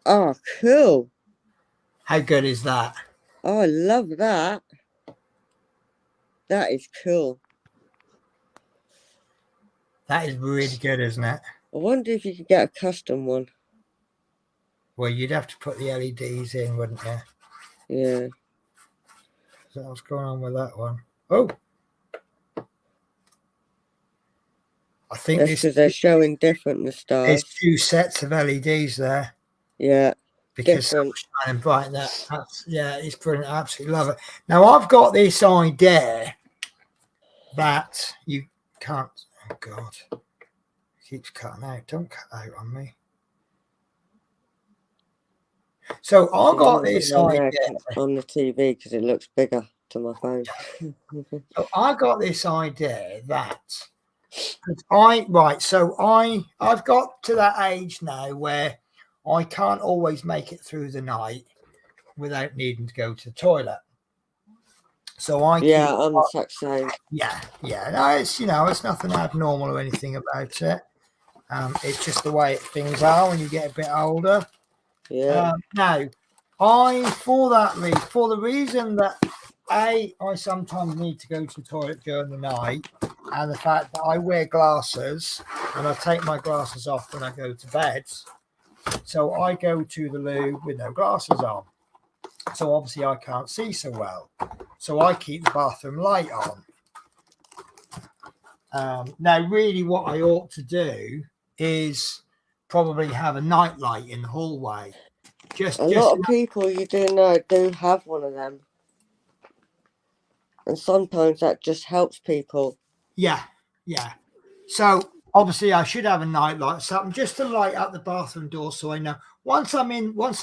Oh, cool. How good is that? Oh, I love that. That is cool. That is really good, isn't it? I wonder if you could get a custom one. Well, you'd have to put the LEDs in, wouldn't you? Yeah. So what's going on with that one? Oh. I think that's because they're showing different, the stars. There's 2 sets of LEDs there. Yeah. Because it's shining bright. It's brilliant. I absolutely love it. Now I've got this idea that you can't. Oh God, it keeps cutting out. Don't cut out on me. So I've got this idea on the TV because it looks bigger to my phone. So I got this idea that I've got to that age now where I can't always make it through the night without needing to go to the toilet. So I'm the exact same. Yeah. No, it's nothing abnormal or anything about it. It's just the way things are when you get a bit older. Yeah. Now, for the reason that I sometimes need to go to the toilet during the night, and the fact that I wear glasses and I take my glasses off when I go to bed. So I go to the loo with no glasses on. So obviously I can't see so well. So I keep the bathroom light on. Now, really what I ought to do is probably have a night light in the hallway. A lot of people you do know do have one of them. And sometimes that just helps people. Yeah. So obviously, I should have a night light, something just to light up the bathroom door, so I know once I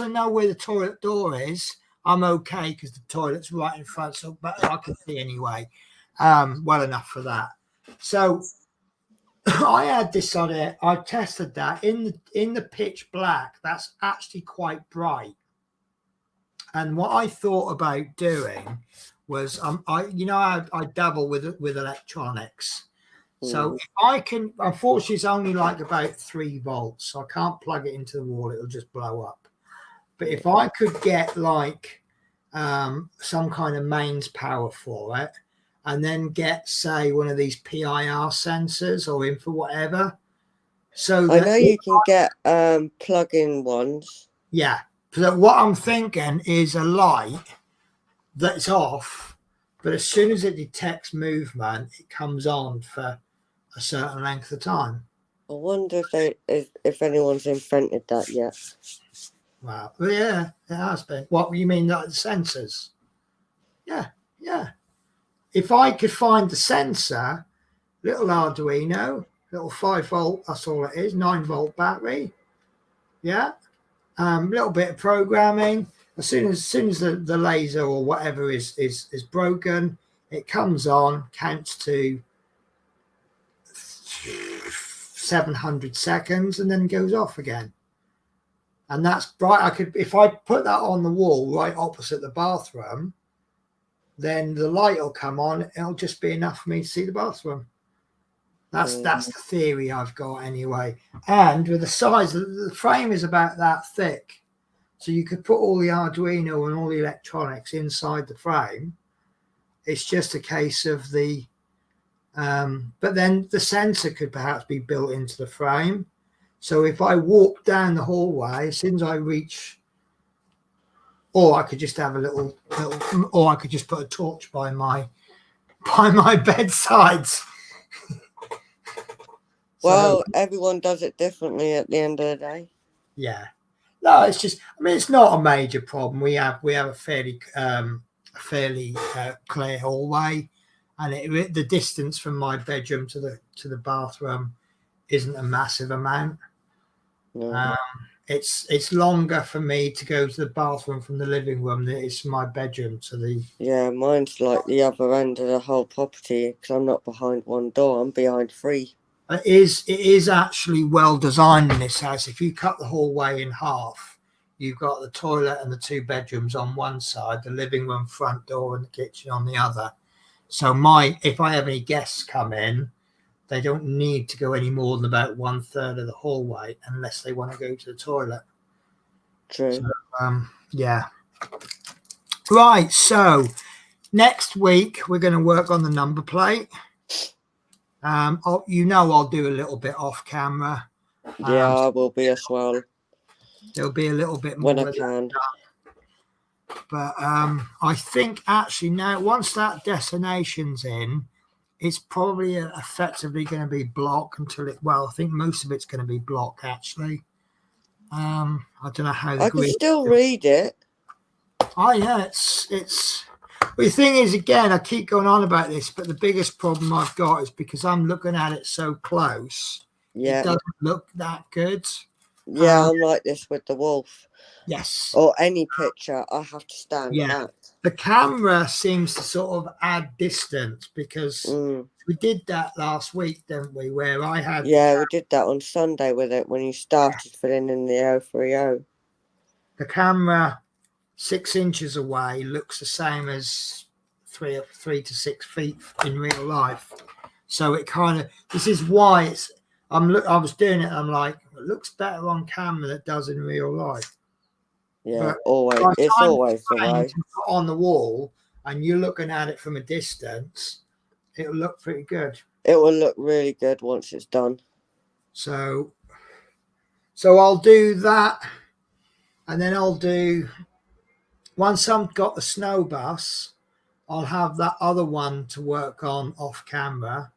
know where the toilet door is, I'm okay because the toilet's right in front, so but I can see anyway, well enough for that. So I had this on it. I tested that in the pitch black. That's actually quite bright. And what I thought about doing was, I dabble with electronics. So if I can, unfortunately, it's only like about 3 volts. So I can't plug it into the wall. It'll just blow up. But if I could get like some kind of mains power for it, and then get, say, one of these PIR sensors or info whatever. So I know you can get plug-in ones. Yeah. So what I'm thinking is a light that's off, but as soon as it detects movement, it comes on for a certain length of time. I wonder if anyone's invented that yet. Wow. Well, yeah, it has been. What you mean, that the sensors? Yeah. If I could find the sensor, little Arduino, little 5 volt, that's all it is, 9 volt battery. Yeah. Little bit of programming. As soon as the laser or whatever is broken, it comes on, counts to 700 seconds, and then goes off again. And that's bright. If I put that on the wall right opposite the bathroom, then the light will come on. It'll just be enough for me to see the bathroom. That's the theory I've got anyway. And with the size, the frame is about that thick. So you could put all the Arduino and all the electronics inside the frame. It's just a case of the, but then the sensor could perhaps be built into the frame. So if I walk down the hallway, as soon as I reach, or I could just have or I could just put a torch by my by my bedsides. Well, everyone does it differently at the end of the day. Yeah. No, it's just. I mean, it's not a major problem. We have a fairly clear hallway, and the distance from my bedroom to the bathroom isn't a massive amount. No. It's longer for me to go to the bathroom from the living room than it is from my bedroom to the. Yeah, mine's like the other end of the whole property because I'm not behind one door. I'm behind 3. It is actually well designed in this house. If you cut the hallway in half, you've got the toilet and the 2 bedrooms on one side, the living room front door and the kitchen on the other. So if I have any guests come in, they don't need to go any more than about 1/3 of the hallway unless they want to go to the toilet. True. So, yeah. Right. So next week we're going to work on the number plate. I'll do a little bit off camera. Yeah, I will be as well. There'll be a little bit more when I can. But I think actually now once that destination's in, it's probably effectively going to be block until I think most of it's going to be block actually. I don't know how. I can still read it. Oh yeah, it's. Well, the thing is, again, I keep going on about this, but the biggest problem I've got is because I'm looking at it so close. Yeah. It doesn't look that good. Yeah, I'm like this with the wolf. Yes. Or any picture, I have to stand back. The camera seems to sort of add distance because we did that last week, didn't we? Where I had. Yeah, we did that on Sunday with it when you started filling in the 030. The camera 6 inches away looks the same as 3 to 6 feet in real life. So it kind of. This is why I was doing it. And I'm like, it looks better on camera than it does in real life. Yeah, always. It's always the way. On the wall, and you're looking at it from a distance, it'll look pretty good. It will look really good once it's done. So I'll do that, and then I'll do. Once I've got the snow bus, I'll have that other one to work on off camera,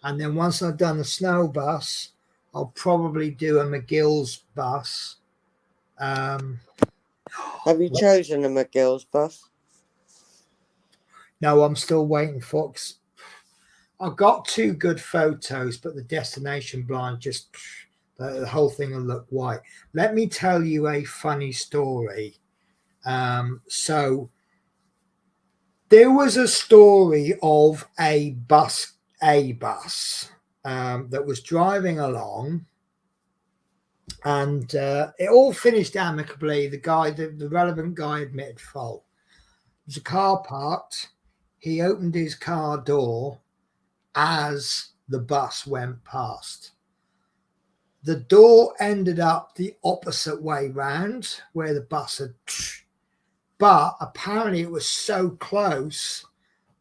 and then once I've done the snow bus, I'll probably do a McGill's bus. Have you chosen a McGill's bus? No, I'm still waiting for it. I've got 2 good photos, but the destination blind just the whole thing will look white. Let me tell you a funny story. So there was a story of a bus that was driving along. And it all finished amicably. The relevant guy admitted fault. There was a car parked. He opened his car door as the bus went past. The door ended up the opposite way round where the bus had. But apparently it was so close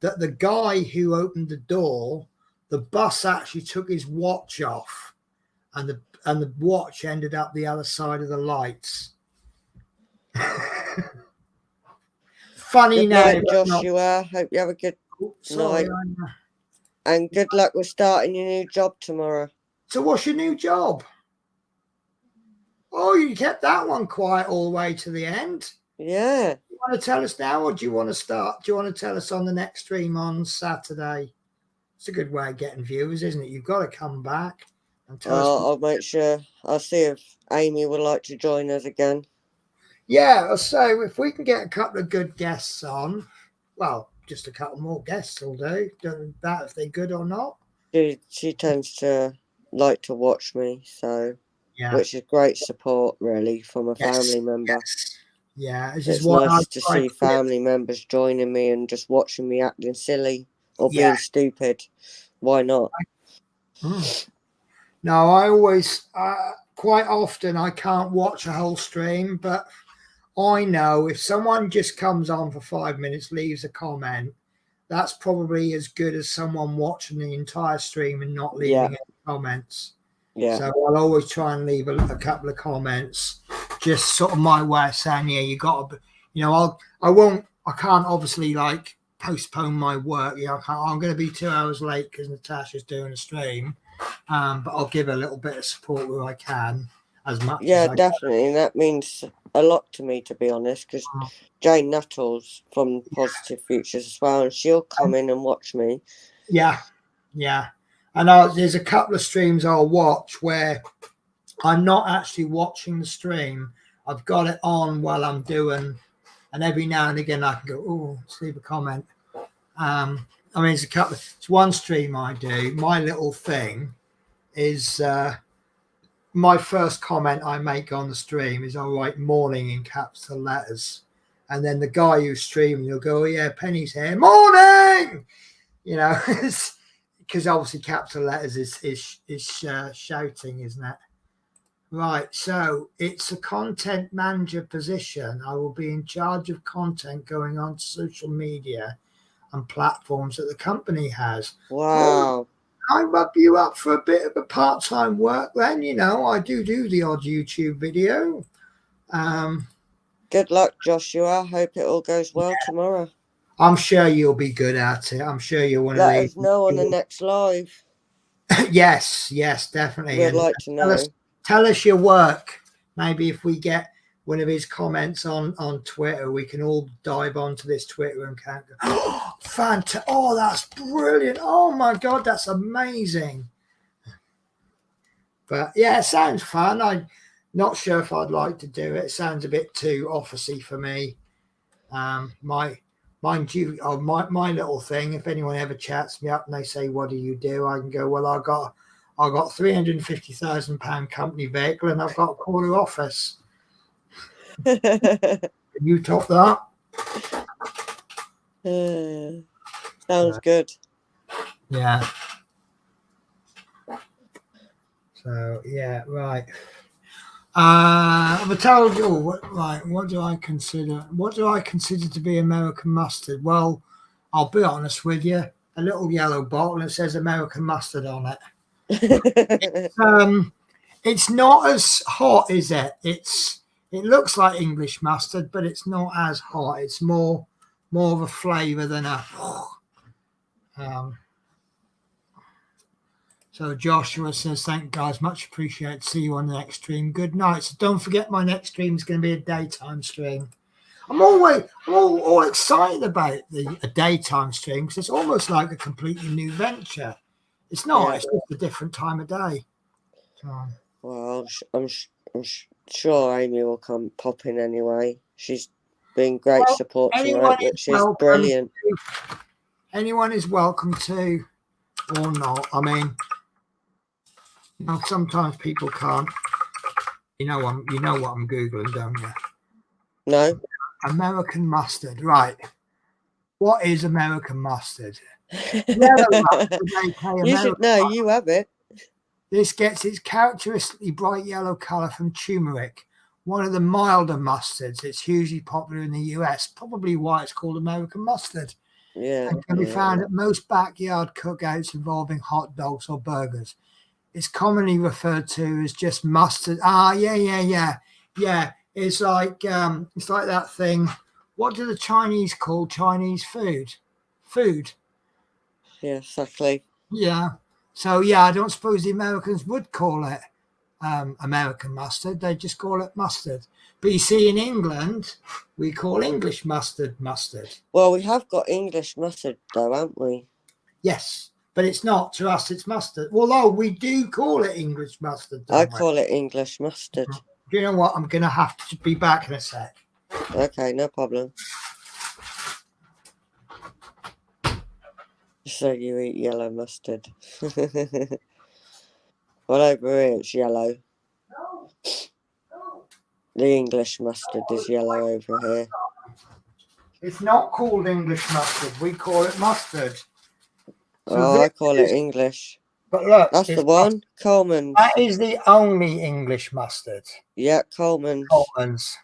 that the guy who opened the door, the bus actually took his watch off, and the watch ended up the other side of the lights. Funny night, now, Joshua. Hope you have a good night. And good luck with starting your new job tomorrow. So what's your new job? Oh, you kept that one quiet all the way to the end. Yeah. You want to tell us now, or do you want to start? Do you want to tell us on the next stream on Saturday? It's a good way of getting viewers, isn't it? You've got to come back and tell us. I'll make sure. I'll see if Amy would like to join us again. Yeah, so if we can get a couple of good guests on, well, just a couple more guests will do. Doesn't matter if they're good or not. She tends to like to watch me, so which is great support, really, from a family member. Yes. Yeah, it's nice to see family members joining me and just watching me acting silly or being stupid. Why not? No, I always, quite often, I can't watch a whole stream, but I know if someone just comes on for 5 minutes, leaves a comment, that's probably as good as someone watching the entire stream and not leaving any comments. Yeah. So I'll always try and leave a couple of comments, just sort of my way of saying, you got to, I can't obviously like postpone my work. I'm going to be 2 hours late because Natasha's doing a stream. But I'll give a little bit of support where I can, as much as I definitely. And that means a lot to me, to be honest, because can. Jane Nuttall's from Positive Futures as well, and she'll come in and watch me. Yeah. And there's a couple of streams I'll watch where I'm not actually watching the stream. I've got it on while I'm doing, and every now and again I can go, oh, let's leave a comment. I mean, it's one stream I do. My little thing is my first comment I make on the stream is I write morning in capital letters. And then the guy who's streaming, he'll go, oh, yeah, Penny's here. Morning! You know, because obviously capital letters is shouting, isn't it? Right. So it's a content manager position. I will be in charge of content going on social media and platforms that the company has. Wow. I rub you up for a bit of a part-time work then, you know. I do the odd YouTube video. Good luck, Joshua. Hope it all goes well tomorrow. I'm sure you'll be good at it. I'm sure you're one of Let these. us know on the next live. Yes, definitely. We'd like to know. Tell us your work. Maybe if we get one of his comments on Twitter, we can all dive onto this Twitter account. Oh, fantastic. Oh, that's brilliant. Oh, my God, that's amazing. But, yeah, it sounds fun. I'm not sure if I'd like to do it. It sounds a bit too officey for me. My little thing, if anyone ever chats me up and they say, what do you do? I can go, well, I got £350,000 company vehicle and I've got a corner office. You top that? Sounds good. Yeah. So yeah, right. I've told you what do I consider to be American mustard? Well, I'll be honest with you. A little yellow bottle that says American mustard on it. It's not as hot, is it? It looks like English mustard, but it's not as hot. It's more of a flavour than a. So Joshua says, "Thank you guys, much appreciated. See you on the next stream. Good night." So don't forget, my next stream is going to be a daytime stream. I'm all excited about a daytime stream because it's almost like a completely new venture. It's not. Yeah. It's just a different time of day. So. Well, I'm sure Amy will pop in anyway. She's been great support tonight, which is brilliant. Anyone is welcome to, or not. I mean, you know, sometimes people can't. You know what I'm googling, don't you? No. American mustard, right? What is American mustard? Yellow mustard, you should know. You have it. This gets its characteristically bright yellow colour from turmeric, one of the milder mustards. It's hugely popular in the US, probably why it's called American mustard. Yeah. And can be found at most backyard cookouts involving hot dogs or burgers. It's commonly referred to as just mustard. Yeah. It's like that thing. What do the Chinese call Chinese food? Food. Yeah, exactly. Yeah. So, yeah, I don't suppose the Americans would call it American mustard. They just call it mustard. But you see, in England, we call English mustard. Well, we have got English mustard, though, haven't we? Yes, but it's not. To us, it's mustard. Although we do call it English mustard. I call it English mustard. Do you know what? I'm going to have to be back in a sec. Okay, no problem. So you eat yellow mustard. Well, over here it's yellow. The English mustard is yellow over here. It's not called English mustard. We call it mustard. So I call it English. But look, that's the one. Coleman's. That is the only English mustard. Yeah, Coleman's.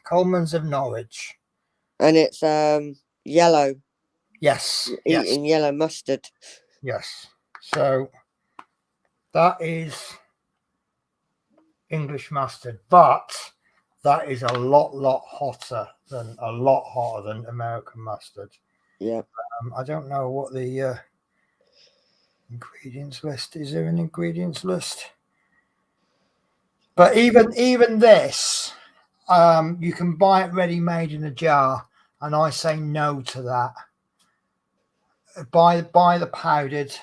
Coleman's of Norwich. And it's yellow. Yes. Eating yellow mustard. Yes. So that is English mustard, but that is a lot hotter than American mustard. Yeah. I don't know what the ingredients list is. There an ingredients list? But even this, you can buy it ready made in a jar, and I say no to that. Buy the powdered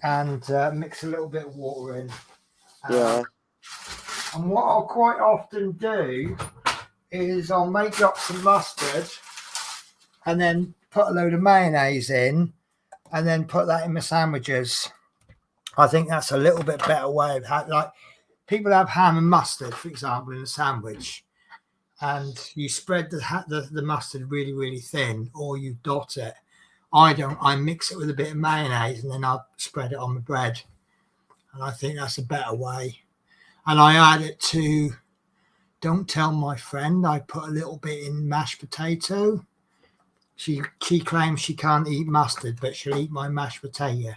and mix a little bit of water in. Yeah. And what I'll quite often do is I'll make up some mustard and then put a load of mayonnaise in and then put that in my sandwiches. I think that's a little bit better way of like people have ham and mustard, for example, in a sandwich, and you spread the mustard really, really thin, or you dot it. I don't. I mix it with a bit of mayonnaise and then I spread it on the bread, and I think that's a better way. And I add it to. Don't tell my friend. I put a little bit in mashed potato. She claims she can't eat mustard, but she'll eat my mashed potato.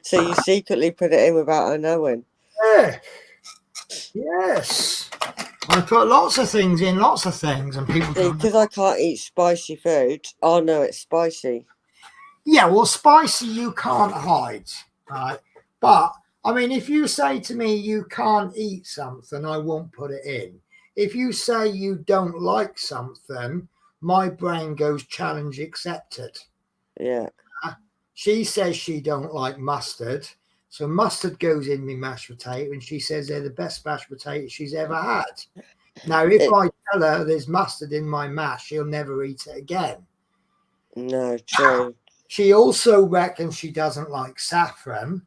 So you secretly put it in without her knowing? Yeah. Yes. I put lots of things in, lots of things, and people don't Because I can't eat spicy food. Oh no, it's spicy. Yeah, well, spicy you can't hide, right? But I mean, if you say to me you can't eat something, I won't put it in. If you say you don't like something, my brain goes challenge accepted. Yeah. She says she don't like mustard, so mustard goes in my mashed potato, and she says they're the best mashed potatoes she's ever had. Now, if I tell her there's mustard in my mash, she'll never eat it again. No, true. She also reckons she doesn't like saffron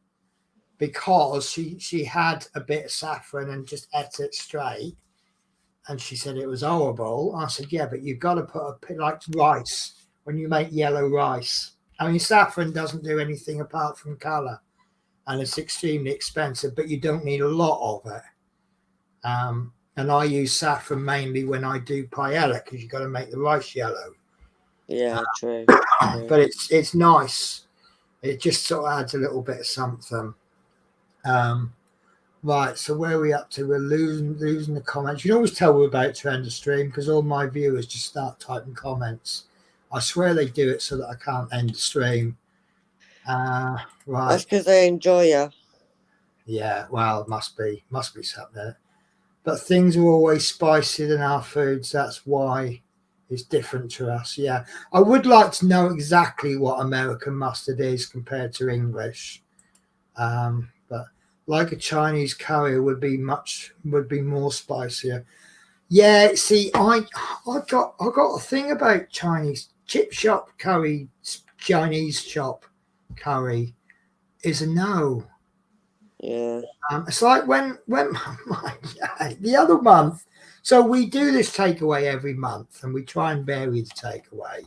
because she had a bit of saffron and just ate it straight. And she said it was horrible. I said, yeah, but you've got to put a bit like rice when you make yellow rice. I mean, saffron doesn't do anything apart from colour, and it's extremely expensive, but you don't need a lot of it. And I use saffron mainly when I do paella because you've got to make the rice yellow. Yeah, true. But it's nice. It just sort of adds a little bit of something. Right, so where are we up to? We're losing the comments. You can always tell we're about to end the stream because all my viewers just start typing comments. I swear they do it so that I can't end the stream. Right. That's because they enjoy you. Yeah, well, it must be something there. But things are always spicier than our foods. That's why it's different to us. Yeah, I would like to know exactly what American mustard is compared to English. But like a Chinese curry would be more spicier. Yeah, see, I got a thing about Chinese chip shop curry. Chinese shop curry is a no. Yeah. It's like when the other month. So we do this takeaway every month, and we try and vary the takeaway.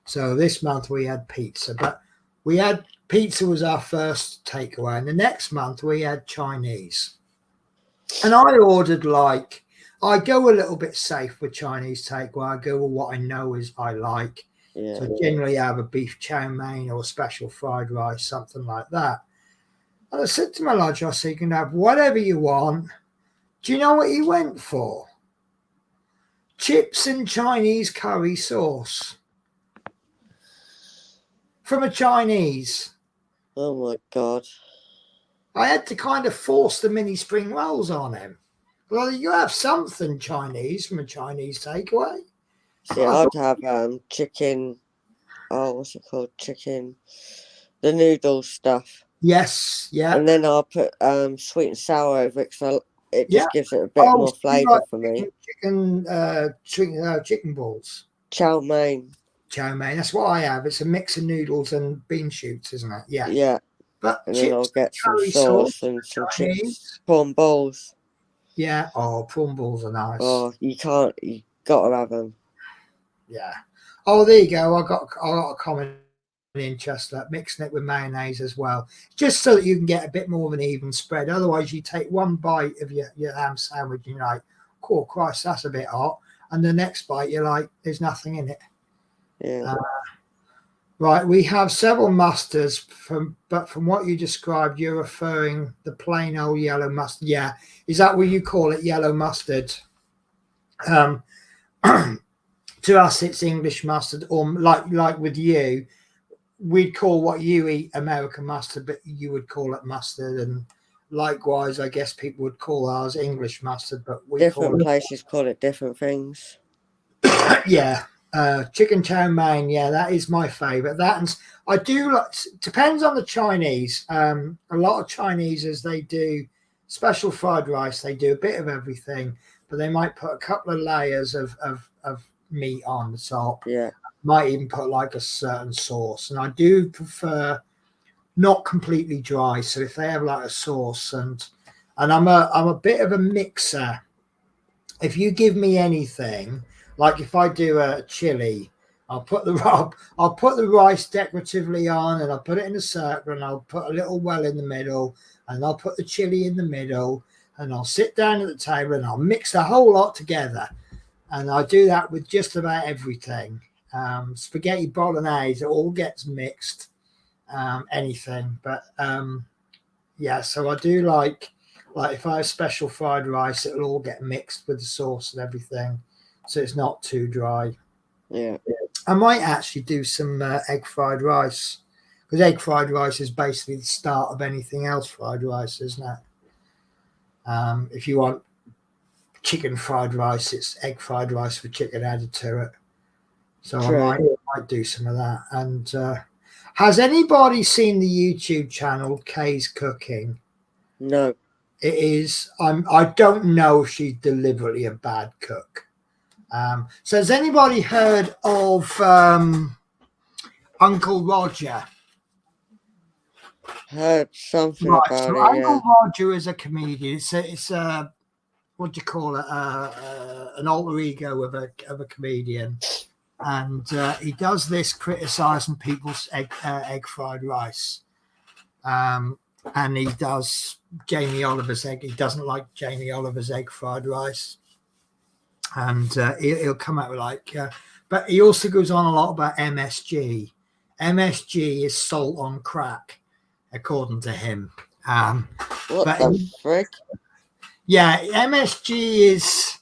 So this month we had pizza, but we had pizza was our first takeaway, and the next month we had Chinese. And I ordered I go a little bit safe with Chinese takeaway. I go with what I know is I like. Yeah. So generally I have a beef chow mein or a special fried rice, something like that. And I said to my lodger, I said, you can have whatever you want. Do you know what he went for? Chips and Chinese curry sauce. From a Chinese. Oh my God. I had to kind of force the mini spring rolls on him. Well, you have something Chinese from a Chinese takeaway. See, I'd have chicken. Oh, what's it called? Chicken. The noodle stuff. Yes, yeah. And then I'll put sweet and sour over it because it just gives it a bit more flavour for me. Chicken balls. Chow mein. Chow mein. That's what I have. It's a mix of noodles and bean shoots, isn't it? Yeah. Yeah. But and then I'll get some sauce and some chips. Prawn balls. Yeah. Oh, prawn balls are nice. Oh, you got to have them. Yeah. Oh, there you go. I got a comment in Chester, mixing it with mayonnaise as well, just so that you can get a bit more of an even spread. Otherwise, you take one bite of your ham sandwich and you're like, oh, Christ, that's a bit hot. And the next bite, you're like, there's nothing in it. Yeah. Right, we have several mustards, but from what you described, you're referring the plain old yellow mustard. Yeah, is that what you call it, yellow mustard? To to us it's English mustard, or like with you, we'd call what you eat American mustard, but you would call it mustard. And likewise, I guess people would call ours English mustard, but we Different places call it different things. yeah. Chicken chow mein, yeah, that is my favorite. That, and I do like, depends on the Chinese. A lot of Chineses, they do special fried rice, they do a bit of everything, but they might put a couple of layers of meat on the top. Yeah, might even put like a certain sauce, and I do prefer not completely dry. So if they have like a sauce, and I'm a bit of a mixer. If you give me anything, like if I do a chili, I'll put the rice decoratively on, and I'll put it in a circle, and I'll put a little well in the middle, and I'll put the chili in the middle, and I'll sit down at the table and I'll mix the whole lot together. And I do that with just about everything. Spaghetti bolognese, it all gets mixed. Anything, but yeah. So I do like if I have special fried rice, it'll all get mixed with the sauce and everything, so it's not too dry. Yeah. I might actually do some egg fried rice, because egg fried rice is basically the start of anything else fried rice, isn't it? If you want chicken fried rice, it's egg fried rice with chicken added to it. So True. I might do some of that. And has anybody seen the YouTube channel Kay's Cooking? No. It is. I don't know if she's deliberately a bad cook. So has anybody heard of Uncle Roger? Heard something Right, about so it. Uncle Yeah. Roger is a comedian. It's a what do you call it? An alter ego of a comedian, and he does this criticizing people's egg fried rice. And he does Jamie Oliver's egg. He doesn't like Jamie Oliver's egg fried rice, and he'll come out with like. But he also goes on a lot about MSG. MSG is salt on crack, according to him. What the frick? Yeah, MSG is.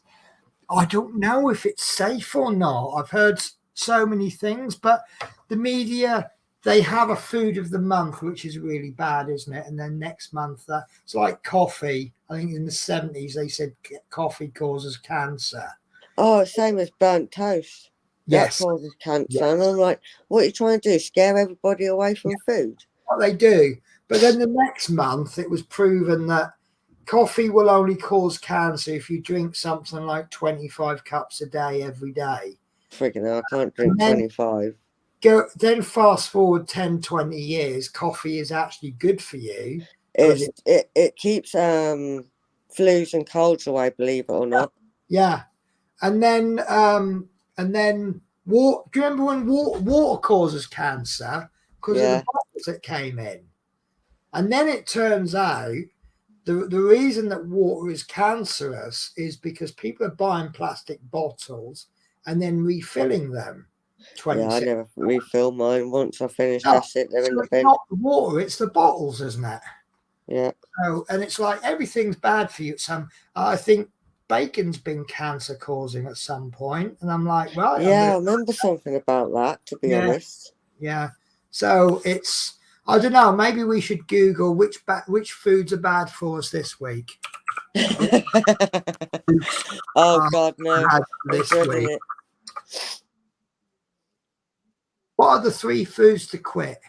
I don't know if it's safe or not. I've heard so many things, but the media, they have a food of the month, which is really bad, isn't it? And then next month, it's like coffee. I think in the 70s, they said coffee causes cancer. Oh, same as burnt toast. Yes. That causes cancer. Yes. And I'm like, what are you trying to do? Scare everybody away from food? What they do. But then the next month, it was proven that coffee will only cause cancer if you drink something like 25 cups a day every day. Freaking hell, I can't drink 25. Then fast forward 10, 20 years, coffee is actually good for you. It keeps flus and colds away, believe it or not. Yeah. And then water, do you remember when water causes cancer? Because of the bottles that came in. And then it turns out the reason that water is cancerous is because people are buying plastic bottles and then refilling them. Yeah, I never refill mine. Once I finish, No, that's it. They're in the bin. It's not the water, it's the bottles, isn't it? Yeah. So, and it's like everything's bad for you. I think bacon's been cancer causing at some point, and I'm like, well, yeah, I remember something about that, to be honest. Yeah. So it's, I don't know. Maybe we should Google which foods are bad for us this week. Oh God, no! This week. What are the 3 foods to quit?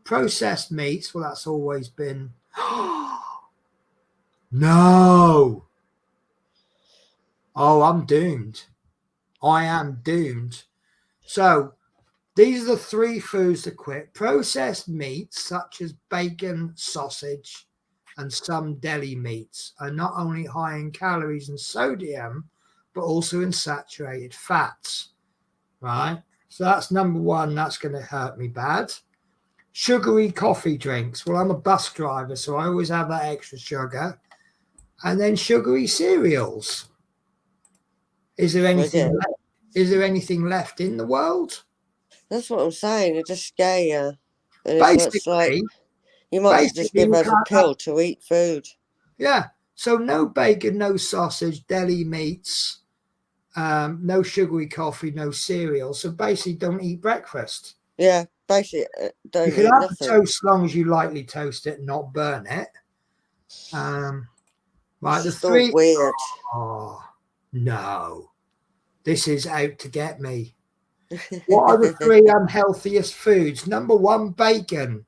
Processed meats. Well, that's always been. No. Oh, I'm doomed. I am doomed. So these are the 3 foods to quit. Processed meats such as bacon, sausage, and some deli meats are not only high in calories and sodium, but also in saturated fats. Right? So that's number 1. That's going to hurt me bad. Sugary coffee drinks. Well, I'm a bus driver, so I always have that extra sugar. And then sugary cereals. Is there anything left? Is there anything left in the world? That's what I'm saying. It just scare you. And Basically, it's like you might just give us a pill to eat food. Yeah. So no bacon, no sausage, deli meats, no sugary coffee, no cereal. So basically, don't eat breakfast. Yeah, basically, You don't can eat have the nothing. toast as long as you lightly toast it and not burn it. Right, the It's all three. weird. Oh, no. This is out to get me. What are the three unhealthiest foods? Number one, bacon.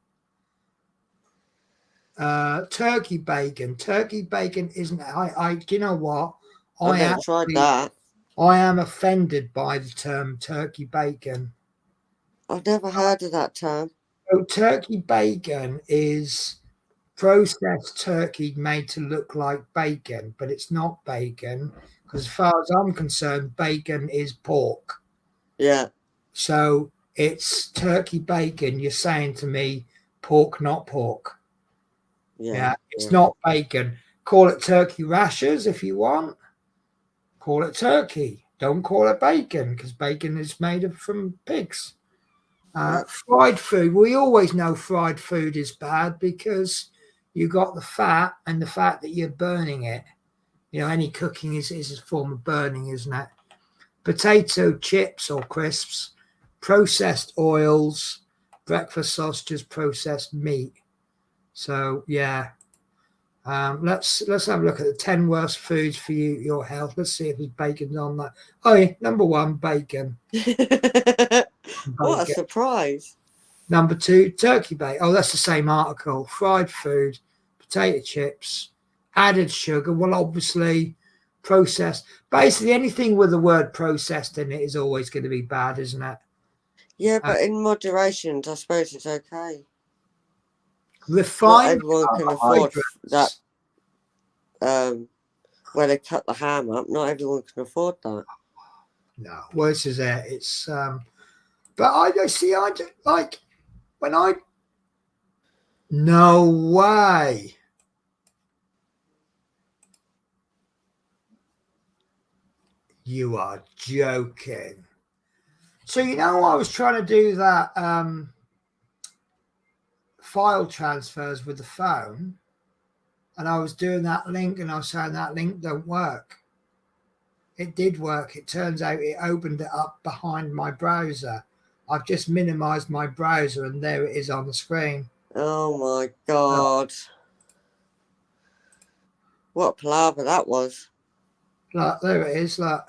Turkey bacon. Turkey bacon isn't. Do you know what? I've never tried that. I am offended by the term turkey bacon. I've never heard of that term. So turkey bacon is processed turkey made to look like bacon, but it's not bacon because, as far as I'm concerned, bacon is pork. Yeah. So it's turkey bacon. You're saying to me, pork, not pork. Yeah, it's not bacon. Call it turkey rashers if you want. Call it turkey. Don't call it bacon because bacon is made from pigs. Fried food. We always know fried food is bad because you got the fat and the fact that you're burning it. You know, any cooking is a form of burning, isn't it? Potato chips or crisps, processed oils, breakfast sausages, processed meat. So yeah, let's have a look at the 10 worst foods for your health. Let's see if there's bacon's on that. Oh yeah, number one, bacon. What a surprise. Number two, turkey bacon. Oh, that's the same article. Fried food, potato chips, added sugar. Well, obviously, processed. Basically, anything with the word processed in it is always going to be bad, isn't it? Yeah, but in moderation, I suppose it's okay. Refined. Not everyone can afford that. Where they cut the ham up, not everyone can afford that. No, well, this is it. It's but I see. I do, like when I. No way. You are joking. So you know I was trying to do that file transfers with the phone, and I was doing that link, and I was saying that link don't work. It did work. It turns out it opened it up behind my browser. I've just minimized my browser, and there it is on the screen. Oh my God. What palaver that was. Look, there it is. Look.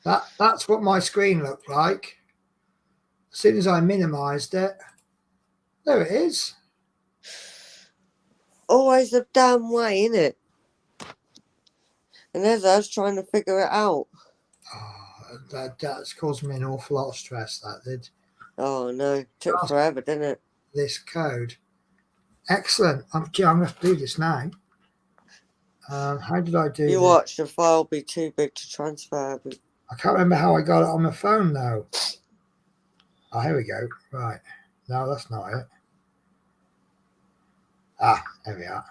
That's what my screen looked like. As soon as I minimized it, there it is. Always the damn way, innit? And there's us trying to figure it out. Oh, that's caused me an awful lot of stress, that did. Oh no, took forever, didn't it? This code. Excellent. I'm going to have to do this now. How did I do You this? watch the file be too big to transfer. I can't remember how I got it on my phone, though. Oh, here we go. Right. No, that's not it. Ah, there we are.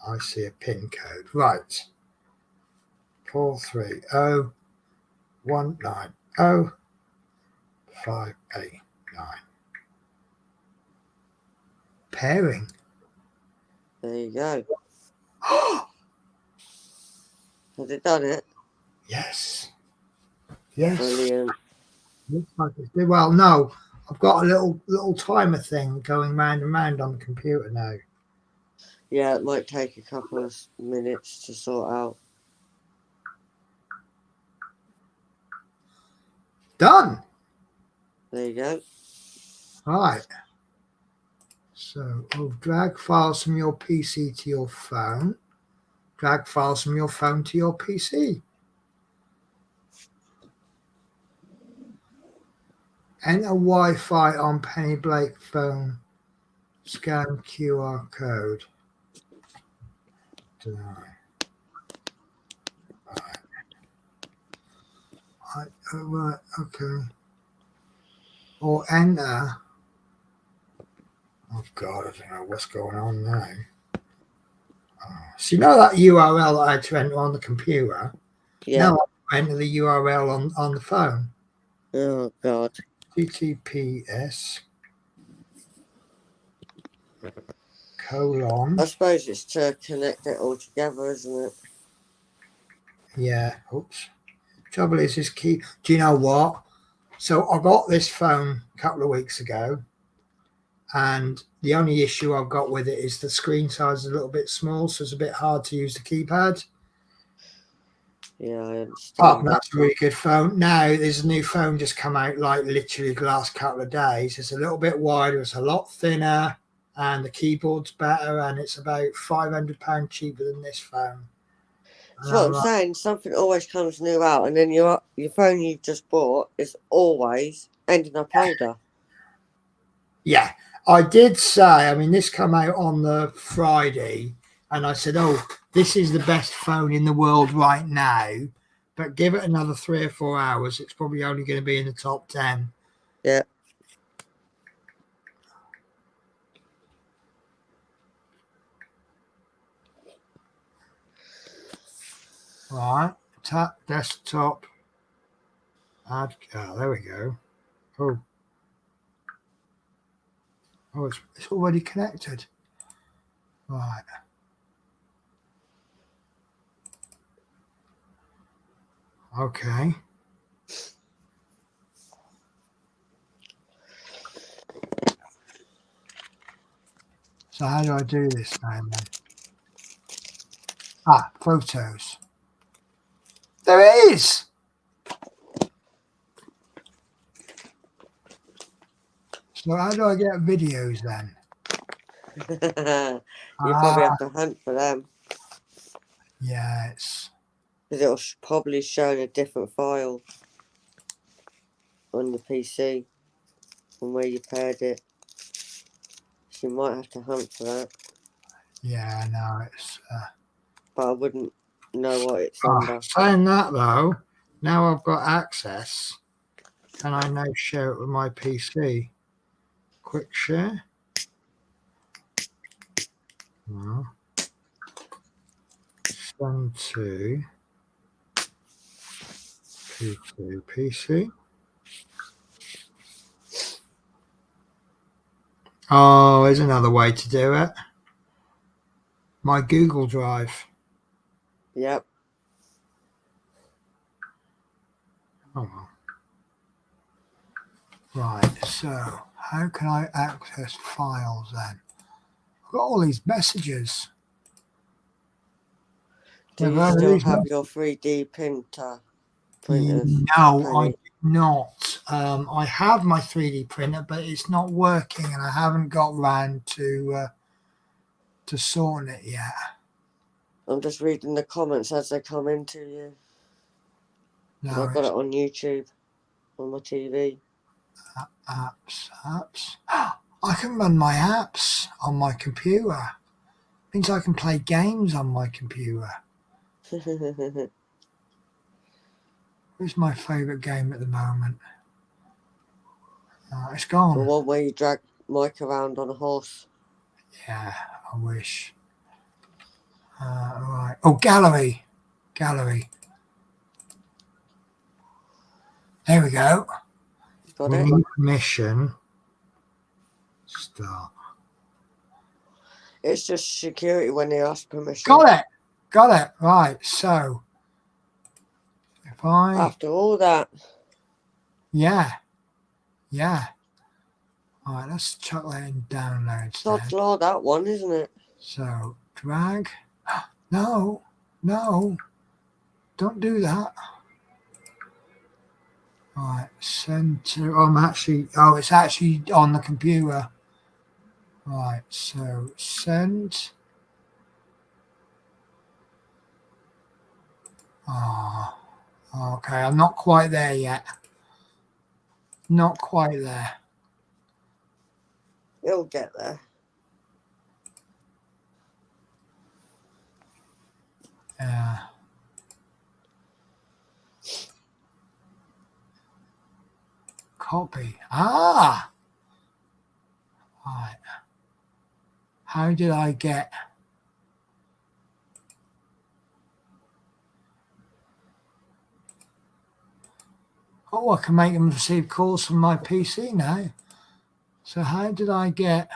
I see a PIN code. Right. 430190589. Pairing. There you go. Has it done it? Yes. Yes. Brilliant. Looks like it's good. Well, no. I've got a little timer thing going round and round on the computer now. Yeah, it might take a couple of minutes to sort out. Done. There you go. Right. So we'll drag files from your PC to your phone. Drag files from your phone to your PC. Enter Wi-Fi on Penny Blake phone. Scan QR code. Deny. Right, okay. Or enter. Oh God, I don't know what's going on now. So you know that URL that I had to enter on the computer? Yeah. Now I enter the URL on the phone. Oh God. HTTPS colon. I suppose it's to connect it all together, isn't it? Yeah. Oops. Trouble is, this key. Do you know what? So I got this phone a couple of weeks ago, and the only issue I've got with it is the screen size is a little bit small, so it's a bit hard to use the keypad. Yeah, I Oh, understand that. that's a really good phone. Now there's a new phone just come out like literally the last couple of days. It's a little bit wider, it's a lot thinner, and the keyboard's better, and it's about £500 cheaper than this phone. That's what I'm saying. Something always comes new out, and then your phone you just bought is always ending up older. Yeah, I did say, I mean, this come out on the Friday, and I said, oh, this is the best phone in the world right now, but give it another 3 or 4 hours, it's probably only going to be in the top 10. Yeah. Right, tap desktop, add, oh, there we go. Oh, it's already connected. Right. Okay. So how do I do this now then? Ah, photos. There it is. So how do I get videos then? You probably have to hunt for them. Yeah, it's... Because it'll probably show a different file on the PC from where you paired it. So you might have to hunt for that. Yeah, no, it's... But I wouldn't know what it's under. Saying that though, now I've got access, can I now share it with my PC? Quick share? No. Send to PC. Oh, there's another way to do it. My Google Drive. Yep. Oh well. Right, so how can I access files then? I've got all these messages. Do you still have your 3D printer? No, I do not. I have my 3D printer, but it's not working, and I haven't got round to sorting it yet. I'm just reading the comments as they come into you. No, I've got it on YouTube, on my TV. Apps. I can run my apps on my computer. Means I can play games on my computer. Who's my favourite game at the moment? It's gone. The one where you drag Mike around on a horse. Yeah, I wish. Right. Oh, gallery. There we go. Got We it? need permission. Start. It's just security when they ask permission. Got it. Right. So, if I... After all that. Yeah. All right, let's chuck that in downloads. Sod's law, that one, isn't it? So, drag. No. Don't do that. All right, send to... it's actually on the computer. Right, so send. Okay, I'm not quite there yet. Not quite there. You'll get there. Yeah. Copy. Right. How did I get... Oh, I can make them receive calls from my PC now. So how did I get...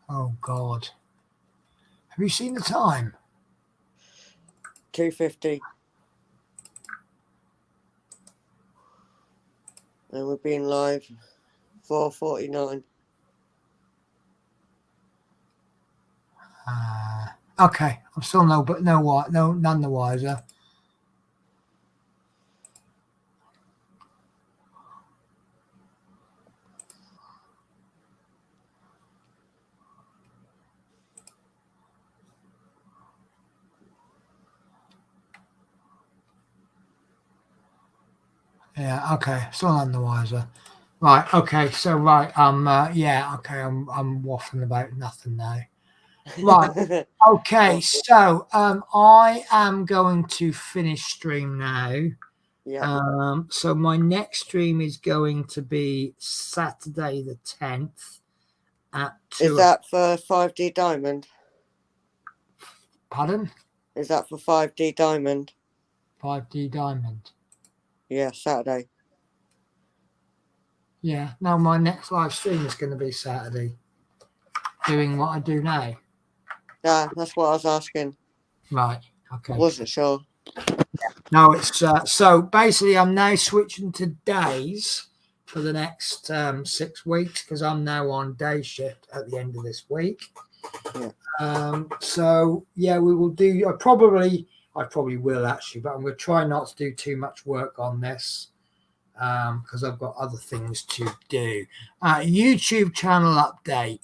Oh, God. Have you seen the time? 250. And we've been live 4:49. Okay, I'm still none the wiser. Yeah, okay, still none the wiser. Right, okay, so right, I'm waffling about nothing now. Right, okay, so I am going to finish stream now. Yeah. So my next stream is going to be Saturday the 10th at 2. Is that for 5D Diamond? Pardon? Is that for 5D Diamond? 5D Diamond. Yeah, Saturday. Yeah, no, my next live stream is going to be Saturday, doing what I do now. Yeah, that's what I was asking. Right, okay. I wasn't sure. No, it's so basically I'm now switching to days for the next 6 weeks because I'm now on day shift at the end of this week. Yeah. So yeah, we will do. I probably will actually, but I'm going to try not to do too much work on this because I've got other things to do. YouTube channel update.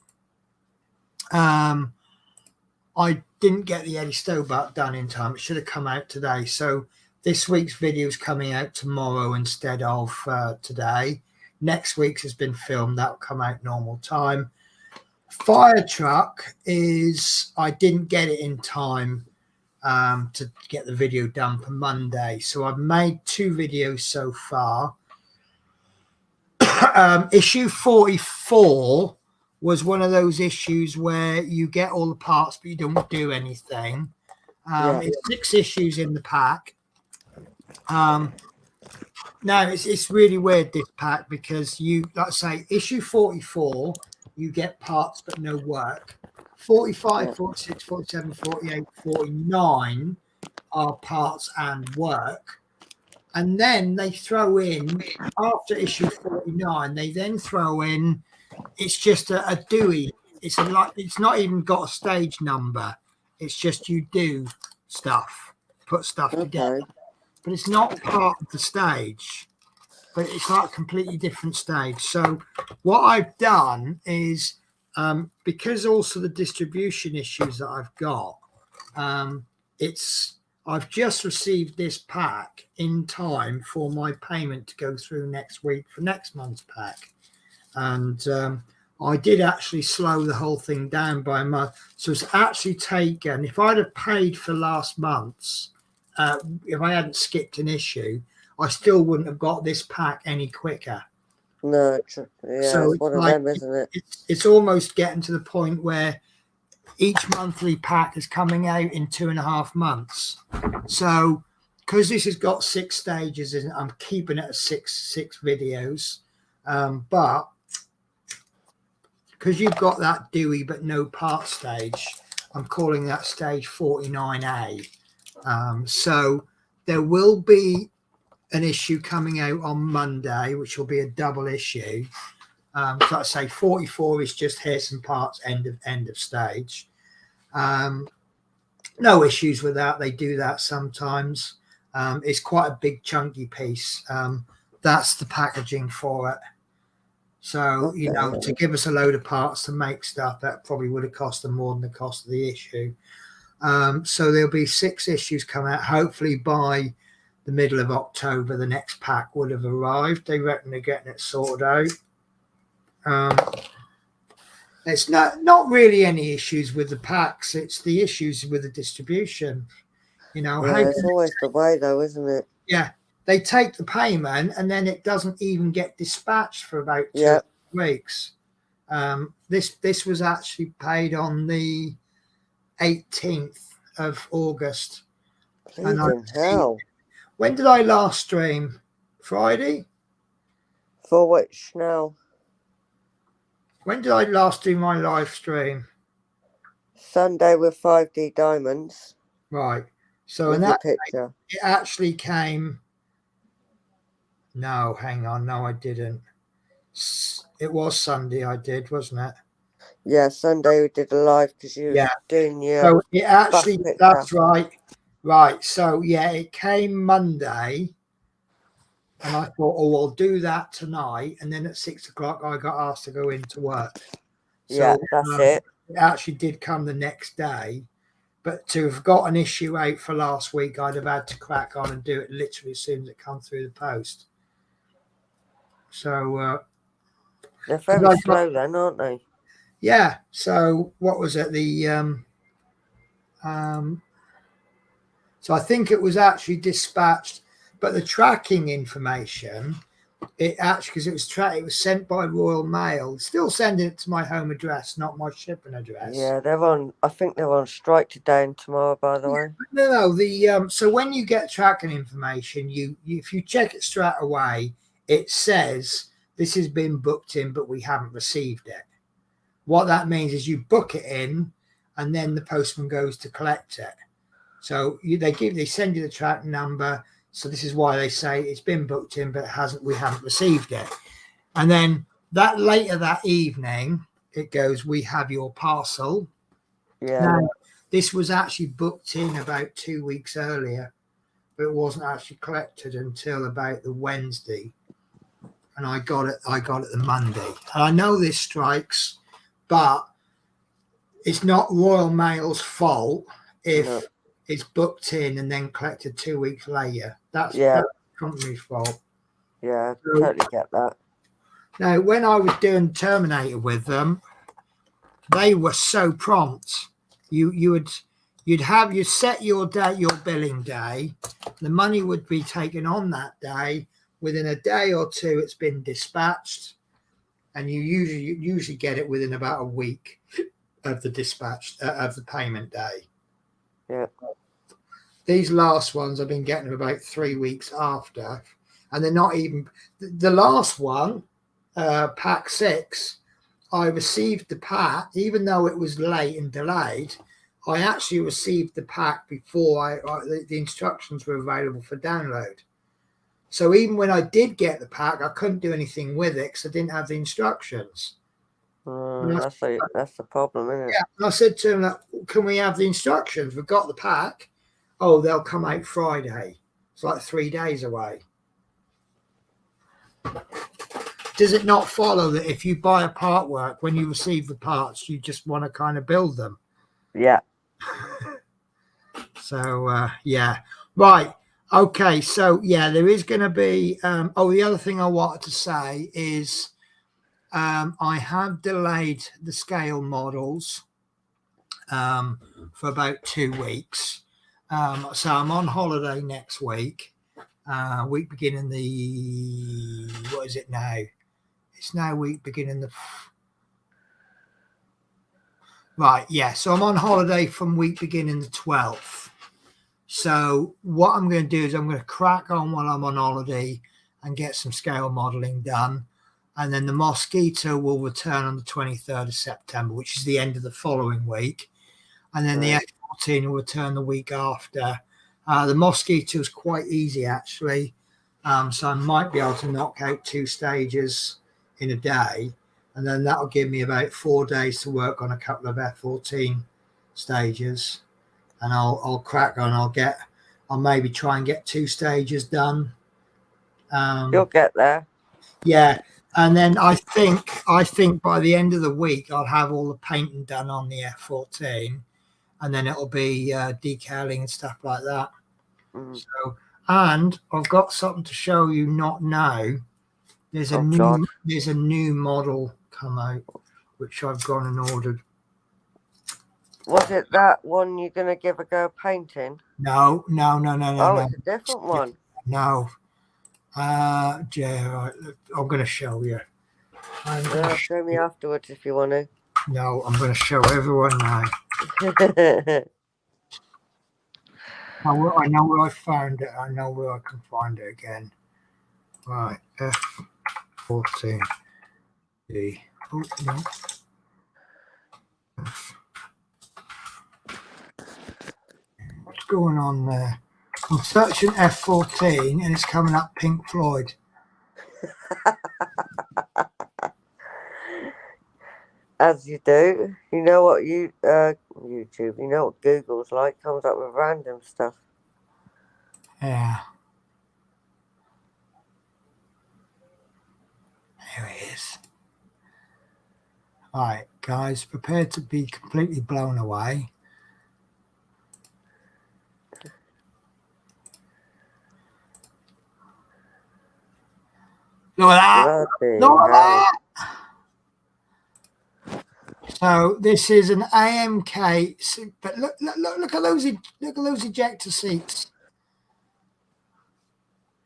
I didn't get the Eddie Stobart done in time. It should have come out today. So this week's video is coming out tomorrow instead of today. Next week's has been filmed. That'll come out normal time. Fire truck is, I didn't get it in time to get the video done for Monday. So I've made 2 videos so far. Issue 44 was one of those issues where you get all the parts but you don't do anything. It's 6 issues in the pack. Now it's really weird, this pack, because you, let's say issue 44, you get parts but no work. 45, 46, 47, 48, 49 are parts and work. And then they throw in, after issue 49, they then throw in, it's just a Dewey. It's not even got a stage number. It's just you do stuff, put stuff together. But it's not part of the stage. But it's like a completely different stage. So what I've done is, because also the distribution issues that I've got, I've just received this pack in time for my payment to go through next week for next month's pack. And I did actually slow the whole thing down by a month. So it's actually taken, if I'd have paid for last month's, if I hadn't skipped an issue, I still wouldn't have got this pack any quicker. No, so it's one of them, isn't it? It's almost getting to the point where each monthly pack is coming out in 2.5 months. So because this has got 6 stages, and I'm keeping it at six videos, but because you've got that Dewey but no part stage, I'm calling that stage 49A. So there will be an issue coming out on Monday, which will be a double issue. So let's say 44 is just here's some parts, end of stage. No issues with that. They do that sometimes. It's quite a big chunky piece. That's the packaging for it. So, you know, to give us a load of parts to make stuff, that probably would have cost them more than the cost of the issue. So there'll be 6 issues come out. Hopefully by the middle of October, the next pack would have arrived. They reckon they're getting it sorted out. It's not really any issues with the packs. It's the issues with the distribution. You know, it's always the way, though, isn't it? Yeah, they take the payment and then it doesn't even get dispatched for about 2 weeks. This was actually paid on the 18th of August. Hell. When did I last stream? Friday? For which now? When did I last do my live stream? Sunday with 5D Diamonds. Right. So with in your that picture. it actually came. No, hang on. No, I didn't. It was Sunday I did, wasn't it? Yeah, Sunday we did a live because you was Yeah. doing your So it actually, picture. that's right. Right. So yeah, it came Monday. And I thought, oh, I'll do that tonight. And then at 6 o'clock, I got asked to go into work. Yeah, So that's it. it actually did come the next day. But to have got an issue out for last week, I'd have had to crack on and do it literally as soon as it come through the post. So They're very slow then, aren't they? yeah. So what was it? So I think it was actually dispatched, but the tracking information, it actually, because it was sent by Royal Mail, still sending it to my home address, not my shipping address. Yeah, I think they're on strike today and tomorrow, by the way. No, so when you get tracking information, you if you check it straight away, it says this has been booked in, but we haven't received it. What that means is you book it in, and then the postman goes to collect it. So they send you the tracking number. So this is why they say it's been booked in, but we haven't received it. And then later that evening, it goes, we have your parcel. Yeah. Now, this was actually booked in about 2 weeks earlier, but it wasn't actually collected until about the Wednesday. And I got it the Monday. And I know this strikes, but it's not Royal Mail's fault if it's booked in and then collected 2 weeks later. That's the company's fault. Yeah, I totally get that. Now, when I was doing Terminator with them, they were so prompt. You'd set your billing day. The money would be taken on that day. Within a day or two, it's been dispatched, and you usually get it within about a week of the dispatch of the payment day. Yeah. These last ones I've been getting them about 3 weeks after, and they're not even the last one, pack 6. I received the pack, even though it was late and delayed. I actually received the pack before the instructions were available for download. So even when I did get the pack, I couldn't do anything with it because I didn't have the instructions. That's the problem, isn't it? Yeah, and I said to him, can we have the instructions? We've got the pack. Oh, they'll come out Friday. It's like 3 days away. Does it not follow that if you buy a part work, when you receive the parts, you just want to kind of build them? Yeah. So, yeah. Right. Okay. So, yeah, there is going to be... the other thing I wanted to say is I have delayed the scale models for about 2 weeks. So I'm on holiday next week. Week beginning what is it now? It's now week beginning right. Yeah. So I'm on holiday from week beginning the 12th. So what I'm going to do is I'm going to crack on while I'm on holiday and get some scale modeling done. And then the Mosquito will return on the 23rd of September, which is the end of the following week. And then the F14 will return the week after. The Mosquito is quite easy, actually. So I might be able to knock out 2 stages in a day. And then that'll give me about 4 days to work on a couple of F14 stages. And I'll crack on. I'll maybe try and get 2 stages done. You'll get there. Yeah. And then I think by the end of the week, I'll have all the painting done on the F14. And then it'll be decaling and stuff like that. So, and I've got something to show you not now. There's a new model come out, which I've gone and ordered. Was it that one you're going to give a go painting? No. Oh, it's a different one. No. Yeah, I'm going to show you. Show me afterwards if you want to. No, I'm going to show everyone now. I know where I found it. I know where I can find it again. Right, F14. D. Oh, no. Let's going on there? I'm searching F14 and it's coming up Pink Floyd. As you do. You know what YouTube, you know what Google's like, comes up with random stuff. Yeah. There it is. All right, guys, prepare to be completely blown away. Look at that. Look at that. So this is an AMK, but look at those ejector seats.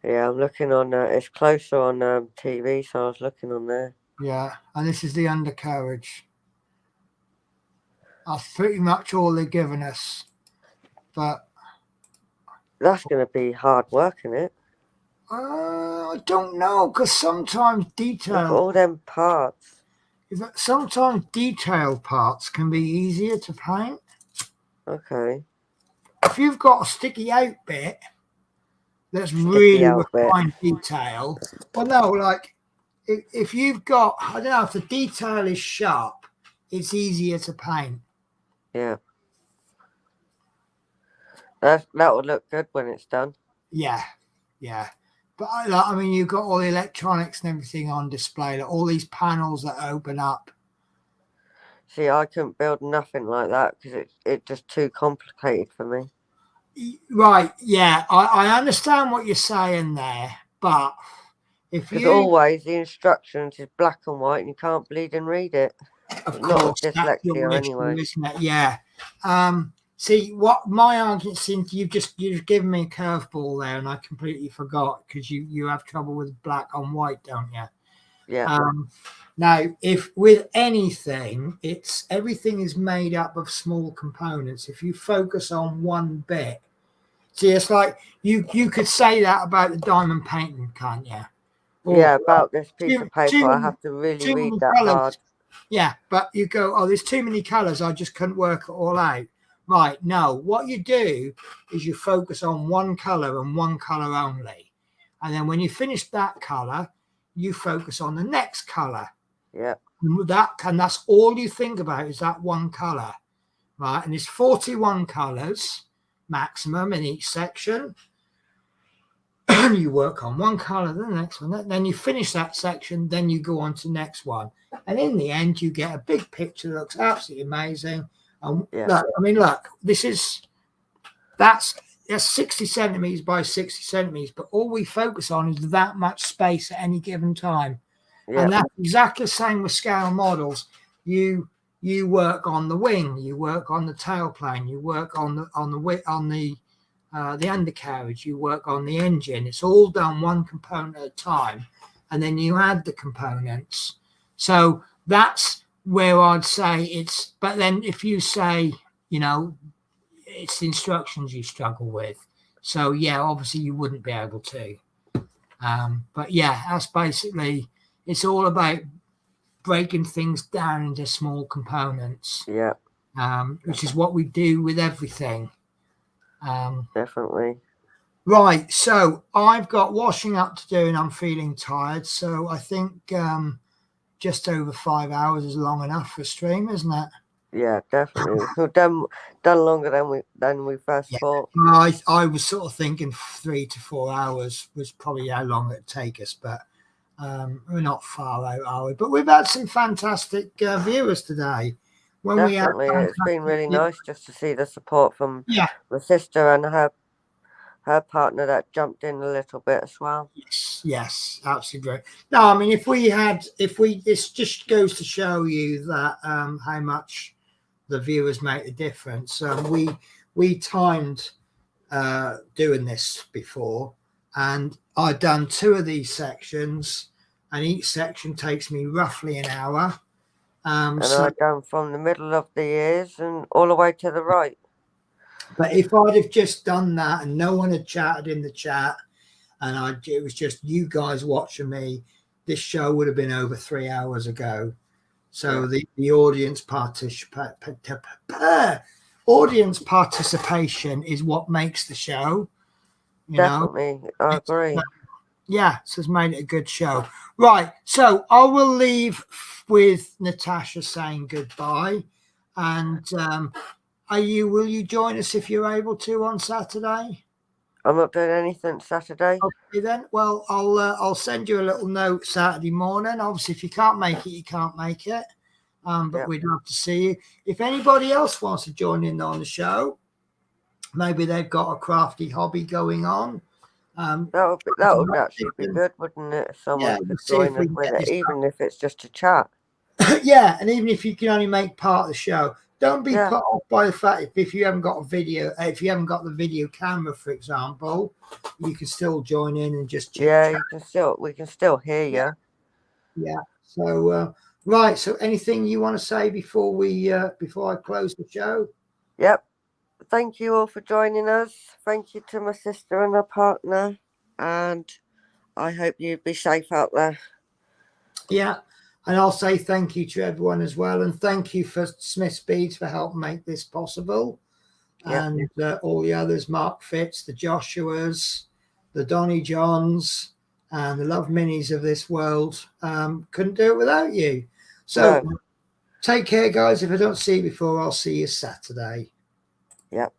Yeah, I'm looking on. It's closer on TV, so I was looking on there. Yeah, and this is the undercarriage. That's pretty much all they're giving us, but that's going to be hard work, isn't it? I don't know, because sometimes detail. Look at all them parts. Sometimes detailed parts can be easier to paint. Okay. If you've got a sticky out bit that's really refined detail, well, no, like if you've got, I don't know, if the detail is sharp, it's easier to paint. Yeah. That would look good when it's done. Yeah, yeah. But I mean, you've got all the electronics and everything on display, like all these panels that open up. See, I couldn't build nothing like that because it's just too complicated for me. Right, yeah, I understand what you're saying there, but because always the instructions is black and white and you can't bleed and read it. Of Not course, with dyslexia anyway. Isn't it? Yeah. See, what my argument seems you've given me a curveball there, and I completely forgot because you have trouble with black on white, don't you? Yeah. Now, if with anything, everything is made up of small components. If you focus on one bit, see, it's like you could say that about the diamond painting, can't you? Or, yeah, about this piece of paper, I have to really read that hard. Yeah, but you go, oh, there's too many colours, I just couldn't work it all out. Right, no, what you do is you focus on one colour and one colour only. And then when you finish that colour, you focus on the next colour. Yeah. And that's all you think about is that one colour. Right, and there's 41 colours maximum in each section. You work on one colour, the next one, then you finish that section, then you go on to the next one. And in the end, you get a big picture that looks absolutely amazing. And look, I mean, look, that's 60 centimetres by 60 centimetres, but all we focus on is that much space at any given time. Yeah. And that's exactly the same with scale models. You work on the wing, you work on the tailplane, you work on the undercarriage, you work on the engine. It's all done one component at a time, and then you add the components. So that's where I'd say it's, but then if you say, it's the instructions you struggle with. So yeah, obviously you wouldn't be able to. But yeah, that's basically, it's all about breaking things down into small components. Yeah. Which is what we do with everything. Definitely. Right, so I've got washing up to do and I'm feeling tired, so I think just over 5 hours is long enough for a stream, isn't it? Yeah, definitely. We've done longer than we first thought. I was sort of thinking 3 to 4 hours was probably how long it'd take us, but we're not far out, are we? But we've had some fantastic viewers today. Definitely, it's been really nice just to see the support from my sister and her partner that jumped in a little bit as well. Yes, absolutely great. No, I mean, this just goes to show you that how much the viewers make a difference. We timed doing this before, and I've done 2 of these sections, and each section takes me roughly an hour. And I've done from the middle of the ears and all the way to the right. But if I'd have just done that and no one had chatted in the chat, and it was just you guys watching me, this show would have been over 3 hours ago. So the audience audience participation is what makes the show. Definitely, I agree. Yeah, so it's made it a good show. Right, so I will leave with Natasha saying goodbye. And will you join us if you're able to on Saturday? I'm not doing anything Saturday. Okay then. Well, I'll send you a little note Saturday morning. Obviously, if you can't make it, you can't make it. But we'd love to see you. If anybody else wants to join in on the show, maybe they've got a crafty hobby going on. That would actually be good, wouldn't it? If someone could join us with it, even if it's just a chat. Yeah, and even if you can only make part of the show, don't be put off by the fact if you haven't got a video, if you haven't got the video camera, for example, you can still join in and just chat. We can still hear you. Yeah. So right. So anything you want to say before I close the show? Yep. Thank you all for joining us. Thank you to my sister and her partner, and I hope you be safe out there. Yeah. And I'll say thank you to everyone as well. And thank you for Smith's Beads for helping make this possible. Yep. And all the others, Mark Fitz, the Joshuas, the Donny Johns, and the Love Minis of this world. Couldn't do it without you. So take care, guys. If I don't see you before, I'll see you Saturday. Yep.